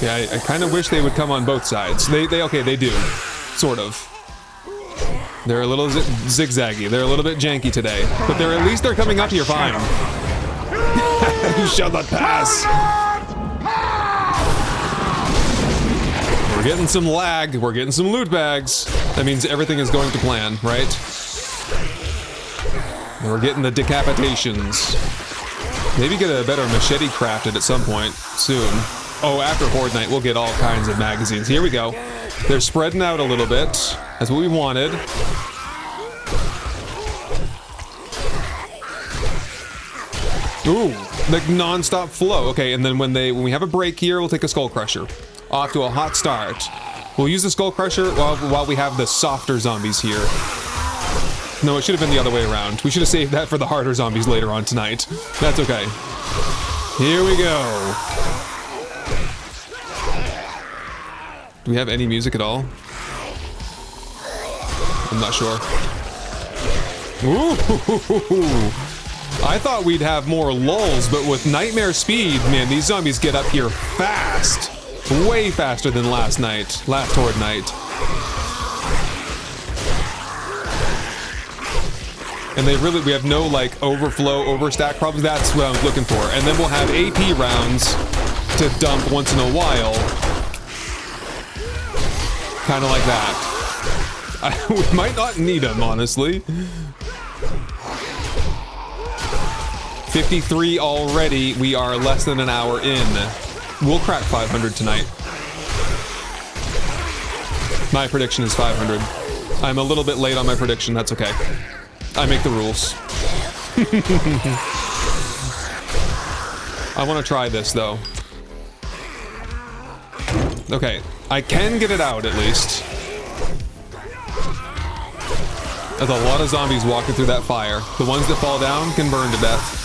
Yeah, I kind of wish they would come on both sides. They do, sort of. They're a little zigzaggy. They're a little bit janky today, but at least they're coming up here fine. You shall not pass. We're getting some lag. We're getting some loot bags. That means everything is going to plan, right? And we're getting the decapitations. Maybe get a better machete crafted at some point soon. Oh, after Horde Night, we'll get all kinds of magazines. Here we go. They're spreading out a little bit. That's what we wanted. Ooh, like non-stop flow. Okay, and then when we have a break here, we'll take a Skull Crusher. Off to a hot start. We'll use the Skull Crusher while we have the softer zombies here. No, it should have been the other way around. We should have saved that for the harder zombies later on tonight. That's okay. Here we go. Do we have any music at all? I'm not sure. Ooh, I thought we'd have more lulls, but with nightmare speed, man, these zombies get up here fast. Way faster than last Horde Night. And we have no like overflow, overstack problems. That's what I was looking for. And then we'll have AP rounds to dump once in a while. Kind of like that. We might not need them, honestly. 53 already. We are less than an hour in. We'll crack 500 tonight. My prediction is 500. I'm a little bit late on my prediction. That's okay. I make the rules. I want to try this, though. Okay. I can get it out, at least. There's a lot of zombies walking through that fire. The ones that fall down can burn to death.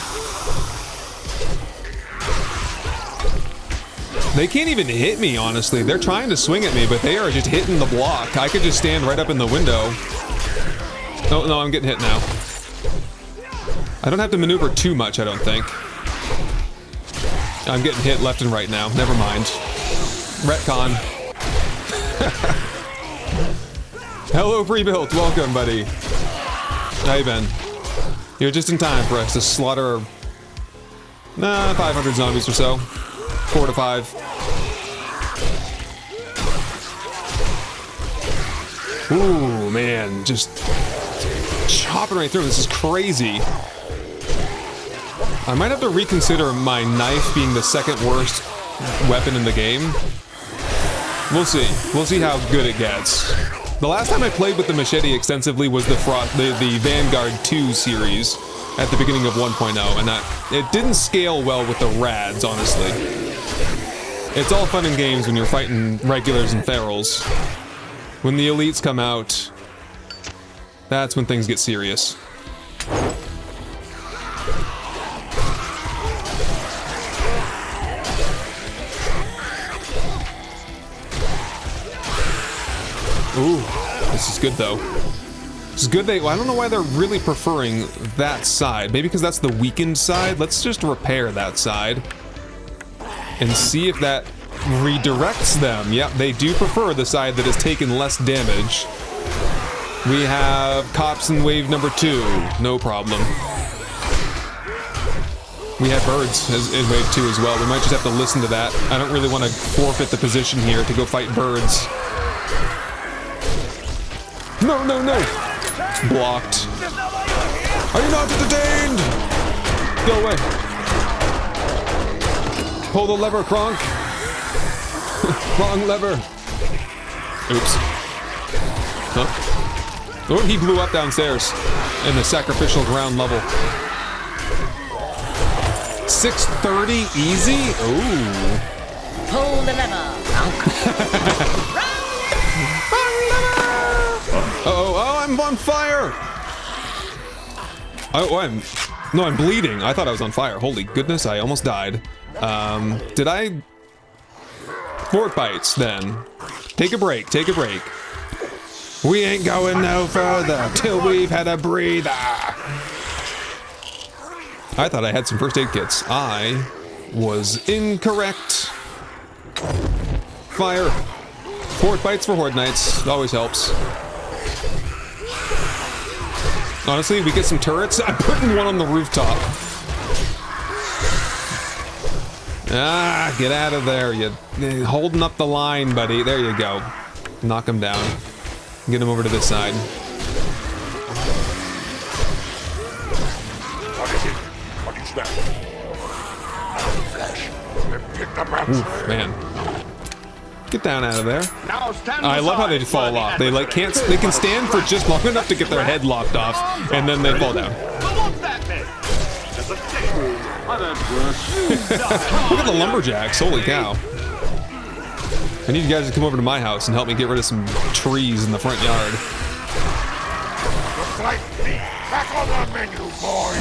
They can't even hit me, honestly. They're trying to swing at me, but they are just hitting the block. I could just stand right up in the window. Oh, no, I'm getting hit now. I don't have to maneuver too much, I don't think. I'm getting hit left and right now. Never mind. Retcon. Hello, Pre-Built. Welcome, buddy. How you been? You're just in time for us to slaughter 500 zombies or so. 4 to 5. Ooh, man, just chopping right through. This is crazy. I might have to reconsider my knife being the second worst weapon in the game. We'll see. We'll see how good it gets. The last time I played with the machete extensively was the Vanguard 2 series at the beginning of 1.0, and it didn't scale well with the rads, honestly. It's all fun and games when you're fighting regulars and ferals. When the elites come out, that's when things get serious. Ooh, this is good though. This is good. Well, I don't know why they're really preferring that side. Maybe because that's the weakened side. Let's just repair that side and see if that redirects them. Yep, they do prefer the side that has taken less damage. We have cops in wave number 2. No problem. We have birds in wave 2 as well. We might just have to listen to that. I don't really want to forfeit the position here to go fight birds. No, no, no! Blocked. Are you not detained? Go away. Pull the lever, Kronk. Wrong lever. Oops. Huh? Oh, he blew up downstairs in the sacrificial ground level. 630 easy? Ooh. Pull the lever, Kronk. Oh, I'm on fire! I'm bleeding. I thought I was on fire. Holy goodness, I almost died. Did I? Fort bites, then. Take a break, take a break. We ain't going no further till we've had a breather. I thought I had some first aid kits. I was incorrect. Fire. Fort bites for Horde Knights. Always helps. Honestly, we get some turrets. I'm putting one on the rooftop. Ah, get out of there. You're holding up the line, buddy. There you go. Knock him down. Get him over to this side. What is it? What is that? Flesh. Pick the rats. Ooh, man. Get down out of there. Now stand I love how they aside, fall off. They they can stand for just long enough to get their head locked off, and then they fall down. But what's that then? There's a flesh wound. I've had worse. Look at the lumberjacks. Holy cow. I need you guys to come over to my house and help me get rid of some trees in the front yard. Looks like me. Back on the menu, boys.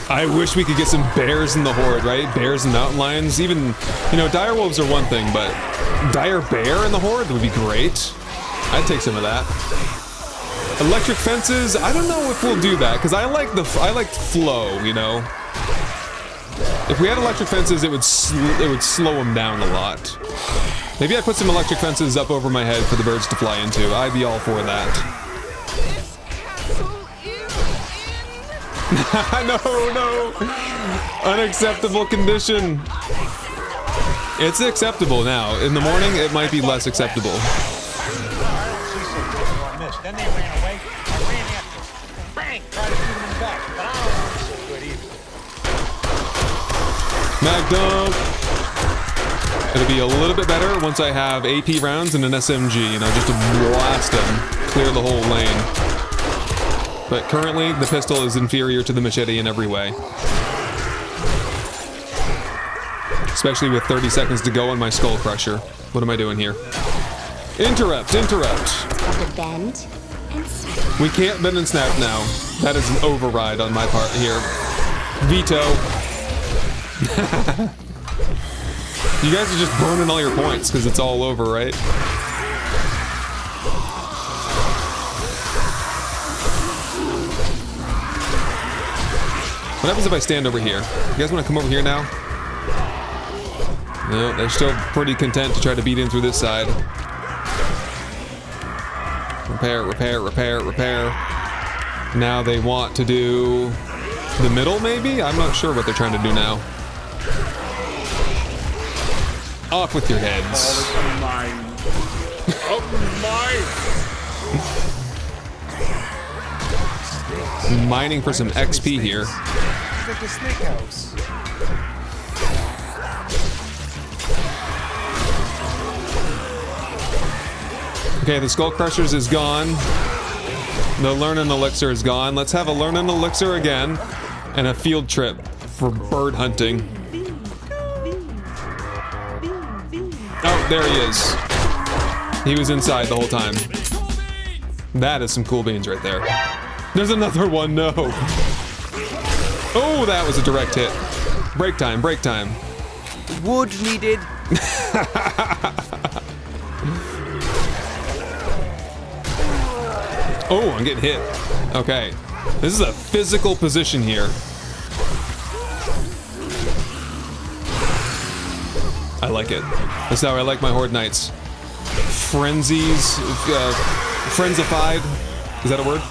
I wish we could get some bears in the Horde, right? Bears and mountain lions. Even, you know, dire wolves are one thing, but dire bear in the Horde would be great. I'd take some of that. Electric fences, I don't know if we'll do that, because I like flow, you know? If we had electric fences, it would slow them down a lot. Maybe I put some electric fences up over my head for the birds to fly into. I'd be all for that. No. Unacceptable condition. It's acceptable now. In the morning, it might be less acceptable. Then they ran away. I ran after them. Bang! Tried to shoot them in the back, but I don't know so good either. Mag dump. It'll be a little bit better once I have AP rounds and an SMG, you know, just to blast them, clear the whole lane. But currently, the pistol is inferior to the machete in every way. Especially with 30 seconds to go on my Skull Crusher. What am I doing here? Interrupt! To bend and snap. We can't bend and snap now. That is an override on my part here. Veto. You guys are just burning all your points because it's all over, right? What happens if I stand over here? You guys want to come over here now? No, they're still pretty content to try to beat in through this side. Repair. Now they want to do the middle, maybe? I'm not sure what they're trying to do now. Off with your heads. Mining for some XP here. At the snake house. Okay, the Skull Crushers is gone. The Learning Elixir is gone. Let's have a Learning Elixir again. And a field trip for bird hunting. Oh, there he is. He was inside the whole time. That is some cool beans right there. There's another one, no. Oh, that was a direct hit. Break time, break time. Wood needed. Oh, I'm getting hit. Okay. This is a physical position here. I like it. That's how I like my Horde Knights. Frenzies. Frenzified. Is that a word?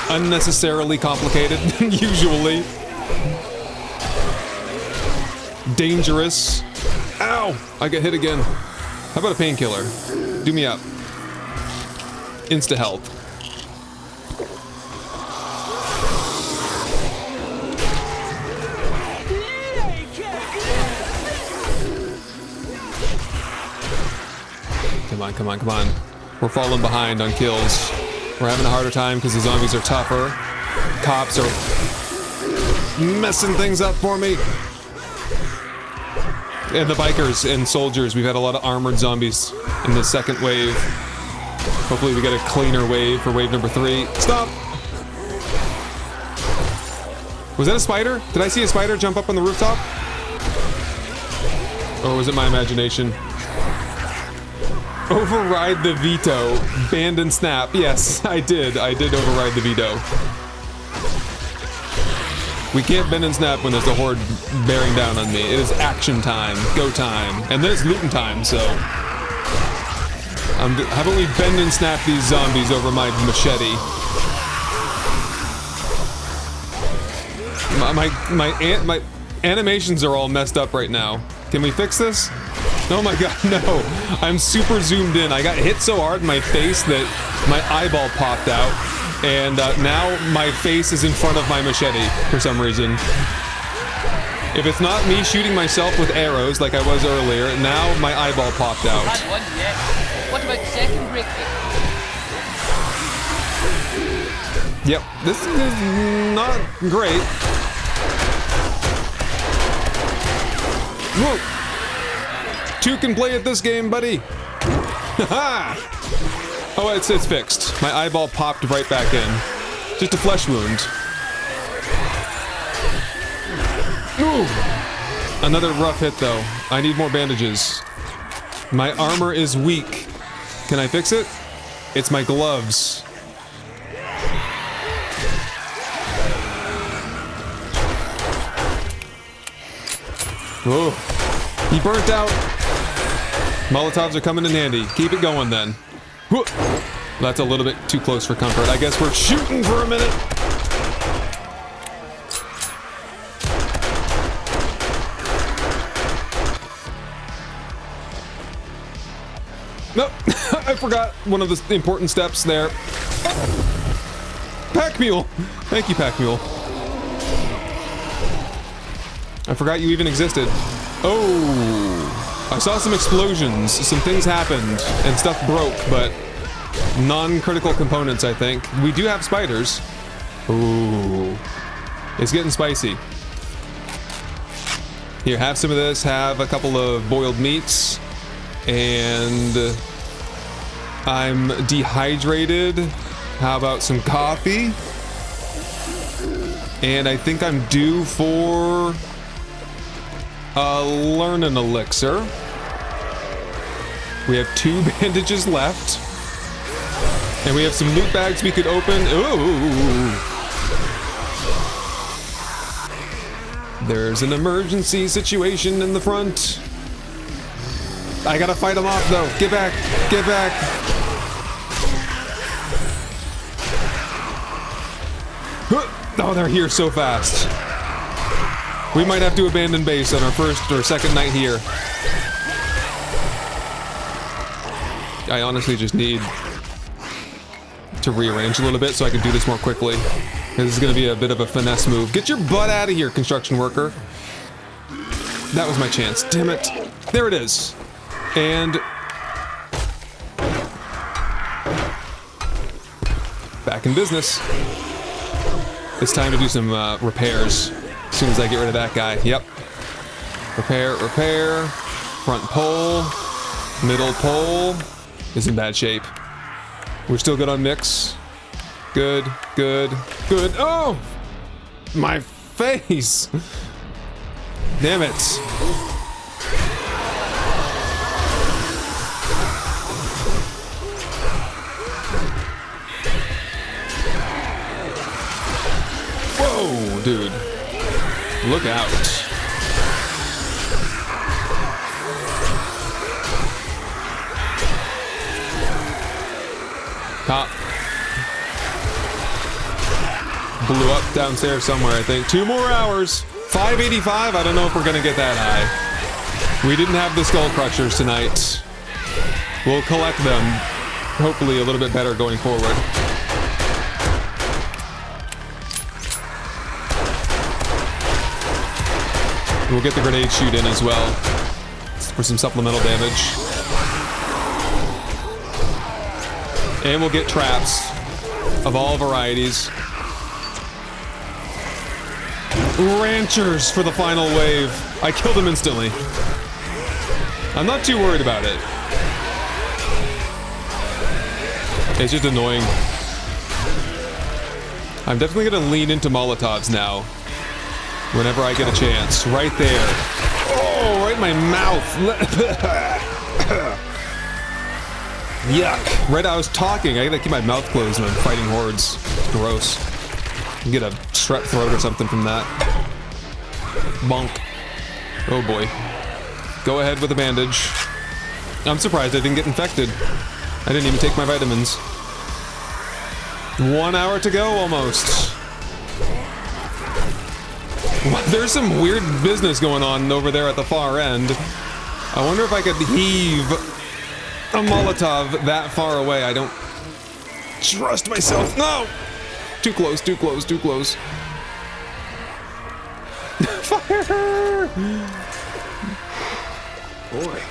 Unnecessarily complicated, usually. Dangerous. Ow! I got hit again. How about a painkiller? Do me up. Insta health. Come on, come on, come on. We're falling behind on kills. We're having a harder time because the zombies are tougher. Cops are messing things up for me. And the bikers and soldiers, we've had a lot of armored zombies in the second wave. Hopefully we get a cleaner wave for wave number 3. Stop! Was that a spider? Did I see a spider jump up on the rooftop? Or was it my imagination? Override the veto. Band and snap. Yes, I did. I did override the veto. We can't bend and snap when there's a horde bearing down on me. It is action time, go time, and then it's looting time, so... how about we bend and snap these zombies over my machete? My animations are all messed up right now. Can we fix this? Oh my god, no. I'm super zoomed in. I got hit so hard in my face that my eyeball popped out. And now my face is in front of my machete for some reason. If it's not me shooting myself with arrows like I was earlier, now my eyeball popped out. Had one yet. What about second break? Yep, this is not great. Whoa! 2 can play at this game, buddy. Haha! Oh, it's fixed. My eyeball popped right back in. Just a flesh wound. Ooh! Another rough hit, though. I need more bandages. My armor is weak. Can I fix it? It's my gloves. Whoa. He burnt out. Molotovs are coming in handy. Keep it going, then. Whoa. That's a little bit too close for comfort. I guess we're shooting for a minute. Nope. I forgot one of the important steps there. Pack Mule. Thank you, Pack Mule. I forgot you even existed. Oh, I saw some explosions. Some things happened and stuff broke, but non-critical components, I think. We do have spiders. Ooh, it's getting spicy. Here, have some of this. Have a couple of boiled meats. And I'm dehydrated. How about some coffee? And I think I'm due for a learning elixir. We have 2 bandages left. And we have some loot bags we could open. Ooh. There's an emergency situation in the front. I gotta fight them off, though. Get back. Get back. Oh, they're here so fast. We might have to abandon base on our first or second night here. I honestly just need to rearrange a little bit so I can do this more quickly. This is going to be a bit of a finesse move. Get your butt out of here, construction worker. That was my chance. Damn it. There it is. And in business. It's time to do some repairs as soon as I get rid of that guy. Yep. Repair. Front pole. Middle pole is in bad shape. We're still good on mix. Good. Oh! My face! Damn it. Whoa, dude. Look out. Top. Blew up downstairs somewhere, I think. 2 more hours. 585. I don't know if we're gonna get that high. We didn't have the skull crushers tonight. We'll collect them. Hopefully a little bit better going forward. We'll get the grenade shoot in as well for some supplemental damage. And we'll get traps of all varieties. Ranchers for the final wave. I killed him instantly. I'm not too worried about it. It's just annoying. I'm definitely gonna lean into Molotovs now. Whenever I get a chance. Right there. Oh, right in my mouth. Yuck. Right, I was talking. I gotta keep my mouth closed when I'm fighting hordes. Gross. You get a strep throat or something from that. Bonk. Oh boy. Go ahead with a bandage. I'm surprised I didn't get infected. I didn't even take my vitamins. 1 hour to go, almost. There's some weird business going on over there at the far end. I wonder if I could heave a Molotov that far away. I don't trust myself. No! Too close, too close, too close. Fire! Boy,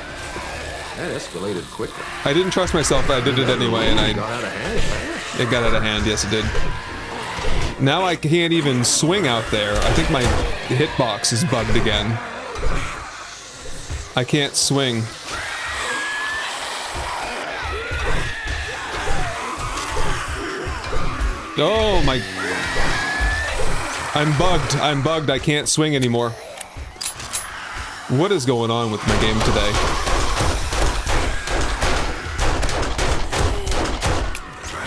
that escalated quickly. I didn't trust myself, but I did it anyway, and It got out of hand. it got out of hand. Yes, it did. Now I can't even swing out there. I think my hitbox is bugged again. I can't swing. Oh my... I'm bugged. I can't swing anymore. What is going on with my game today?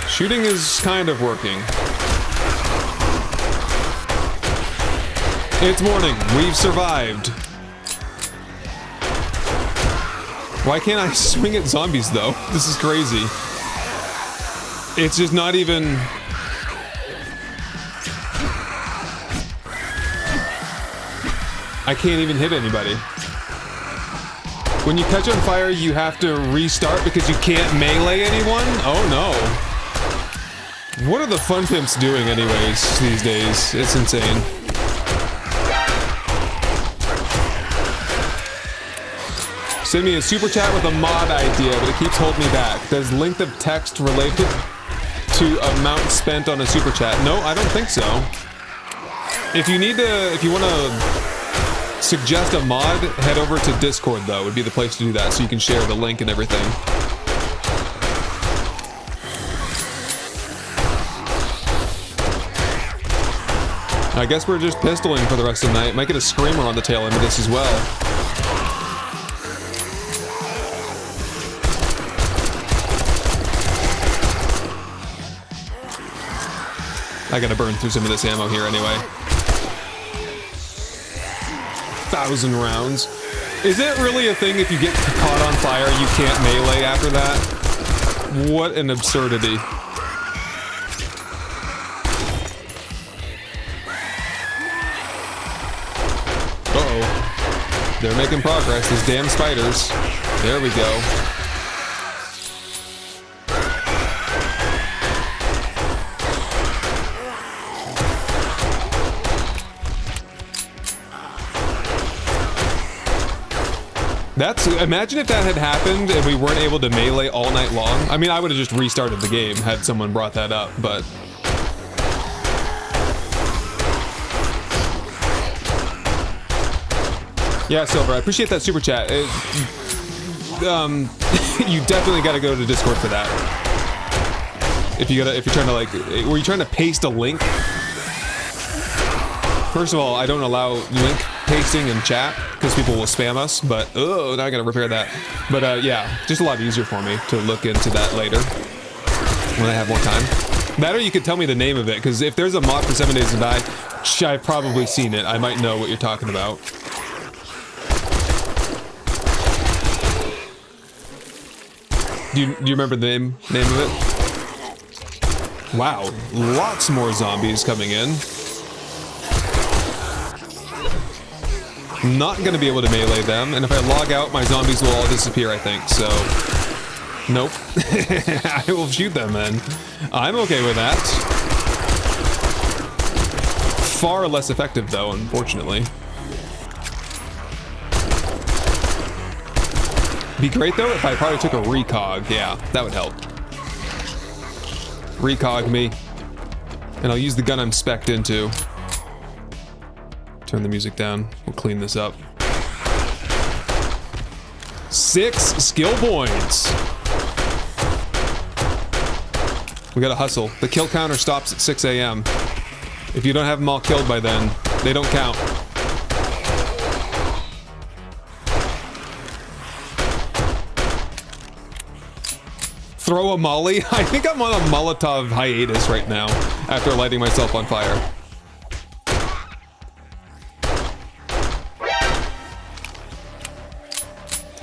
Shooting is kind of working. It's morning. We've survived. Why can't I swing at zombies, though? This is crazy. It's just not even... I can't even hit anybody. When you catch on fire, you have to restart because you can't melee anyone? Oh no. What are the fun pimps doing anyways these days? It's insane. Send me a super chat with a mod idea, but it keeps holding me back. Does length of text related to amount spent on a super chat? No, I don't think so. If you want to suggest a mod, head over to Discord though, would be the place to do that, so you can share the link and everything. I guess we're just pistoling for the rest of the night. Might get a screamer on the tail end of this as well. I gotta burn through some of this ammo here anyway. 1,000 rounds. Is it really a thing if you get caught on fire, you can't melee after that? What an absurdity. Uh-oh. They're making progress, these damn spiders. There we go. Imagine if that had happened and we weren't able to melee all night long. I mean, I would have just restarted the game had someone brought that up, but Yeah, Silver, I appreciate that super chat. You definitely got to go to Discord for that. If you're trying to like, were you trying to paste a link? First of all, I don't allow link pasting in chat because people will spam us. But oh, now I gotta repair that. But yeah, just a lot easier for me to look into that later when I have more time. That or you could tell me the name of it, because if there's a mod for 7 Days to Die, I've probably seen it. I might know what you're talking about. Do you remember the name of it? Wow, lots more zombies coming in. Not gonna be able to melee them, and if I log out, my zombies will all disappear, I think, so... Nope. I will shoot them, then. I'm okay with that. Far less effective, though, unfortunately. Be great, though, if I probably took a recog. Yeah, that would help. Recog me. And I'll use the gun I'm spec'd into. Turn the music down. We'll clean this up. 6 skill points. We gotta hustle. The kill counter stops at 6 a.m. If you don't have them all killed by then, they don't count. Throw a molly? I think I'm on a Molotov hiatus right now after lighting myself on fire.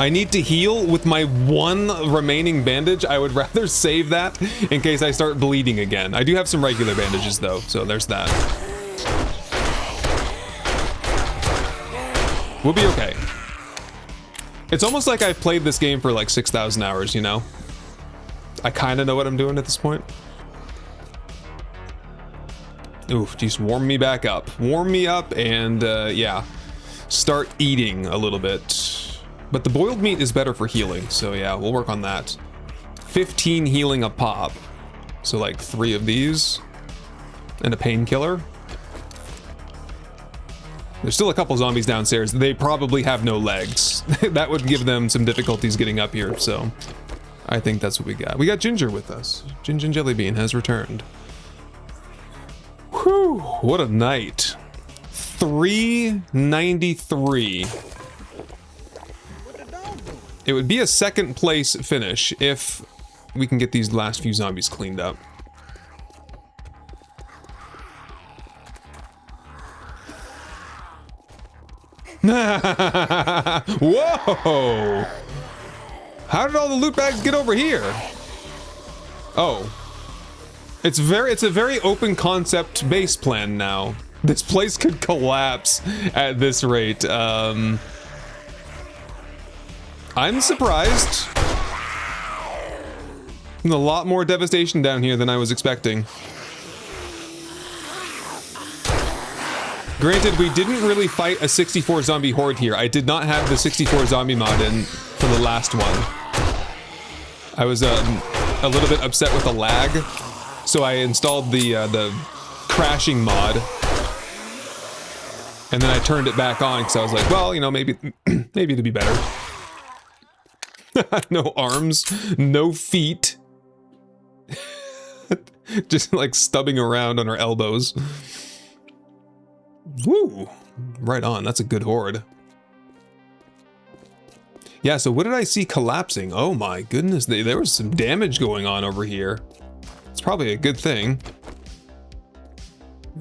I need to heal with my 1 remaining bandage. I would rather save that in case I start bleeding again. I do have some regular bandages though, so there's that. We'll be okay. It's almost like I've played this game for like 6,000 hours, you know? I kind of know what I'm doing at this point. Oof, just warm me back up. Warm me up and yeah, start eating a little bit. But the boiled meat is better for healing, so yeah, we'll work on that. 15 healing a pop. So like 3 of these. And a painkiller. There's still a couple zombies downstairs. They probably have no legs. That would give them some difficulties getting up here, so... I think that's what we got. We got Ginger with us. Ginger Jellybean has returned. Whew, what a night. 393. It would be a second place finish if we can get these last few zombies cleaned up. Whoa! How did all the loot bags get over here? Oh. It's a very open concept base plan now. This place could collapse at this rate. I'm surprised. A lot more devastation down here than I was expecting. Granted, we didn't really fight a 64 zombie horde here. I did not have the 64 zombie mod in for the last one. I was a little bit upset with the lag, so I installed the crashing mod, and then I turned it back on because I was like, well, you know, maybe it'd be better. No arms, no feet, just like stubbing around on her elbows. Woo! Right on. That's a good horde. Yeah, so what did I see collapsing? Oh my goodness, there was some damage going on over here. It's probably a good thing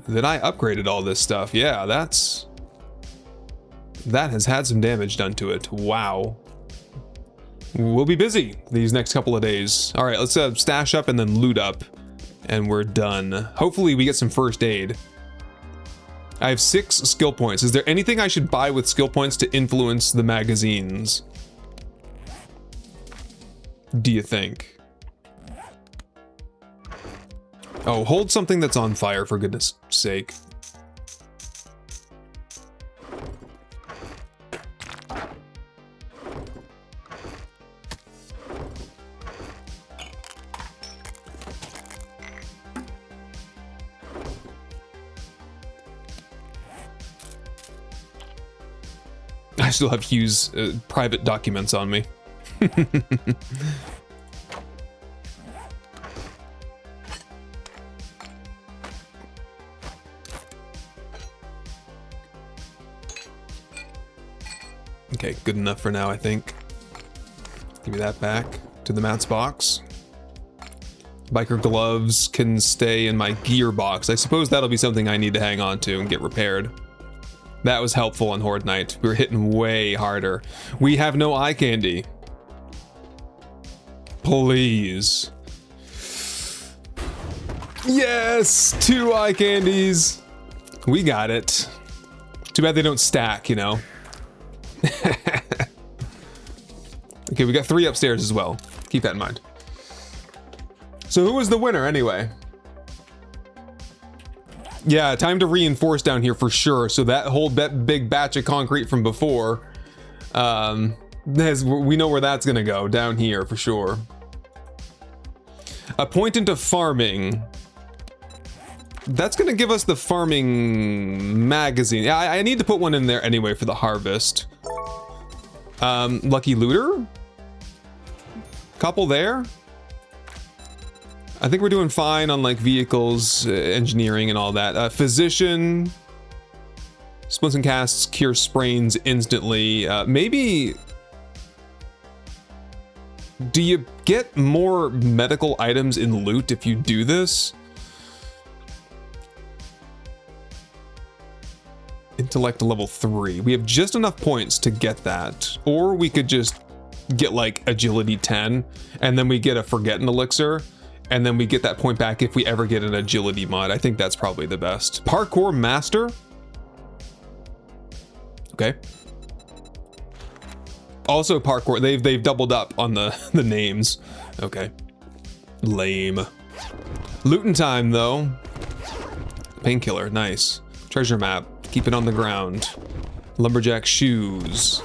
that I upgraded all this stuff. Yeah, that has had some damage done to it. Wow. We'll be busy these next couple of days. All right, let's stash up and then loot up, and we're done. Hopefully we get some first aid. I have 6 skill points. Is there anything I should buy with skill points to influence the magazines? Do you think? Oh, hold something that's on fire, for goodness sake. I still have Hugh's private documents on me. Okay, good enough for now, I think. Give me that back to the Matt's box. Biker gloves can stay in my gear box. I suppose that'll be something I need to hang on to and get repaired. That was helpful on Horde Night. We were hitting way harder. We have no eye candy. Please. Yes! 2 eye candies! We got it. Too bad they don't stack, you know? Okay, we got 3 upstairs as well. Keep that in mind. So who was the winner anyway? Yeah, time to reinforce down here for sure. So that whole big batch of concrete from before, we know where that's gonna go, down here for sure. A point into farming. That's gonna give us the farming magazine. Yeah, I need to put one in there anyway for the harvest. Lucky looter? Couple there? I think we're doing fine on like vehicles, engineering and all that. Physician, splits and casts, cure sprains instantly. Maybe, do you get more medical items in loot if you do this? Intellect level 3. We have just enough points to get that. Or we could just get like agility 10 and then we get a forgetting elixir. And then we get that point back if we ever get an agility mod. I think that's probably the best. Parkour master. Okay. Also parkour, they've doubled up on the names. Okay. Lame. Looting time though. Painkiller, nice. Treasure map, keep it on the ground. Lumberjack shoes.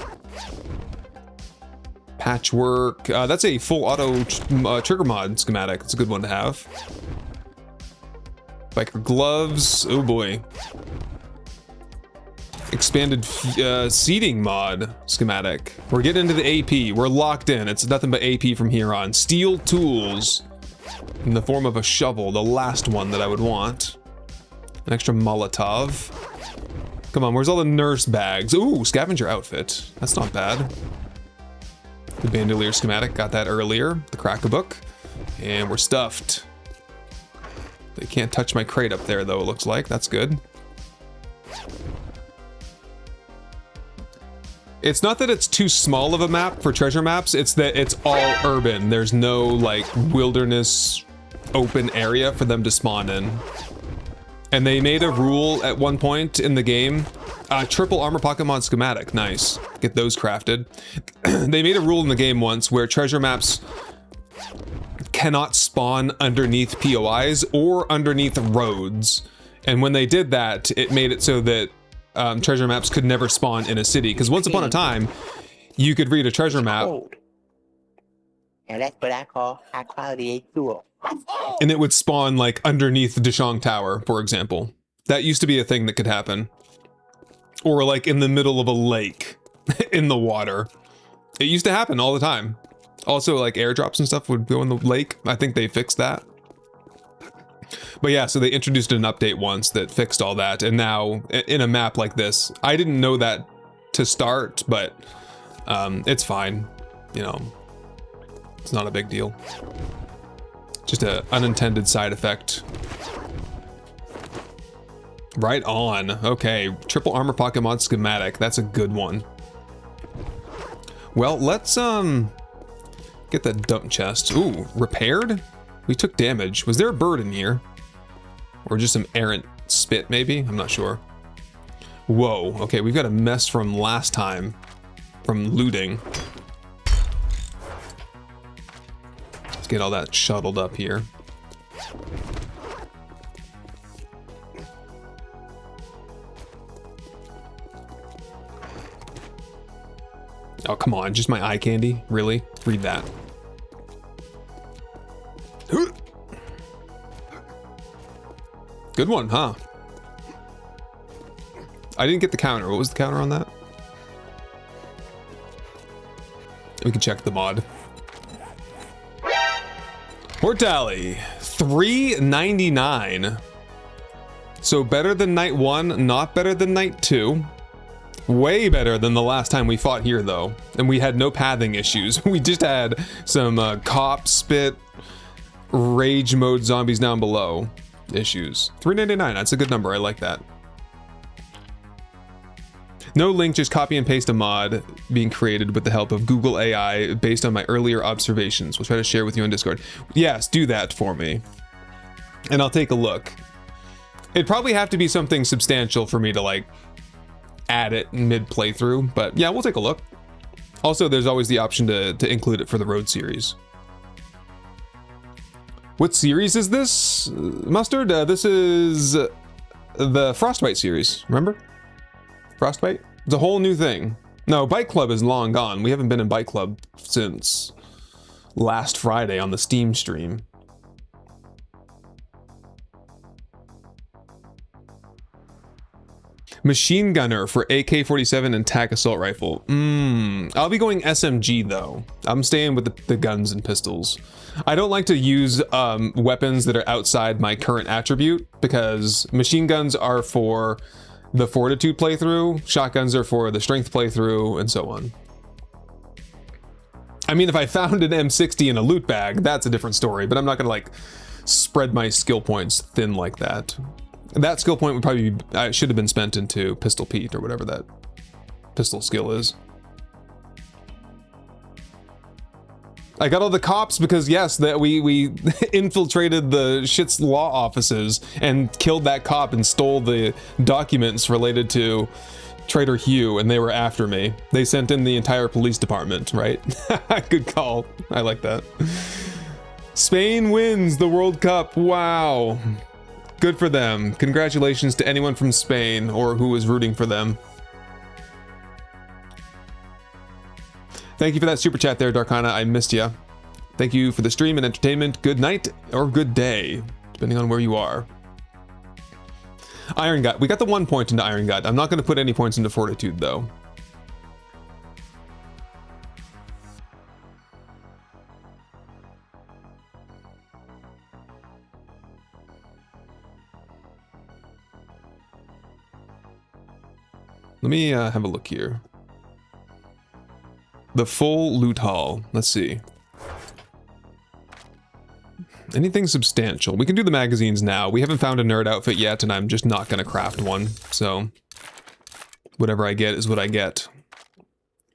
Patchwork, that's a full auto trigger mod schematic. It's a good one to have. Biker gloves, oh boy. Expanded seating mod schematic. We're getting into the AP, we're locked in. It's nothing but AP from here on. Steel tools in the form of a shovel, the last one that I would want. An extra Molotov. Come on, where's all the nurse bags? Ooh, scavenger outfit. That's not bad. The bandolier schematic, got that earlier. The cracker book. And we're stuffed. They can't touch my crate up there though, it looks like. That's good. It's not that it's too small of a map for treasure maps, it's that it's all urban. There's no like wilderness open area for them to spawn in. And they made a rule at one point in the game. Triple armor pocket mod schematic, nice. Get those crafted. They made a rule in the game once where treasure maps cannot spawn underneath POIs or underneath roads. And when they did that, it made it so that treasure maps could never spawn in a city. Because once upon a time, you could read a treasure map. And that's what I call high quality tool. And it would spawn like underneath the Deshong Tower, for example. That used to be a thing that could happen. Or like in the middle of a lake in the water. It used to happen all the time. Also like airdrops and stuff would go in the lake. I think they fixed that. But yeah, so they introduced an update once that fixed all that. And now in a map like this, I didn't know that to start, but it's fine. You know, it's not a big deal. Just an unintended side effect. Right on. Okay, triple armor pocket mod schematic. That's a good one. Well, let's get that dump chest. Ooh, repaired? We took damage. Was there a bird in here? Or just some errant spit, maybe? I'm not sure. Whoa, okay, we've got a mess from last time. From looting. Let's get all that shuttled up here. Oh, come on, just my eye candy? Really? Read that. Good one, huh? I didn't get the counter. What was the counter on that? We can check the mod. Horde tally, 399. So better than night 1, not better than night 2. Way better than the last time we fought here though. And we had no pathing issues. We just had some cop spit, rage mode zombies down below issues. 399, that's a good number, I like that. No link, just copy and paste a mod being created with the help of Google AI based on my earlier observations. We'll try to share with you on Discord. Yes, do that for me. And I'll take a look. It'd probably have to be something substantial for me to like add it mid playthrough, but yeah, we'll take a look. Also, there's always the option to include it for the road series. What series is this, Mustard? This is the Frostbite series, remember? Frostbite? It's a whole new thing. No, Bike Club is long gone. We haven't been in Bike Club since last Friday on the Steam stream. Machine gunner for AK-47 and TAC assault rifle. I'll be going SMG though. I'm staying with the guns and pistols. I don't like to use weapons that are outside my current attribute because machine guns are for the fortitude playthrough, shotguns are for the strength playthrough, and so on. I mean, if I found an M60 in a loot bag, that's a different story, but I'm not gonna like spread my skill points thin like that. That skill point would probably be, should have been spent into Pistol Pete or whatever that pistol skill is. I got all the cops because yes, that we infiltrated the shit's law offices and killed that cop and stole the documents related to Trader Hugh, and they were after me. They sent in the entire police department, right? Good call. I like that. Spain wins the World Cup. Wow. Good for them. Congratulations to anyone from Spain or who was rooting for them. Thank you for that super chat there, Darkana. I missed you. Thank you for the stream and entertainment. Good night or good day, depending on where you are. Iron Gut. We got the 1 point into Iron Gut. I'm not going to put any points into Fortitude, though. Let me have a look here. The full loot haul. Let's see. Anything substantial? We can do the magazines now. We haven't found a nerd outfit yet, and I'm just not going to craft one. So, whatever I get is what I get.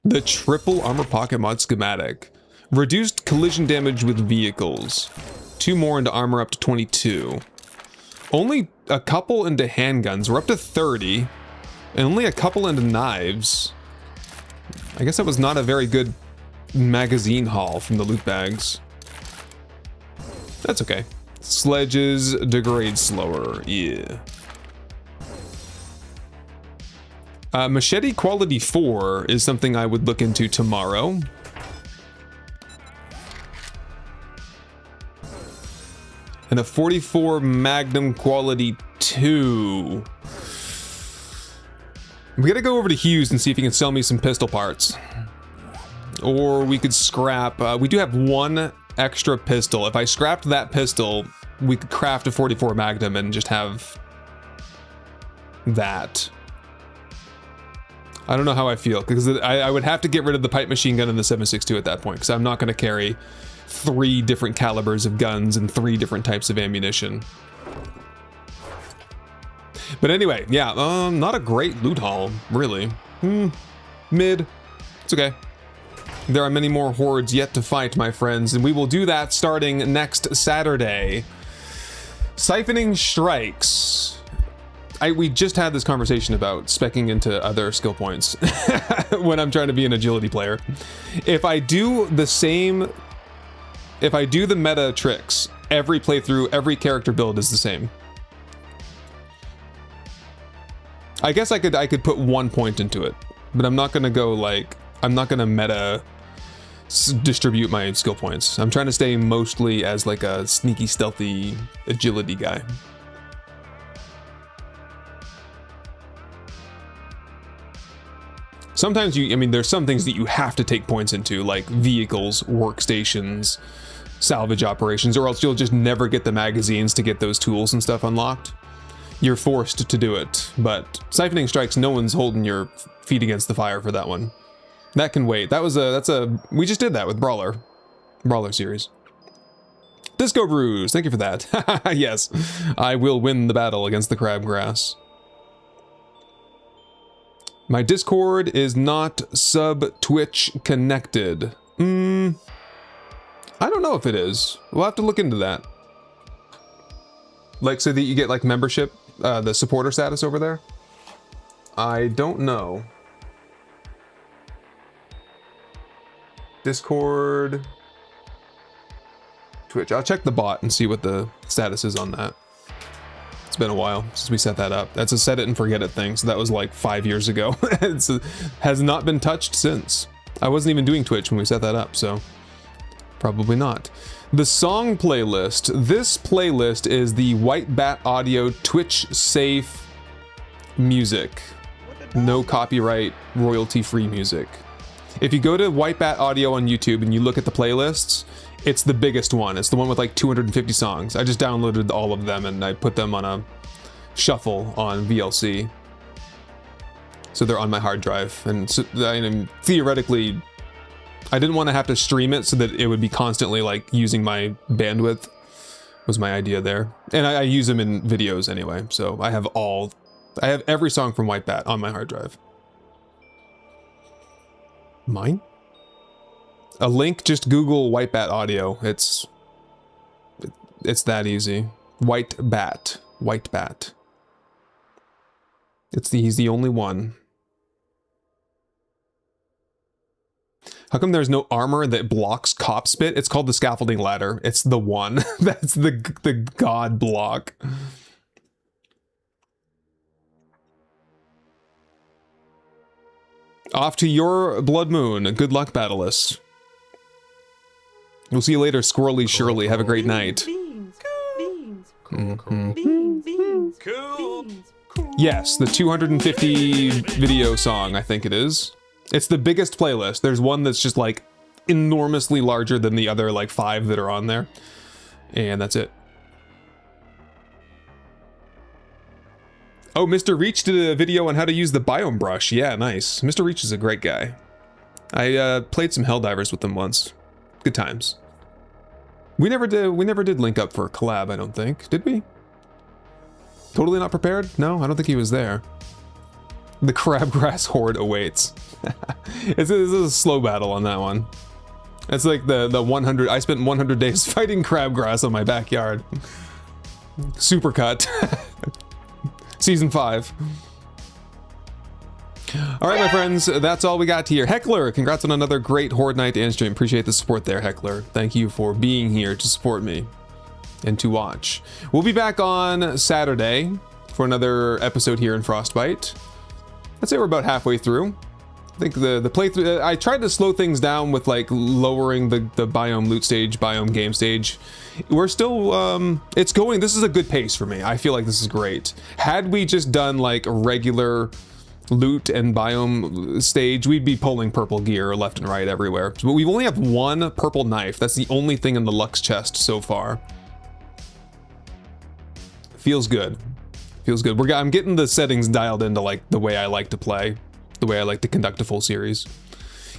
The triple armor pocket mod schematic. Reduced collision damage with vehicles. 2 more into armor up to 22. Only a couple into handguns. We're up to 30. And only a couple into knives. I guess that was not a very good magazine haul from the loot bags. That's okay. Sledges degrade slower, yeah. Machete quality 4 is something I would look into tomorrow. And a 44 Magnum quality 2. We gotta go over to Hughes and see if he can sell me some pistol parts. Or we could scrap, we do have 1 extra pistol. If I scrapped that pistol, we could craft a 44 Magnum and just have that. I don't know how I feel, because I would have to get rid of the pipe machine gun and the 7.62 at that point, because I'm not gonna carry 3 different calibers of guns and 3 different types of ammunition. But anyway, yeah, not a great loot haul, really. Mid. It's okay. There are many more hordes yet to fight, my friends, and we will do that starting next Saturday. Siphoning strikes. We just had this conversation about speccing into other skill points when I'm trying to be an agility player. If I do the meta tricks, every playthrough, every character build is the same. I guess I could put 1 point into it, but I'm not gonna go like, I'm not gonna meta distribute my skill points. I'm trying to stay mostly as like a sneaky, stealthy agility guy. Sometimes I mean, there's some things that you have to take points into, like vehicles, workstations, salvage operations, or else you'll just never get the magazines to get those tools and stuff unlocked. You're forced to do it, but siphoning strikes, no one's holding your feet against the fire for that one. That can wait. We just did that with Brawler series. Disco Brews, thank you for that. Yes, I will win the battle against the crabgrass. My Discord is not sub-Twitch connected. I don't know if it is. We'll have to look into that. Like, so that you get, like, membership, the supporter status over there? I don't know. Discord... Twitch. I'll check the bot and see what the status is on that. It's been a while since we set that up. That's a set it and forget it thing, so that was like 5 years ago. It has not been touched since. I wasn't even doing Twitch when we set that up, so probably not. The song playlist. This playlist is the White Bat Audio Twitch safe music. No copyright, royalty-free music. If you go to White Bat Audio on YouTube and you look at the playlists, it's the biggest one. It's the one with like 250 songs. I just downloaded all of them and I put them on a shuffle on VLC. So they're on my hard drive. And so, theoretically, I didn't want to have to stream it so that it would be constantly like using my bandwidth, was my idea there. And I use them in videos anyway. So I have every song from White Bat on my hard drive. Mine? A link, just Google White Bat Audio. It's that easy. White Bat. White Bat. He's the only one. How come there's no armor that blocks cop spit? It's called the scaffolding ladder. It's the one. That's the god block. Off to your blood moon. Good luck, Battleless. We'll see you later, Squirrely Shirley. Have a great night. Yes, the 250 video song, I think it is. It's the biggest playlist. There's one that's just like enormously larger than the other like 5 that are on there. And that's it. Oh, Mr. Reach did a video on how to use the biome brush. Yeah, nice. Mr. Reach is a great guy. I played some Helldivers with him once. Good times. We never did link up for a collab, I don't think. Did we? Totally not prepared? No, I don't think he was there. The crabgrass horde awaits. This is a slow battle on that one. It's like the 100. I spent 100 days fighting crabgrass on my backyard. Supercut. Season 5. All right, my friends, that's all we got here. Heckler, congrats on another great Horde Night and stream. Appreciate the support there, Heckler. Thank you for being here to support me and to watch. We'll be back on Saturday for another episode here in Frostbite. I'd say we're about halfway through. I think the playthrough, I tried to slow things down with like lowering the biome loot stage, biome game stage. We're still, it's going, this is a good pace for me. I feel like this is great. Had we just done like a regular loot and biome stage, we'd be pulling purple gear left and right everywhere. But we only have one purple knife. That's the only thing in the Lux chest so far. Feels good. Feels good. I'm getting the settings dialed into like the way I like to play, the way I like to conduct a full series.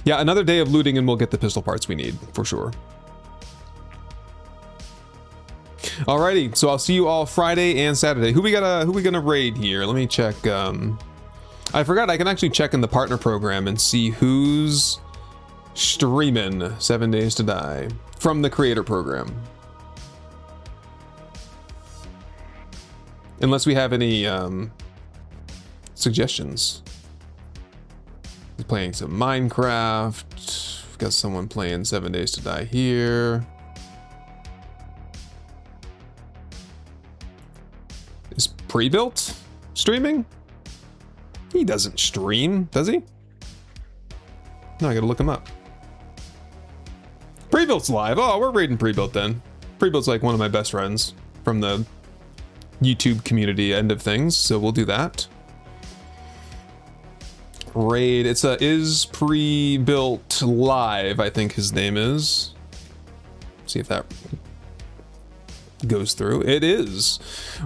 Yeah, another day of looting and we'll get the pistol parts we need for sure. Alrighty, so I'll see you all Friday and Saturday. Who we gonna raid here? Let me check. I forgot I can actually check in the partner program and see who's streaming 7 Days to Die from the creator program. Unless we have any suggestions. He's playing some Minecraft. We've got someone playing 7 Days to Die here. Is Pre-Built streaming? He doesn't stream, does he? No, I gotta look him up. Pre-Built's live. Oh, we're raiding Pre-Built then. Pre-Built's like one of my best friends from the YouTube community end of things, so we'll do that. raid. It's a is pre-built live, I think his name is. See if that goes through. It is.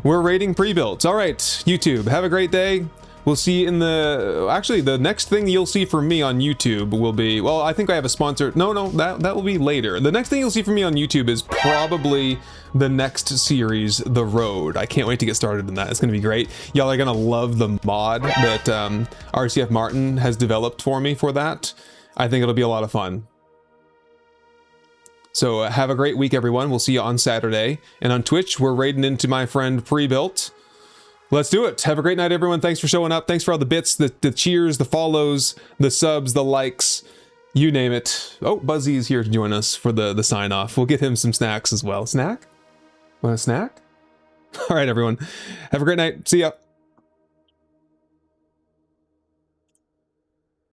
We're raiding pre-built. All right, YouTube, have a great day. We'll see you in the... Actually, the next thing you'll see from me on YouTube will be... Well, I think I have a sponsor. No, that will be later. The next thing you'll see from me on YouTube is probably the next series, The Road. I can't wait to get started in that. It's going to be great. Y'all are going to love the mod that RCF Martin has developed for me for that. I think it'll be a lot of fun. So have a great week, everyone. We'll see you on Saturday. And on Twitch, we're raiding into my friend Pre-Built. Let's do it. Have a great night, everyone. Thanks for showing up. Thanks for all the bits, the cheers, the follows, the subs, the likes, you name it. Oh, Buzzy is here to join us for the sign off. We'll get him some snacks as well. Snack? Want a snack? All right, everyone. Have a great night. See ya.